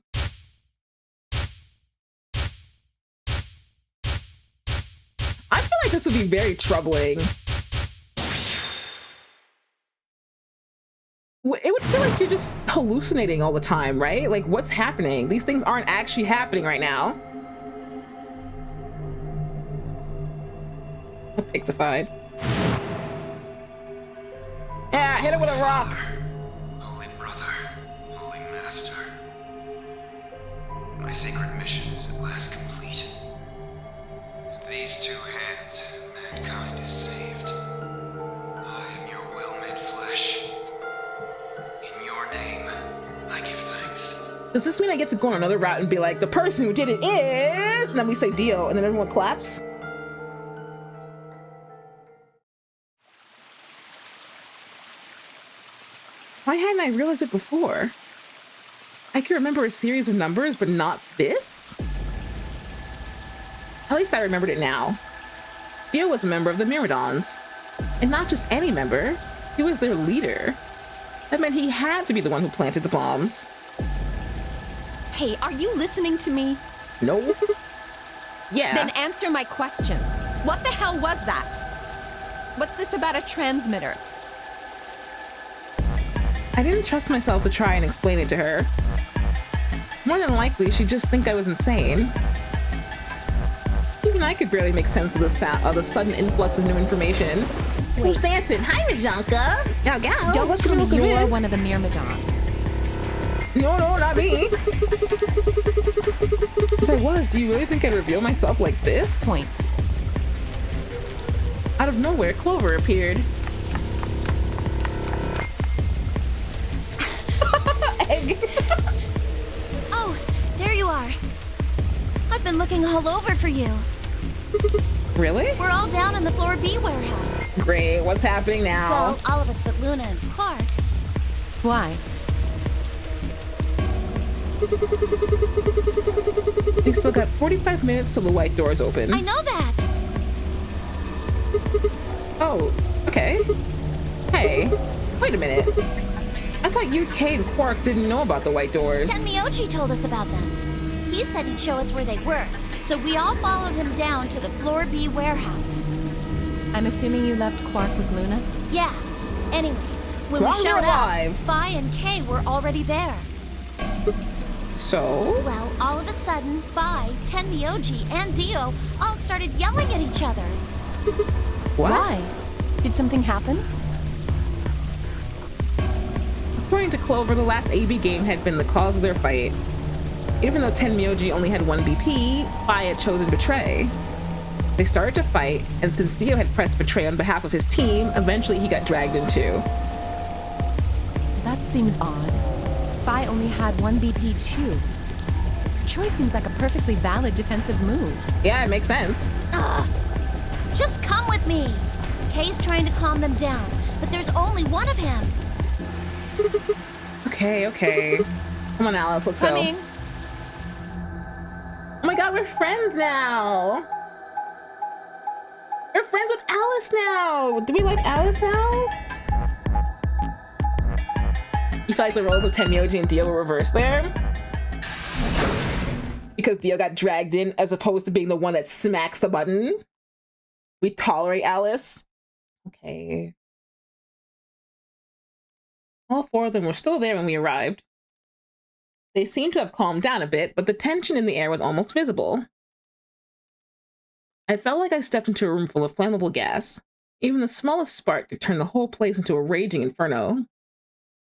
I feel like this would be very troubling. It would feel like you're just hallucinating all the time, right? Like, what's happening? These things aren't actually happening right now. Pixified. Yeah, hit it with a rock. Holy brother, holy master. My sacred mission is at last complete. With these 2 hands, mankind is saved. I am your will-made flesh. In your name, I give thanks. Does this mean I get to go on another route and be like, the person who did it is, and then we say deal, and then everyone claps? Why hadn't I realized it before? I can remember a series of numbers, but not this? At least I remembered it now. Theo was a member of the Myrmidons. And not just any member, he was their leader. That meant he had to be the one who planted the bombs. Hey, are you listening to me? No. Yeah. Then answer my question. What the hell was that? What's this about a transmitter? I didn't trust myself to try and explain it to her. More than likely, she'd just think I was insane. Even I could barely make sense of the sudden influx of new information. Who's dancing? Hi, Majanka! Yow, yow! Don't tell me you're one of the Myrmidons. No, not me! If I was, do you really think I'd reveal myself like this? Point. Out of nowhere, Clover appeared. Egg. Oh, there you are. I've been looking all over for you. Really? We're all down in the floor B warehouse. Great, what's happening now? Well, all of us but Luna and Quark. Why? We've still got 45 minutes till the white doors open. I know that! Oh, okay. Hey, wait a minute. I thought you, Kay, and Quark didn't know about the white doors. Tenmyoji told us about them. He said he'd show us where they were, so we all followed him down to the floor B warehouse. I'm assuming you left Quark with Luna? Yeah. Anyway, when we showed up, Vi and Kay were already there. So? Well, all of a sudden, Vi, Tenmyoji, and Dio all started yelling at each other. What? Why? Did something happen? According to Clover, the last AB game had been the cause of their fight. Even though Tenmyoji only had 1 BP, Vi had chosen Betray. They started to fight, and since Dio had pressed Betray on behalf of his team, eventually he got dragged in too. That seems odd. Vi only had 1 BP too. Her choice seems like a perfectly valid defensive move. Yeah, it makes sense. Ugh. Just come with me. Kay's trying to calm them down, but there's only one of him. Okay. Come on, Alice, let's Coming. go. Oh my god, we're friends now! We're friends with Alice now! Do we like Alice now? feel like the roles of Tenmyoji and Dio were reversed there? Because Dio got dragged in as opposed to being the one that smacks the button? We tolerate Alice? Okay. All four of them were still there when we arrived. They seemed to have calmed down a bit, but the tension in the air was almost visible. I felt like I stepped into a room full of flammable gas. Even the smallest spark could turn the whole place into a raging inferno.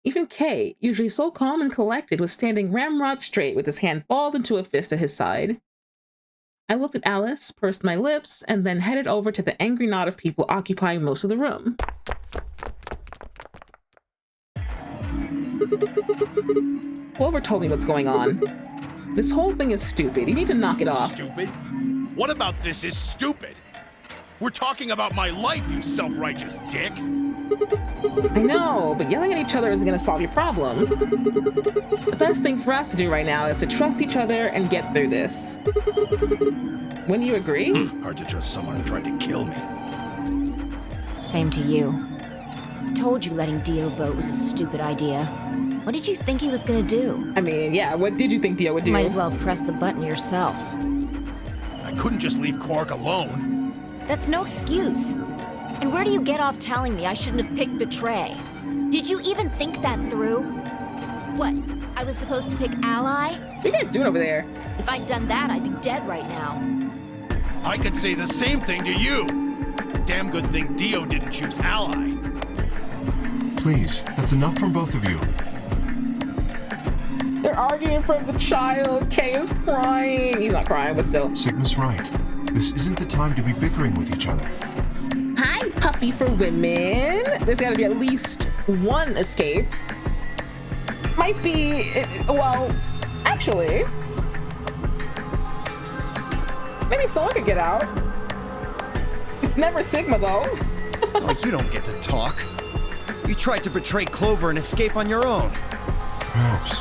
Even Kay, usually so calm and collected, was standing ramrod straight with his hand balled into a fist at his side. I looked at Alice, pursed my lips, and then headed over to the angry knot of people occupying most of the room. Wilbur told me what's going on. This whole thing is stupid. You need to knock it off. Stupid? What about this is stupid? We're talking about my life, you self-righteous dick. I know, but yelling at each other isn't going to solve your problem. The best thing for us to do right now is to trust each other and get through this. Wouldn't you agree? Hard to trust someone who tried to kill me. Same to you. I told you letting Dio vote was a stupid idea. What did you think he was gonna do? I mean, yeah, what did you think Dio would do? Might as well have pressed the button yourself. I couldn't just leave Quark alone. That's no excuse. And where do you get off telling me I shouldn't have picked Betray? Did you even think that through? What, I was supposed to pick Ally? What are you guys doing over there? If I'd done that, I'd be dead right now. I could say the same thing to you. Damn good thing Dio didn't choose Ally. Please, that's enough from both of you. They're arguing in front of the child. Kay is crying. He's not crying, but still. Sigma's right. This isn't the time to be bickering with each other. Hi, puppy for women. There's gotta be at least one escape. Might be, well, actually, maybe someone could get out. It's never Sigma, though. Oh, you don't get to talk. You tried to betray Clover and escape on your own. Perhaps,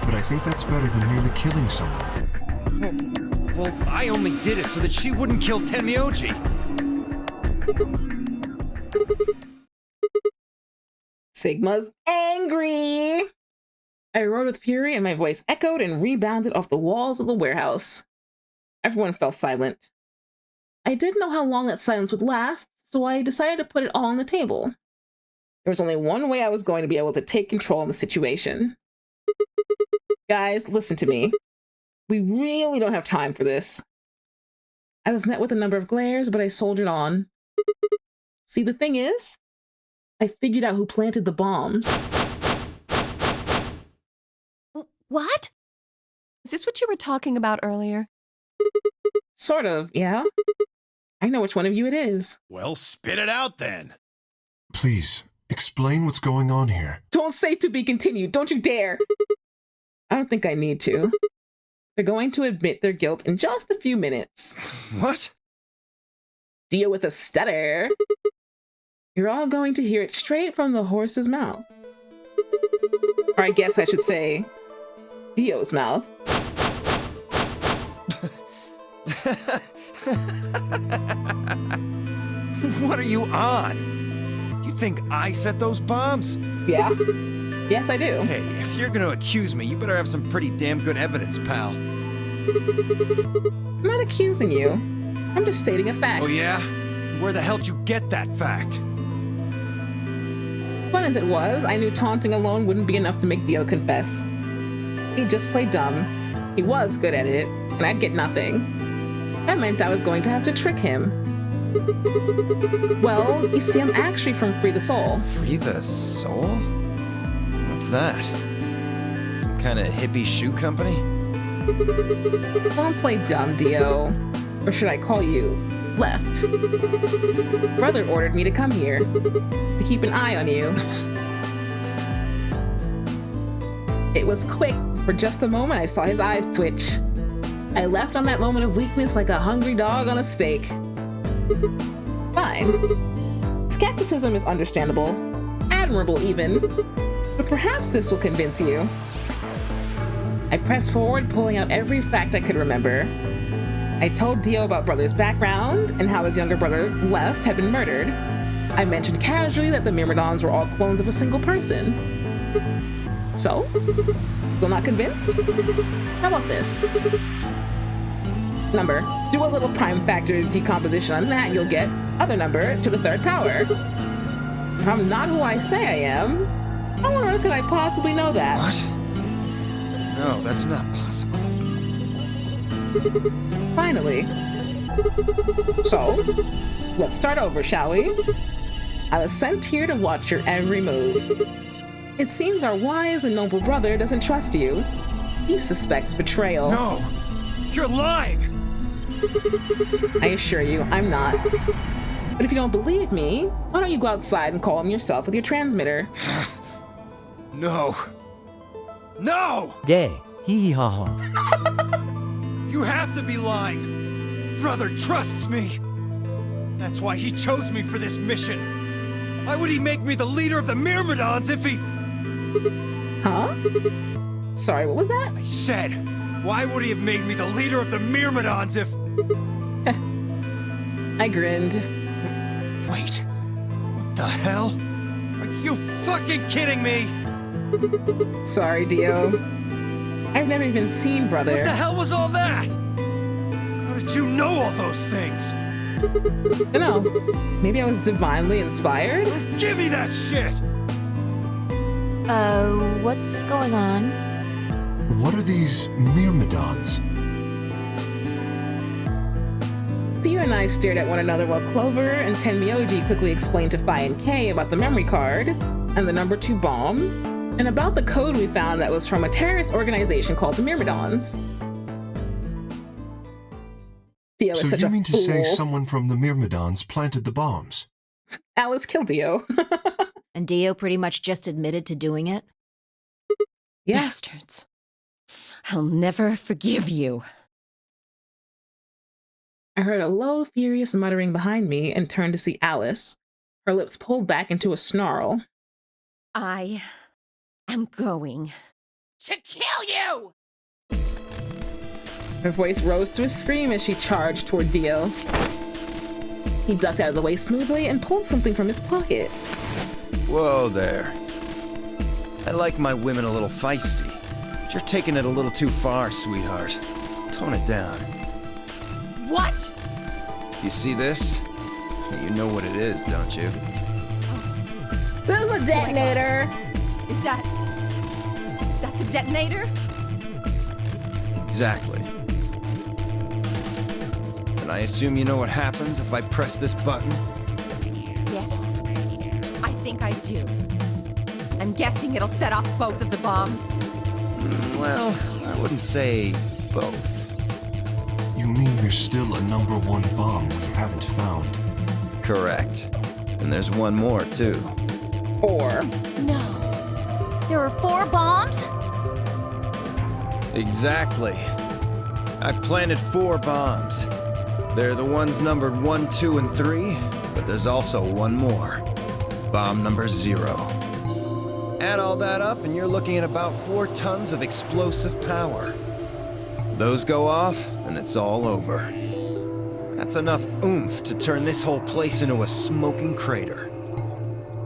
but I think that's better than merely killing someone. Well, I only did it so that she wouldn't kill Tenmyoji. Sigma's angry. I roared with fury and my voice echoed and rebounded off the walls of the warehouse. Everyone fell silent. I didn't know how long that silence would last, so I decided to put it all on the table. There was only one way I was going to be able to take control of the situation. Guys, listen to me. We really don't have time for this. I was met with a number of glares, but I soldiered on. See, the thing is, I figured out who planted the bombs. What? Is this what you were talking about earlier? Sort of, yeah. I know which one of you it is. Well, spit it out then. Please, explain what's going on here. Don't say to be continued. Don't you dare. I don't think I need to. They're going to admit their guilt in just a few minutes. What? Dio with a stutter. You're all going to hear it straight from the horse's mouth. Or I guess I should say, Dio's mouth. What are you on? You think I set those bombs? Yeah. Yes, I do. Hey, if you're gonna accuse me, you better have some pretty damn good evidence, pal. I'm not accusing you. I'm just stating a fact. Oh yeah? Where the hell'd you get that fact? Fun as it was, I knew taunting alone wouldn't be enough to make Dio confess. He just played dumb. He was good at it, and I'd get nothing. That meant I was going to have to trick him. Well, you see, I'm actually from Free the Soul. Free the Soul? What's that? Some kind of hippie shoe company? Don't play dumb, Dio. Or should I call you Left? Brother ordered me to come here, to keep an eye on you. It was quick. For just a moment, I saw his eyes twitch. I left on that moment of weakness like a hungry dog on a steak. Fine. Skepticism is understandable, admirable even, but perhaps this will convince you. I pressed forward, pulling out every fact I could remember. I told Dio about Brother's background and how his younger brother, Left, had been murdered. I mentioned casually that the Myrmidons were all clones of a single person. So? Still not convinced? How about this? Number. Do a little prime factor decomposition on that, you'll get other number to the third power. If I'm not who I say I am, how on earth could I possibly know that? What? No, that's not possible. Finally. So, let's start over, shall we? I was sent here to watch your every move. It seems our wise and noble brother doesn't trust you. He suspects betrayal. No! You're lying! I assure you, I'm not. But if you don't believe me, why don't you go outside and call him yourself with your transmitter? No. No! Gay. Hee hee ha ha. You have to be lying. Brother trusts me. That's why he chose me for this mission. Why would he make me the leader of the Myrmidons if he... Huh? Sorry, what was that? I said, why would he have made me the leader of the Myrmidons if... I grinned. Wait. What the hell? Are you fucking kidding me? Sorry, Dio. I've never even seen brother. What the hell was all that? How did you know all those things? I don't know. Maybe I was divinely inspired? Give me that shit! What's going on? What are these Myrmidons? Theo and I stared at one another while Clover and Tenmyoji quickly explained to Phi and K about the memory card and the number 2 bomb, and about the code we found that was from a terrorist organization called the Myrmidons. Theo is So such you a mean to fool. say someone from the Myrmidons planted the bombs? Alice killed Dio. And Dio pretty much just admitted to doing it? Yeah. Bastards. I'll never forgive you. I heard a low, furious muttering behind me and turned to see Alice, her lips pulled back into a snarl. I am going to kill you! Her voice rose to a scream as she charged toward Dio. He ducked out of the way smoothly and pulled something from his pocket. Whoa there. I like my women a little feisty, but you're taking it a little too far, sweetheart. Tone it down. What? You see this? You know what it is, don't you? This is a detonator! Is that the detonator? Exactly. And I assume you know what happens if I press this button? Yes, I think I do. I'm guessing it'll set off both of the bombs. Well, I wouldn't say both. You mean there's still a number 1 bomb we haven't found? Correct. And there's one more, too. 4. No. There are 4 bombs? Exactly. I planted 4 bombs. They're the ones numbered 1, 2, and 3, but there's also one more. Bomb number 0. Add all that up and you're looking at about 4 tons of explosive power. Those go off and it's all over. That's enough oomph to turn this whole place into a smoking crater.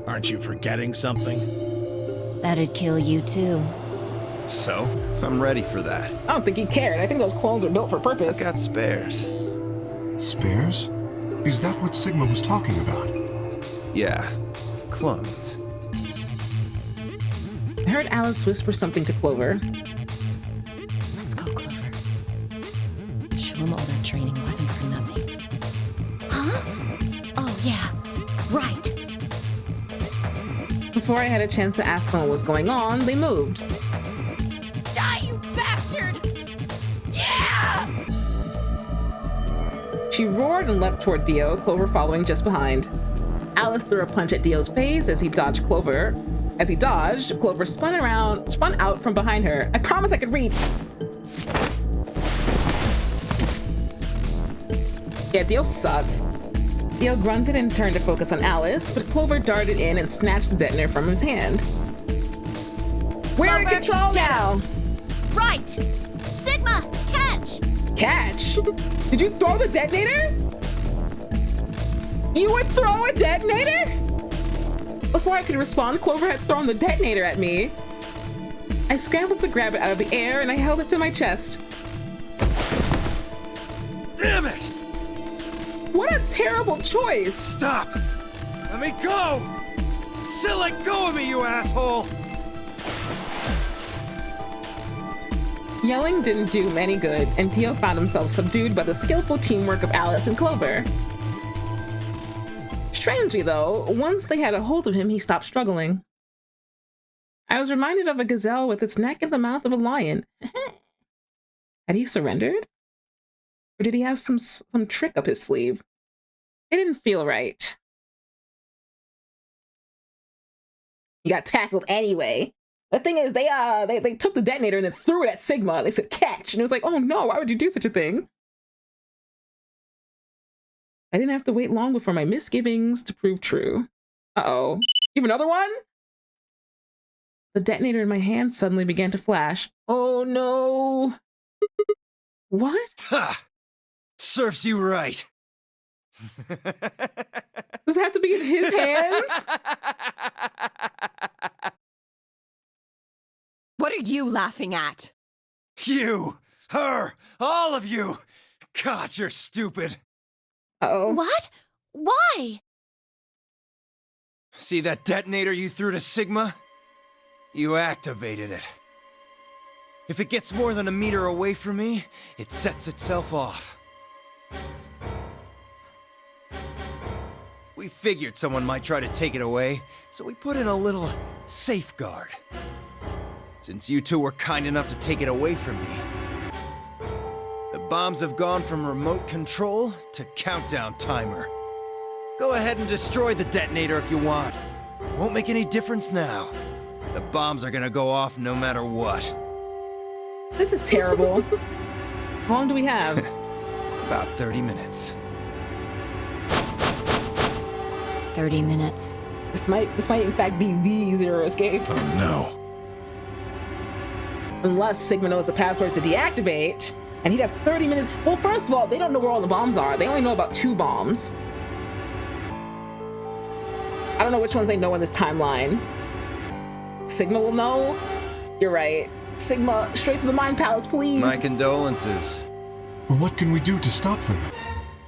Aren't you forgetting something? That'd kill you too. So, I'm ready for that. I don't think he cared. I think those clones are built for purpose. I've got spares. Spares? Is that what Sigma was talking about? Yeah, clones. I heard Alice whisper something to Clover. Let's go, Clover. Show him all that training wasn't for nothing. Huh? Oh, yeah. Right. Before I had a chance to ask them what was going on, they moved. Die, you bastard! Yeah! She roared and leapt toward Dio, Clover following just behind. Alice threw a punch at Dio's face as he dodged Clover. As he dodged, Clover spun out from behind her. I promise I could read. Yeah, Dio sucked. Dio grunted and turned to focus on Alice, but Clover darted in and snatched the detonator from his hand. We're in control now! Right! Sigma, catch! Catch? Did you throw the detonator? You would throw a detonator? Before I could respond, Clover had thrown the detonator at me. I scrambled to grab it out of the air and I held it to my chest. Damn it! What a terrible choice! Stop! Let me go! Still let go of me, you asshole! Yelling didn't do him any good, and Theo found himself subdued by the skillful teamwork of Alice and Clover. Strangely, though, once they had a hold of him, he stopped struggling. I was reminded of a gazelle with its neck in the mouth of a lion. Had he surrendered? Or did he have some trick up his sleeve? It didn't feel right. He got tackled anyway. The thing is, they took the detonator and then threw it at Sigma. They said, catch. And it was like, oh no, why would you do such a thing? I didn't have to wait long before my misgivings to prove true. Uh-oh. You have another one? The detonator in my hand suddenly began to flash. Oh no. What? Ha! Serves you right. Does it have to be in his hands? What are you laughing at? You, her, all of you. God, you're stupid. Uh-oh. What? Why? See that detonator you threw to Sigma? You activated it. If it gets more than a meter away from me, it sets itself off. We figured someone might try to take it away, so we put in a little safeguard. Since you two were kind enough to take it away from me, the bombs have gone from remote control to countdown timer. Go ahead and destroy the detonator if you want. Won't make any difference now. The bombs are gonna go off no matter what. This is terrible. How long do we have? About 30 minutes. 30 minutes. This might in fact be the zero escape. Oh no. Unless Sigma knows the passwords to deactivate, and he'd have 30 minutes. Well, first of all, they don't know where all the bombs are. They only know about 2 bombs. I don't know which ones they know in this timeline. Sigma will know? You're right. Sigma, straight to the Mind Palace, please. My condolences. What can we do to stop them?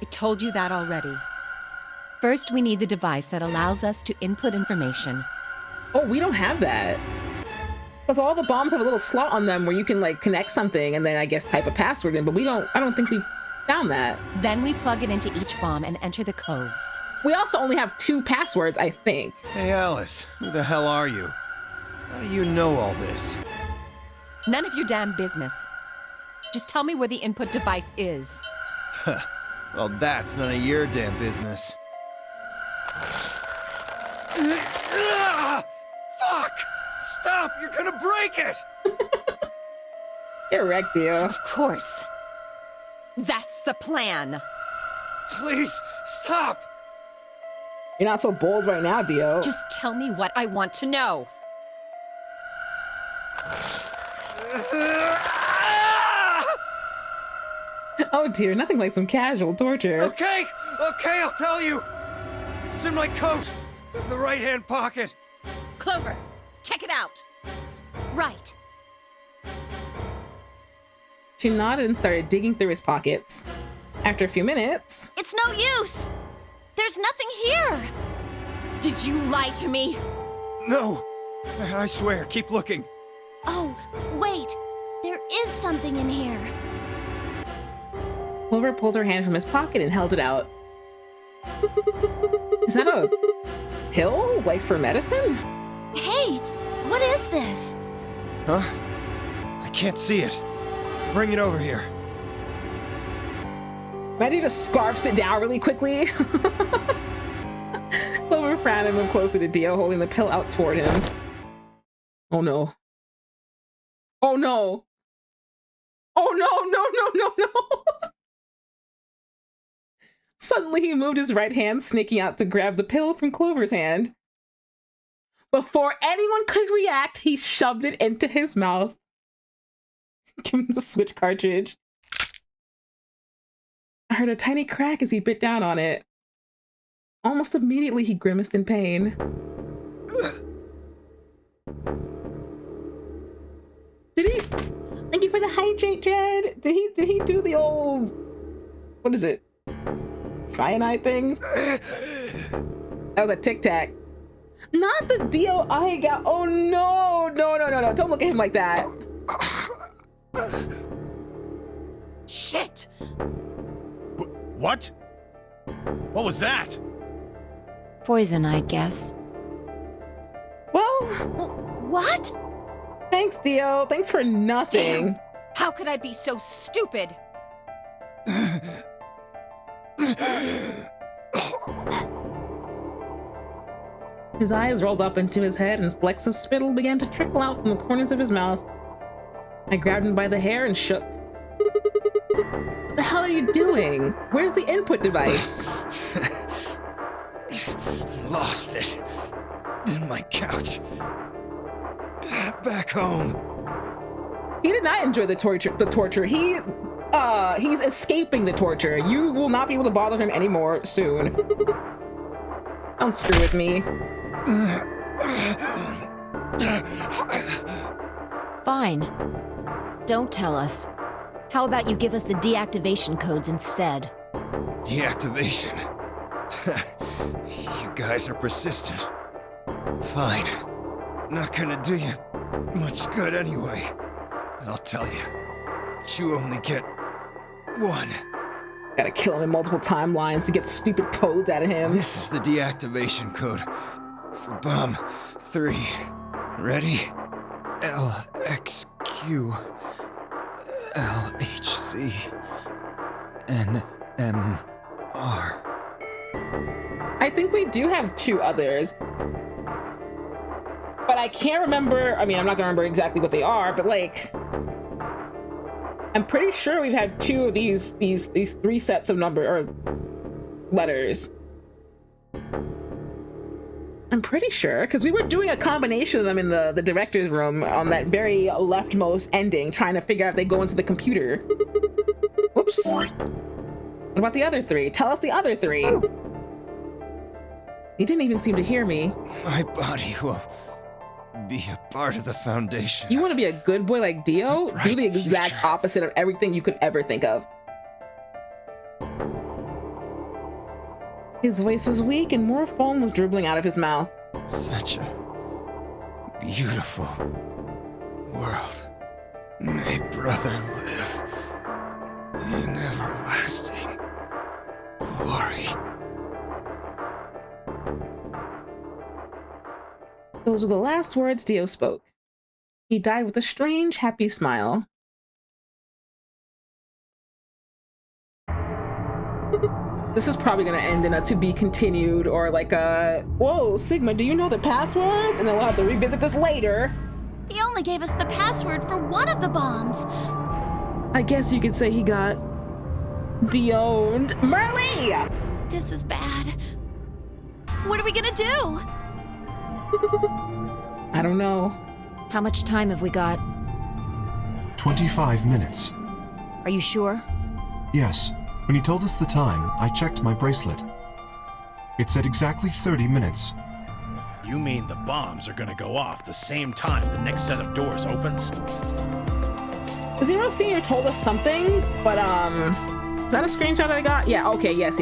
I told you that already. First, we need the device that allows us to input information. Oh, we don't have that. Because all the bombs have a little slot on them where you can like connect something and then I guess type a password in, but I don't think we've found that. Then we plug it into each bomb and enter the codes. We also only have 2 passwords, I think. Hey Alice, who the hell are you? How do you know all this? None of your damn business. Just tell me where the input device is. Well, that's none of your damn business. Fuck! Stop! You're gonna break it! You're wrecked, Theo. Of course. That's the plan. Please, stop! You're not so bold right now, Dio. Just tell me what I want to know. Oh dear, nothing like some casual torture. Okay, I'll tell you. It's in my coat, the right-hand pocket. Clover, check it out. Right. She nodded and started digging through his pockets. After a few minutes... It's no use! There's nothing here! Did you lie to me? No, I swear, keep looking. Oh, wait. There is something in here. Clover pulled her hand from his pocket and held it out. Is that a pill, like for medicine? Hey, what is this? Huh? I can't see it. Bring it over here. Imagine he just scarfs it down really quickly. Clover frowned and moved closer to Dio, holding the pill out toward him. Oh no. Oh no. Oh no. Suddenly he moved his right hand, snaking out to grab the pill from Clover's hand. Before anyone could react, he shoved it into his mouth. Give him the switch cartridge. I heard a tiny crack as he bit down on it. Almost immediately he grimaced in pain. Did he? Thank you for the hydrate, Dread. Did he do the old, what is it? Cyanide thing? That was a Tic Tac. Not the DOI guy. Oh no, no, no, no, no. Don't look at him like that. Shit! What? What was that? Poison, I guess. Well, what? Thanks, Dio. Thanks for nothing. Damn. How could I be so stupid? His eyes rolled up into his head and flecks of spittle began to trickle out from the corners of his mouth. I grabbed him by the hair and shook. What the hell are you doing? Where's the input device? Lost it. In my couch. Back home. He did not enjoy the torture. He's escaping the torture. You will not be able to bother him anymore soon. Don't screw with me. Fine. Don't tell us. How about you give us the deactivation codes instead? Deactivation? You guys are persistent. Fine. Not gonna do you much good anyway. I'll tell you. But you only get one. Gotta kill him in multiple timelines to get stupid codes out of him. This is the deactivation code for Bomb 3. Ready? LXQ LHC NMR. I think we do have two others. But I can't remember. I mean, I'm not gonna remember exactly what they are, but like, I'm pretty sure we've had two of these three sets of letters. I'm pretty sure, because we were doing a combination of them in the director's room on that very leftmost ending, trying to figure out if they go into the computer. Whoops. What about the other three? Tell us the other three. He didn't even seem to hear me. My body will be a part of the Foundation. You want to be a good boy like Dio? Do the exact opposite of everything you could ever think of. His voice was weak and more foam was dribbling out of his mouth. Such a beautiful world. May brother live in everlasting glory. Those were the last words Dio spoke. He died with a strange, happy smile. This is probably going to end in a to be continued or like a, whoa, Sigma, do you know the passwords? And then we'll have to revisit this later. He only gave us the password for one of the bombs. I guess you could say he got de-owned. Merly! This is bad. What are we gonna do? I don't know. How much time have we got? 25 minutes. Are you sure? Yes. When he told us the time, I checked my bracelet. It said exactly 30 minutes. You mean the bombs are gonna go off the same time the next set of doors opens? Zero Senior told us something, but is that a screenshot that I got? Yeah, okay, yes.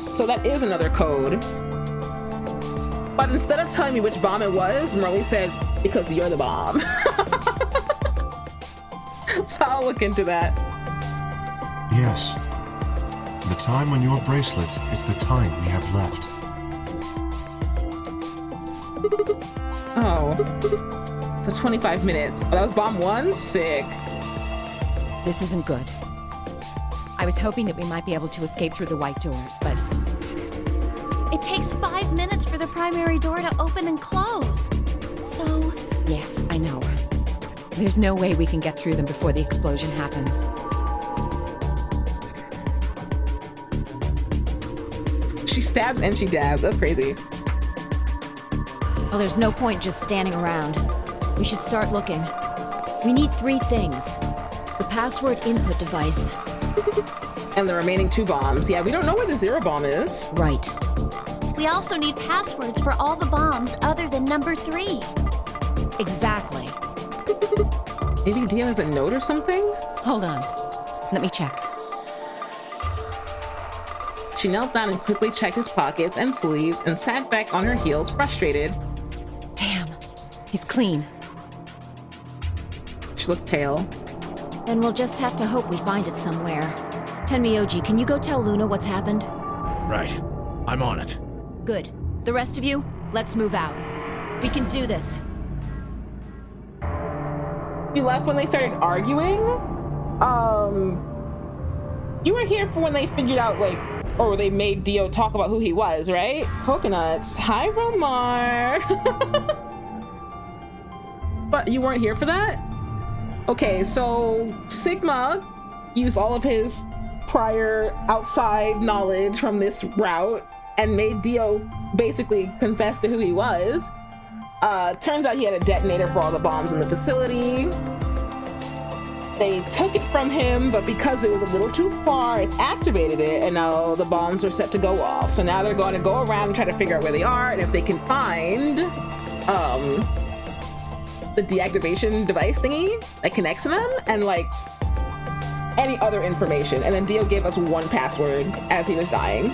So that is another code. But instead of telling me which bomb it was, Merly said, because you're the bomb. So I'll look into that. Yes. The time on your bracelet is the time we have left. Oh. So 25 minutes. Oh, that was bomb 1? Sick. This isn't good. I was hoping that we might be able to escape through the white doors, but... It takes 5 minutes for the primary door to open and close. So... Yes, I know. There's no way we can get through them before the explosion happens. She stabs and she dabs. That's crazy. Well, there's no point just standing around. We should start looking. We need 3 things. The password input device. And the remaining 2 bombs. Yeah, we don't know where the 0 bomb is. Right. We also need passwords for all the bombs other than number 3. Exactly. Maybe Dio has a note or something? Hold on. Let me check. She knelt down and quickly checked his pockets and sleeves and sat back on her heels, frustrated. Damn. He's clean. She looked pale. Then we'll just have to hope we find it somewhere. Tenmyoji, can you go tell Luna what's happened? Right. I'm on it. Good. The rest of you, let's move out. We can do this. You left when they started arguing? You were here for when they figured out, like, or they made Dio talk about who he was, right? Coconuts. Hi, Romar. But you weren't here for that? Okay, so Sigma used all of his prior outside knowledge from this route and made Dio basically confess to who he was. Turns out he had a detonator for all the bombs in the facility. They took it from him, but because it was a little too far, it's activated it, and now the bombs are set to go off. So now they're going to go around and try to figure out where they are, and if they can find the deactivation device thingy that connects to them, and like any other information. And then Dio gave us one password as he was dying.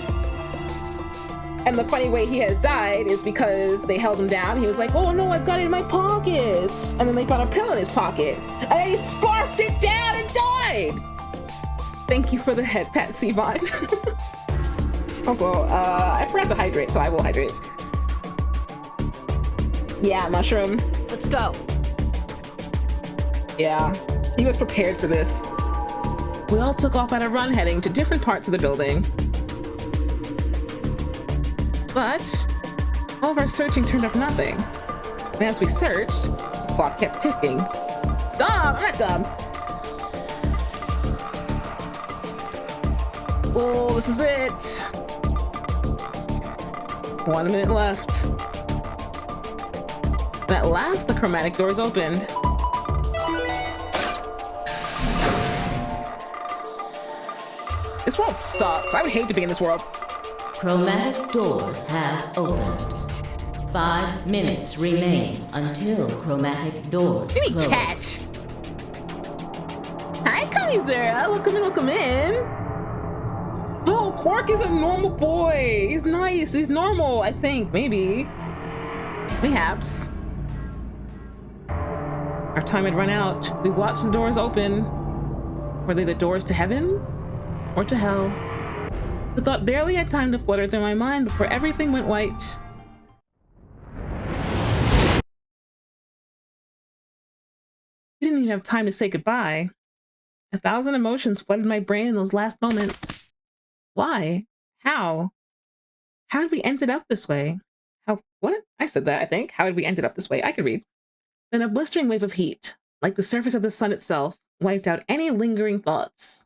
And the funny way he has died is because they held him down. He was like, oh no, I've got it in my pockets. And then they found a pill in his pocket. And he scarfed it down and died. Thank you for the head pat, Sivan. Also, I forgot to hydrate, so I will hydrate. Yeah, mushroom. Let's go. Yeah, he was prepared for this. We all took off at a run, heading to different parts of the building. But all of our searching turned up nothing. And as we searched, the clock kept ticking. Dumb! I'm not dumb. Oh, this is it. 1 minute left. And at last, the chromatic doors opened. This world sucks. I would hate to be in this world. Chromatic doors have opened. 5 minutes remain until chromatic doors Give me close. catch. Hi, Kamizura. Welcome in, welcome in. Oh, Quark is a normal boy. He's nice. He's normal, I think. Maybe. Perhaps. Our time had run out. We watched the doors open. Were they the doors to heaven or to hell? The thought barely had time to flutter through my mind before everything went white. We didn't even have time to say goodbye. 1,000 emotions flooded my brain in those last moments. Why? How? How did we ended up this way? How? What? I said that, I think. How did we ended up this way? I could read. Then a blistering wave of heat, like the surface of the sun itself, wiped out any lingering thoughts.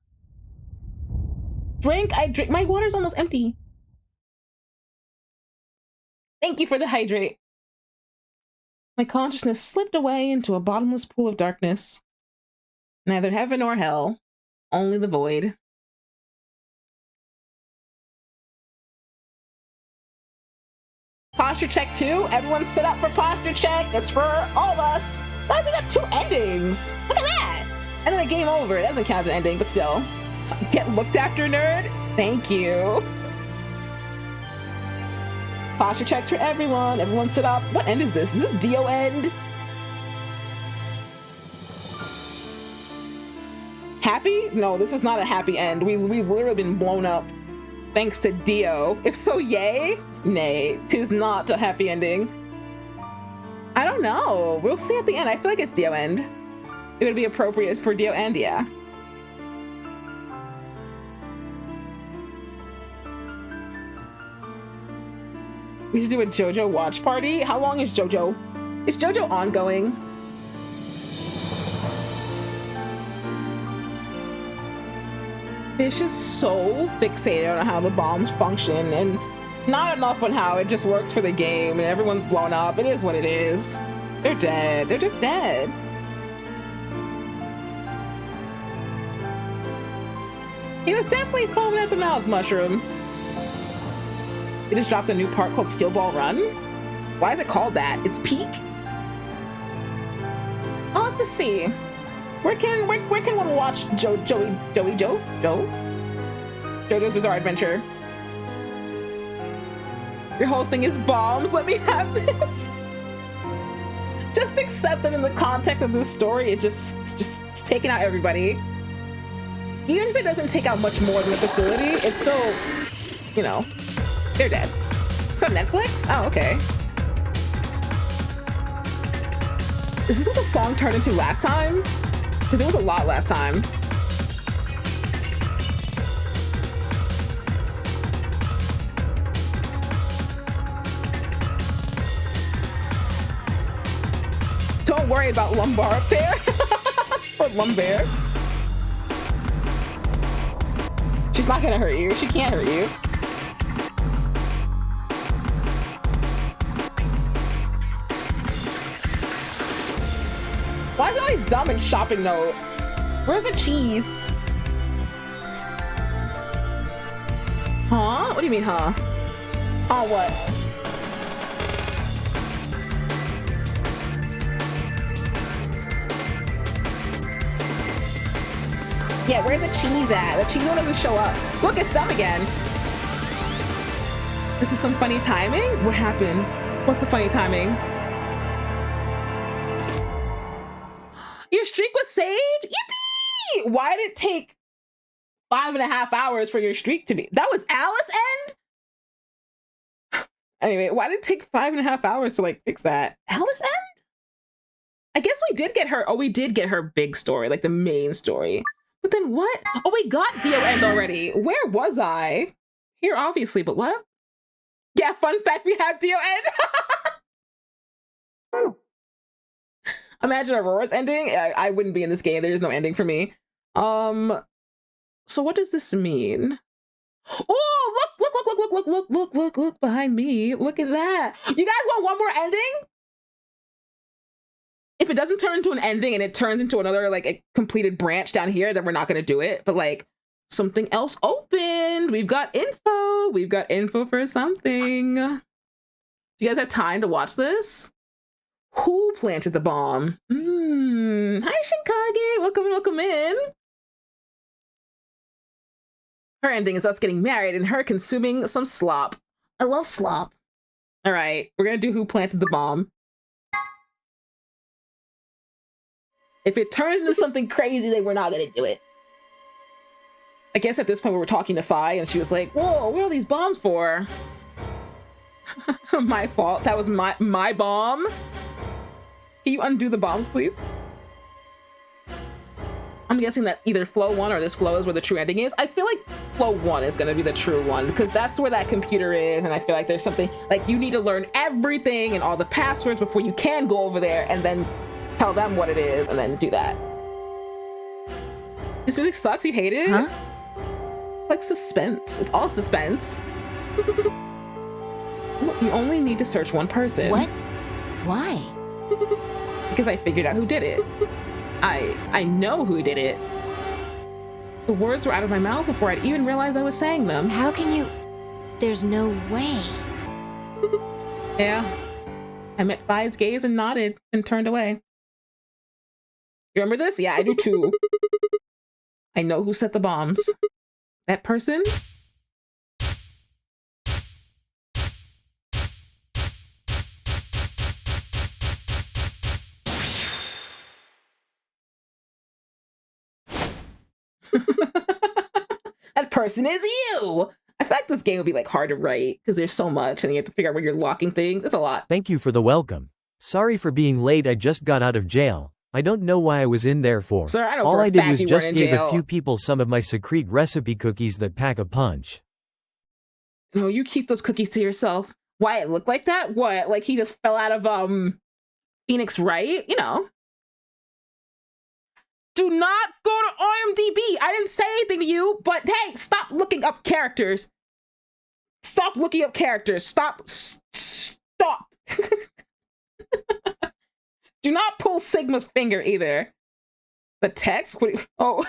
Drink, I drink. My water's almost empty. Thank you for the hydrate. My consciousness slipped away into a bottomless pool of darkness. Neither heaven nor hell, only the void. Posture check 2. Everyone sit up for posture check. It's for all of us. Guys, we got 2 endings. Look at that. And then a game over. It doesn't count as an ending, but still. Get looked after, nerd. Thank you. Posture checks for everyone. Everyone sit up. What end is this? Is this Dio end? Happy? No, this is not a happy end. We've literally been blown up thanks to Dio. If so, yay? Nay, 'tis not a happy ending. I don't know. We'll see at the end. I feel like it's Dio end. It would be appropriate for Dio end, yeah. We should do a JoJo watch party. How long is JoJo? Is JoJo ongoing? Fish is so fixated on how the bombs function and not enough on how it just works for the game and everyone's blown up. It is what it is. They're dead. They're just dead. He was definitely foaming at the mouth, Mushroom. They just dropped a new part called Steel Ball Run? Why is it called that? It's peak? I'll have to see. Where can one watch JoJo's Bizarre Adventure? Your whole thing is bombs. Let me have this. Just accept them in the context of this story. It's taking out everybody. Even if it doesn't take out much more than the facility, it's still, you know, they're dead. It's on Netflix? Oh, okay. Is this what the song turned into last time? Because it was a lot last time. Don't worry about Lumbar up there. Or Lumbear. She's not gonna hurt you. She can't hurt you. Why is it always dumb in shopping note? Where's the cheese? Huh? What do you mean, huh? Oh, what? Yeah, where's the cheese at? The cheese won't even show up. Look, it's dumb again. This is some funny timing? What happened? What's the funny timing? Your streak was saved? Yippee! Why did it take 5.5 hours for your streak to be? That was Alice End? Anyway, why did it take 5.5 hours to like fix that? Alice End? I guess we did get her. Oh, we did get her big story, like the main story. But then what? Oh, we got Dio End already. Where was I? Here, obviously, but what? Yeah, fun fact, we have Dio End. Imagine Aurora's ending. I wouldn't be in this game. There is no ending for me. So what does this mean? Oh, look behind me. Look at that. You guys want one more ending? If it doesn't turn into an ending and it turns into another, like, a completed branch down here, then we're not going to do it. But, like, something else opened. We've got info. We've got info for something. Do you guys have time to watch this? Who planted the bomb? Hi, Shikage. Welcome in. Her ending is us getting married and her consuming some slop. I love slop. All right, we're going to do who planted the bomb. If it turns into something crazy, then we're not going to do it. I guess at this point we were talking to Fi and she was like, whoa, what are these bombs for? My fault. That was my bomb. Can you undo the bombs, please? I'm guessing that either flow 1 or this flow is where the true ending is. I feel like flow 1 is going to be the true one because that's where that computer is. And I feel like there's something like you need to learn everything and all the passwords before you can go over there and then tell them what it is and then do that. This music sucks. You hate it? Huh? It's like suspense. It's all suspense. You only need to search one person. What? Why? Because I figured out who did it. I know who did it. The words were out of my mouth before I'd even realized I was saying them. How can you... There's no way. Yeah. I met Fi's gaze and nodded and turned away. You remember this? Yeah, I do too. I know who set the bombs. That person? That person is you! I feel like this game would be like hard to write because there's so much and you have to figure out where you're locking things. It's a lot. Thank you for the welcome. Sorry for being late. I just got out of jail. I don't know why I was in there for. Sir, I know all for a I did fact was you just weren't in gave a jail. few people some of my secret recipe cookies that pack a punch. No, you keep those cookies to yourself. Why it looked like that? What? Like he just fell out of Phoenix Wright? You know. Do not go to IMDb. I didn't say anything to you, but hey, stop looking up characters. Stop looking up characters. Stop. Do not pull Sigma's finger either. The text? Oh,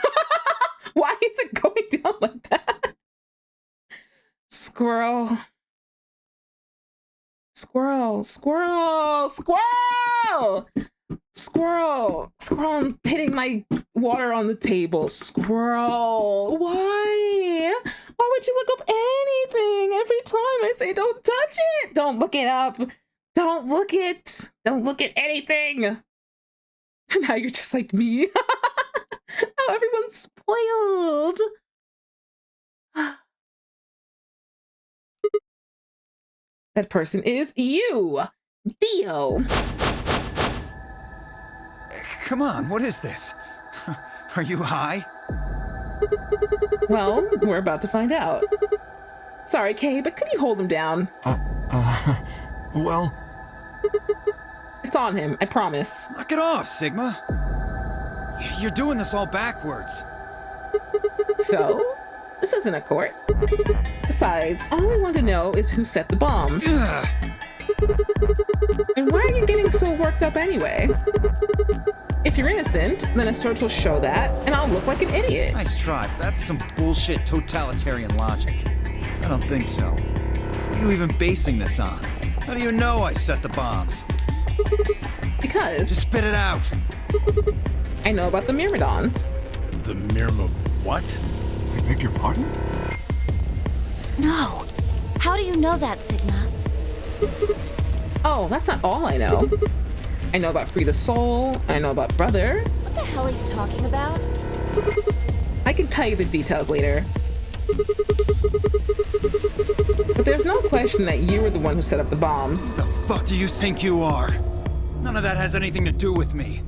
why is it going down like that? Squirrel. Squirrel. Squirrel. Squirrel. Squirrel! Squirrel, I'm hitting my water on the table. Squirrel! Why? Why would you look up anything every time I say don't touch it? Don't look it up. Don't look it. Don't look at anything. And now you're just like me. How everyone's spoiled. That person is you, Theo. Come on, what is this? Are you high? Well, we're about to find out. Sorry, Kay, but could you hold him down? Well... It's on him, I promise. Knock it off, Sigma. You're doing this all backwards. So? This isn't a court. Besides, all I want to know is who set the bombs. Ugh. And why are you getting so worked up anyway? If you're innocent, then a search will show that, and I'll look like an idiot. Nice try, but that's some bullshit totalitarian logic. I don't think so. What are you even basing this on? How do you know I set the bombs? Because... Just spit it out. I know about the Myrmidons. The what? I beg your pardon? No. How do you know that, Sigma? Oh, that's not all I know. I know about Free the Soul, I know about Brother. What the hell are you talking about? I can tell you the details later. But there's no question that you were the one who set up the bombs. Who the fuck do you think you are? None of that has anything to do with me.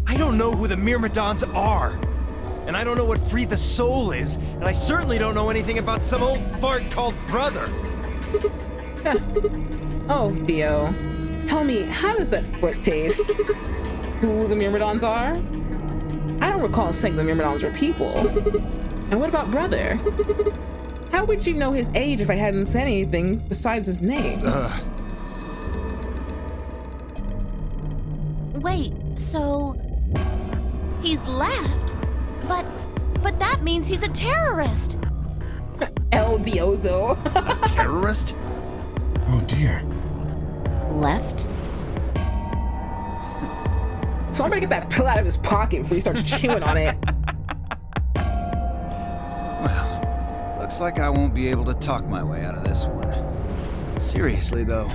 I don't know who the Myrmidons are. And I don't know what Free the Soul is, and I certainly don't know anything about some old fart called Brother. Oh, Theo. Tell me, how does that foot taste? Who the Myrmidons are? I don't recall saying the Myrmidons were people. And what about Brother? How would you know his age if I hadn't said anything besides his name? Wait, so... he's left? But that means he's a terrorist! El Dioso. A terrorist? Oh dear. Left? So I'm gonna get that pill out of his pocket before he starts chewing on it. Well, looks like I won't be able to talk my way out of this one. Seriously though,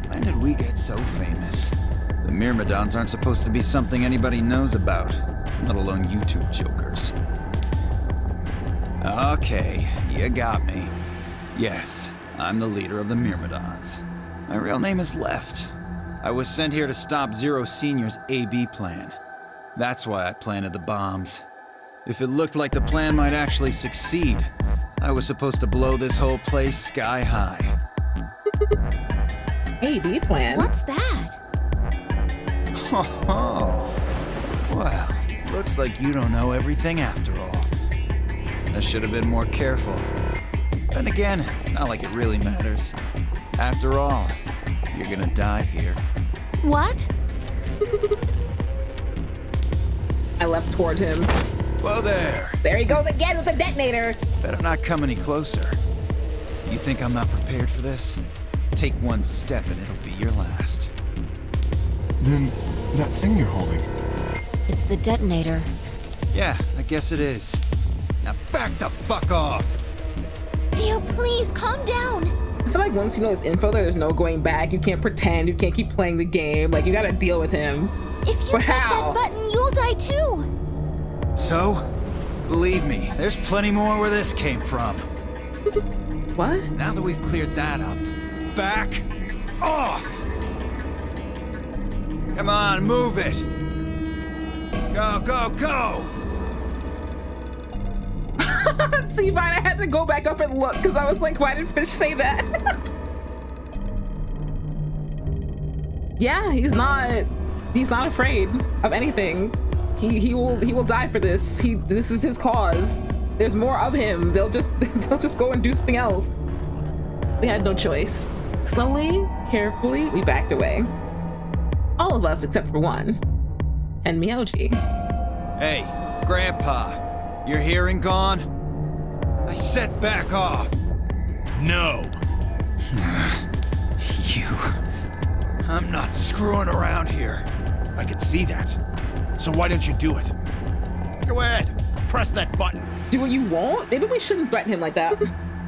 when did we get so famous? The Myrmidons aren't supposed to be something anybody knows about, let alone you two jokers. Okay, you got me. Yes, I'm the leader of the Myrmidons. My real name is Left. I was sent here to stop Zero Senior's AB plan. That's why I planted the bombs. If it looked like the plan might actually succeed, I was supposed to blow this whole place sky high. AB plan? What's that? Oh, well, looks like you don't know everything after all. I should have been more careful. Then again, it's not like it really matters. After all, you're gonna die here. What? I leapt toward him. Whoa there. There he goes again with the detonator. Better not come any closer. You think I'm not prepared for this? Take one step and it'll be your last. Then, that thing you're holding. It's the detonator. Yeah, I guess it is. Now back the fuck off! Theo, please, calm down! I feel like once you know this info, there's no going back. You can't pretend, you can't keep playing the game. Like, you gotta deal with him. If you press that button, you'll die too! So, believe me, there's plenty more where this came from. What? Now that we've cleared that up, back off! Come on, move it! Go, go, go! See, fine, I had to go back up and look because I was like, why did Fish say that? Yeah, he's not afraid of anything. He will die for this. This is his cause. There's more of him. They'll just go and do something else. We had no choice. Slowly, carefully, we backed away. All of us except for one. And Miyoji. Hey, Grandpa, your hearing gone? I said back off. No. You. I'm not screwing around here. I can see that. So why don't you do it? Go ahead, press that button. Do what you want? Maybe we shouldn't threaten him like that.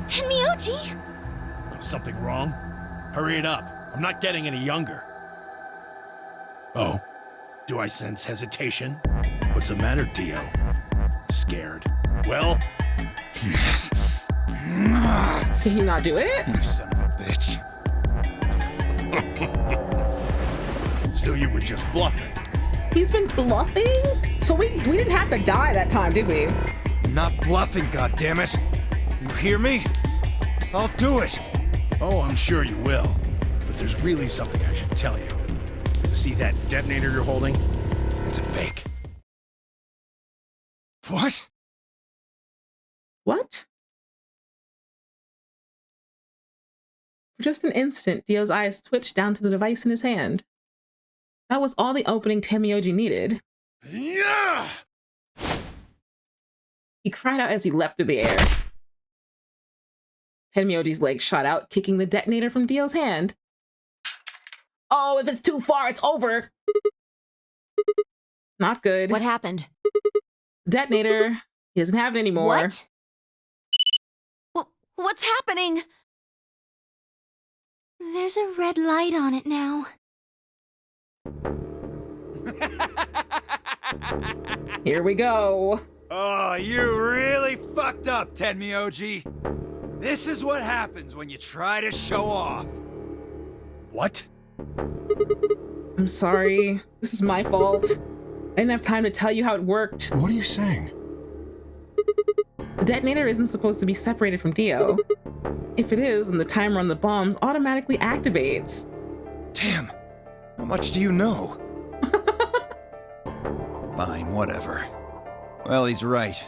Tenmyoji! Something wrong? Hurry it up. I'm not getting any younger. Oh, do I sense hesitation? What's the matter, Dio? Scared. Well... Can he not do it? You son of a bitch. So you were just bluffing? He's been bluffing? So we didn't have to die that time, did we? I'm not bluffing, goddammit. You hear me? I'll do it. Oh, I'm sure you will. But there's really something I should tell you. See that detonator you're holding? It's a fake. What? What? For just an instant, Dio's eyes twitched down to the device in his hand. That was all the opening Tenmyoji needed. Yeah! He cried out as he leapt through the air. Tenmyoji's leg shot out, kicking the detonator from Dio's hand. Oh, if it's too far, it's over! Not good. What happened? Detonator. He doesn't have it anymore. What? What's happening? There's a red light on it now. Here we go. Oh, you really fucked up, Tenmyoji. This is what happens when you try to show off. What? I'm sorry. This is my fault. I didn't have time to tell you how it worked. What are you saying? The detonator isn't supposed to be separated from Dio. If it is, then the timer on the bombs automatically activates. Damn. How much do you know? Fine, whatever. Well, he's right.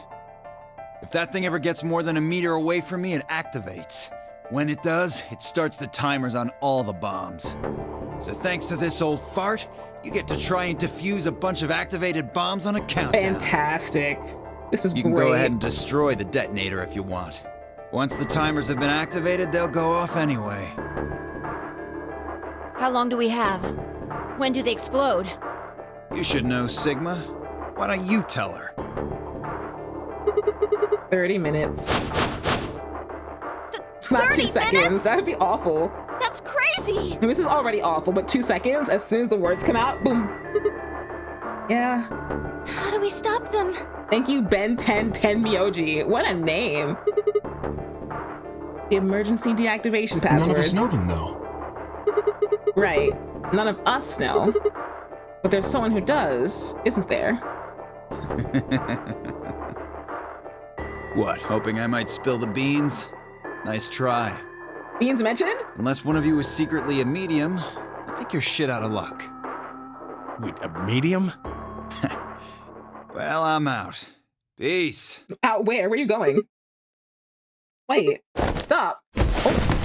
If that thing ever gets more than a meter away from me, it activates. When it does, it starts the timers on all the bombs. So thanks to this old fart, you get to try and defuse a bunch of activated bombs on a countdown. Fantastic. This is great. You can go ahead and destroy the detonator if you want. Once the timers have been activated, they'll go off anyway. How long do we have? When do they explode? You should know, Sigma. Why don't you tell her? 30 minutes. It's not 2 seconds. Minutes? That would be awful. That's crazy! I mean, this is already awful, but 2 seconds, as soon as the words come out, boom. Yeah. How do we stop them? Thank you, Ben 10 Tenmyoji. What a name. The emergency deactivation passwords. None of us know them, though. Right. None of us know. But there's someone who does, isn't there? What, hoping I might spill the beans? Nice try. Beans mentioned? Unless one of you is secretly a medium, I think you're shit out of luck. Wait, a medium? Well, I'm out. Peace. Out where? Where are you going? Wait, stop. Oh.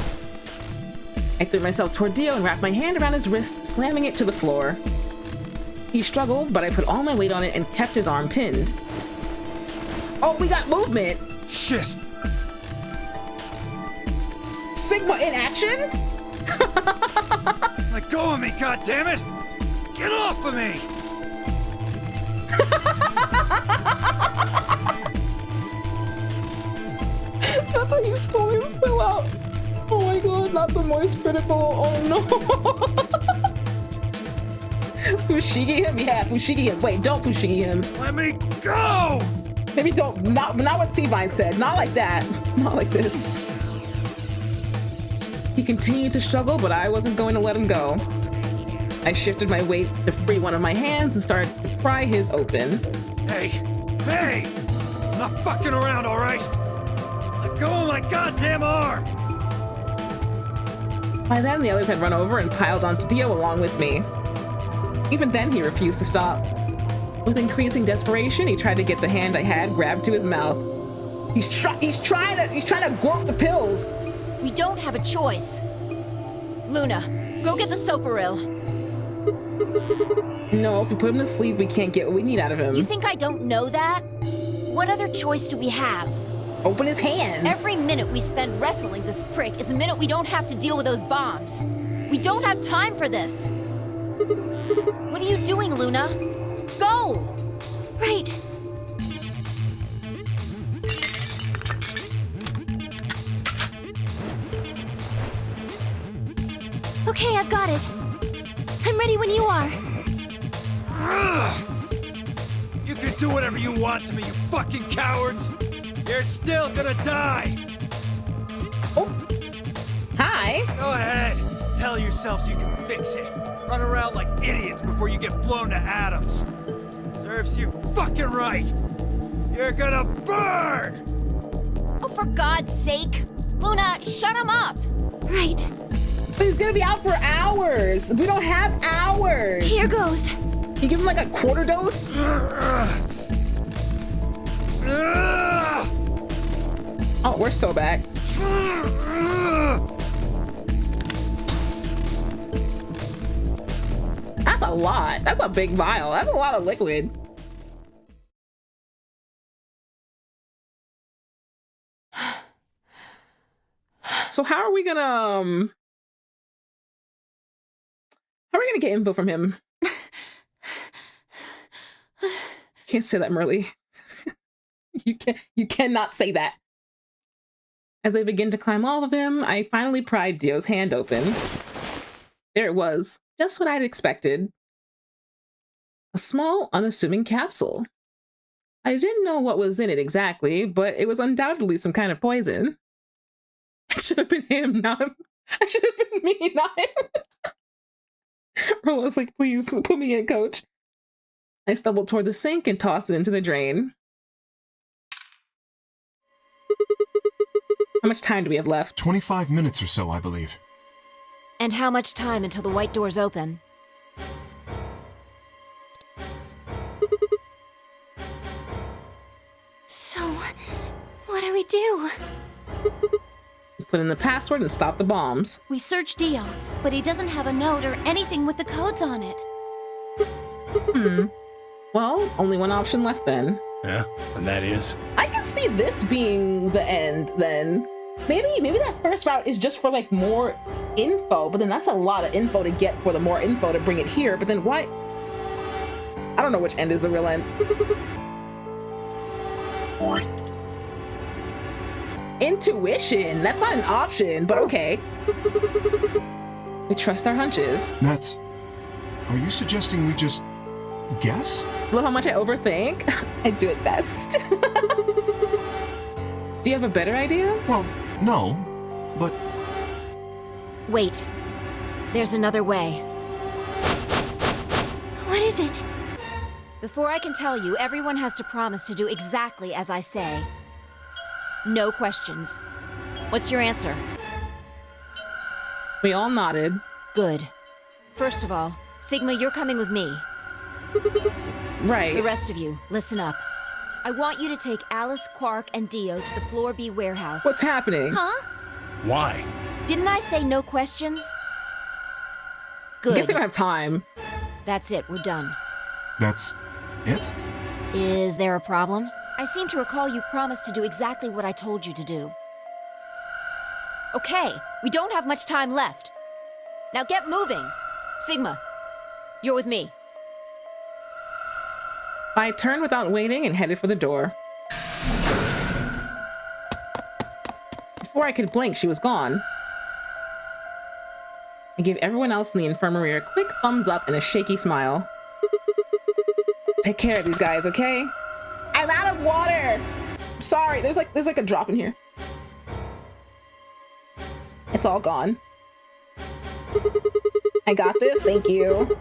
I threw myself toward Dio and wrapped my hand around his wrist, slamming it to the floor. He struggled, but I put all my weight on it and kept his arm pinned. Oh, we got movement! Shit! Sigma in action? Let go of me, goddammit! Get off of me! I thought he was pulling his pill out. Oh my god, not the moist critical. Oh no. Fushigi him? Yeah, Fushigi him. Wait, don't Fushigi him. Let me go! Maybe don't. Not what Seavine said. Not like that. Not like this. He continued to struggle, but I wasn't going to let him go. I shifted my weight to free one of my hands and started to pry his open. Hey! Hey! I'm not fucking around, alright? Let go of my goddamn arm! By then, the others had run over and piled onto Dio along with me. Even then, he refused to stop. With increasing desperation, he tried to get the hand I had grabbed to his mouth. He's trying to gorp the pills. We don't have a choice. Luna, go get the Soparil. No, if we put him to sleep, we can't get what we need out of him. You think I don't know that? What other choice do we have? Open his hands. Every minute we spend wrestling this prick is a minute we don't have to deal with those bombs. We don't have time for this. What are you doing, Luna? Go! Right. Okay, I've got it. I'm ready when you are. You can do whatever you want to me, you fucking cowards! You're still gonna die! Hi. Go ahead. Tell yourselves you can fix it. Run around like idiots before you get blown to atoms. Serves you fucking right. You're gonna burn! Oh, for God's sake. Luna, shut him up. Right. But he's gonna be out for hours. We don't have hours. Here goes. Can you give him like a quarter dose? Oh, we're so back. That's a lot. That's a big vial. That's a lot of liquid. So how are we gonna get info from him? Can't say that, Merly. You cannot say that. As they begin to climb off of him, I finally pried Dio's hand open. There it was, just what I'd expected. A small, unassuming capsule. I didn't know what was in it exactly, but it was undoubtedly some kind of poison. It should have been him, not him. I should have been me, not him. Rola's like, please, put me in, coach. I stumbled toward the sink and tossed it into the drain. How much time do we have left? 25 minutes or so, I believe. And how much time until the white doors open? So, what do we do? Put in the password and stop the bombs. We searched Dio, but he doesn't have a note or anything with the codes on it. Well, only one option left then. Yeah, and that is? I can see this being the end then. Maybe that first route is just for like more info, but then that's a lot of info to get for the more info to bring it here. But then why? I don't know which end is the real end. Intuition. That's not an option, but okay. We trust our hunches. That's... Are you suggesting we just guess? Love how much I overthink. I do it best. Do you have a better idea? Well, no, but... Wait. There's another way. What is it? Before I can tell you, everyone has to promise to do exactly as I say. No questions. What's your answer? We all nodded. Good. First of all, Sigma, you're coming with me. Right. The rest of you, listen up. I want you to take Alice, Quark, and Dio to the Floor B warehouse. What's happening? Huh? Why? Didn't I say no questions? Good. I guess we don't have time. That's it, we're done. That's it? Is there a problem? I seem to recall you promised to do exactly what I told you to do. Okay, we don't have much time left. Now get moving. Sigma, you're with me. I turned without waiting and headed for the door. Before I could blink, she was gone. I gave everyone else in the infirmary a quick thumbs up and a shaky smile. Take care of these guys, okay? I'm out of water! Sorry, there's like a drop in here. It's all gone. I got this, thank you.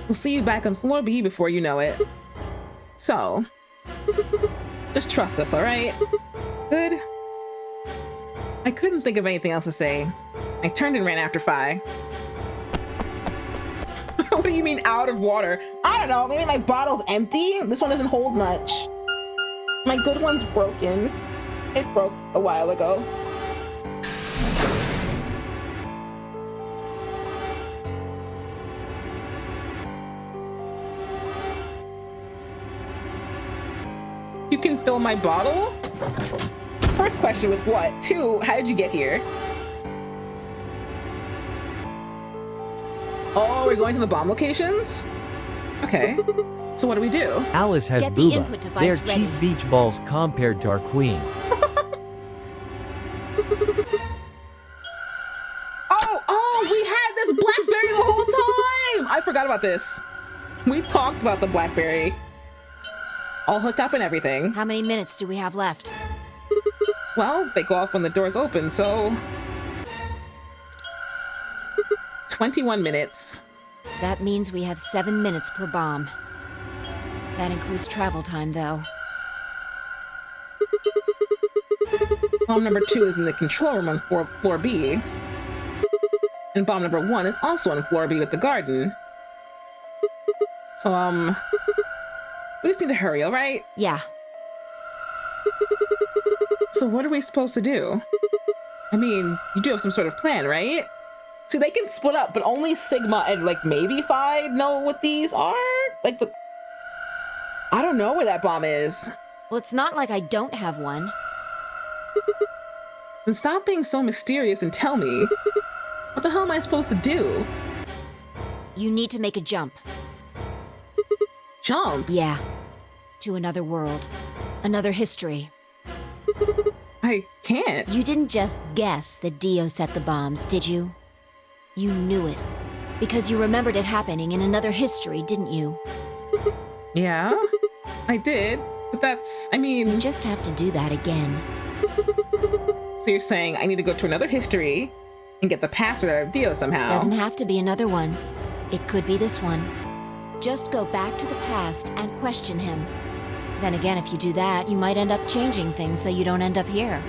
We'll see you back on floor B before you know it. So, just trust us, all right? Good? I couldn't think of anything else to say. I turned and ran after Phi. What do you mean out of water? I don't know, maybe my bottle's empty? This one doesn't hold much. My good one's broken. It broke a while ago. You can fill my bottle? First question, with what? 2, how did you get here? Oh, we're going to the bomb locations? Okay. So what do we do? Alice has Get the Booba. input device They're cheap beach balls compared to our queen. Oh, we had this BlackBerry the whole time! I forgot about this. We talked about the BlackBerry. All hooked up and everything. How many minutes do we have left? Well, they go off when the doors open, so... 21 minutes. That means we have 7 minutes per bomb. That includes travel time, though. Bomb number 2 is in the control room on floor B. And bomb number 1 is also on floor B with the garden. So, we just need to hurry, alright? Yeah. So what are we supposed to do? I mean, you do have some sort of plan, right? See, they can split up, but only Sigma and, like, maybe Phi know what these are? Like, I don't know where that bomb is. Well, it's not like I don't have one. Then stop being so mysterious and tell me. What the hell am I supposed to do? You need to make a jump. Jump? Yeah. To another world. Another history. I can't. You didn't just guess that Dio set the bombs, did you? You knew it. Because you remembered it happening in another history, didn't you? Yeah, I did. But that's, I mean... You just have to do that again. So you're saying I need to go to another history and get the password out of Dio somehow? Doesn't have to be another one. It could be this one. Just go back to the past and question him. Then again, if you do that, you might end up changing things so you don't end up here.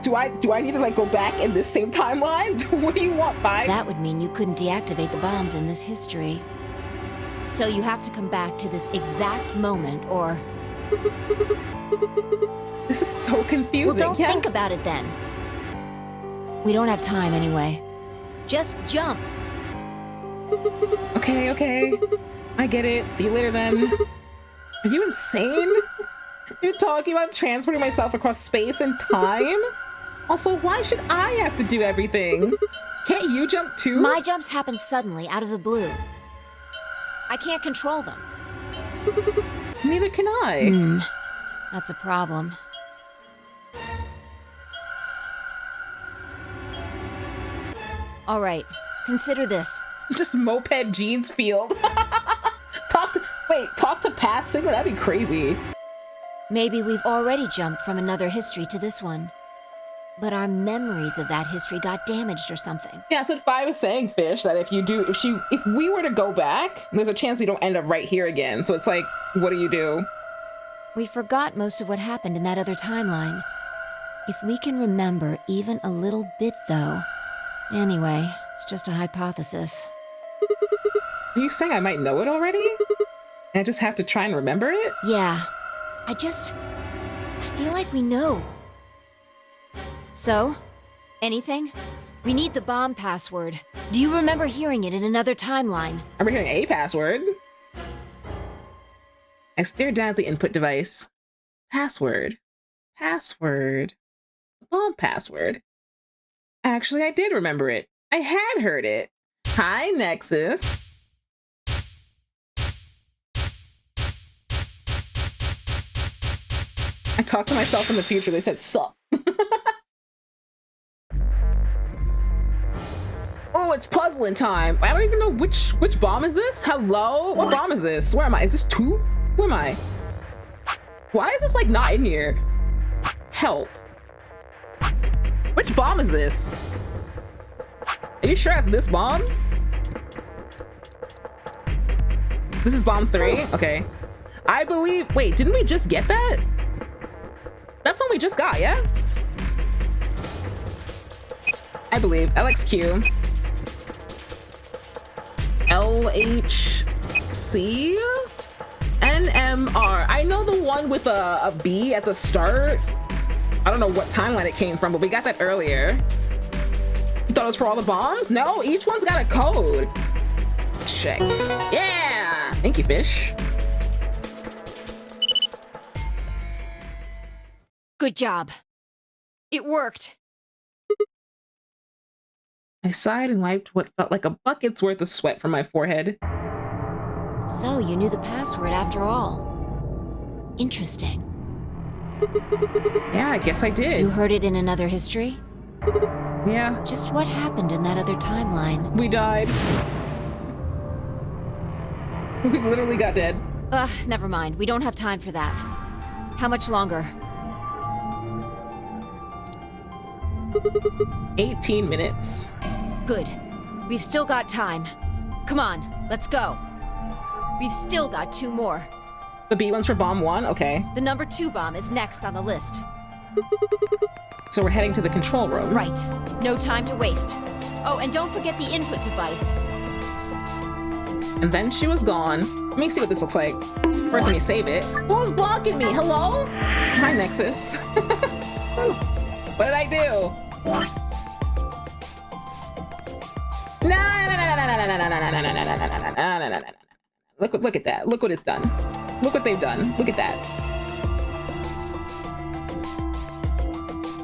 Do I need to, like, go back in this same timeline? What do you want, Phi? That would mean you couldn't deactivate the bombs in this history. So you have to come back to this exact moment, or... This is so confusing. Well, don't think about it then. We don't have time anyway. Just jump. Okay. I get it. See you later then. Are you insane? You're talking about transporting myself across space and time? Also, why should I have to do everything? Can't you jump too? My jumps happen suddenly, out of the blue. I can't control them. Neither can I. That's a problem. All right, consider this. Just moped jeans field. Talk to past Sigma? That'd be crazy. Maybe we've already jumped from another history to this one. But our memories of that history got damaged or something. Yeah, that's what Phi was saying, Fish, that if we were to go back, there's a chance we don't end up right here again. So it's like, what do? We forgot most of what happened in that other timeline. If we can remember even a little bit, though. Anyway, it's just a hypothesis. Are you saying I might know it already? And I just have to try and remember it? Yeah. I feel like we know. So? Anything? We need the bomb password. Do you remember hearing it in another timeline? I remember hearing a password. I stared down at the input device. Password. Bomb password. Actually, I did remember it. I had heard it. Hi, Nexus. I talked to myself in the future. They said, sup. Oh, it's puzzling time. I don't even know which bomb is this? Hello? What bomb is this? Where am I? Is this 2? Who am I? Why is this, like, not in here? Help. Which bomb is this? Are you sure it's this bomb? This is bomb 3? Okay. I believe... Wait, didn't we just get that? That's what we just got, yeah? I believe. LXQ. LHC? NMR. I know the one with a B at the start. I don't know what timeline it came from, but we got that earlier. You thought it was for all the bombs? No, each one's got a code. Check. Yeah! Thank you, Fish. Good job. It worked. I sighed and wiped what felt like a bucket's worth of sweat from my forehead. So, you knew the password after all. Interesting. Yeah, I guess I did. You heard it in another history? Yeah. Just what happened in that other timeline? We died. We literally got dead. Ugh, never mind. We don't have time for that. How much longer? 18 minutes. Good. We've still got time. Come on, let's go. We've still got 2 more. The B one's for bomb 1? Okay. The number 2 bomb is next on the list. So we're heading to the control room. Right. No time to waste. Oh, and don't forget the input device. And then she was gone. Let me see what this looks like. First, let me save it. Who's blocking me? Hello? Hi, Nexus. What did I do? No. Look at that. Look what it's done. Look what they've done. Look at that.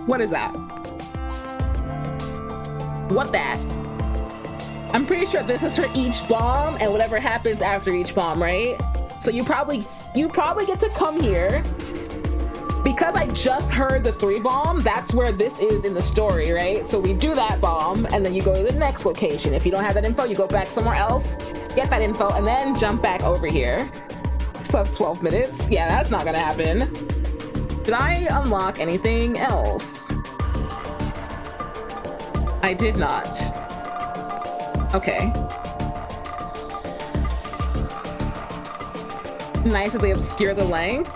What is that? What that? I'm pretty sure this is for each bomb and whatever happens after each bomb, right? So you probably get to come here. Because I just heard the 3 bomb, that's where this is in the story, right? So we do that bomb, and then you go to the next location. If you don't have that info, you go back somewhere else, get that info, and then jump back over here. Still have 12 minutes. Yeah, that's not gonna happen. Did I unlock anything else? I did not. Okay. Nice that they obscure the length.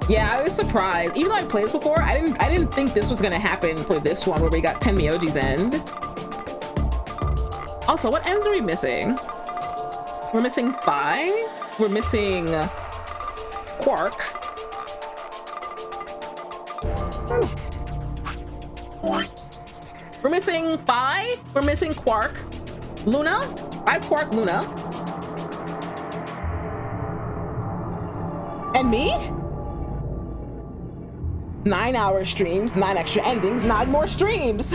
Yeah, I was surprised. Even though I played this before, I didn't think this was gonna happen for this one where we got Tenmyoji's end. Also, what ends are we missing? We're missing Phi. We're missing Quark. We're missing Phi. We're missing Quark. Luna. Phi, Quark, Luna. And me? 9-hour streams, 9 extra endings, 9 more streams.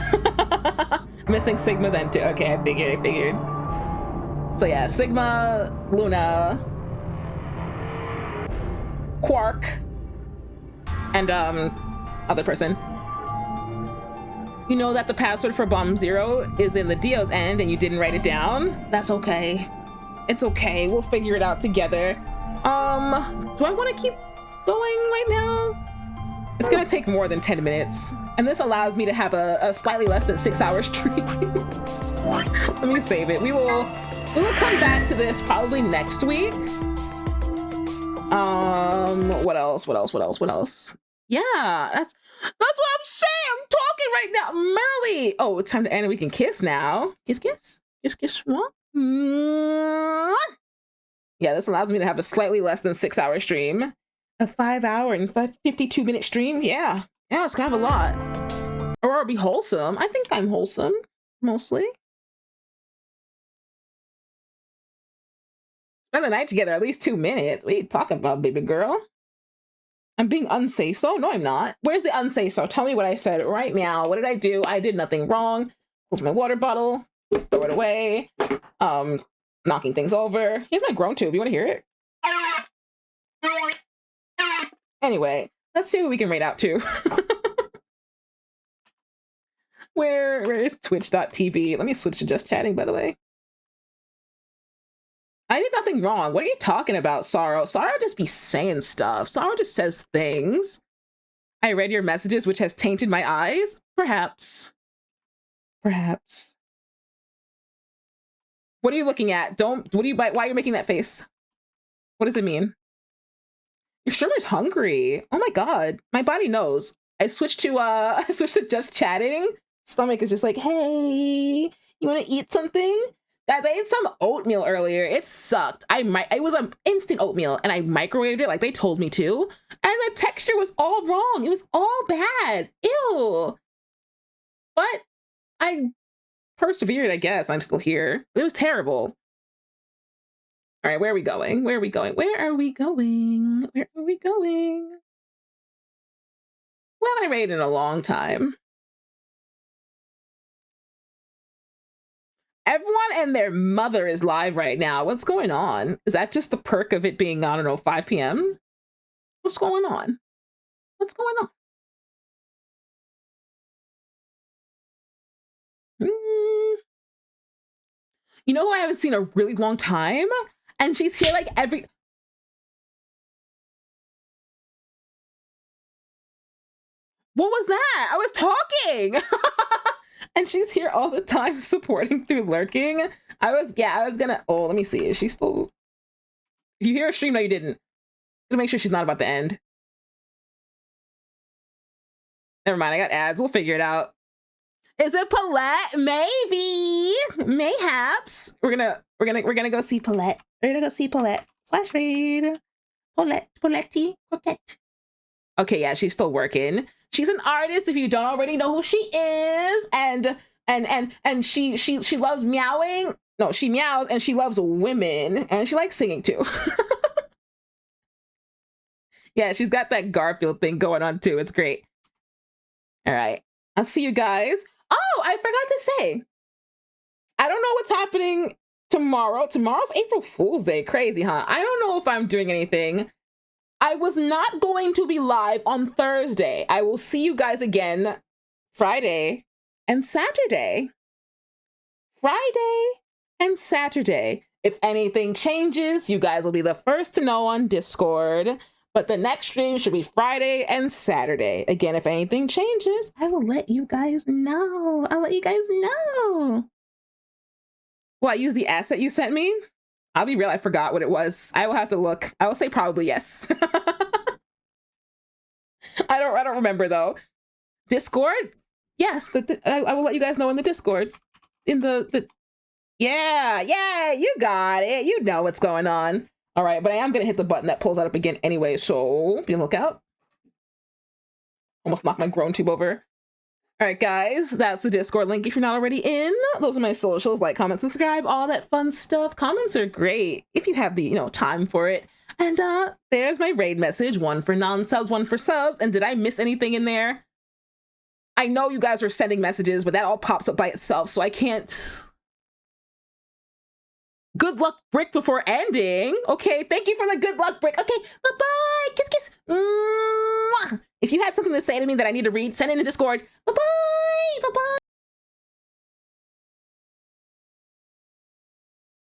Missing Sigma's end too. Okay, I figured. So yeah, Sigma, Luna, Quark, and other person. You know that the password for bomb 0 is in the Dio's end and you didn't write it down? That's okay. It's okay, we'll figure it out together. Do I want to keep going right now? It's gonna take more than 10 minutes, and this allows me to have a slightly less than 6-hour stream. Let me save it. We will come back to this probably next week. What else? Yeah, that's what I'm saying. I'm talking right now. Merrily. Oh, it's time to end and we can kiss now. Kiss. What? Yeah, this allows me to have a slightly less than 6-hour stream. A 5-hour and 52-minute stream? Yeah, it's kind of a lot. Or I'll be wholesome. I think I'm wholesome, mostly. Spend the night together at least 2 minutes. What are you talking about, baby girl? I'm being unsay-so? No, I'm not. Where's the unsay-so? Tell me what I said right now. What did I do? I did nothing wrong. Close my water bottle. Throw it away. Knocking things over. Here's my groan tube. You want to hear it? Anyway, let's see what we can rate out to. Where is twitch.tv? Let me switch to just chatting, by the way. I did nothing wrong. What are you talking about, Sorrow? Sorrow just be saying stuff. Sorrow just says things. I read your messages, which has tainted my eyes? Perhaps. Perhaps. What are you looking at? Why are you making that face? What does it mean? Your streamer's hungry. Oh my god. My body knows. I switched to just chatting. Stomach is just like, hey, you want to eat something? Guys, I ate some oatmeal earlier. It sucked. It was an instant oatmeal and I microwaved it like they told me to. And the texture was all wrong. It was all bad. Ew. But I persevered, I guess. I'm still here. It was terrible. All right, where are we going? Where are we going? Where are we going? Where are we going? Well, I rated in a long time. Everyone and their mother is live right now. What's going on? Is that just the perk of it being, I don't know, 5 p.m.? What's going on? What's going on? You know who I haven't seen in a really long time? And she's here like every... What was that? I was talking! And she's here all the time supporting through lurking. I was gonna... Oh, let me see. Is she still... If you hear a stream, no, you didn't. Gonna make sure she's not about to end. Never mind, I got ads. We'll figure it out. Is it Paulette? Maybe. Mayhaps. We're gonna go see Paulette. We're gonna go see Paulette. Slash read. Paulette. Coquette. Okay, yeah, she's still working. She's an artist if you don't already know who she is. And she loves meowing. No, she meows and she loves women and she likes singing too. Yeah, she's got that Garfield thing going on too. It's great. All right. I'll see you guys. Oh, I forgot to say, I don't know what's happening tomorrow. Tomorrow's April Fool's Day. Crazy, huh? I don't know if I'm doing anything. I was not going to be live on Thursday. I will see you guys again Friday and Saturday. Friday and Saturday. If anything changes, you guys will be the first to know on Discord. But the next stream should be Friday and Saturday. Again, if anything changes, I will let you guys know. I'll let you guys know. Will I use the asset you sent me? I'll be real, I forgot what it was. I will have to look. I will say probably yes. I don't remember though. Discord? Yes, I will let you guys know in the Discord. In the yeah, you got it. You know what's going on. All right, but I am gonna hit the button that pulls that up again anyway, so be on the lookout. Almost knocked my grown tube over. All right, guys, that's the Discord link if you're not already in. Those are my socials, like, comment, subscribe, all that fun stuff. Comments are great if you have the, time for it. And there's my raid message, one for non-subs, one for subs. And did I miss anything in there? I know you guys are sending messages, but that all pops up by itself, so I can't... Good luck, Brick, before ending. Okay, thank you for the good luck, Brick. Okay, bye-bye. Kiss, kiss. Mwah. If you had something to say to me that I need to read, send it in the Discord. Bye-bye. Bye-bye.